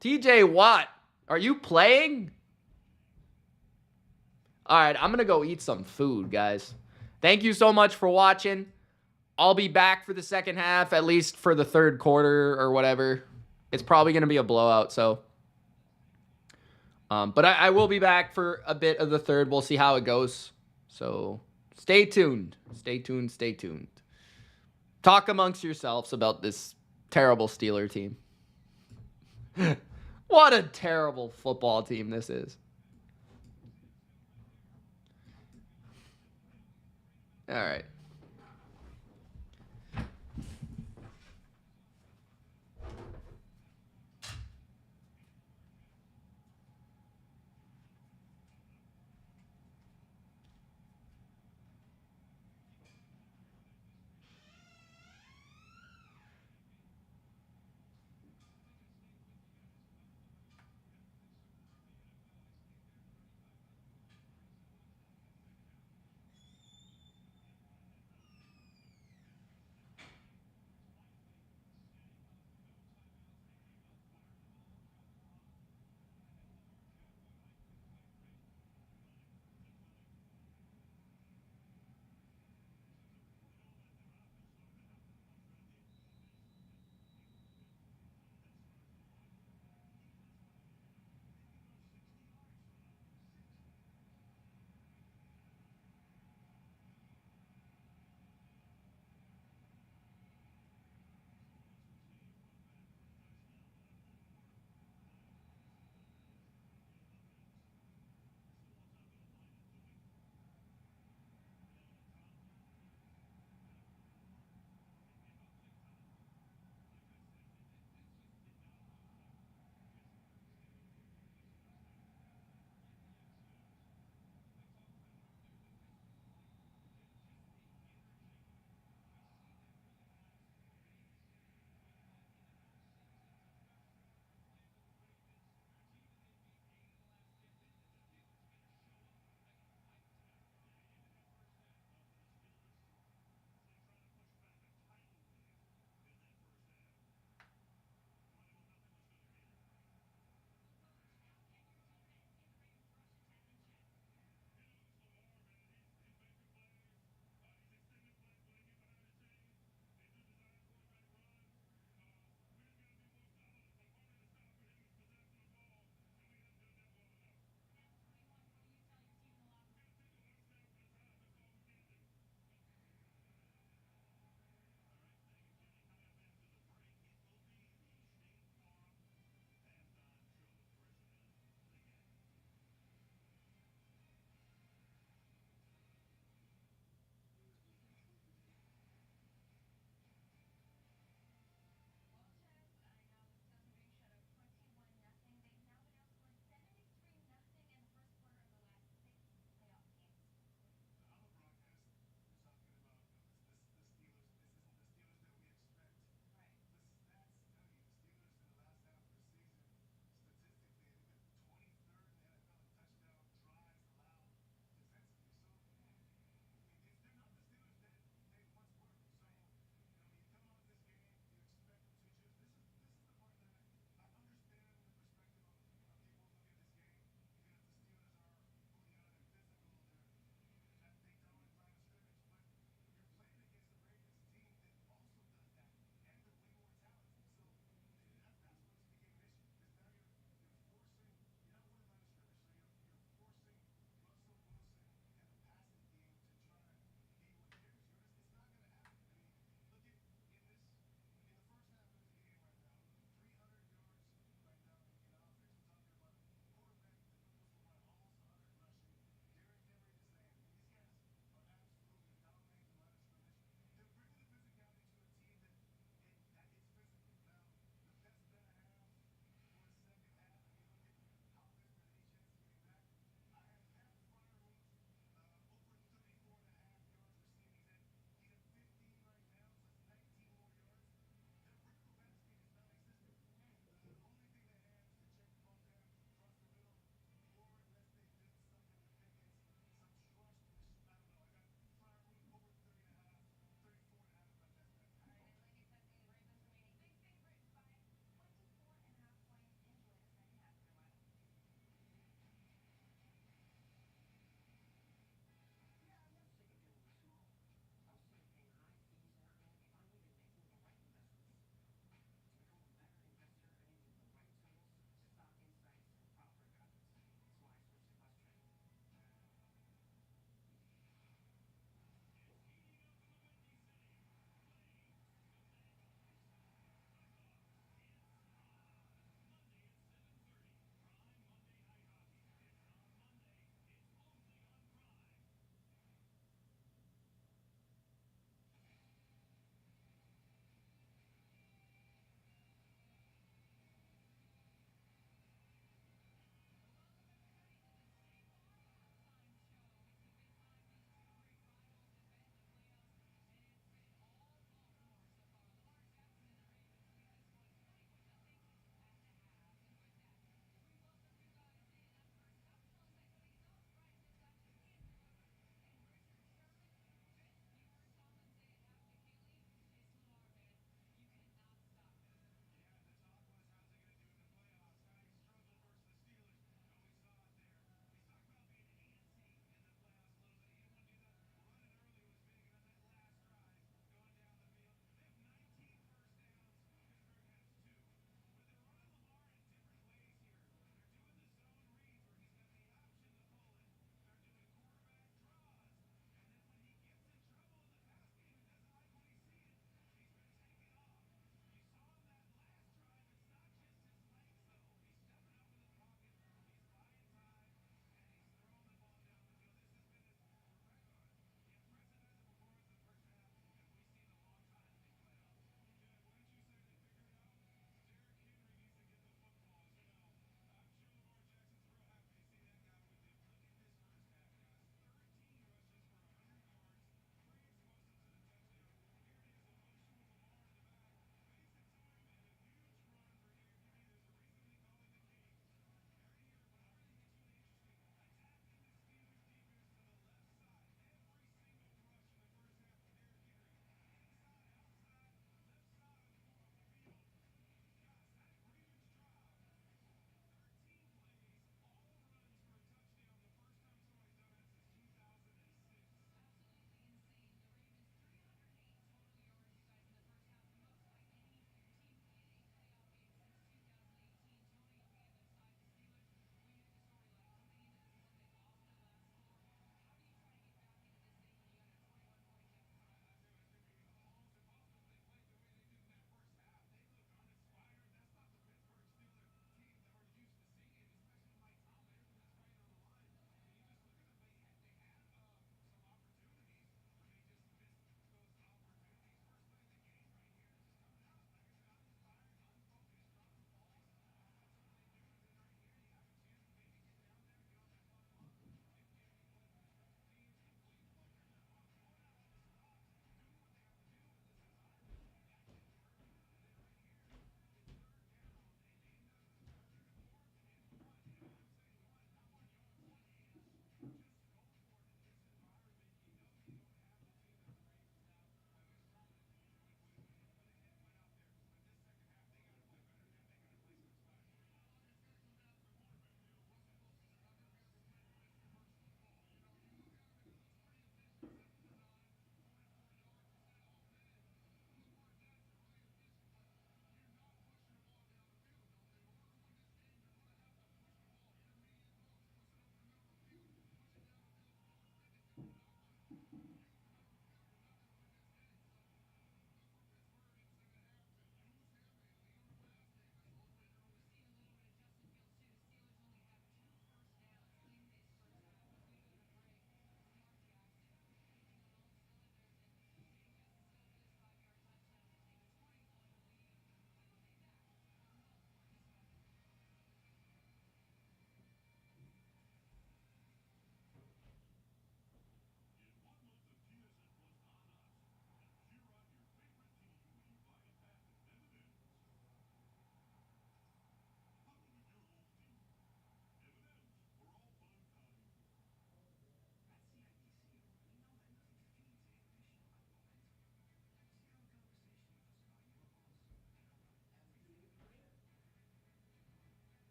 TJ Watt, are you playing? All right, I'm going to go eat some food, guys. Thank you so much for watching. I'll be back for the second half, at least for the third quarter or whatever. It's probably going to be a blowout, so. But I will be back for a bit of the third. We'll see how it goes. So stay tuned. Stay tuned. Stay tuned. Talk amongst yourselves about this terrible Steeler team. What a terrible football team this is. All right.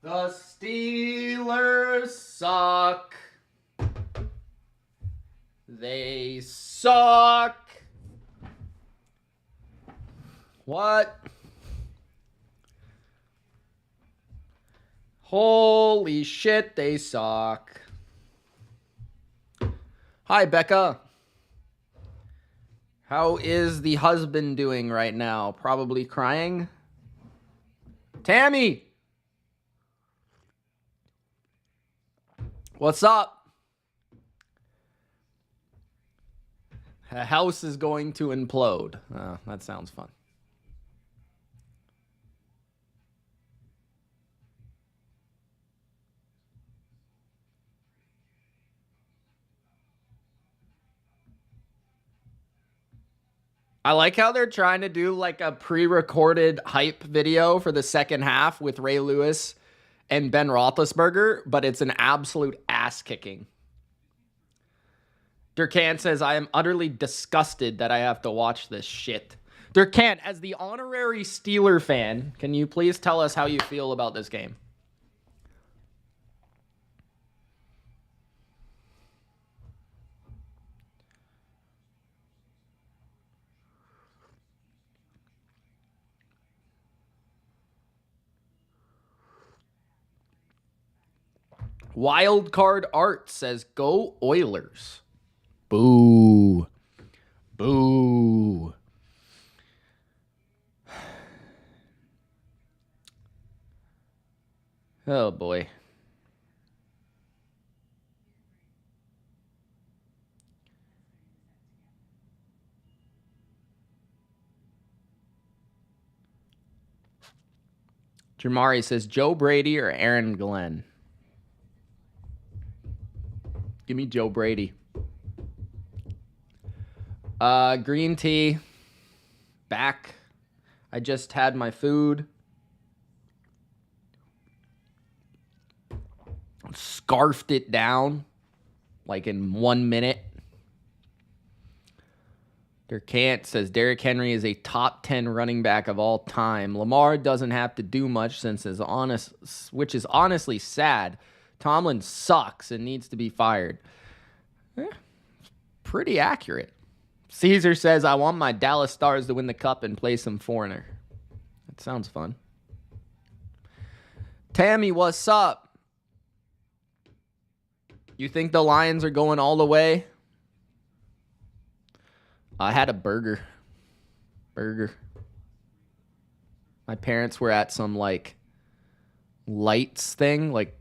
The Steelers suck. They suck. What? Holy shit, they suck. Hi, Becca. How is the husband doing right now? Probably crying. Tammy! What's up? A house is going to implode. Oh, that sounds fun. I like how they're trying to do like a pre-recorded hype video for the second half with Ray Lewis and Ben Roethlisberger, but it's an absolute ass kicking. Durkant says, I am utterly disgusted that I have to watch this shit. Durkant, as the honorary Steeler fan, can you please tell us how you feel about this game? Wildcard Art says, go Oilers. Boo. Boo. Oh, boy. Jamari says, Joe Brady or Aaron Glenn? Give me Joe Brady. Green tea. Back. I just had my food. Scarfed it down like in 1 minute. Durkant says Derrick Henry is a top 10 running back of all time. Lamar doesn't have to do much which is honestly sad. Tomlin sucks and needs to be fired. Pretty accurate. Caesar says, I want my Dallas Stars to win the cup and play some foreigner. That sounds fun. Tammy, what's up? You think the Lions are going all the way? I had a burger. My parents were at some, like, lights thing, like,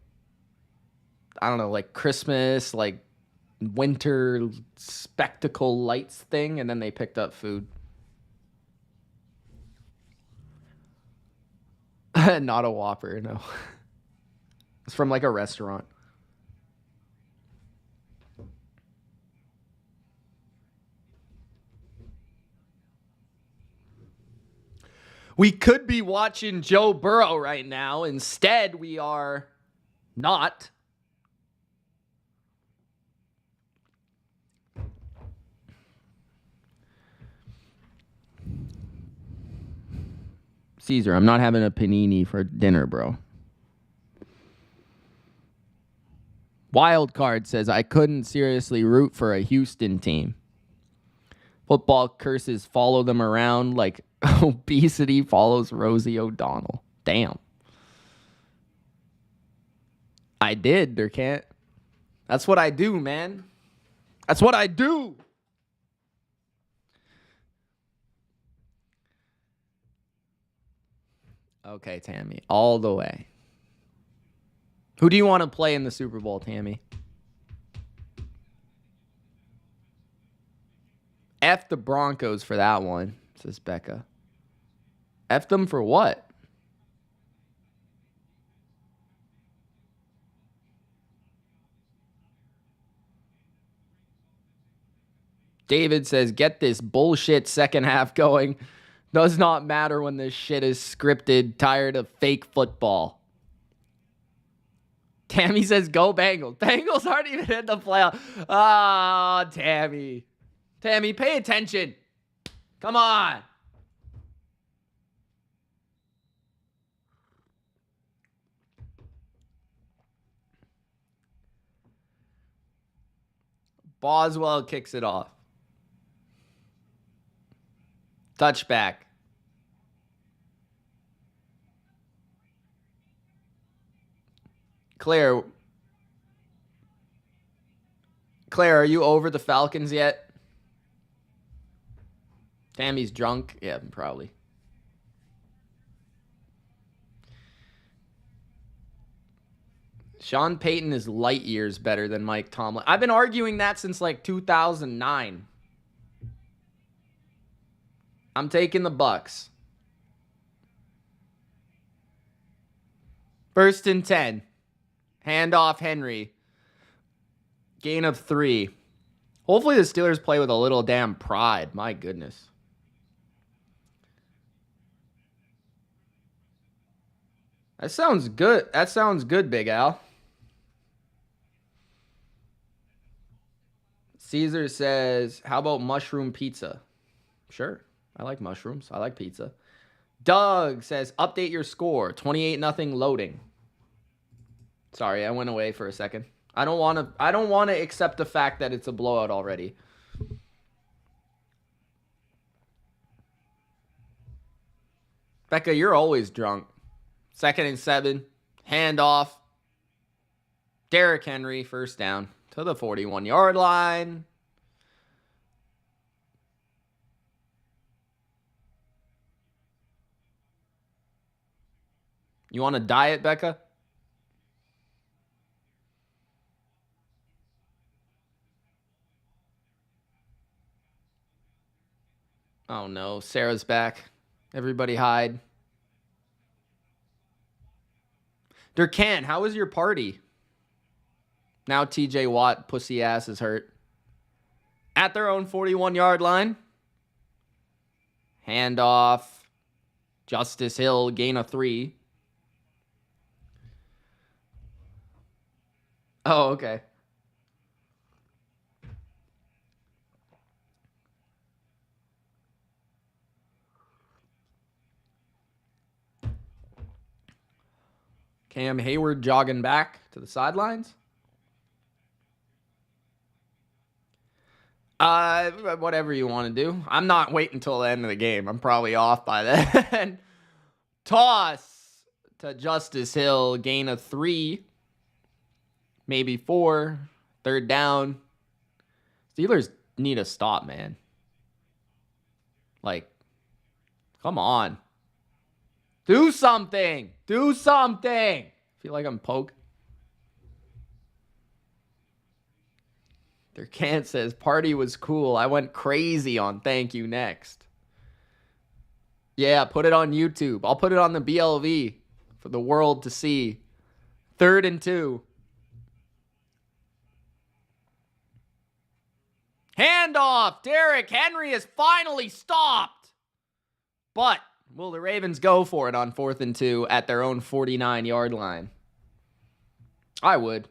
I don't know, like Christmas, like winter spectacle lights thing, and then they picked up food. Not a Whopper, no. It's from like a restaurant. We could be watching Joe Burrow right now. Instead, we are not. Caesar, I'm not having a panini for dinner, bro. Wild Card says, I couldn't seriously root for a Houston team. Football curses follow them around like obesity follows Rosie O'Donnell. Damn. I did, Durkant. That's what I do, man. That's what I do. Okay, Tammy. All the way. Who do you want to play in the Super Bowl, Tammy? F the Broncos for that one, says Becca. F them for what? David says, get this bullshit second half going. Does not matter when this shit is scripted. Tired of fake football. Tammy says, go Bengals. Bengals aren't even in the playoff. Ah, Tammy. Tammy, pay attention. Come on. Boswell kicks it off. Touchback. Claire, are you over the Falcons yet? Tammy's drunk? Yeah, probably. Sean Payton is light years better than Mike Tomlin. I've been arguing that since like 2009. I'm taking the Bucks. 1st and 10. Hand off Henry. Gain of 3. Hopefully the Steelers play with a little damn pride. My goodness. That sounds good. That sounds good, Big Al. Caesar says, how about mushroom pizza? Sure. I like mushrooms. I like pizza. Doug says, update your score. 28-0 loading. Sorry, I went away for a second. I don't want to accept the fact that it's a blowout already. Becca, you're always drunk. 2nd and 7. Handoff. Derrick Henry, first down to the 41-yard line. You want to diet, Becca? Oh no, Sarah's back. Everybody hide. Durcan, how was your party? Now TJ Watt, pussy ass, is hurt. At their own 41-yard line. Handoff. Justice Hill, gain of 3. Oh, okay. Cam Hayward jogging back to the sidelines. Whatever you want to do. I'm not waiting until the end of the game. I'm probably off by then. Toss to Justice Hill, gain of 3. Maybe 4. 3rd down. Steelers need a stop, man. Like, come on. Do something. Do something. Feel like I'm poked. Durcant says, party was cool. I went crazy on thank you next. Yeah, put it on YouTube. I'll put it on the BLV for the world to see. 3rd and 2. Handoff. Derrick Henry is finally stopped. But will the Ravens go for it on 4th and 2 at their own 49-yard line? I would.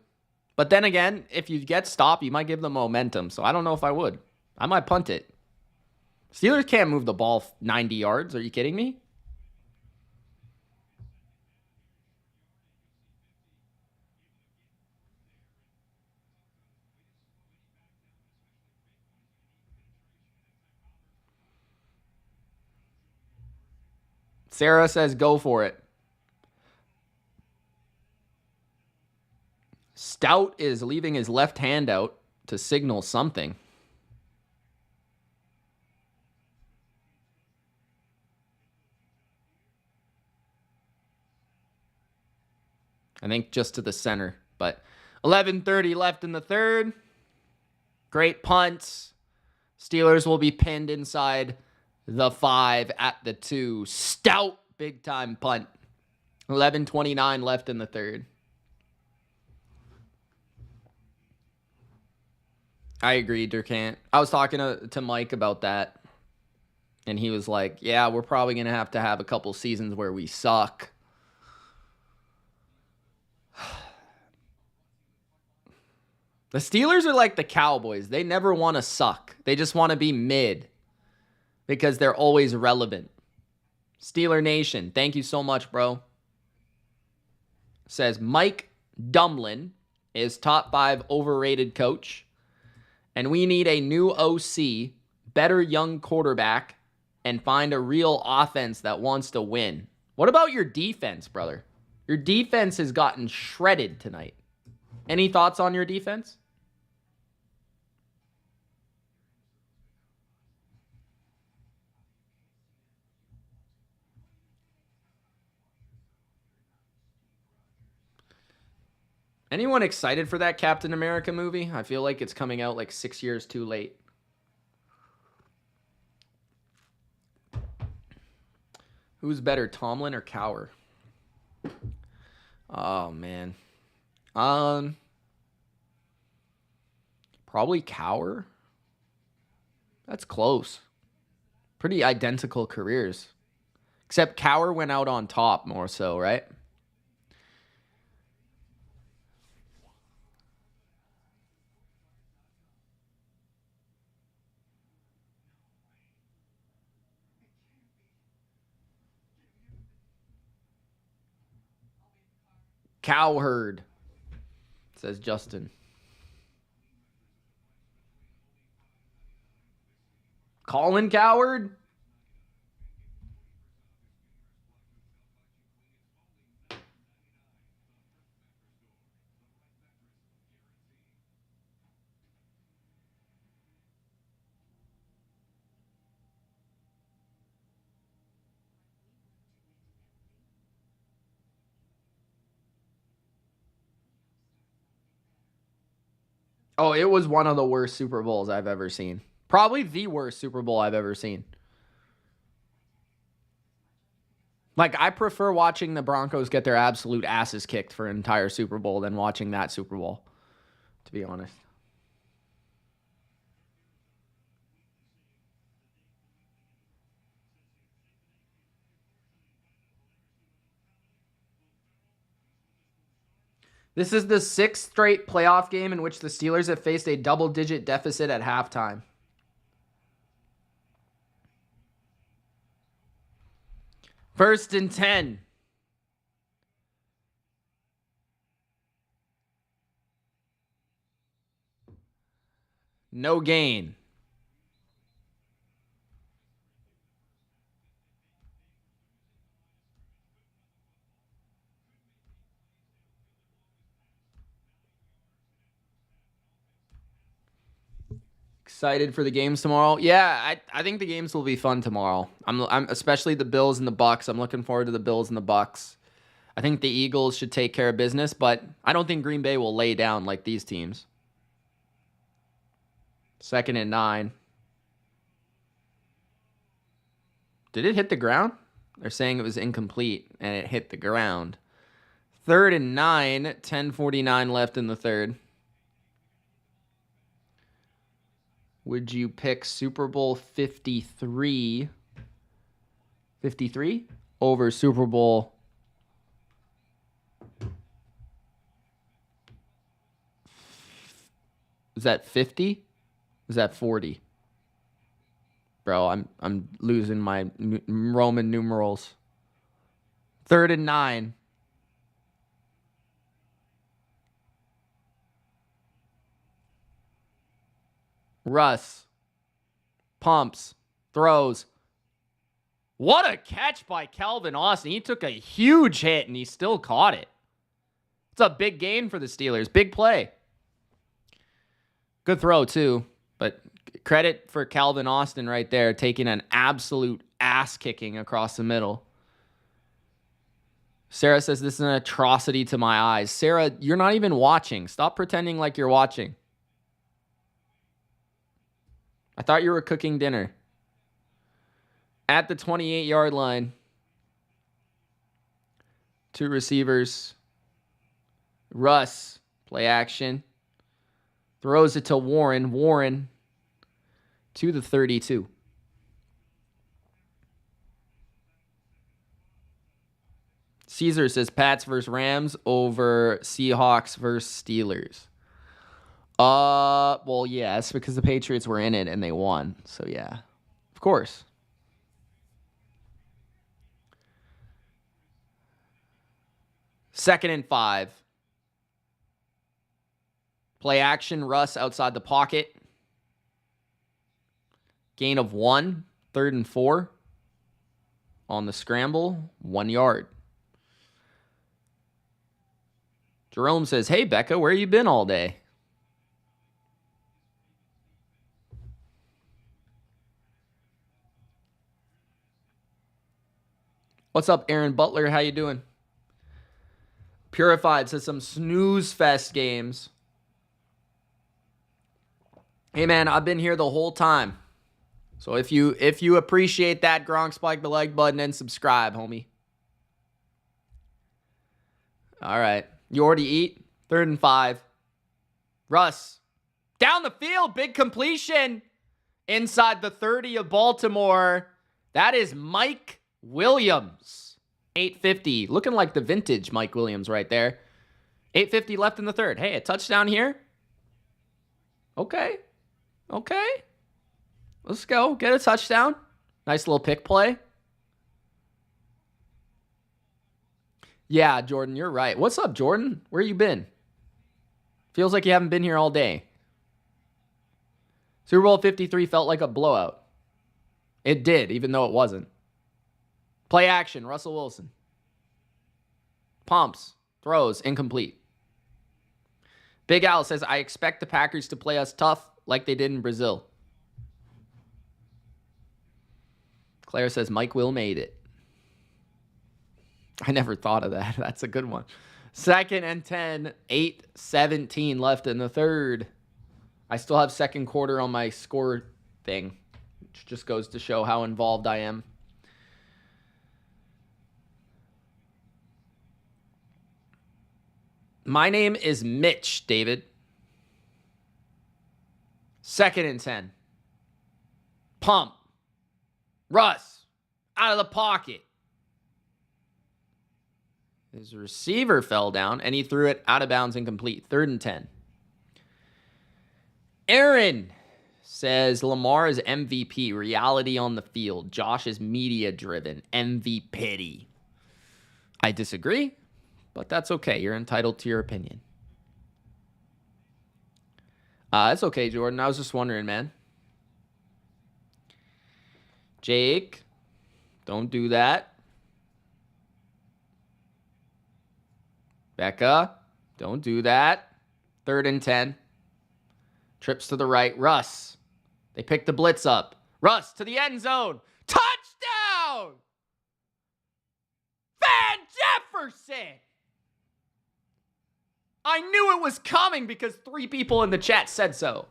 But then again, if you get stopped, you might give them momentum. So I don't know if I would. I might punt it. Steelers can't move the ball 90 yards. Are you kidding me? Sarah says go for it. Stout is leaving his left hand out to signal something. I think just to the center. But 11:30 left in the 3rd. Great punts. Steelers will be pinned inside the 5 at the 2. Stout big time punt. 11:29 left in the 3rd. I agree, Durcant. I was talking to Mike about that. And he was like, yeah, we're probably going to have a couple seasons where we suck. The Steelers are like the Cowboys. They never want to suck. They just want to be mid. Because they're always relevant. Steeler Nation, thank you so much, bro. Says Mike Tomlin is top 5 overrated coach. And we need a new OC, better young quarterback, and find a real offense that wants to win. What about your defense, brother? Your defense has gotten shredded tonight. Any thoughts on your defense? Anyone excited for that Captain America movie? I feel like it's coming out like 6 years too late. Who's better, Tomlin or Cowher? Oh, man. Probably Cowher. That's close. Pretty identical careers. Except Cowher went out on top more so, right? Cowherd, says Justin. Colin Cowherd? Oh, it was one of the worst Super Bowls I've ever seen. Probably the worst Super Bowl I've ever seen. Like, I prefer watching the Broncos get their absolute asses kicked for an entire Super Bowl than watching that Super Bowl, to be honest. This is the 6th straight playoff game in which the Steelers have faced a double-digit deficit at halftime. First and 10. No gain. Excited for the games tomorrow? Yeah, I think the games will be fun tomorrow. I'm especially the Bills and the Bucks. I'm looking forward to the Bills and the Bucks. I think the Eagles should take care of business, but I don't think Green Bay will lay down like these teams. 2nd and 9. Did it hit the ground? They're saying it was incomplete and it hit the ground. 3rd and 9, 10:49 left in the third. Would you pick Super Bowl 53 over Super Bowl is that 50? Is that 40? Bro, I'm losing my Roman numerals. 3rd and 9. Russ pumps, throws. What a catch by Calvin Austin. He took a huge hit and he still caught it. It's a big gain for the Steelers. Big play. Good throw too, but credit for Calvin Austin right there, taking an absolute ass kicking across the middle. Sarah says this is an atrocity to my eyes. Sarah, you're not even watching. Stop pretending like you're watching. I thought you were cooking dinner. At the 28-yard line. 2 receivers. Russ, play action. Throws it to Warren. Warren to the 32. Caesar says Pats versus Rams over Seahawks versus Steelers. Well, yes, because the Patriots were in it and they won. So, yeah, of course. Second and 5. Play action, Russ outside the pocket. Gain of 1, 3rd and 4. On the scramble, 1 yard. Jerome says, hey, Becca, where you been all day? What's up, Aaron Butler? How you doing? Purified says some snooze fest games. Hey, man, I've been here the whole time. So if you appreciate that, Gronk, spike the like button and subscribe, homie. All right. You already eat? 3rd and 5. Russ. Down the field. Big completion. Inside the 30 of Baltimore. That is Mike Williams. 8:50. Looking like the vintage Mike Williams right there. 8:50 left in the 3rd. Hey, a touchdown here. Okay. Let's go. Get a touchdown. Nice little pick play. Yeah, Jordan, you're right. What's up, Jordan? Where you been? Feels like you haven't been here all day. Super Bowl 53 felt like a blowout. It did, even though it wasn't. Play action, Russell Wilson. Pumps, throws, incomplete. Big Al says, I expect the Packers to play us tough like they did in Brazil. Claire says, Mike Will made it. I never thought of that. That's a good one. 2nd and 10, 8:17 left in the 3rd. I still have second quarter on my score thing, which just goes to show how involved I am. My name is Mitch, David. 2nd and 10. Pump. Russ. Out of the pocket. His receiver fell down, and he threw it out of bounds incomplete. 3rd and 10. Aaron says Lamar is MVP. Reality on the field. Josh is media-driven. MVP. I disagree, but that's okay. You're entitled to your opinion. It's okay, Jordan. I was just wondering, man. Jake, don't do that. Becca, don't do that. 3rd and 10. Trips to the right. Russ. They pick the blitz up. Russ to the end zone. Touchdown! Van Jefferson! I knew it was coming because 3 people in the chat said so.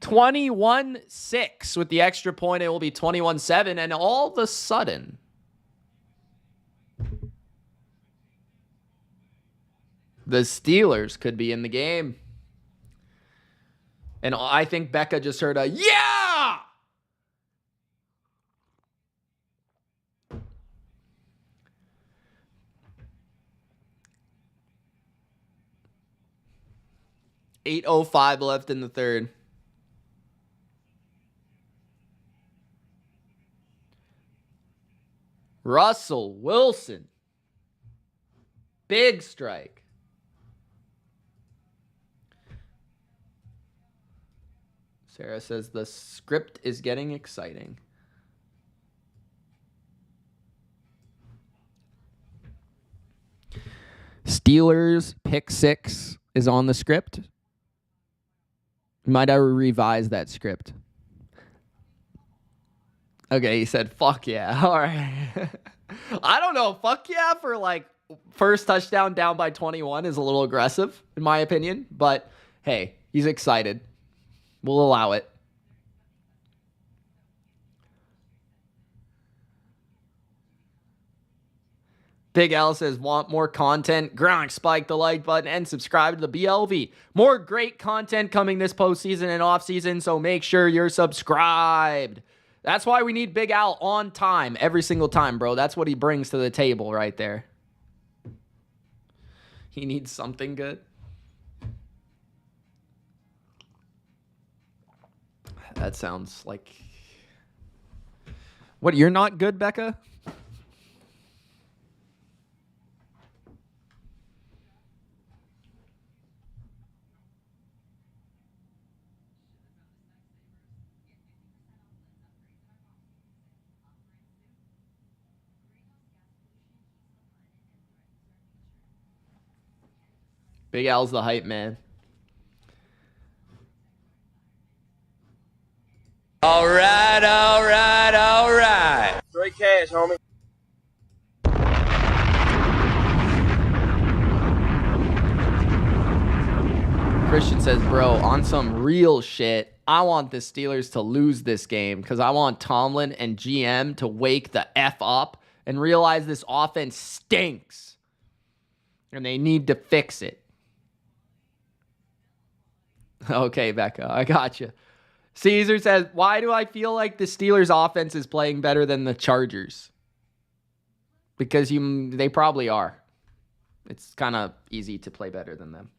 21-6 with the extra point. It will be 21-7. And all of a sudden, the Steelers could be in the game. And I think Becca just heard a, yeah! $8:05 left in the 3rd. Russell Wilson. Big strike. Sarah says the script is getting exciting. Steelers pick 6 is on the script. Might I revise that script? Okay, he said, fuck yeah. All right. I don't know. Fuck yeah for like first touchdown down by 21 is a little aggressive, in my opinion. But hey, he's excited. We'll allow it. Big L says, want more content? Gronk, spike the like button and subscribe to the BLV. More great content coming this postseason and offseason, so make sure you're subscribed. That's why we need Big Al on time every single time, bro. That's what he brings to the table right there. He needs something good. That sounds like... What, you're not good, Becca? Big Al's the hype man. All right, all right, all right. Straight cash, homie. Christian says, bro, on some real shit, I want the Steelers to lose this game because I want Tomlin and GM to wake the F up and realize this offense stinks. And they need to fix it. Okay, Becca, I got you. Caesar says, why do I feel like the Steelers offense is playing better than the Chargers? Because they probably are. It's kind of easy to play better than them.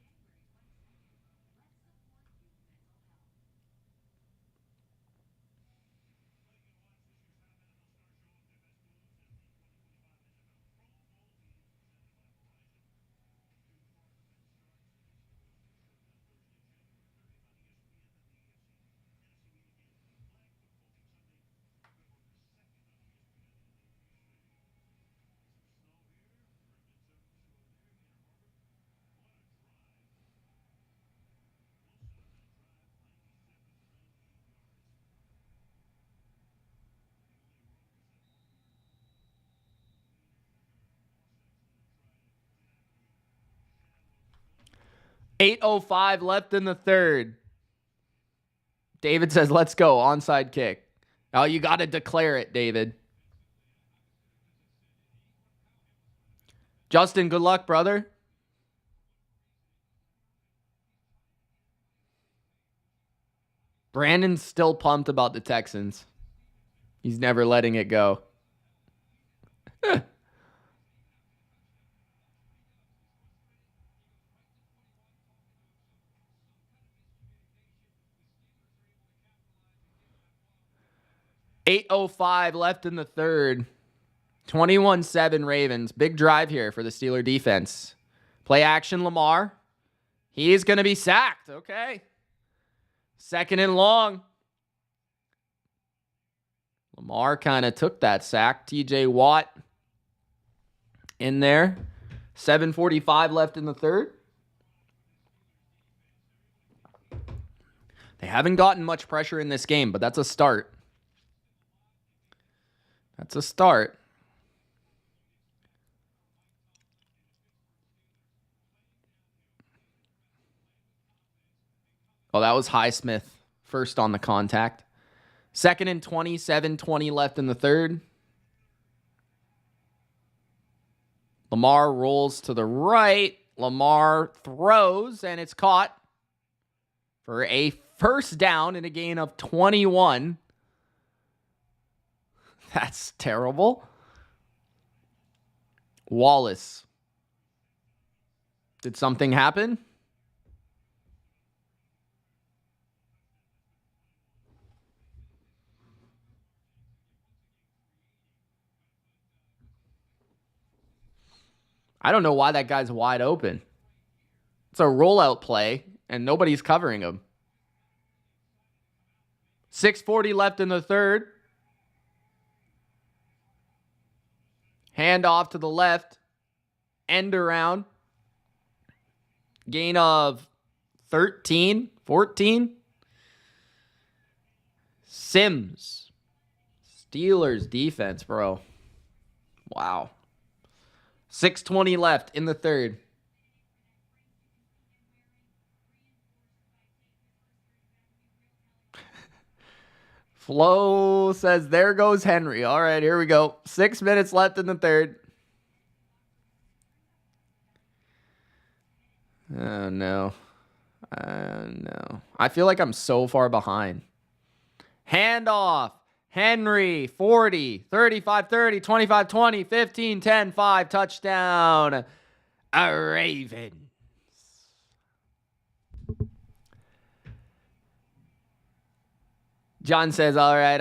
.805 left in the third. David says, let's go. Onside kick. Oh, you got to declare it, David. Justin, good luck, brother. Brandon's still pumped about the Texans. He's never letting it go. 8:05 left in the third. 21-7 Ravens. Big drive here for the Steeler defense. Play action, Lamar. He's going to be sacked. Okay. Second and long. Lamar kind of took that sack. TJ Watt in there. 7:45 left in the third. They haven't gotten much pressure in this game, but that's a start. That's a start. Oh, that was Highsmith first on the contact. Second and 20, 7:20 left in the third. Lamar rolls to the right. Lamar throws, and it's caught for a first down and a gain of 21. That's terrible. Wallace. Did something happen? I don't know why that guy's wide open. It's a rollout play, and nobody's covering him. 6:40 left in the third. Hand off to the left. End around. Gain of 13, 14. Sims. Steelers defense, bro. Wow. 6:20 left in the third. Flo says, there goes Henry. All right, here we go. 6 minutes left in the third. Oh, no. No. I feel like I'm so far behind. Handoff. Henry, 40, 35, 30, 25, 20, 15, 10, 5, touchdown. A Ravens. John says, all right.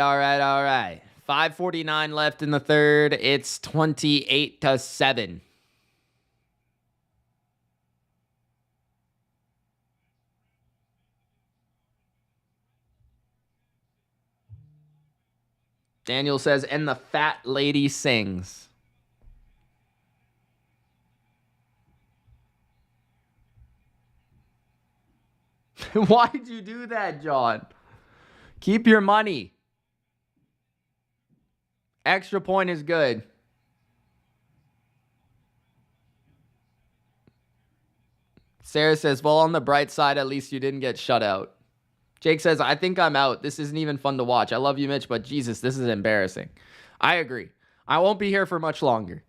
5:49 left in the third. It's 28-7. Daniel says, and the fat lady sings. Why'd you do that, John? Keep your money. Extra point is good. Sarah says, well, on the bright side, at least you didn't get shut out. Jake says, I think I'm out. This isn't even fun to watch. I love you, Mitch, but Jesus, this is embarrassing. I agree. I won't be here for much longer.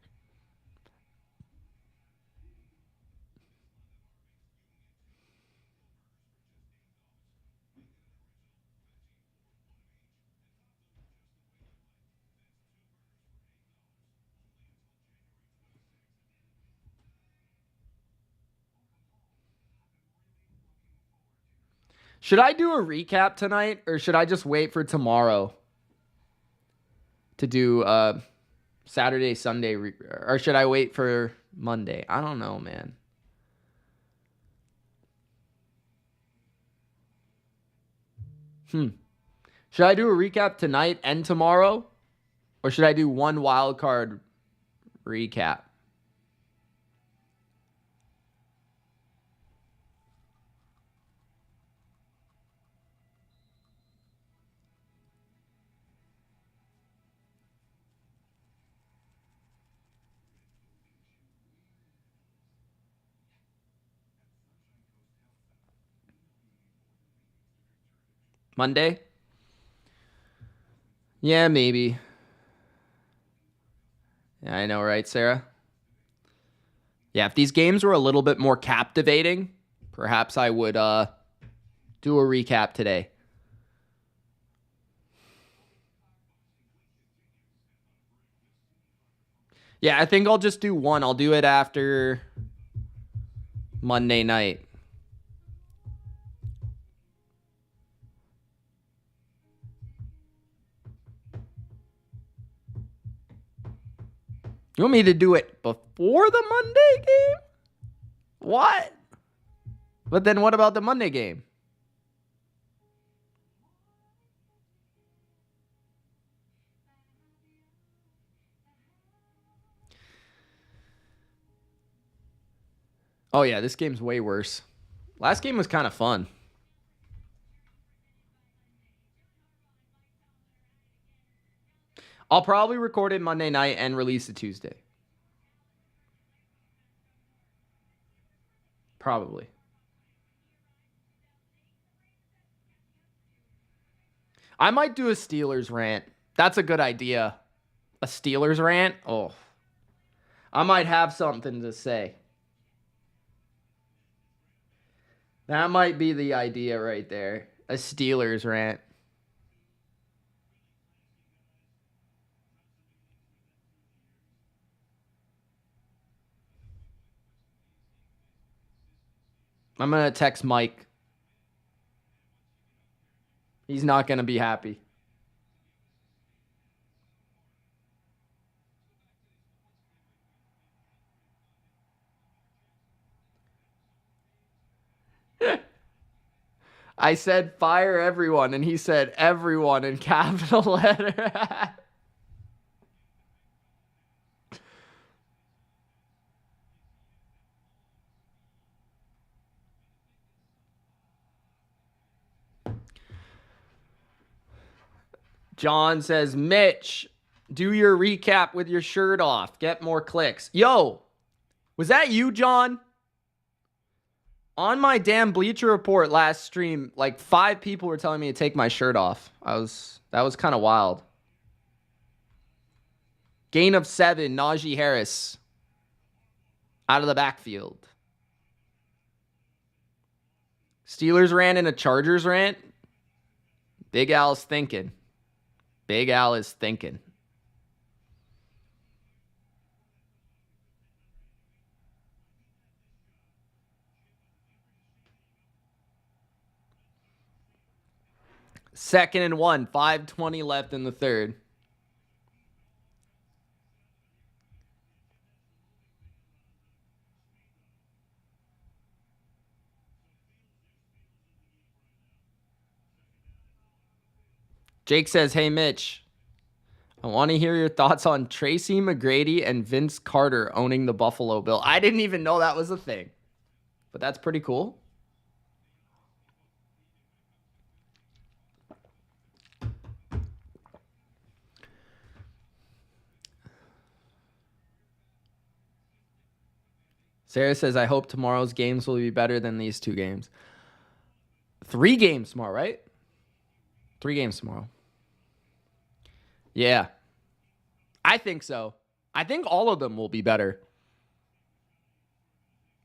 Should I do a recap tonight, or should I just wait for tomorrow to do Saturday, Sunday, or should I wait for Monday? I don't know, man. Should I do a recap tonight and tomorrow, or should I do one wild card recap? Monday? Yeah, maybe. Yeah, I know, right, Sarah? Yeah, if these games were a little bit more captivating, perhaps I would do a recap today. Yeah, I think I'll just do one. I'll do it after Monday night. You want me to do it before the Monday game? What? But then what about the Monday game? Oh, yeah, this game's way worse. Last game was kind of fun. I'll probably record it Monday night and release it Tuesday. Probably. I might do a Steelers rant. That's a good idea. A Steelers rant? Oh. I might have something to say. That might be the idea right there. A Steelers rant. I'm going to text Mike. He's not going to be happy. I said fire everyone, and he said everyone in capital letter. John says, Mitch, do your recap with your shirt off. Get more clicks. Yo, was that you, John? On my damn Bleacher Report last stream, like 5 people were telling me to take my shirt off. That was kind of wild. Gain of 7, Najee Harris. Out of the backfield. Steelers ran in a Chargers rant. Big Al's thinking. Big Al is thinking. Second and 1, 5:20 left in the third. Jake says, hey, Mitch, I want to hear your thoughts on Tracy McGrady and Vince Carter owning the Buffalo Bill. I didn't even know that was a thing, but that's pretty cool. Sarah says, I hope tomorrow's games will be better than these 2 games. 3 games tomorrow, right? 3 games tomorrow. Yeah. I think so. I think all of them will be better.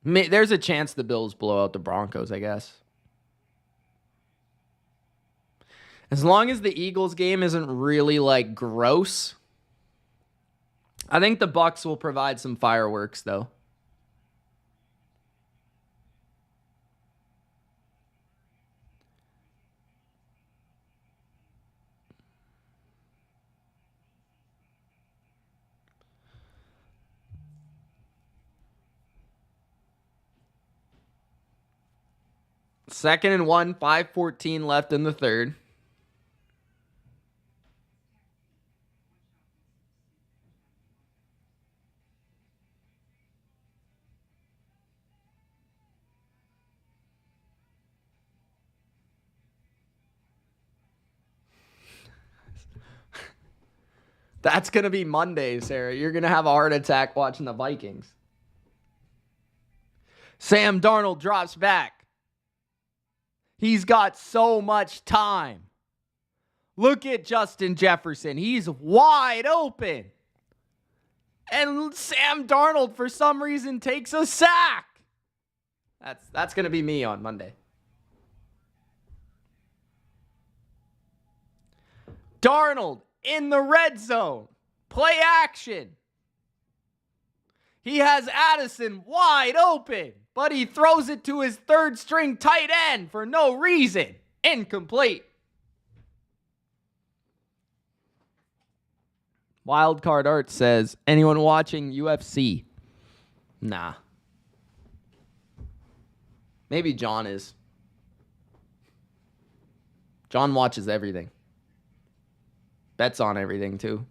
There's a chance the Bills blow out the Broncos, I guess. As long as the Eagles game isn't really like gross. I think the Bucs will provide some fireworks though. Second and 1, 5:14 left in the third. That's going to be Monday, Sarah. You're going to have a heart attack watching the Vikings. Sam Darnold drops back. He's got so much time. Look at Justin Jefferson. He's wide open. And Sam Darnold, for some reason, takes a sack. That's going to be me on Monday. Darnold in the red zone. Play action. He has Addison wide open, but he throws it to his third string tight end for no reason. Incomplete. Wildcard Art says, anyone watching UFC? Nah. Maybe John is. John watches everything. Bets on everything, too.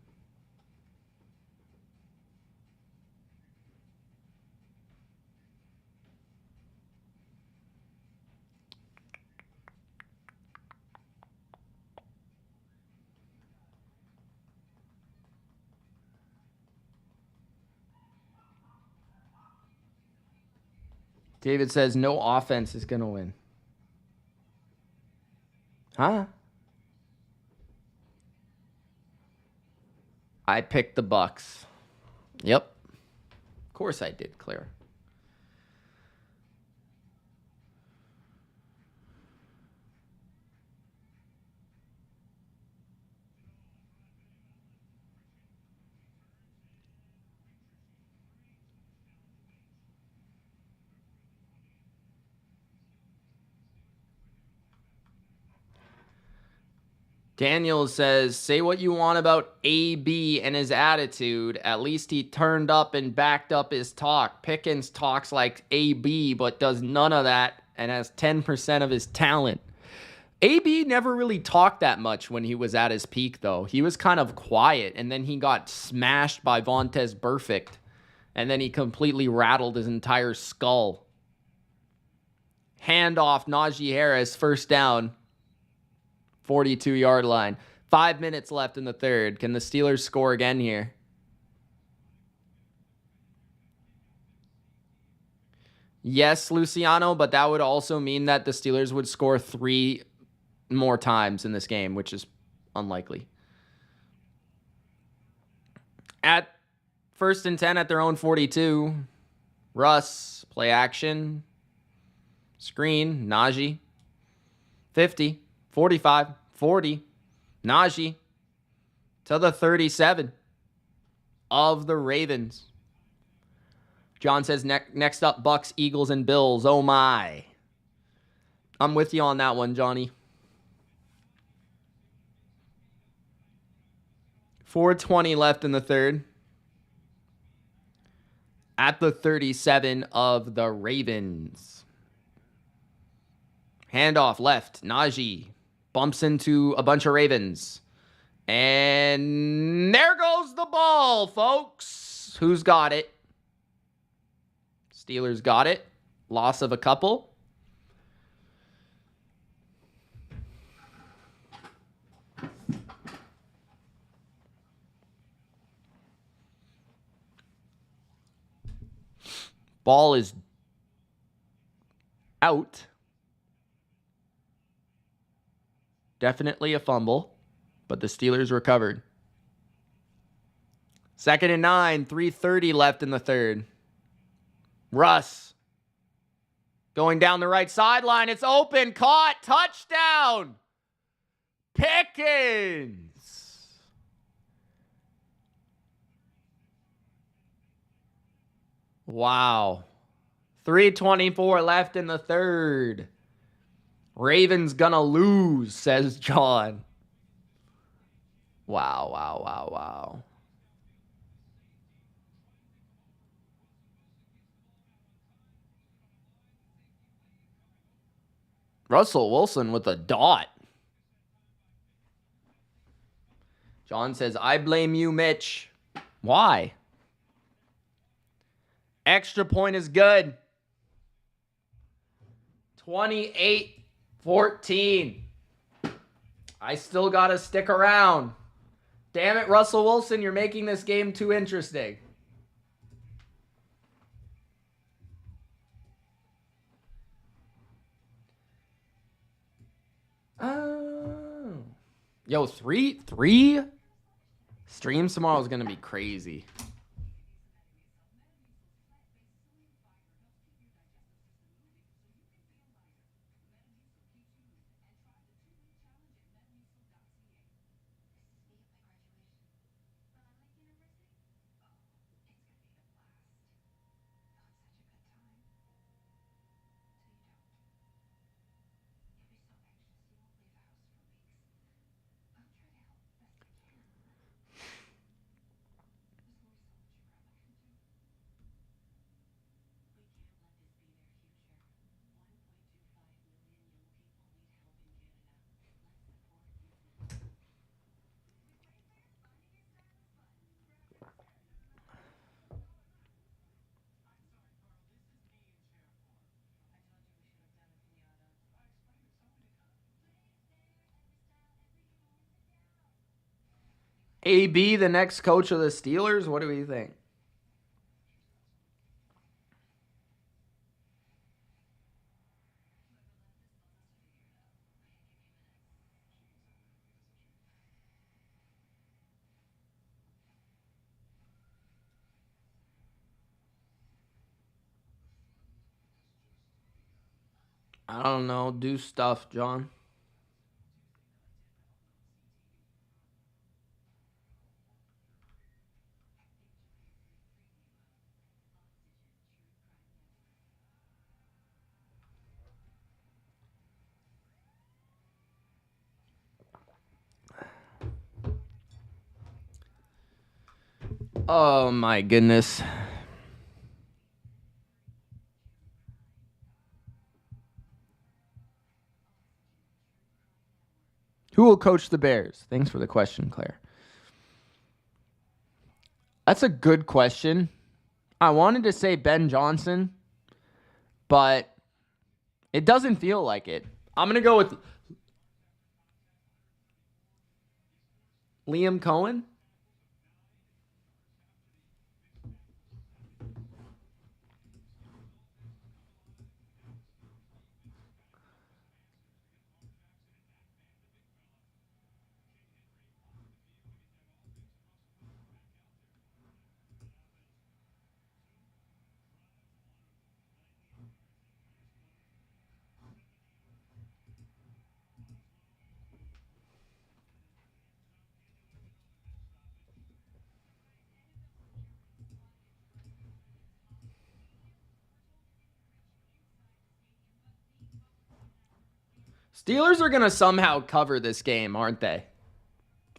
David says no offense is going to win. Huh? I picked the Bucs. Yep. Of course I did, Claire. Daniel says, say what you want about AB and his attitude. At least he turned up and backed up his talk. Pickens talks like AB, but does none of that and has 10% of his talent. AB never really talked that much when he was at his peak, though. He was kind of quiet, and then he got smashed by Vontaze Burfict, and then he completely rattled his entire skull. Handoff, Najee Harris, first down. 42-yard line. 5 minutes left in the third. Can the Steelers score again here? Yes, Luciano, but that would also mean that the Steelers would score 3 more times in this game, which is unlikely. At 1st and 10 at their own 42. Russ, play action. Screen, Najee. 50. 45, 40, Najee to the 37 of the Ravens. John says next up, Bucks, Eagles, and Bills. Oh my. I'm with you on that one, Johnny. 4:20 left in the third. At the 37 of the Ravens. Handoff left, Najee. Bumps into a bunch of Ravens. And there goes the ball, folks. Who's got it? Steelers got it. Loss of a couple. Ball is out. Definitely a fumble, but the Steelers recovered. 2nd and 9, 3:30 left in the third. Russ going down the right sideline. It's open, caught, touchdown. Pickens. Wow. 3:24 left in the third. Ravens gonna lose, says John. Wow, wow, wow, wow. Russell Wilson with a dot. John says, I blame you, Mitch. Why? Extra point is good. 28-14. I still got to stick around. Damn it, Russell Wilson, you're making this game too interesting. Yo, three streams tomorrow is going to be crazy. AB, the next coach of the Steelers? What do we think? I don't know. Do stuff, John. Oh my goodness. Who will coach the Bears? Thanks for the question, Claire. That's a good question. I wanted to say Ben Johnson, but it doesn't feel like it. I'm going to go with Liam Cohen. Steelers are going to somehow cover this game, aren't they?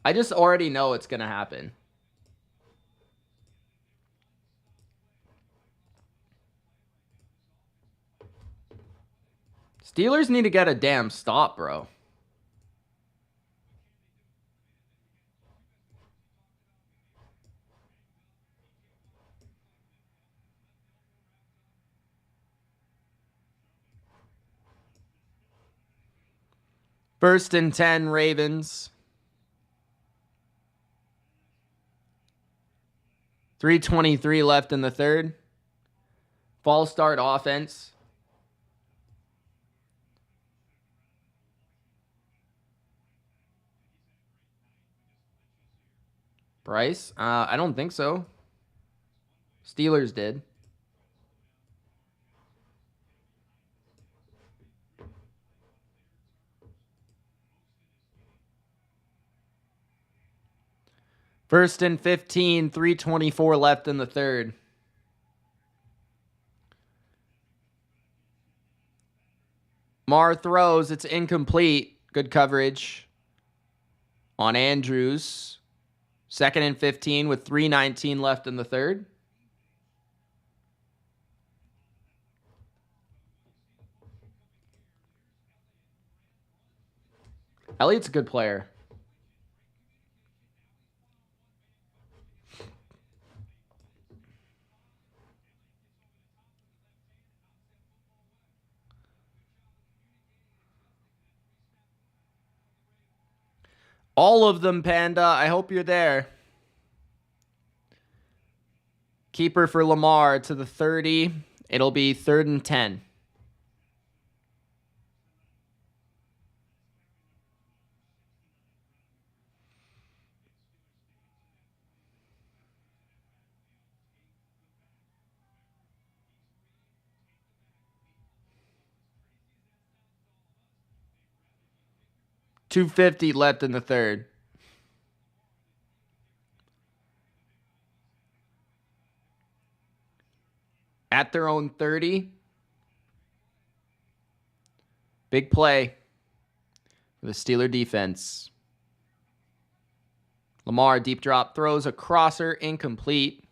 I just already know it's going to happen. Steelers need to get a damn stop, bro. First and 10, Ravens. 3:23 left in the third. False start offense. Bryce? I don't think so. Steelers did. First and 15, 3:24 left in the third. Mar throws. It's incomplete. Good coverage on Andrews. Second and 15 with 3:19 left in the third. Elliott's a good player. All of them, Panda. I hope you're there. Keeper for Lamar to the 30. It'll be 3rd and 10. $250 left in the third. At their own 30. Big play for the Steeler defense. Lamar, deep drop, throws a crosser, incomplete.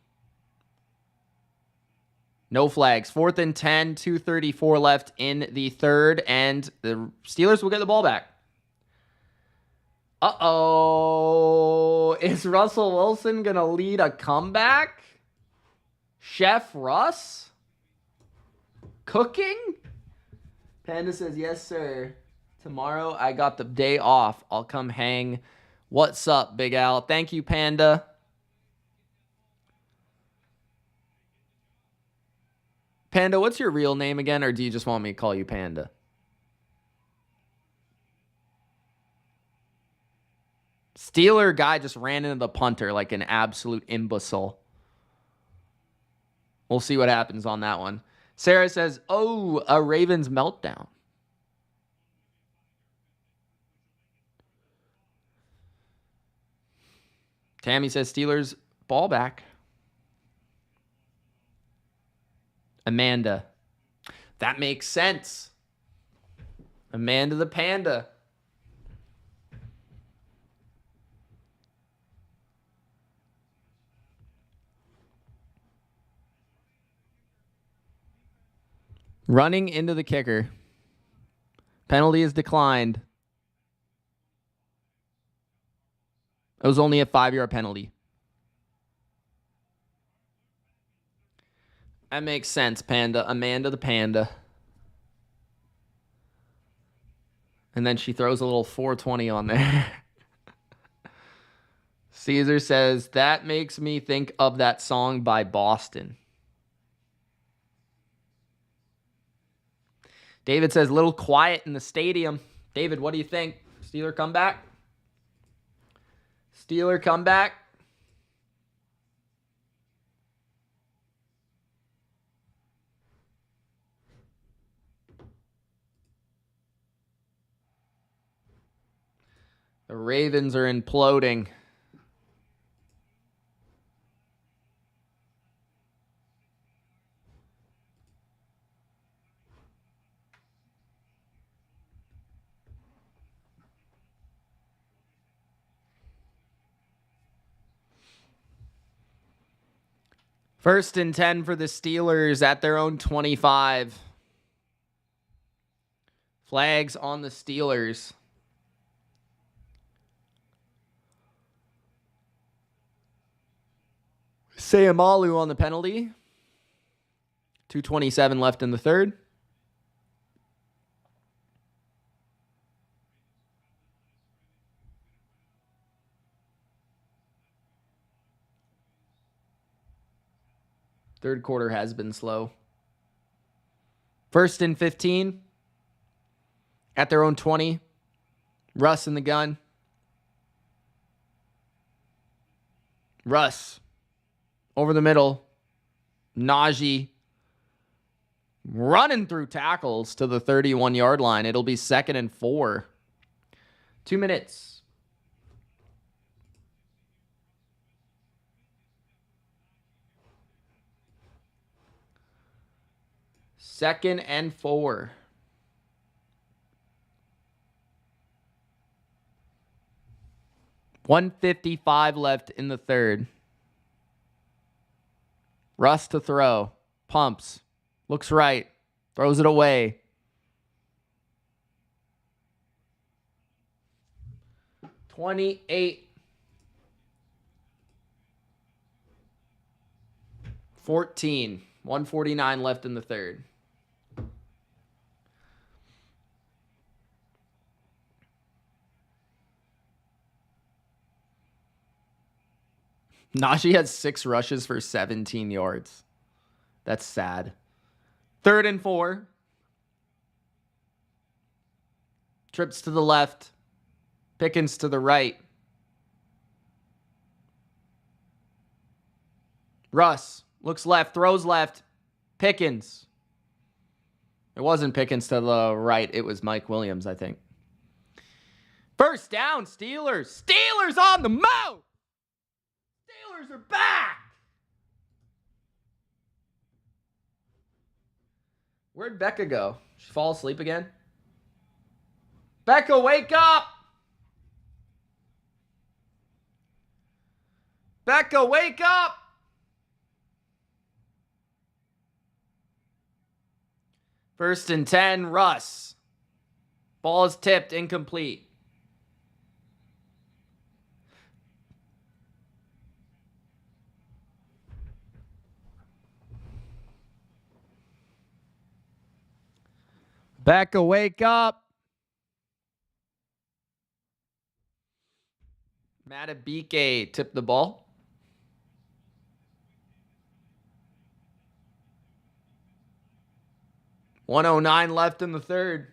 No flags. 4th and 10, 2:34 left in the third, and the Steelers will get the ball back. Uh-oh. Is Russell Wilson going to lead a comeback? Chef Russ? Cooking? Panda says, yes, sir. Tomorrow I got the day off. I'll come hang. What's up, Big Al? Thank you, Panda. Panda, what's your real name again, or do you just want me to call you Panda? Steeler guy just ran into the punter like an absolute imbecile. We'll see what happens on that one. Sarah says, oh, a Ravens meltdown. Tammy says, Steelers ball back. Amanda. That makes sense. Amanda the Panda. Running into the kicker. Penalty is declined. It was only a 5-yard penalty. That makes sense, Panda. Amanda the Panda. And then she throws a little 420 on there. Caesar says, that makes me think of that song by Boston. David says, little quiet in the stadium. David, what do you think? Steeler comeback? Steeler comeback? The Ravens are imploding. First and 10 for the Steelers at their own 25. Flags on the Steelers. Sayamalu on the penalty. 2:27 left in the third. Third quarter has been slow. First and 15 at their own 20. Russ in the gun. Russ over the middle. Najee running through tackles to the 31-yard line. It'll be 2nd and 4. 2 minutes. Second and 4. $1:55 left in the third. Russ to throw. Pumps. Looks right. Throws it away. $28. 14. 149 left in the third. Najee had 6 rushes for 17 yards. That's sad. 3rd and 4. Trips to the left. Pickens to the right. Russ looks left, throws left. Pickens. It wasn't Pickens to the right. It was Mike Williams, I think. First down, Steelers. Steelers on the move. Steelers are back. Where'd Becca go? She fall asleep again? Becca, wake up! Becca, wake up! First and 10, Russ. Ball is tipped, incomplete. Becca, wake up. Matabike tipped the ball. $109 left in the third.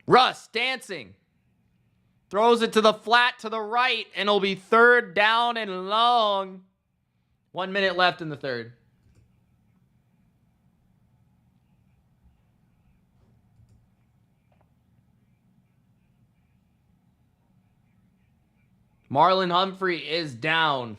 Russ dancing. Throws it to the flat to the right, and it'll be 3rd down and long. 1 minute left in the third. Marlon Humphrey is down.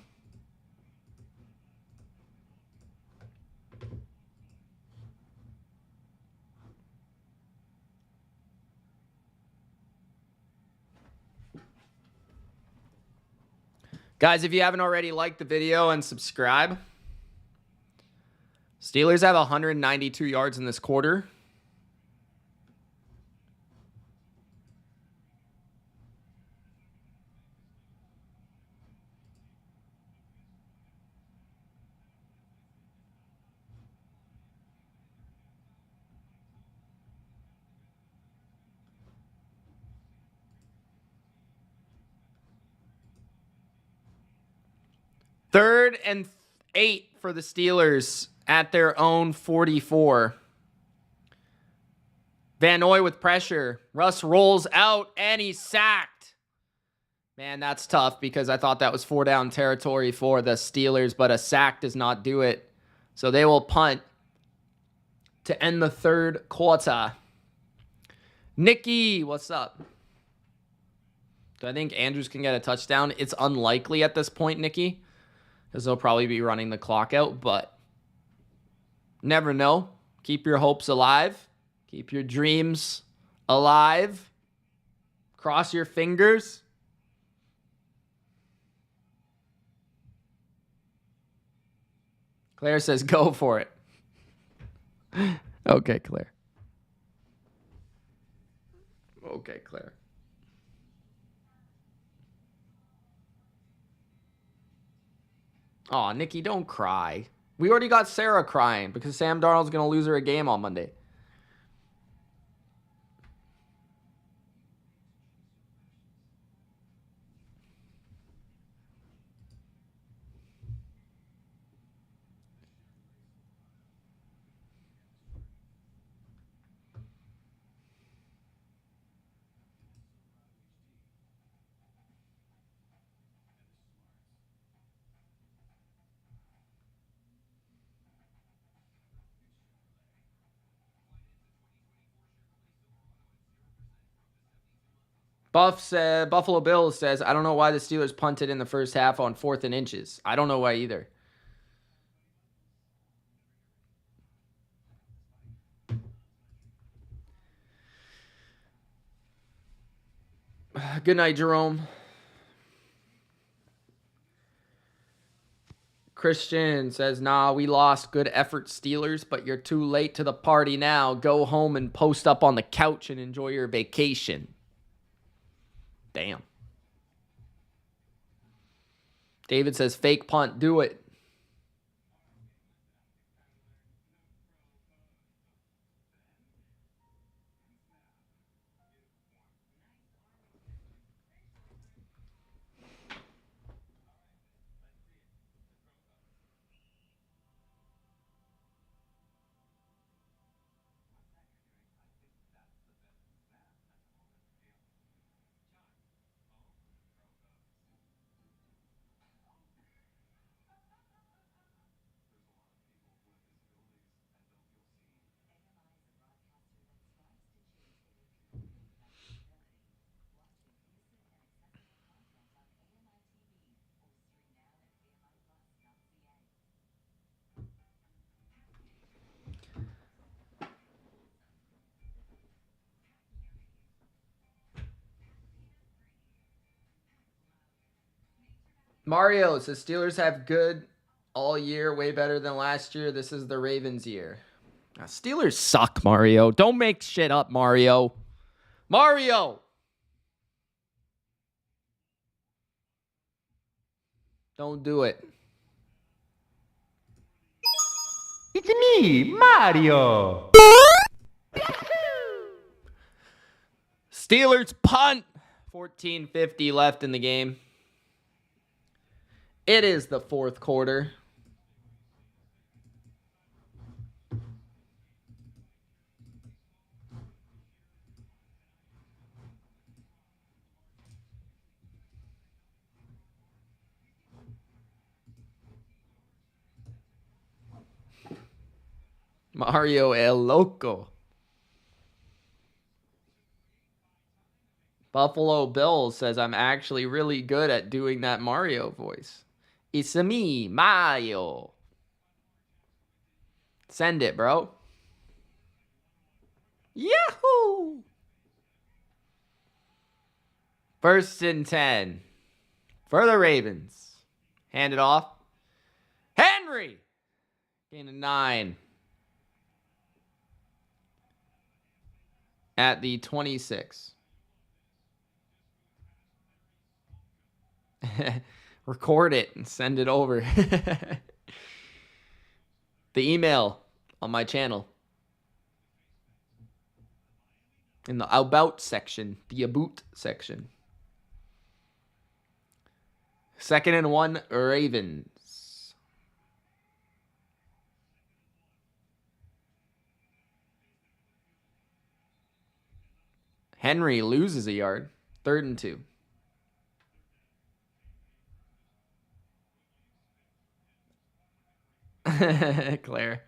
Guys, if you haven't already, like the video and subscribe. Steelers have 192 yards in this quarter. Third and 8 for the Steelers at their own 44. Van Noy with pressure. Russ rolls out and he's sacked. Man, that's tough because I thought that was 4-down territory for the Steelers, but a sack does not do it. So they will punt to end the third quarter. Nikki, what's up? Do I think Andrews can get a touchdown? It's unlikely at this point, Nikki, because they'll probably be running the clock out, but never know. Keep your hopes alive. Keep your dreams alive. Cross your fingers. Claire says, go for it. Okay, Claire. Okay, Claire. Aw, Nikki, don't cry. We already got Sarah crying because Sam Darnold's going to lose her a game on Monday. Buffalo Bills says, I don't know why the Steelers punted in the first half on 4th and inches. I don't know why either. Good night, Jerome. Christian says, nah, we lost. Good effort, Steelers, but you're too late to the party now. Go home and post up on the couch and enjoy your vacation. Damn. David says, fake punt, do it. Mario says, Steelers have good all year, way better than last year. This is the Ravens' year. Now, Steelers suck, Mario. Don't make shit up, Mario. Mario! Don't do it. It's me, Mario. Steelers punt. 14:50 left in the game. It is the fourth quarter. Mario El Loco. Buffalo Bills says, I'm actually really good at doing that Mario voice. It's me, Mario. Send it, bro. Yahoo! 1st and 10 for the Ravens. Hand it off. Henry! Gain of 9. At the 26. Record it and send it over. The email on my channel. In the about section. The about section. 2nd and 1, Ravens. Henry loses a yard. 3rd and 2. Claire.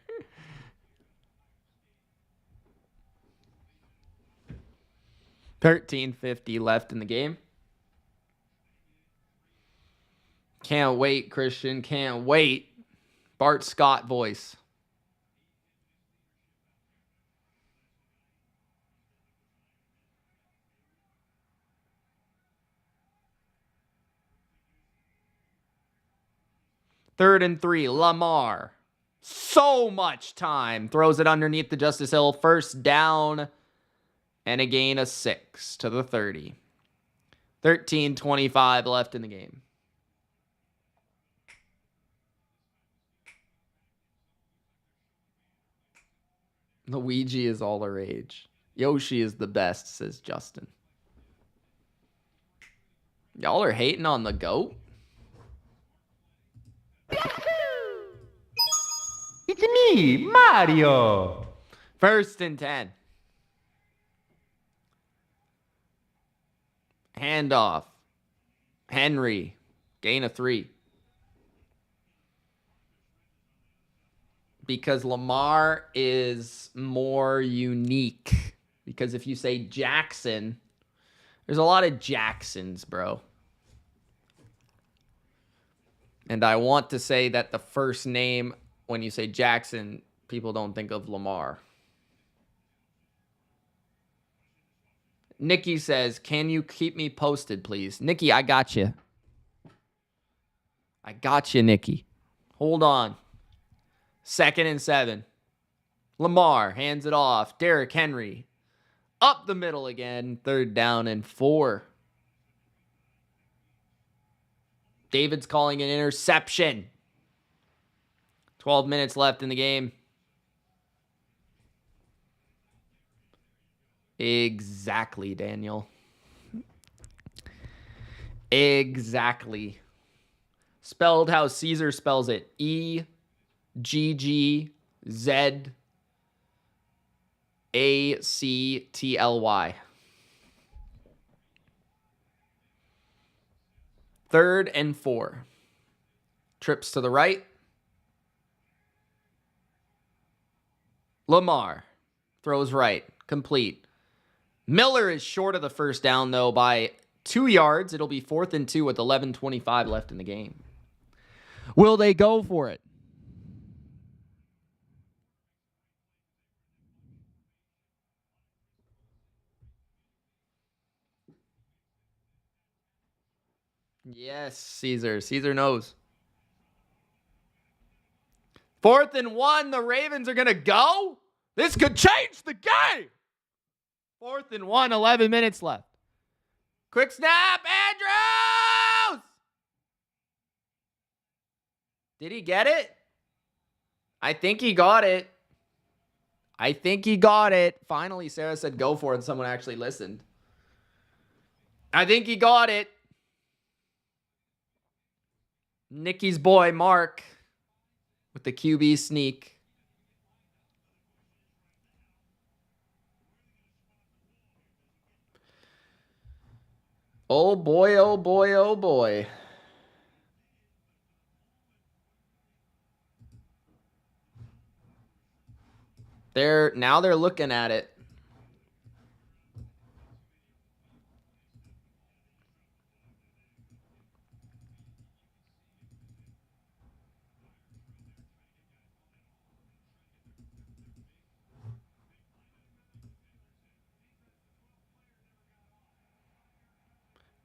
$13.50 left in the game. Can't wait, Christian. Can't wait. Bart Scott voice. Third and 3, Lamar. So much time. Throws it underneath the Justice Hill. 1st down and a gain of 6 to the 30. 13:25 left in the game. Luigi is all the rage. Yoshi is the best, says Justin. Y'all are hating on the GOAT? It's me, Mario. 1st and 10. Handoff. Henry. Gain of 3. Because Lamar is more unique. Because if you say Jackson, There's a lot of Jacksons, bro. And I want to say that the first name, when you say Jackson, people don't think of Lamar. Nikki says, can you keep me posted, please? Nikki, I got you. I got you, Nikki. Hold on. 2nd and 7. Lamar hands it off. Derrick Henry up the middle again. 3rd down and 4. David's calling an interception. 12 minutes left in the game. Exactly, Daniel. Exactly. Spelled how Caesar spells it. EGGZACTLY. 3rd and 4. Trips to the right. Lamar throws right. Complete. Miller is short of the first down, though, by 2 yards. It'll be 4th and 2 with 11:25 left in the game. Will they go for it? Yes, Caesar. Caesar knows. 4th and 1. The Ravens are going to go. This could change the game. 4th and 1. 11 minutes left. Quick snap. Andrews. Did he get it? I think he got it. I think he got it. Finally, Sarah said go for it, and someone actually listened. I think he got it. Nikki's boy, Mark, with the QB sneak. Oh boy, oh boy, oh boy. They're looking at it.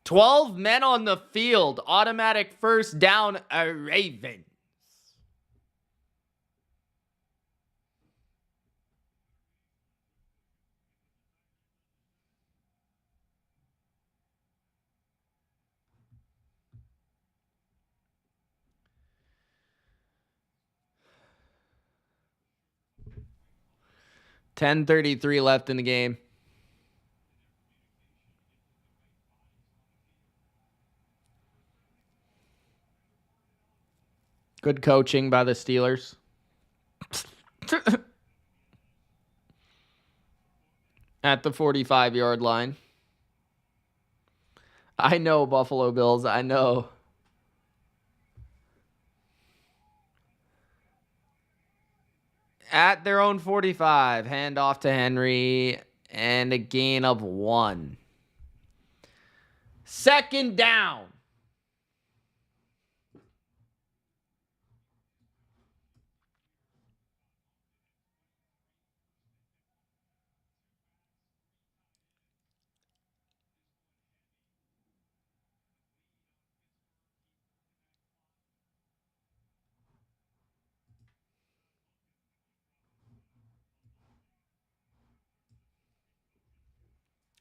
"12 men on the field. Automatic first down, a Ravens." $10:33 left in the game. Good coaching by the Steelers. At the 45-yard line. I know, Buffalo Bills. I know. At their own 45. Hand off to Henry. And a gain of 1. 2nd down.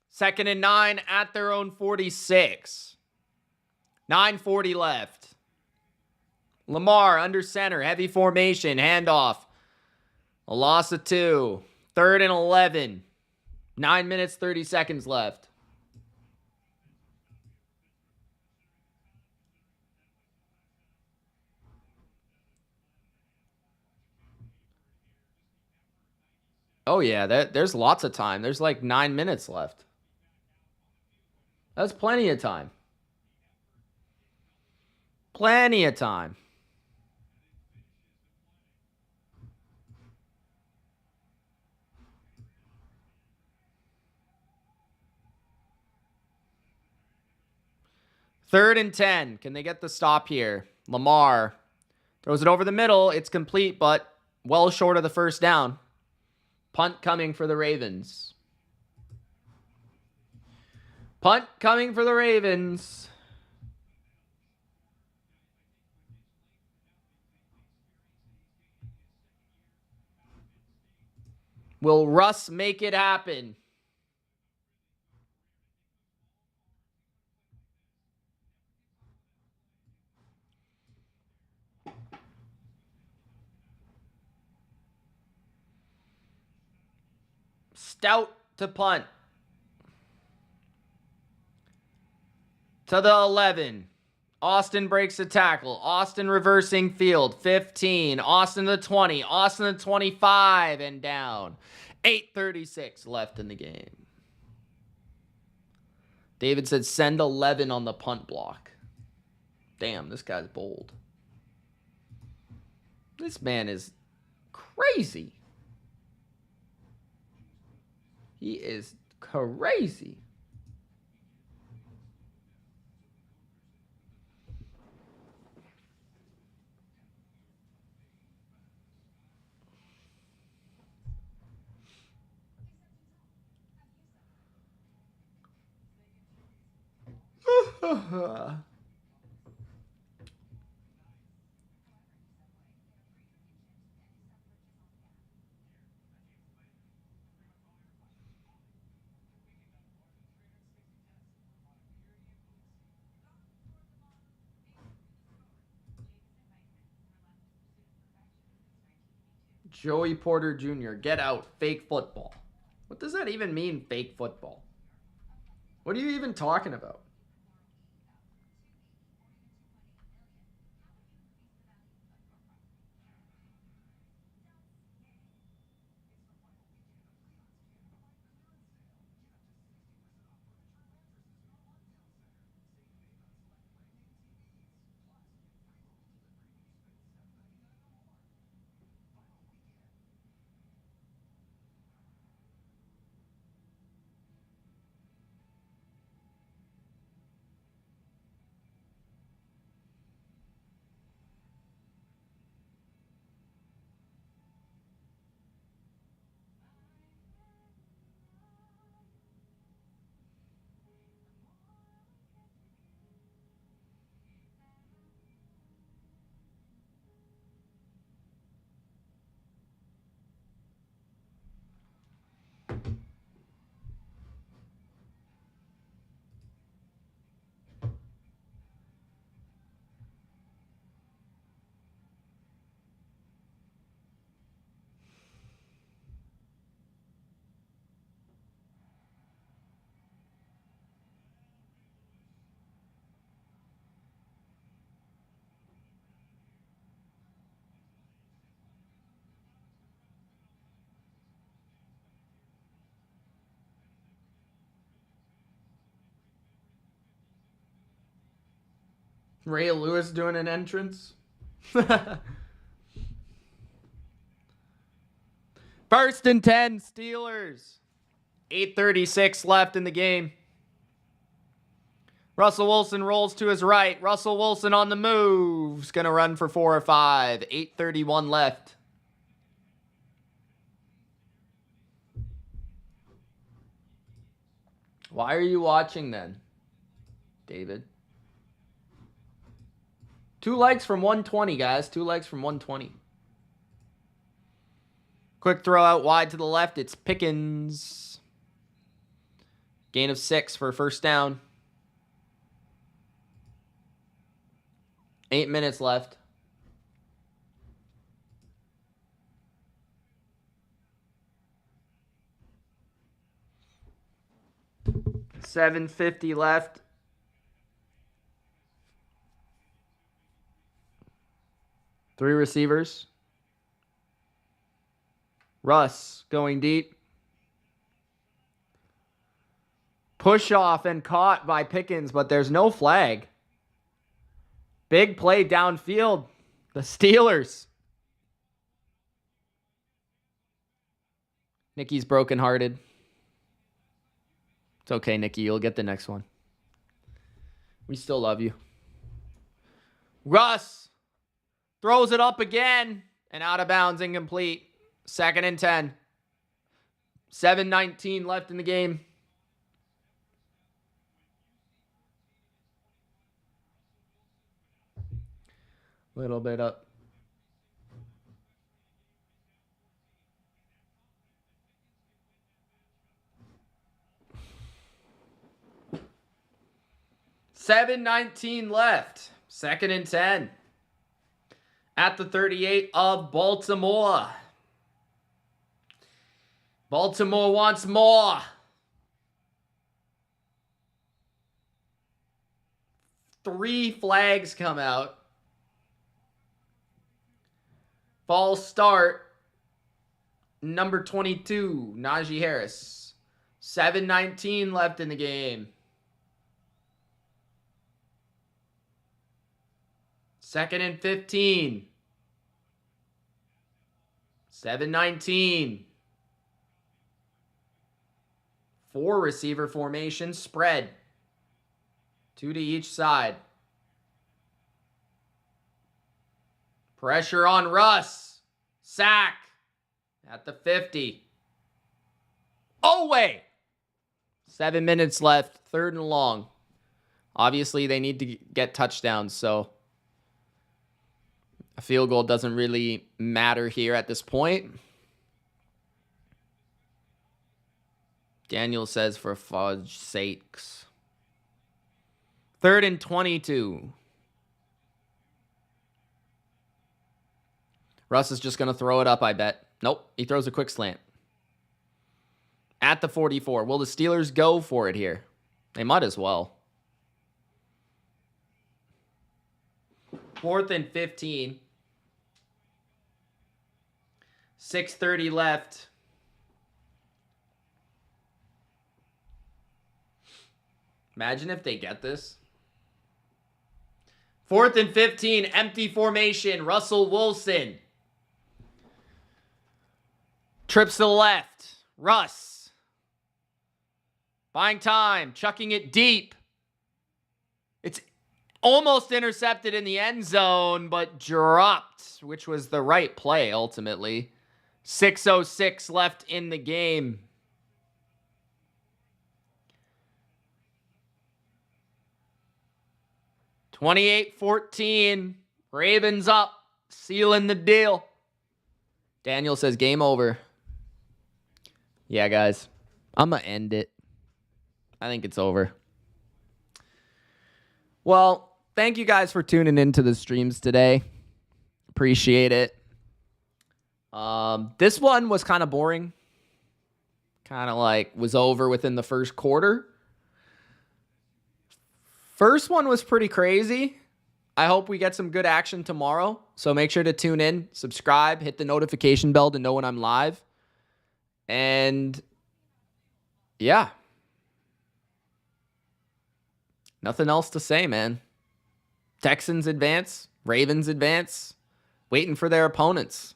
Second and 9 at their own 46. 9:40 left. Lamar under center. Heavy formation. Handoff. A loss of 2. 3rd and 11. 9 minutes, 30 seconds left. Oh, yeah. There's lots of time. There's like 9 minutes left. That's plenty of time. Plenty of time. 3rd and 10. Can they get the stop here? Lamar throws it over the middle. It's complete, but well short of the first down. Punt coming for the Ravens. Punt coming for the Ravens. Will Russ make it happen? Stout to punt. To the 11. Austin breaks the tackle. Austin reversing field. 15. Austin to the 20. Austin to the 25 and down. 8:36 left in the game. David said send 11 on the punt block. Damn, this guy's bold. This man is crazy. He is crazy. Joey Porter Jr., get out. Fake football. What does that even mean, fake football? What are you even talking about? Ray Lewis doing an entrance. 1st and 10, Steelers. 8:36 left in the game. Russell Wilson rolls to his right. Russell Wilson on the move. He's going to run for 4 or 5. 8:31 left. Why are you watching then, David? 2 likes from 120, guys. 2 likes from 120. Quick throw out wide to the left. It's Pickens. Gain of 6 for a first down. 8 minutes left. $7.50 left. Three receivers. Russ going deep. Push off and caught by Pickens, but there's no flag. Big play downfield. The Steelers. Nikki's brokenhearted. It's okay, Nikki. You'll get the next one. We still love you. Russ throws it up again and out of bounds, incomplete. 2nd and 10. 7:19 left in the game. Little bit up. $7:19 left. 2nd and 10. At the 38 of Baltimore. Baltimore wants more. 3 flags come out. False start. Number 22, Najee Harris. 7:19 left in the game. 2nd and 15. 7:19. 4 receiver formation spread. 2 to each side. Pressure on Russ. Sack at the 50. Oh, wait. 7 minutes left. 3rd and long. Obviously, they need to get touchdowns, so a field goal doesn't really matter here at this point. Daniel says for fudge sakes. 3rd and 22. Russ is just going to throw it up, I bet. Nope, he throws a quick slant. At the 44. Will the Steelers go for it here? They might as well. 4th and 15. 6:30 left. Imagine if they get this. 4th and 15, empty formation. Russell Wilson. Trips to the left. Russ. Buying time. Chucking it deep. It's almost intercepted in the end zone, but dropped, which was the right play ultimately. 6:06 left in the game. $28-14. Ravens up. Sealing the deal. Daniel says game over. Yeah, guys. I'm going to end it. I think it's over. Well, thank you guys for tuning into the streams today. Appreciate it. This one was kind of boring. Kind of like was over within the first quarter. First one was pretty crazy. I hope we get some good action tomorrow. So make sure to tune in, subscribe, hit the notification bell to know when I'm live. And yeah. Nothing else to say, man. Texans advance, Ravens advance, waiting for their opponents.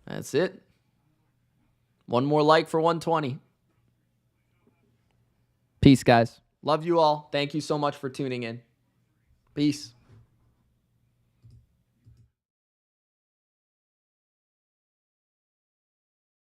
That's it. One more like for 120. Peace, guys. Love you all. Thank you so much for tuning in. Peace.